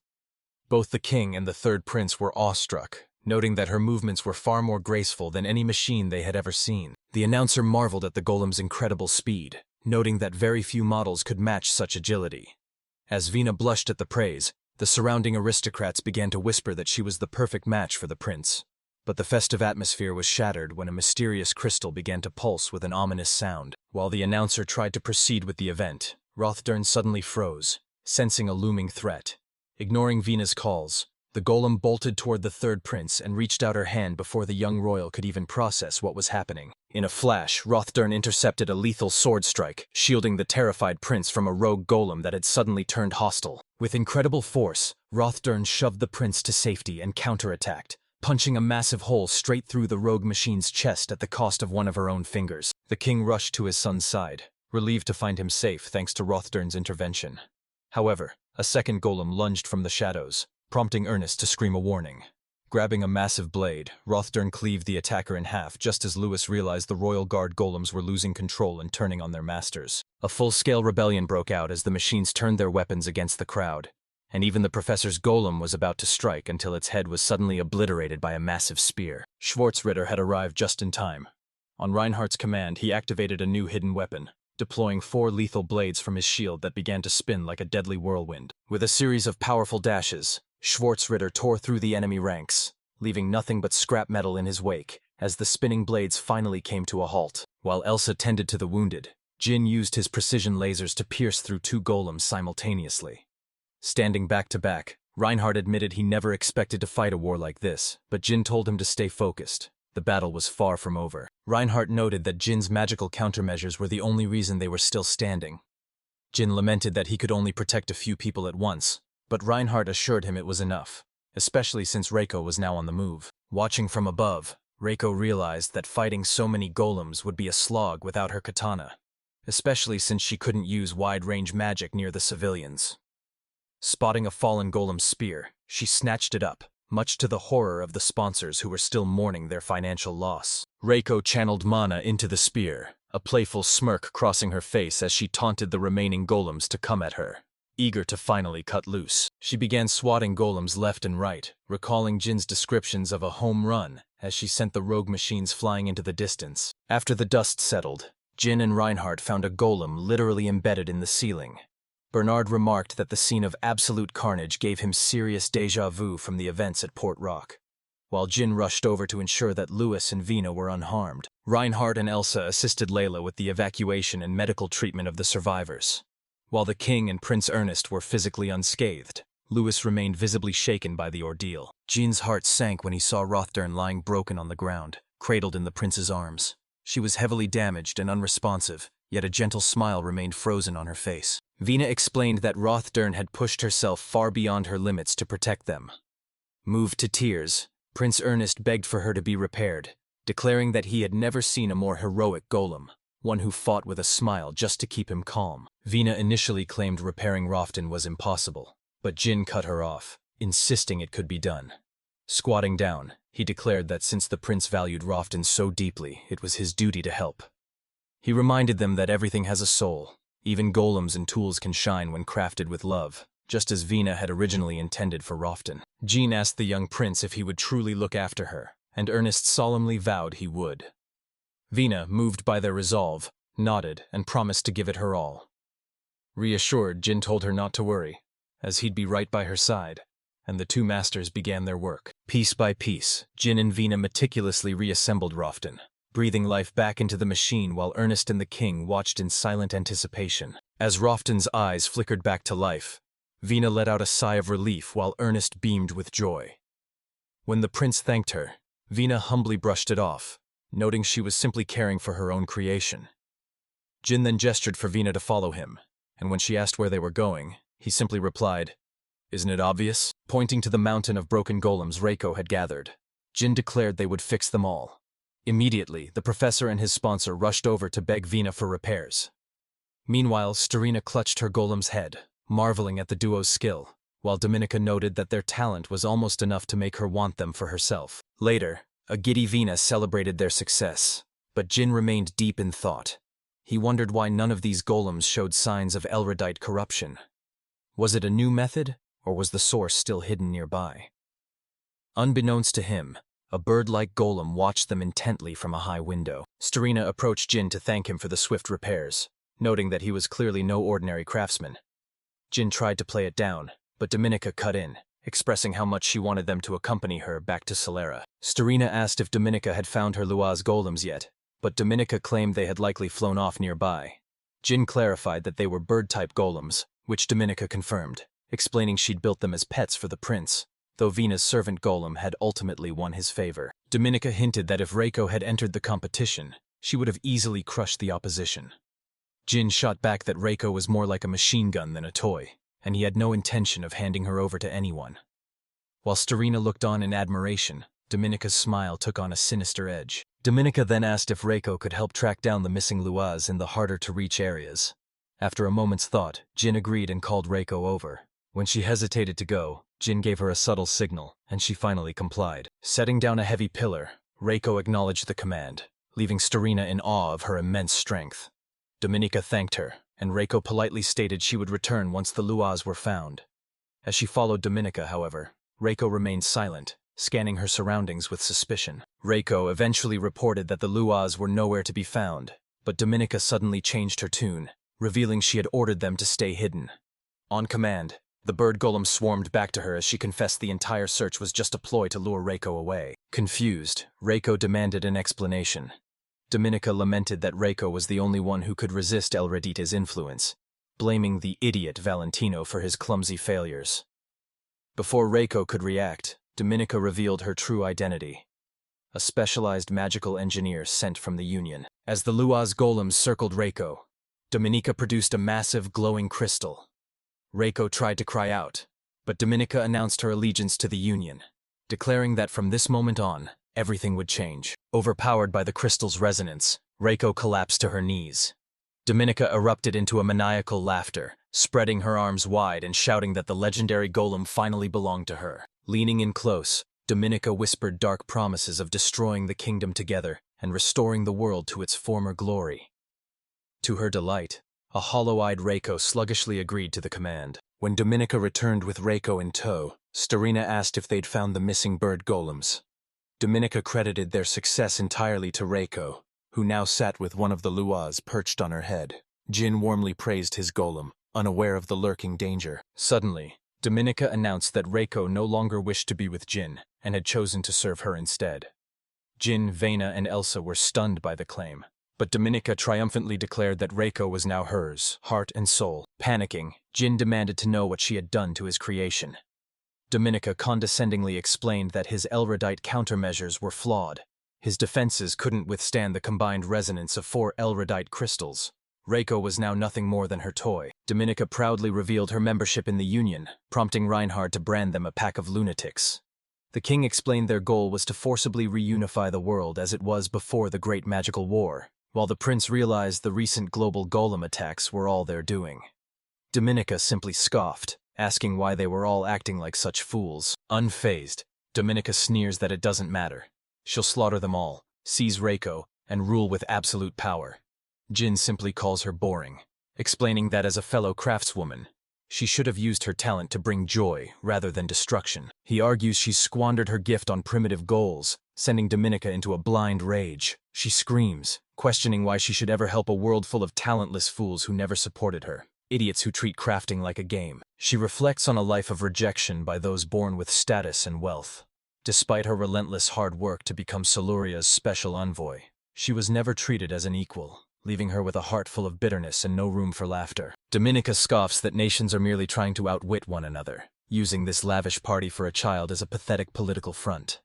Both the king and the third prince were awestruck, noting that her movements were far more graceful than any machine they had ever seen. The announcer marveled at the golem's incredible speed, noting that very few models could match such agility. As Vina blushed at the praise, the surrounding aristocrats began to whisper that she was the perfect match for the prince. But the festive atmosphere was shattered when a mysterious crystal began to pulse with an ominous sound. While the announcer tried to proceed with the event, Rothstern suddenly froze, sensing a looming threat. Ignoring Vina's calls, the golem bolted toward the third prince and reached out her hand before the young royal could even process what was happening. In a flash, Rothstern intercepted a lethal sword strike, shielding the terrified prince from a rogue golem that had suddenly turned hostile. With incredible force, Rothstern shoved the prince to safety and counterattacked, punching a massive hole straight through the rogue machine's chest at the cost of one of her own fingers. The king rushed to his son's side, relieved to find him safe thanks to Rothstern's intervention. However, a second golem lunged from the shadows, prompting Ernest to scream a warning. Grabbing a massive blade, Rothstern cleaved the attacker in half just as Lewis realized the Royal Guard golems were losing control and turning on their masters. A full-scale rebellion broke out as the machines turned their weapons against the crowd, and even the professor's golem was about to strike until its head was suddenly obliterated by a massive spear. Schwarzritter had arrived just in time. On Reinhardt's command, he activated a new hidden weapon, deploying 4 lethal blades from his shield that began to spin like a deadly whirlwind. With a series of powerful dashes, Schwarzritter tore through the enemy ranks, leaving nothing but scrap metal in his wake as the spinning blades finally came to a halt. While Elsa tended to the wounded, Jin used his precision lasers to pierce through 2 golems simultaneously. Standing back to back, Reinhardt admitted he never expected to fight a war like this, but Jin told him to stay focused. The battle was far from over. Reinhardt noted that Jin's magical countermeasures were the only reason they were still standing. Jin lamented that he could only protect a few people at once, but Reinhardt assured him it was enough, especially since Reiko was now on the move. Watching from above, Reiko realized that fighting so many golems would be a slog without her katana, especially since she couldn't use wide-range magic near the civilians. Spotting a fallen golem's spear, she snatched it up, much to the horror of the sponsors who were still mourning their financial loss. Reiko channeled mana into the spear, a playful smirk crossing her face as she taunted the remaining golems to come at her. Eager to finally cut loose, she began swatting golems left and right, recalling Jin's descriptions of a home run as she sent the rogue machines flying into the distance. After the dust settled, Jin and Reinhardt found a golem literally embedded in the ceiling. Bernard remarked that the scene of absolute carnage gave him serious déjà vu from the events at Port Rock. While Jin rushed over to ensure that Lewis and Vina were unharmed, Reinhardt and Elsa assisted Layla with the evacuation and medical treatment of the survivors. While the king and Prince Ernest were physically unscathed, Louis remained visibly shaken by the ordeal. Jin's heart sank when he saw Rothdern lying broken on the ground, cradled in the prince's arms. She was heavily damaged and unresponsive, yet a gentle smile remained frozen on her face. Vina explained that Rothdern had pushed herself far beyond her limits to protect them. Moved to tears, Prince Ernest begged for her to be repaired, declaring that he had never seen a more heroic golem, one who fought with a smile just to keep him calm. Vina initially claimed repairing Rothdern was impossible, but Jin cut her off, insisting it could be done. Squatting down, he declared that since the prince valued Rothdern so deeply, it was his duty to help. He reminded them that everything has a soul. Even golems and tools can shine when crafted with love, just as Vina had originally intended for Rothdern. Jin asked the young prince if he would truly look after her, and Ernest solemnly vowed he would. Vina, moved by their resolve, nodded and promised to give it her all. Reassured, Jin told her not to worry, as he'd be right by her side, and the two masters began their work. Piece by piece, Jin and Vina meticulously reassembled Rothdern, breathing life back into the machine while Ernest and the king watched in silent anticipation. As Rothdern's eyes flickered back to life, Vina let out a sigh of relief while Ernest beamed with joy. When the prince thanked her, Vina humbly brushed it off, noting she was simply caring for her own creation. Jin then gestured for Vina to follow him, and when she asked where they were going, he simply replied, "Isn't it obvious?" Pointing to the mountain of broken golems Reiko had gathered, Jin declared they would fix them all. Immediately, the professor and his sponsor rushed over to beg Vina for repairs. Meanwhile, Starina clutched her golem's head, marveling at the duo's skill, while Dominica noted that their talent was almost enough to make her want them for herself. Later, a giddy Vina celebrated their success, but Jin remained deep in thought. He wondered why none of these golems showed signs of Elredite corruption. Was it a new method, or was the source still hidden nearby? Unbeknownst to him, a bird-like golem watched them intently from a high window. Starina approached Jin to thank him for the swift repairs, noting that he was clearly no ordinary craftsman. Jin tried to play it down, but Dominica cut in, expressing how much she wanted them to accompany her back to Solera. Starina asked if Dominica had found her Lua's golems yet, but Dominica claimed they had likely flown off nearby. Jin clarified that they were bird-type golems, which Dominica confirmed, explaining she'd built them as pets for the prince, though Vina's servant golem had ultimately won his favor. Dominica hinted that if Reiko had entered the competition, she would have easily crushed the opposition. Jin shot back that Reiko was more like a machine gun than a toy, and he had no intention of handing her over to anyone. While Starina looked on in admiration, Dominica's smile took on a sinister edge. Dominica then asked if Reiko could help track down the missing Luas in the harder-to-reach areas. After a moment's thought, Jin agreed and called Reiko over. When she hesitated to go, Jin gave her a subtle signal, and she finally complied. Setting down a heavy pillar, Reiko acknowledged the command, leaving Starina in awe of her immense strength. Dominica thanked her, and Reiko politely stated she would return once the Luas were found. As she followed Dominica, however, Reiko remained silent, scanning her surroundings with suspicion. Reiko eventually reported that the Luas were nowhere to be found, but Dominica suddenly changed her tune, revealing she had ordered them to stay hidden. On command, the bird golem swarmed back to her as she confessed the entire search was just a ploy to lure Reiko away. Confused, Reiko demanded an explanation. Dominica lamented that Reiko was the only one who could resist Elredita's influence, blaming the idiot Valentino for his clumsy failures. Before Reiko could react, Dominica revealed her true identity: a specialized magical engineer sent from the Union. As the Lua's golems circled Reiko, Dominica produced a massive glowing crystal. Reiko tried to cry out, but Dominica announced her allegiance to the Union, declaring that from this moment on, everything would change. Overpowered by the crystal's resonance, Reiko collapsed to her knees. Dominica erupted into a maniacal laughter, spreading her arms wide and shouting that the legendary golem finally belonged to her. Leaning in close, Dominica whispered dark promises of destroying the kingdom together and restoring the world to its former glory. To her delight, a hollow-eyed Reiko sluggishly agreed to the command. When Dominica returned with Reiko in tow, Starina asked if they'd found the missing bird golems. Dominica credited their success entirely to Reiko, who now sat with one of the Luas perched on her head. Jin warmly praised his golem, unaware of the lurking danger. Suddenly, Dominica announced that Reiko no longer wished to be with Jin, and had chosen to serve her instead. Jin, Vena, and Elsa were stunned by the claim, But Dominica triumphantly declared that Reiko was now hers, heart and soul. Panicking, Jin demanded to know what she had done to his creation. Dominica condescendingly explained that his Elrodite countermeasures were flawed. His defenses couldn't withstand the combined resonance of 4 Elrodite crystals. Reiko was now nothing more than her toy. Dominica proudly revealed her membership in the Union, prompting Reinhardt to brand them a pack of lunatics. The king explained their goal was to forcibly reunify the world as it was before the Great Magical War, while the prince realized the recent global golem attacks were all their doing. Dominica simply scoffed, asking why they were all acting like such fools. Unfazed, Dominica sneers that it doesn't matter. She'll slaughter them all, seize Reiko, and rule with absolute power. Jin simply calls her boring, explaining that as a fellow craftswoman, she should have used her talent to bring joy rather than destruction. He argues she squandered her gift on primitive goals, sending Dominica into a blind rage. She screams, questioning why she should ever help a world full of talentless fools who never supported her. Idiots who treat crafting like a game. She reflects on a life of rejection by those born with status and wealth. Despite her relentless hard work to become Siluria's special envoy, she was never treated as an equal, leaving her with a heart full of bitterness and no room for laughter. Dominica scoffs that nations are merely trying to outwit one another, using this lavish party for a child as a pathetic political front.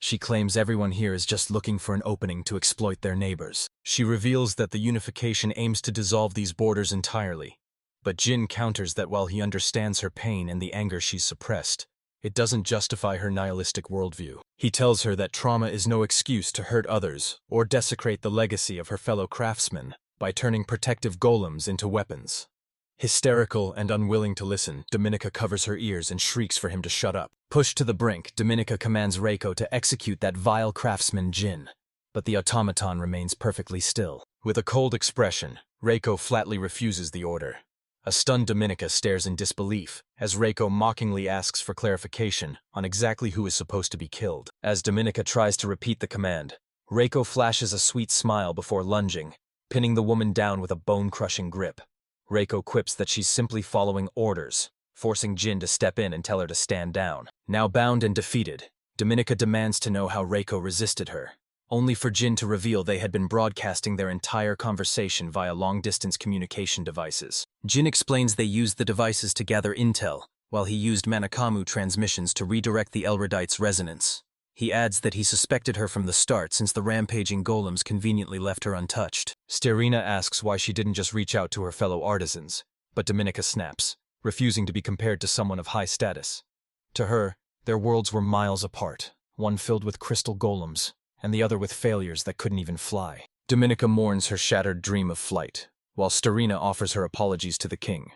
She claims everyone here is just looking for an opening to exploit their neighbors. She reveals that the unification aims to dissolve these borders entirely, but Jin counters that while he understands her pain and the anger she's suppressed, it doesn't justify her nihilistic worldview. He tells her that trauma is no excuse to hurt others or desecrate the legacy of her fellow craftsmen by turning protective golems into weapons. Hysterical and unwilling to listen, Dominica covers her ears and shrieks for him to shut up. Pushed to the brink, Dominica commands Reiko to execute that vile craftsman Jin, but the automaton remains perfectly still. With a cold expression, Reiko flatly refuses the order. A stunned Dominica stares in disbelief as Reiko mockingly asks for clarification on exactly who is supposed to be killed. As Dominica tries to repeat the command, Reiko flashes a sweet smile before lunging, pinning the woman down with a bone-crushing grip. Reiko quips that she's simply following orders, forcing Jin to step in and tell her to stand down. Now bound and defeated, Dominica demands to know how Reiko resisted her, only for Jin to reveal they had been broadcasting their entire conversation via long-distance communication devices. Jin explains they used the devices to gather intel, while he used Manakamu transmissions to redirect the Elrodite's resonance. He adds that he suspected her from the start since the rampaging golems conveniently left her untouched. Sterina asks why she didn't just reach out to her fellow artisans, but Dominica snaps, refusing to be compared to someone of high status. To her, their worlds were miles apart, one filled with crystal golems, and the other with failures that couldn't even fly. Dominica mourns her shattered dream of flight, while Sterina offers her apologies to the king.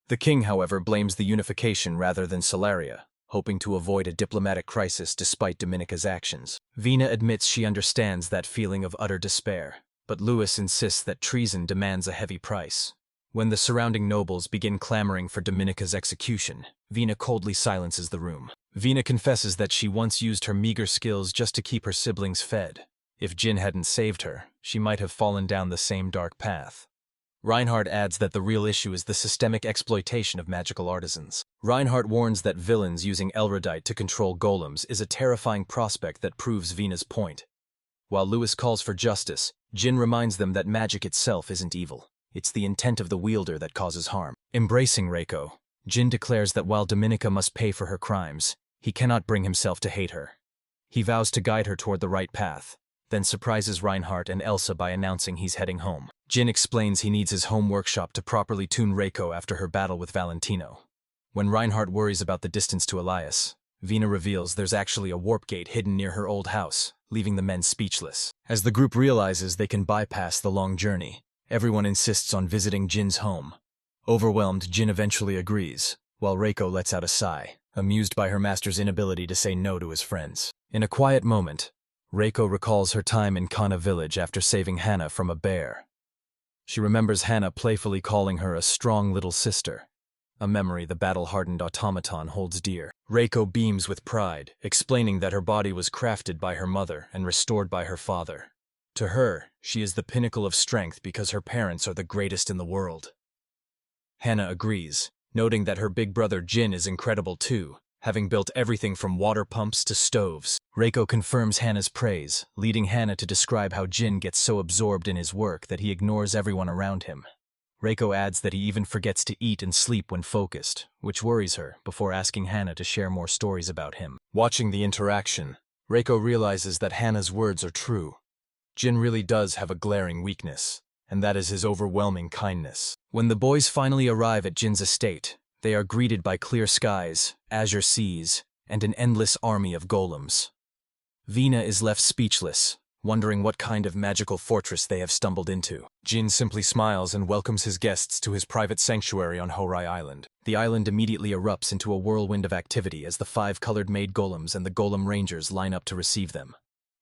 The king, however, blames the unification rather than Solaria, hoping to avoid a diplomatic crisis despite Dominica's actions. Vina admits she understands that feeling of utter despair, but Louis insists that treason demands a heavy price. When the surrounding nobles begin clamoring for Dominica's execution, Vina coldly silences the room. Vina confesses that she once used her meager skills just to keep her siblings fed. If Jin hadn't saved her, she might have fallen down the same dark path. Reinhardt adds that the real issue is the systemic exploitation of magical artisans. Reinhardt warns that villains using Elrodite to control golems is a terrifying prospect that proves Vina's point. While Louis calls for justice, Jin reminds them that magic itself isn't evil. It's the intent of the wielder that causes harm. Embracing Reiko, Jin declares that while Dominica must pay for her crimes, he cannot bring himself to hate her. He vows to guide her toward the right path, then surprises Reinhardt and Elsa by announcing he's heading home. Jin explains he needs his home workshop to properly tune Reiko after her battle with Valentino. When Reinhardt worries about the distance to Elias, Vina reveals there's actually a warp gate hidden near her old house, leaving the men speechless. As the group realizes they can bypass the long journey, everyone insists on visiting Jin's home. Overwhelmed, Jin eventually agrees, while Reiko lets out a sigh, amused by her master's inability to say no to his friends. In a quiet moment, Reiko recalls her time in Kana village after saving Hana from a bear. She remembers Hana playfully calling her a strong little sister, a memory the battle-hardened automaton holds dear. Reiko beams with pride, explaining that her body was crafted by her mother and restored by her father. To her, she is the pinnacle of strength because her parents are the greatest in the world. Hana agrees, noting that her big brother Jin is incredible too, having built everything from water pumps to stoves. Reiko confirms Hana's praise, leading Hana to describe how Jin gets so absorbed in his work that he ignores everyone around him. Reiko adds that he even forgets to eat and sleep when focused, which worries her, before asking Hana to share more stories about him. Watching the interaction, Reiko realizes that Hana's words are true. Jin really does have a glaring weakness, and that is his overwhelming kindness. When the boys finally arrive at Jin's estate, they are greeted by clear skies, azure seas, and an endless army of golems. Vina is left speechless, wondering what kind of magical fortress they have stumbled into. Jin simply smiles and welcomes his guests to his private sanctuary on Horai Island. The island immediately erupts into a whirlwind of activity as the 5 colored maid golems and the golem rangers line up to receive them.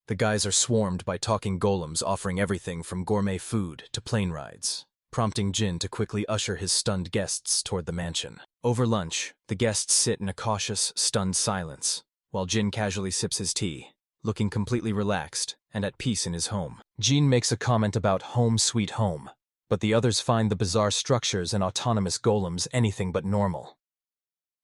The guys are swarmed by talking golems offering everything from gourmet food to plane rides, prompting Jin to quickly usher his stunned guests toward the mansion. Over lunch, the guests sit in a cautious, stunned silence, while Jin casually sips his tea, looking completely relaxed and at peace in his home. Jin makes a comment about home sweet home, but the others find the bizarre structures and autonomous golems anything but normal.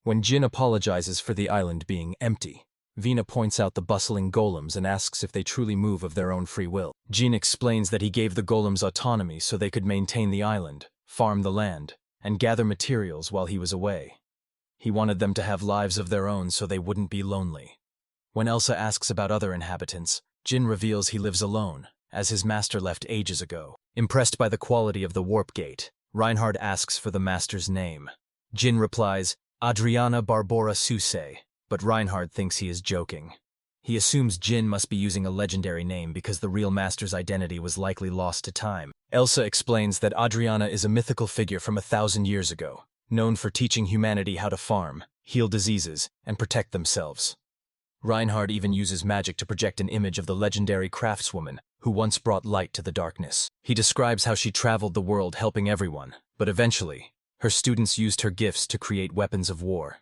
When Jin apologizes for the island being empty, Vina points out the bustling golems and asks if they truly move of their own free will. Jin explains that he gave the golems autonomy so they could maintain the island, farm the land, and gather materials while he was away. He wanted them to have lives of their own so they wouldn't be lonely. When Elsa asks about other inhabitants, Jin reveals he lives alone, as his master left ages ago. Impressed by the quality of the warp gate, Reinhard asks for the master's name. Jin replies, Adriana Barbora Suse, but Reinhard thinks he is joking. He assumes Jin must be using a legendary name because the real master's identity was likely lost to time. Elsa explains that Adriana is a mythical figure from 1,000 years ago, known for teaching humanity how to farm, heal diseases, and protect themselves. Reinhard even uses magic to project an image of the legendary craftswoman who once brought light to the darkness. He describes how she traveled the world helping everyone, but eventually, her students used her gifts to create weapons of war.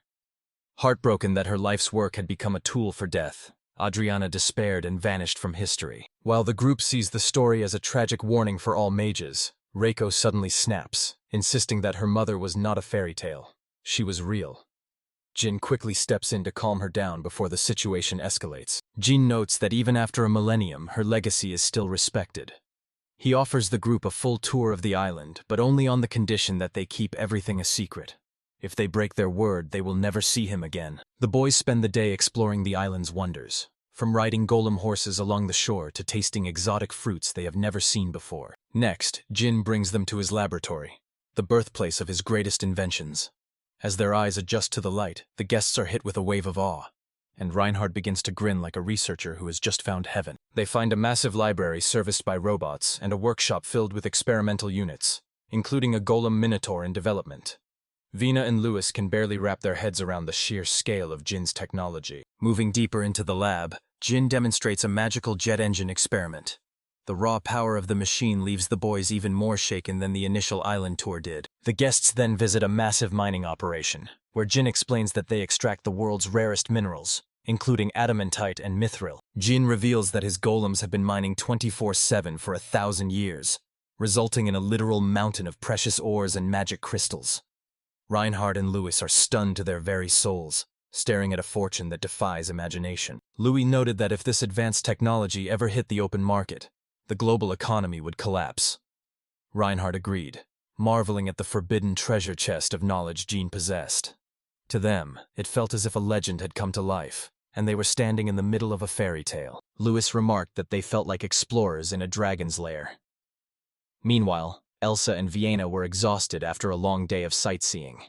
Heartbroken that her life's work had become a tool for death, Adriana despaired and vanished from history. While the group sees the story as a tragic warning for all mages, Reiko suddenly snaps, insisting that her mother was not a fairy tale. She was real. Jin quickly steps in to calm her down before the situation escalates. Jin notes that even after a millennium, her legacy is still respected. He offers the group a full tour of the island, but only on the condition that they keep everything a secret. If they break their word, they will never see him again. The boys spend the day exploring the island's wonders, from riding golem horses along the shore to tasting exotic fruits they have never seen before. Next, Jin brings them to his laboratory, the birthplace of his greatest inventions. As their eyes adjust to the light, the guests are hit with a wave of awe, and Reinhard begins to grin like a researcher who has just found heaven. They find a massive library serviced by robots and a workshop filled with experimental units, including a golem minotaur in development. Vina and Lewis can barely wrap their heads around the sheer scale of Jin's technology. Moving deeper into the lab, Jin demonstrates a magical jet engine experiment. The raw power of the machine leaves the boys even more shaken than the initial island tour did. The guests then visit a massive mining operation, where Jin explains that they extract the world's rarest minerals, including adamantite and mithril. Jin reveals that his golems have been mining 24/7 for 1,000 years, resulting in a literal mountain of precious ores and magic crystals. Reinhard and Lewis are stunned to their very souls, staring at a fortune that defies imagination. Louis noted that if this advanced technology ever hit the open market, the global economy would collapse. Reinhard agreed, marveling at the forbidden treasure chest of knowledge Jin possessed. To them, it felt as if a legend had come to life, and they were standing in the middle of a fairy tale. Lewis remarked that they felt like explorers in a dragon's lair. Meanwhile, Elsa and Vienna were exhausted after a long day of sightseeing.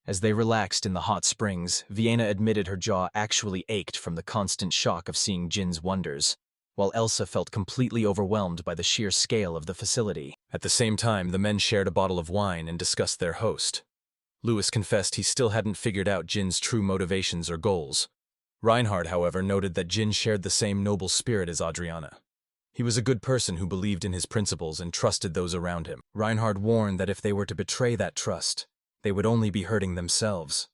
As they relaxed in the hot springs, Vienna admitted her jaw actually ached from the constant shock of seeing Jin's wonders, while Elsa felt completely overwhelmed by the sheer scale of the facility. At the same time, the men shared a bottle of wine and discussed their host. Lewis confessed he still hadn't figured out Jin's true motivations or goals. Reinhard, however, noted that Jin shared the same noble spirit as Adriana. He was a good person who believed in his principles and trusted those around him. Reinhard warned that if they were to betray that trust, they would only be hurting themselves.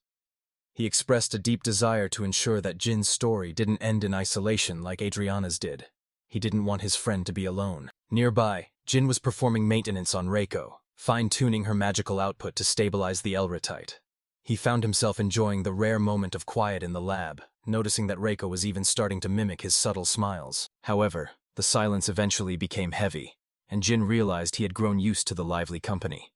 He expressed a deep desire to ensure that Jin's story didn't end in isolation like Adriana's did. He didn't want his friend to be alone. Nearby, Jin was performing maintenance on Reiko, fine-tuning her magical output to stabilize the Elritite. He found himself enjoying the rare moment of quiet in the lab, noticing that Reiko was even starting to mimic his subtle smiles. However, the silence eventually became heavy, and Jin realized he had grown used to the lively company.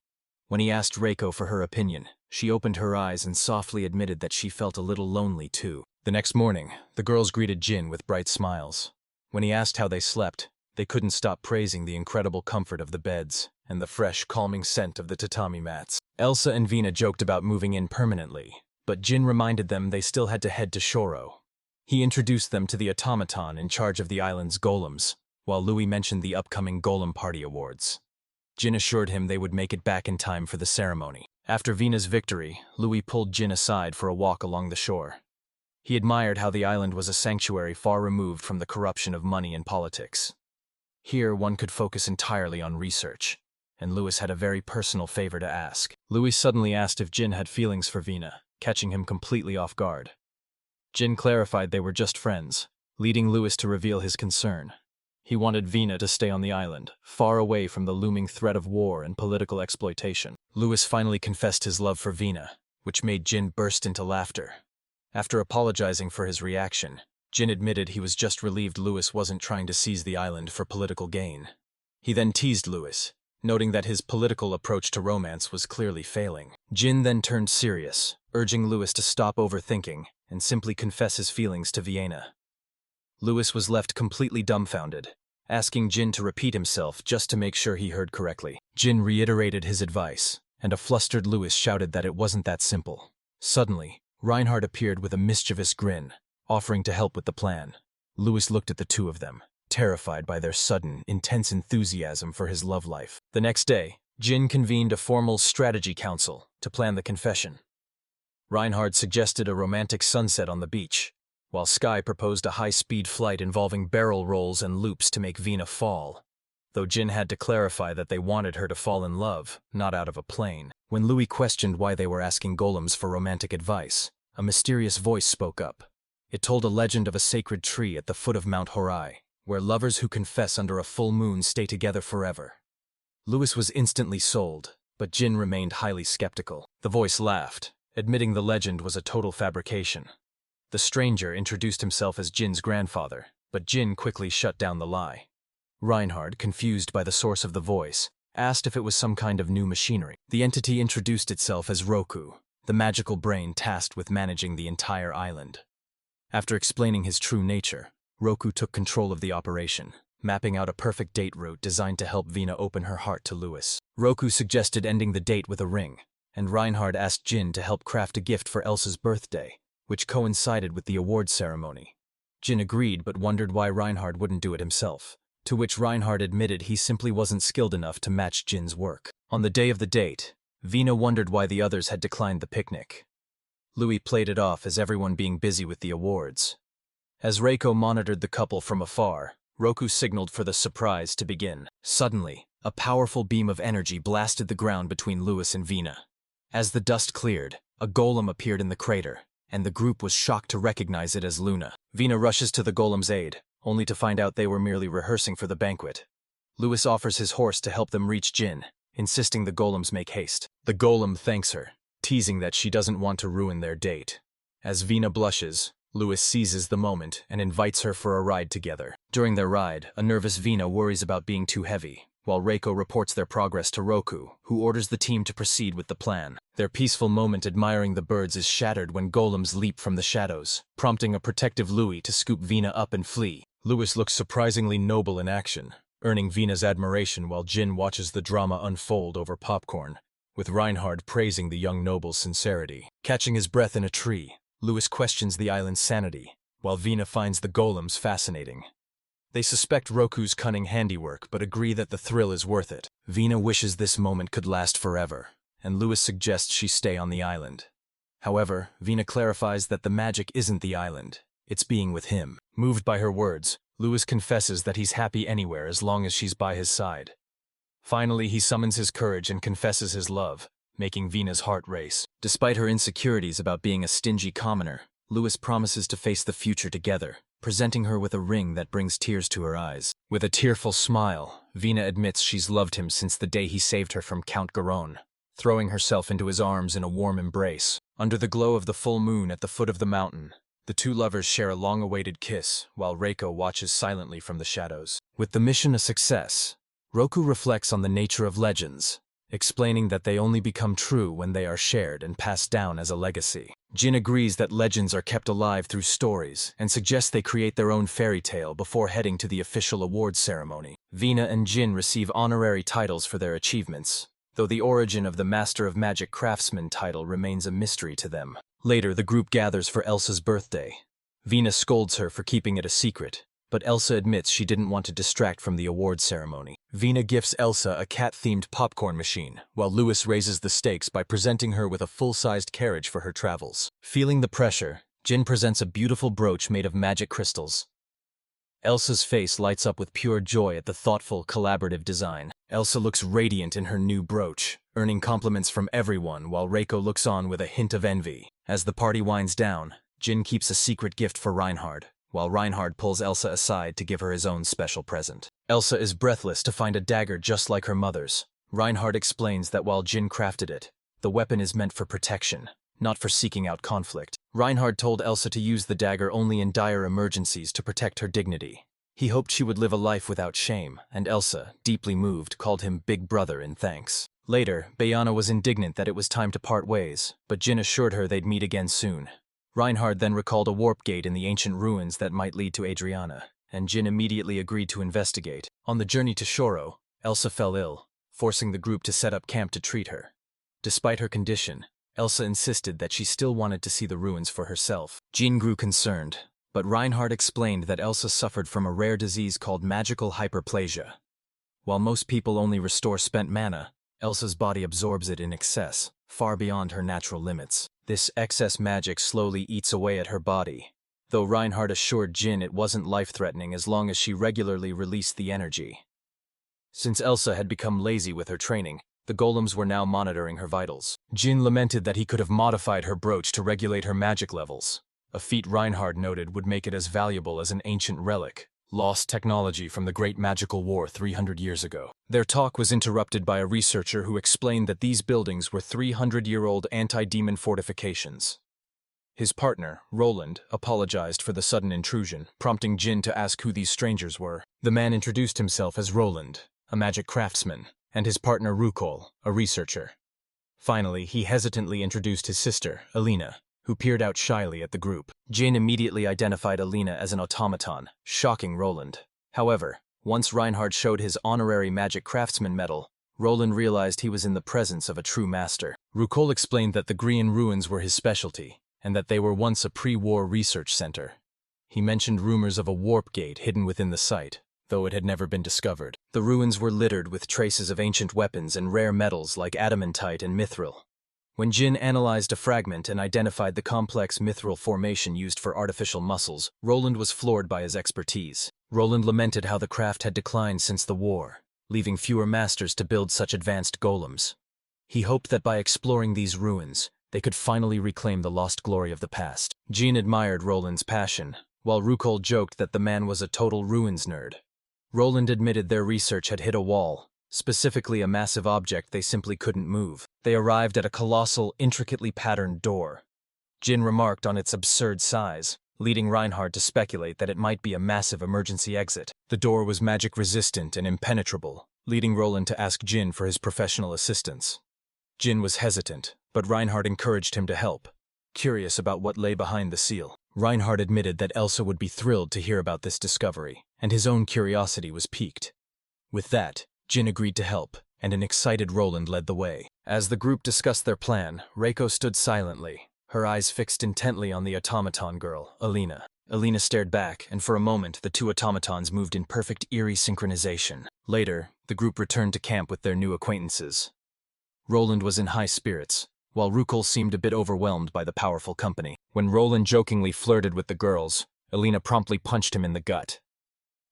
When he asked Reiko for her opinion, she opened her eyes and softly admitted that she felt a little lonely too. The next morning, the girls greeted Jin with bright smiles. When he asked how they slept, they couldn't stop praising the incredible comfort of the beds and the fresh, calming scent of the tatami mats. Elsa and Vina joked about moving in permanently, but Jin reminded them they still had to head to Shurro. He introduced them to the automaton in charge of the island's golems, while Louis mentioned the upcoming Golem Party Awards. Jin assured him they would make it back in time for the ceremony. After Vina's victory, Louis pulled Jin aside for a walk along the shore. He admired how the island was a sanctuary far removed from the corruption of money and politics. Here, one could focus entirely on research, and Louis had a very personal favor to ask. Louis suddenly asked if Jin had feelings for Vina, catching him completely off guard. Jin clarified they were just friends, leading Louis to reveal his concern. He wanted Vina to stay on the island, far away from the looming threat of war and political exploitation. Louis finally confessed his love for Vina, which made Jin burst into laughter. After apologizing for his reaction, Jin admitted he was just relieved Louis wasn't trying to seize the island for political gain. He then teased Louis, noting that his political approach to romance was clearly failing. Jin then turned serious, urging Louis to stop overthinking and simply confess his feelings to Vina. Louis was left completely dumbfounded, asking Jin to repeat himself just to make sure he heard correctly. Jin reiterated his advice, and a flustered Louis shouted that it wasn't that simple. Suddenly, Reinhardt appeared with a mischievous grin, offering to help with the plan. Louis looked at the two of them, terrified by their sudden, intense enthusiasm for his love life. The next day, Jin convened a formal strategy council to plan the confession. Reinhardt suggested a romantic sunset on the beach, while Sky proposed a high-speed flight involving barrel rolls and loops to make Vina fall, though Jin had to clarify that they wanted her to fall in love, not out of a plane. When Louis questioned why they were asking golems for romantic advice, a mysterious voice spoke up. It told a legend of a sacred tree at the foot of Mount Horai, where lovers who confess under a full moon stay together forever. Louis was instantly sold, but Jin remained highly skeptical. The voice laughed, admitting the legend was a total fabrication. The stranger introduced himself as Jin's grandfather, but Jin quickly shut down the lie. Reinhardt, confused by the source of the voice, asked if it was some kind of new machinery. The entity introduced itself as Roku, the magical brain tasked with managing the entire island. After explaining his true nature, Roku took control of the operation, mapping out a perfect date route designed to help Vina open her heart to Louis. Roku suggested ending the date with a ring, and Reinhardt asked Jin to help craft a gift for Elsa's birthday, which coincided with the awards ceremony. Jin agreed but wondered why Reinhardt wouldn't do it himself, to which Reinhardt admitted he simply wasn't skilled enough to match Jin's work. On the day of the date, Vina wondered why the others had declined the picnic. Louis played it off as everyone being busy with the awards. As Reiko monitored the couple from afar, Roku signaled for the surprise to begin. Suddenly, a powerful beam of energy blasted the ground between Louis and Vina. As the dust cleared, a golem appeared in the crater, and the group was shocked to recognize it as Luna. Vina rushes to the golem's aid, only to find out they were merely rehearsing for the banquet. Louis offers his horse to help them reach Jin, insisting the golems make haste. The golem thanks her, teasing that she doesn't want to ruin their date. As Vina blushes, Louis seizes the moment and invites her for a ride together. During their ride, a nervous Vina worries about being too heavy, while Reiko reports their progress to Roku, who orders the team to proceed with the plan. Their peaceful moment admiring the birds is shattered when golems leap from the shadows, prompting a protective Louis to scoop Vina up and flee. Louis looks surprisingly noble in action, earning Vina's admiration while Jin watches the drama unfold over popcorn, with Reinhardt praising the young noble's sincerity. Catching his breath in a tree, Louis questions the island's sanity, while Vina finds the golems fascinating. They suspect Roku's cunning handiwork but agree that the thrill is worth it. Vina wishes this moment could last forever, and Louis suggests she stay on the island. However, Vina clarifies that the magic isn't the island, it's being with him. Moved by her words, Louis confesses that he's happy anywhere as long as she's by his side. Finally, he summons his courage and confesses his love, making Vina's heart race. Despite her insecurities about being a stingy commoner, Louis promises to face the future together, presenting her with a ring that brings tears to her eyes. With a tearful smile, Vina admits she's loved him since the day he saved her from Count Garon. throwing herself into his arms in a warm embrace. Under the glow of the full moon at the foot of the mountain, the two lovers share a long-awaited kiss, while Reiko watches silently from the shadows. With the mission a success, Roku reflects on the nature of legends, explaining that they only become true when they are shared and passed down as a legacy. Jin agrees that legends are kept alive through stories and suggests they create their own fairy tale before heading to the official awards ceremony. Vina and Jin receive honorary titles for their achievements, though the origin of the Master of Magic Craftsman title remains a mystery to them. Later, the group gathers for Elsa's birthday. Vina scolds her for keeping it a secret, but Elsa admits she didn't want to distract from the awards ceremony. Vina gifts Elsa a cat-themed popcorn machine, while Louis raises the stakes by presenting her with a full-sized carriage for her travels. Feeling the pressure, Jin presents a beautiful brooch made of magic crystals. Elsa's face lights up with pure joy at the thoughtful, collaborative design. Elsa looks radiant in her new brooch, earning compliments from everyone while Reiko looks on with a hint of envy. As the party winds down, Jin keeps a secret gift for Reinhard, while Reinhard pulls Elsa aside to give her his own special present. Elsa is breathless to find a dagger just like her mother's. Reinhard explains that while Jin crafted it, the weapon is meant for protection, not for seeking out conflict. Reinhard told Elsa to use the dagger only in dire emergencies to protect her dignity. He hoped she would live a life without shame, and Elsa, deeply moved, called him Big Brother in thanks. Later, Bayana was indignant that it was time to part ways, but Jin assured her they'd meet again soon. Reinhard then recalled a warp gate in the ancient ruins that might lead to Adriana, and Jin immediately agreed to investigate. On the journey to Shurro, Elsa fell ill, forcing the group to set up camp to treat her. Despite her condition, Elsa insisted that she still wanted to see the ruins for herself. Jin grew concerned, but Reinhard explained that Elsa suffered from a rare disease called magical hyperplasia. While most people only restore spent mana, Elsa's body absorbs it in excess, far beyond her natural limits. This excess magic slowly eats away at her body, though Reinhard assured Jin it wasn't life-threatening as long as she regularly released the energy. Since Elsa had become lazy with her training, the golems were now monitoring her vitals. Jin lamented that he could have modified her brooch to regulate her magic levels, a feat Reinhard noted would make it as valuable as an ancient relic, lost technology from the Great Magical War 300 years ago. Their talk was interrupted by a researcher who explained that these buildings were 300-year-old anti-demon fortifications. His partner, Roland, apologized for the sudden intrusion, prompting Jin to ask who these strangers were. The man introduced himself as Roland, a magic craftsman, and his partner Reiko, a researcher. Finally, he hesitantly introduced his sister, Alina, who peered out shyly at the group. Jin immediately identified Alina as an automaton, shocking Roland. However, once Reinhard showed his honorary magic craftsman medal, Roland realized he was in the presence of a true master. Reiko explained that the Grian ruins were his specialty, and that they were once a pre-war research center. He mentioned rumors of a warp gate hidden within the site, though it had never been discovered. The ruins were littered with traces of ancient weapons and rare metals like adamantite and mithril. When Jin analyzed a fragment and identified the complex mithril formation used for artificial muscles, Roland was floored by his expertise. Roland lamented how the craft had declined since the war, leaving fewer masters to build such advanced golems. He hoped that by exploring these ruins, they could finally reclaim the lost glory of the past. Jin admired Roland's passion, while Reiko joked that the man was a total ruins nerd. Roland admitted their research had hit a wall, specifically a massive object they simply couldn't move. They arrived at a colossal, intricately patterned door. Jin remarked on its absurd size, leading Reinhard to speculate that it might be a massive emergency exit. The door was magic-resistant and impenetrable, leading Roland to ask Jin for his professional assistance. Jin was hesitant, but Reinhard encouraged him to help, curious about what lay behind the seal. Reinhard admitted that Elsa would be thrilled to hear about this discovery, and his own curiosity was piqued. With that, Jin agreed to help, and an excited Roland led the way. As the group discussed their plan, Reiko stood silently, her eyes fixed intently on the automaton girl, Alina. Alina stared back, and for a moment the two automatons moved in perfect eerie synchronization. Later, the group returned to camp with their new acquaintances. Roland was in high spirits, while Reiko seemed a bit overwhelmed by the powerful company. When Roland jokingly flirted with the girls, Alina promptly punched him in the gut.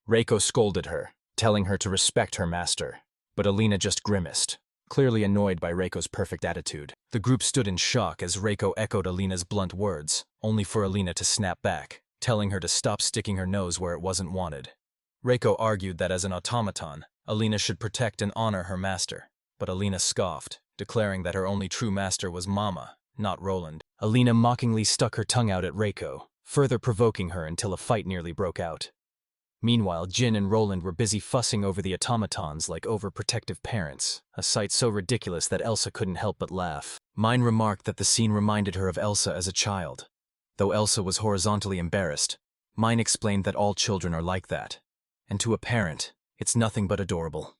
Reiko scolded her, telling her to respect her master, but Alina just grimaced, clearly annoyed by Reiko's perfect attitude. The group stood in shock as Reiko echoed Alina's blunt words, only for Alina to snap back, telling her to stop sticking her nose where it wasn't wanted. Reiko argued that as an automaton, Alina should protect and honor her master, but Alina scoffed, declaring that her only true master was Mama, not Roland. Alina mockingly stuck her tongue out at Reiko, further provoking her until a fight nearly broke out. Meanwhile, Jin and Roland were busy fussing over the automatons like overprotective parents, a sight so ridiculous that Elsa couldn't help but laugh. Mine remarked that the scene reminded her of Elsa as a child. Though Elsa was horizontally embarrassed, Mine explained that all children are like that, and to a parent, it's nothing but adorable.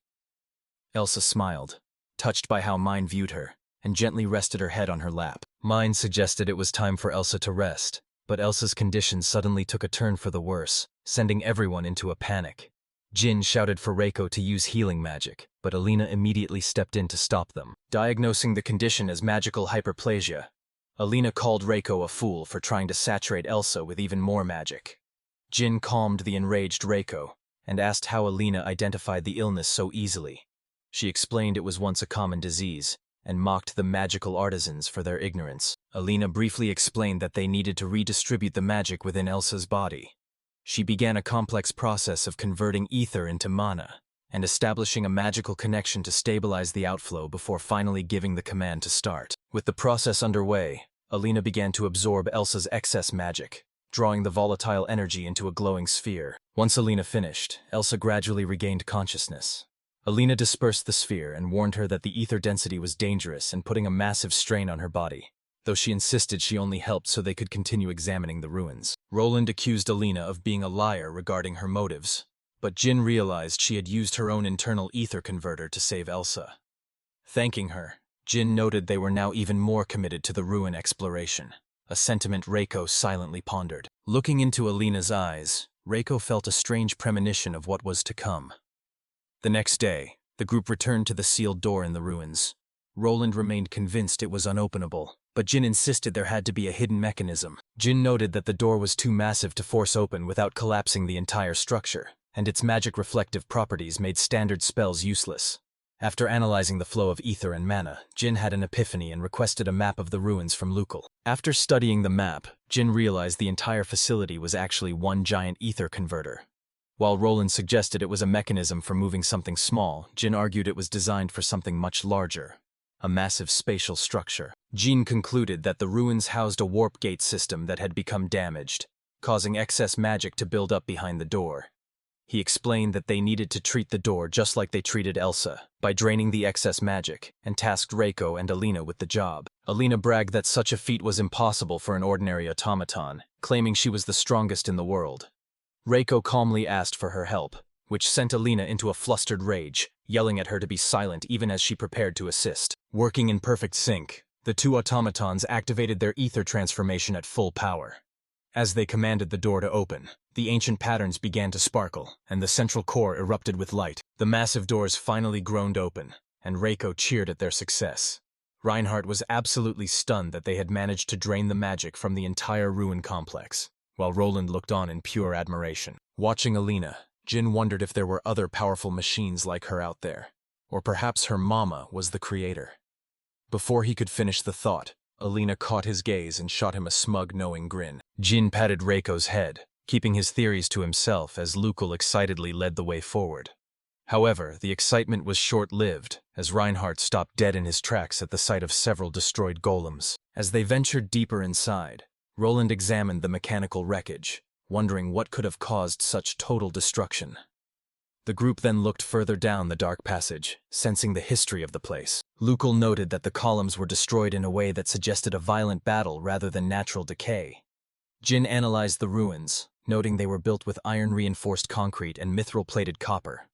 Elsa smiled, touched by how Mine viewed her, and gently rested her head on her lap. Mine suggested it was time for Elsa to rest, but Elsa's condition suddenly took a turn for the worse, sending everyone into a panic. Jin shouted for Reiko to use healing magic, but Alina immediately stepped in to stop them. Diagnosing the condition as magical hyperplasia, Alina called Reiko a fool for trying to saturate Elsa with even more magic. Jin calmed the enraged Reiko and asked how Alina identified the illness so easily. She explained it was once a common disease, and mocked the magical artisans for their ignorance. Alina briefly explained that they needed to redistribute the magic within Elsa's body. She began a complex process of converting ether into mana, and establishing a magical connection to stabilize the outflow before finally giving the command to start. With the process underway, Alina began to absorb Elsa's excess magic, drawing the volatile energy into a glowing sphere. Once Alina finished, Elsa gradually regained consciousness. Alina dispersed the sphere and warned her that the ether density was dangerous and putting a massive strain on her body, though she insisted she only helped so they could continue examining the ruins. Roland accused Alina of being a liar regarding her motives, but Jin realized she had used her own internal ether converter to save Elsa. Thanking her, Jin noted they were now even more committed to the ruin exploration, a sentiment Reiko silently pondered. Looking into Alina's eyes, Reiko felt a strange premonition of what was to come. The next day, the group returned to the sealed door in the ruins. Roland remained convinced it was unopenable, but Jin insisted there had to be a hidden mechanism. Jin noted that the door was too massive to force open without collapsing the entire structure, and its magic reflective properties made standard spells useless. After analyzing the flow of ether and mana, Jin had an epiphany and requested a map of the ruins from Lukul. After studying the map, Jin realized the entire facility was actually one giant ether converter. While Roland suggested it was a mechanism for moving something small, Jin argued it was designed for something much larger, a massive spatial structure. Jin concluded that the ruins housed a warp gate system that had become damaged, causing excess magic to build up behind the door. He explained that they needed to treat the door just like they treated Elsa, by draining the excess magic, and tasked Reiko and Alina with the job. Alina bragged that such a feat was impossible for an ordinary automaton, claiming she was the strongest in the world. Reiko calmly asked for her help, which sent Alina into a flustered rage, yelling at her to be silent even as she prepared to assist. Working in perfect sync, the two automatons activated their ether transformation at full power. As they commanded the door to open, the ancient patterns began to sparkle, and the central core erupted with light. The massive doors finally groaned open, and Reiko cheered at their success. Reinhardt was absolutely stunned that they had managed to drain the magic from the entire ruin complex, while Roland looked on in pure admiration. Watching Alina, Jin wondered if there were other powerful machines like her out there, or perhaps her mama was the creator. Before he could finish the thought, Alina caught his gaze and shot him a smug, knowing grin. Jin patted Reiko's head, keeping his theories to himself as Lukul excitedly led the way forward. However, the excitement was short-lived, as Reinhardt stopped dead in his tracks at the sight of several destroyed golems. As they ventured deeper inside, Roland examined the mechanical wreckage, wondering what could have caused such total destruction. The group then looked further down the dark passage, sensing the history of the place. Lukul noted that the columns were destroyed in a way that suggested a violent battle rather than natural decay. Jin analyzed the ruins, noting they were built with iron-reinforced concrete and mithril-plated copper.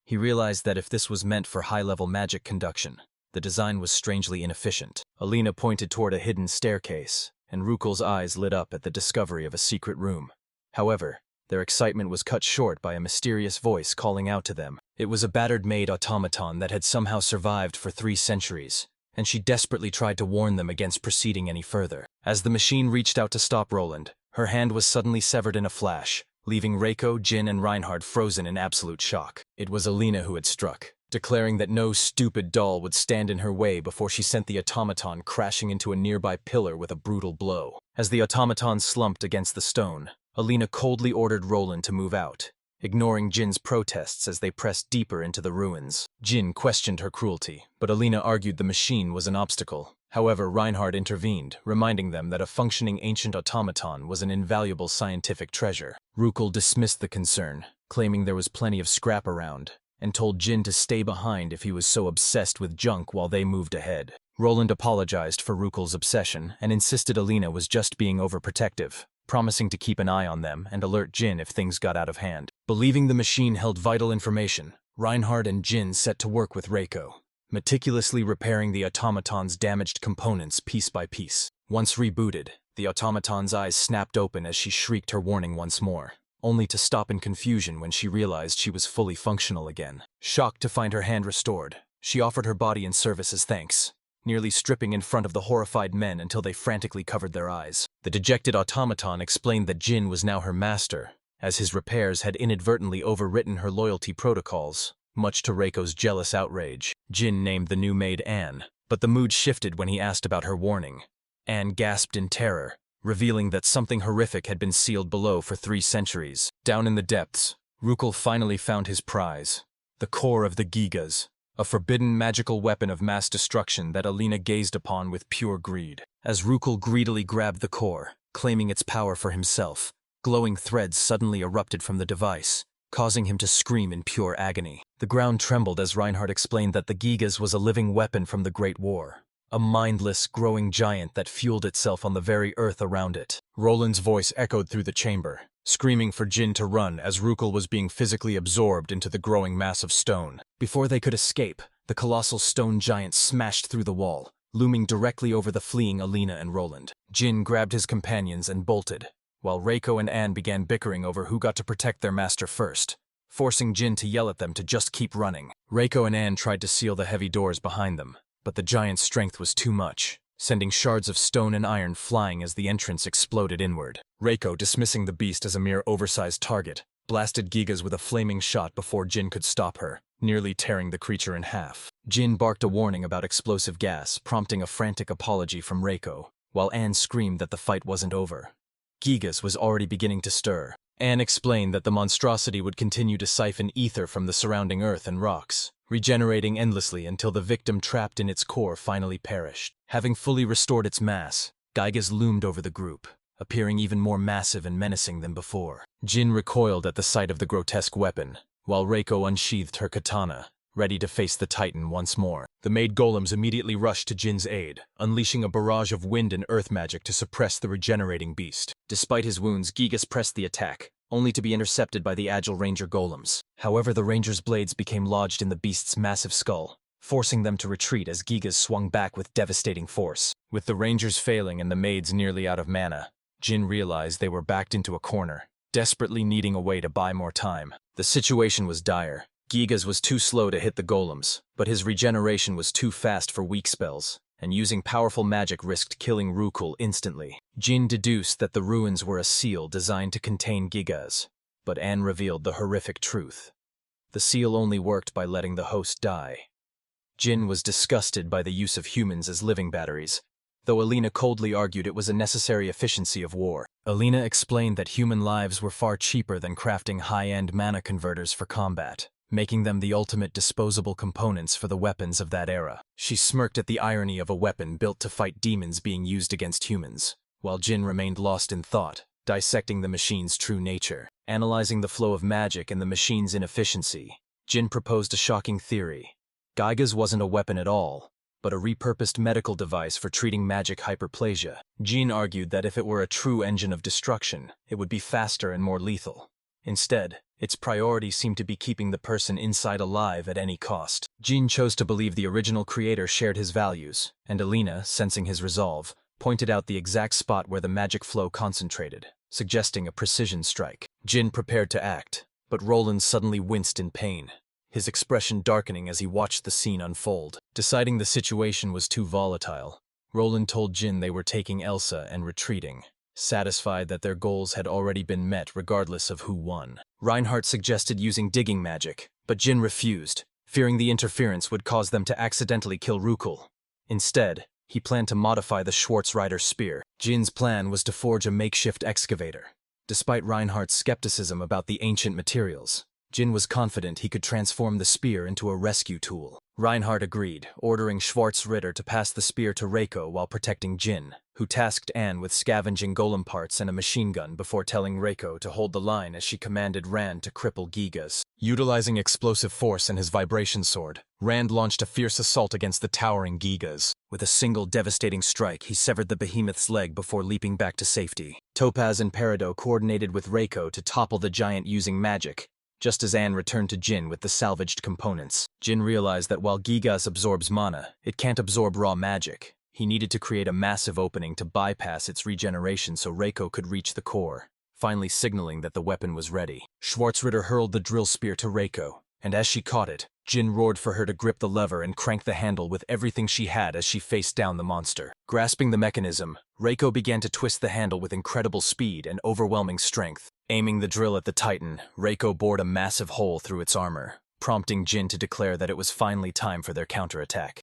He realized that if this was meant for high-level magic conduction, the design was strangely inefficient. Alina pointed toward a hidden staircase, and Rukul's eyes lit up at the discovery of a secret room. However, their excitement was cut short by a mysterious voice calling out to them. It was a battered maid automaton that had somehow survived for 3 centuries, and she desperately tried to warn them against proceeding any further. As the machine reached out to stop Roland, her hand was suddenly severed in a flash, leaving Reiko, Jin, and Reinhardt frozen in absolute shock. It was Alina who had struck, declaring that no stupid doll would stand in her way before she sent the automaton crashing into a nearby pillar with a brutal blow. As the automaton slumped against the stone, Alina coldly ordered Roland to move out, ignoring Jin's protests as they pressed deeper into the ruins. Jin questioned her cruelty, but Alina argued the machine was an obstacle. However, Reinhardt intervened, reminding them that a functioning ancient automaton was an invaluable scientific treasure. Rukul dismissed the concern, claiming there was plenty of scrap around, and told Jin to stay behind if he was so obsessed with junk while they moved ahead. Roland apologized for Rukul's obsession and insisted Alina was just being overprotective, promising to keep an eye on them and alert Jin if things got out of hand. Believing the machine held vital information, Reinhardt and Jin set to work with Reiko, meticulously repairing the automaton's damaged components piece by piece. Once rebooted, the automaton's eyes snapped open as she shrieked her warning once more, only to stop in confusion when she realized she was fully functional again. Shocked to find her hand restored, she offered her body in service as thanks, nearly stripping in front of the horrified men until they frantically covered their eyes. The dejected automaton explained that Jin was now her master, as his repairs had inadvertently overwritten her loyalty protocols, much to Reiko's jealous outrage. Jin named the new maid Anne, but the mood shifted when he asked about her warning. Anne gasped in terror, revealing that something horrific had been sealed below for 3 centuries. Down in the depths, Rukul finally found his prize, the core of the Gigas, a forbidden magical weapon of mass destruction that Alina gazed upon with pure greed. As Rukul greedily grabbed the core, claiming its power for himself, glowing threads suddenly erupted from the device, causing him to scream in pure agony. The ground trembled as Reinhardt explained that the Gigas was a living weapon from the Great War, a mindless, growing giant that fueled itself on the very earth around it. Roland's voice echoed through the chamber, screaming for Jin to run as Rukul was being physically absorbed into the growing mass of stone. Before they could escape, the colossal stone giant smashed through the wall, looming directly over the fleeing Alina and Roland. Jin grabbed his companions and bolted, while Reiko and Anne began bickering over who got to protect their master first, forcing Jin to yell at them to just keep running. Reiko and Anne tried to seal the heavy doors behind them, but the giant's strength was too much, sending shards of stone and iron flying as the entrance exploded inward. Reiko, dismissing the beast as a mere oversized target, blasted Gigas with a flaming shot before Jin could stop her, nearly tearing the creature in half. Jin barked a warning about explosive gas, prompting a frantic apology from Reiko, while Anne screamed that the fight wasn't over. Gigas was already beginning to stir. Anne explained that the monstrosity would continue to siphon ether from the surrounding earth and rocks, regenerating endlessly until the victim trapped in its core finally perished. Having fully restored its mass, Gigas loomed over the group, appearing even more massive and menacing than before. Jin recoiled at the sight of the grotesque weapon, while Reiko unsheathed her katana, ready to face the Titan once more. The maid golems immediately rushed to Jin's aid, unleashing a barrage of wind and earth magic to suppress the regenerating beast. Despite his wounds, Gigas pressed the attack, only to be intercepted by the agile ranger golems. However, the ranger's blades became lodged in the beast's massive skull, forcing them to retreat as Gigas swung back with devastating force. With the rangers failing and the maids nearly out of mana, Jin realized they were backed into a corner, desperately needing a way to buy more time. The situation was dire. Gigas was too slow to hit the golems, but his regeneration was too fast for weak spells, and using powerful magic risked killing Rukul instantly. Jin deduced that the ruins were a seal designed to contain Gigas, but Anne revealed the horrific truth. The seal only worked by letting the host die. Jin was disgusted by the use of humans as living batteries, though Alina coldly argued it was a necessary efficiency of war. Alina explained that human lives were far cheaper than crafting high-end mana converters for combat, making them the ultimate disposable components for the weapons of that era. She smirked at the irony of a weapon built to fight demons being used against humans, while Jin remained lost in thought, dissecting the machine's true nature. Analyzing the flow of magic and the machine's inefficiency, Jin proposed a shocking theory. Gigas wasn't a weapon at all, but a repurposed medical device for treating magic hyperplasia. Jin argued that if it were a true engine of destruction, it would be faster and more lethal. Instead, its priority seemed to be keeping the person inside alive at any cost. Jin chose to believe the original creator shared his values, and Alina, sensing his resolve, pointed out the exact spot where the magic flow concentrated, suggesting a precision strike. Jin prepared to act, but Roland suddenly winced in pain, his expression darkening as he watched the scene unfold. Deciding the situation was too volatile, Roland told Jin they were taking Elsa and retreating, satisfied that their goals had already been met regardless of who won. Reinhardt suggested using digging magic, but Jin refused, fearing the interference would cause them to accidentally kill Rukul. Instead, he planned to modify the Schwartz Rider's spear. Jin's plan was to forge a makeshift excavator. Despite Reinhardt's skepticism about the ancient materials, Jin was confident he could transform the spear into a rescue tool. Reinhardt agreed, ordering Schwarz-Ritter to pass the spear to Reiko while protecting Jin, who tasked Anne with scavenging golem parts and a machine gun before telling Reiko to hold the line as she commanded Rand to cripple Gigas. Utilizing explosive force and his vibration sword, Rand launched a fierce assault against the towering Gigas. With a single devastating strike, he severed the behemoth's leg before leaping back to safety. Topaz and Peridot coordinated with Reiko to topple the giant using magic, just as Anne returned to Jin with the salvaged components. Jin realized that while Gigas absorbs mana, it can't absorb raw magic. He needed to create a massive opening to bypass its regeneration so Reiko could reach the core, finally signaling that the weapon was ready. Schwarz-Ritter hurled the drill spear to Reiko, and as she caught it, Jin roared for her to grip the lever and crank the handle with everything she had as she faced down the monster. Grasping the mechanism, Reiko began to twist the handle with incredible speed and overwhelming strength. Aiming the drill at the Titan, Reiko bored a massive hole through its armor, prompting Jin to declare that it was finally time for their counterattack.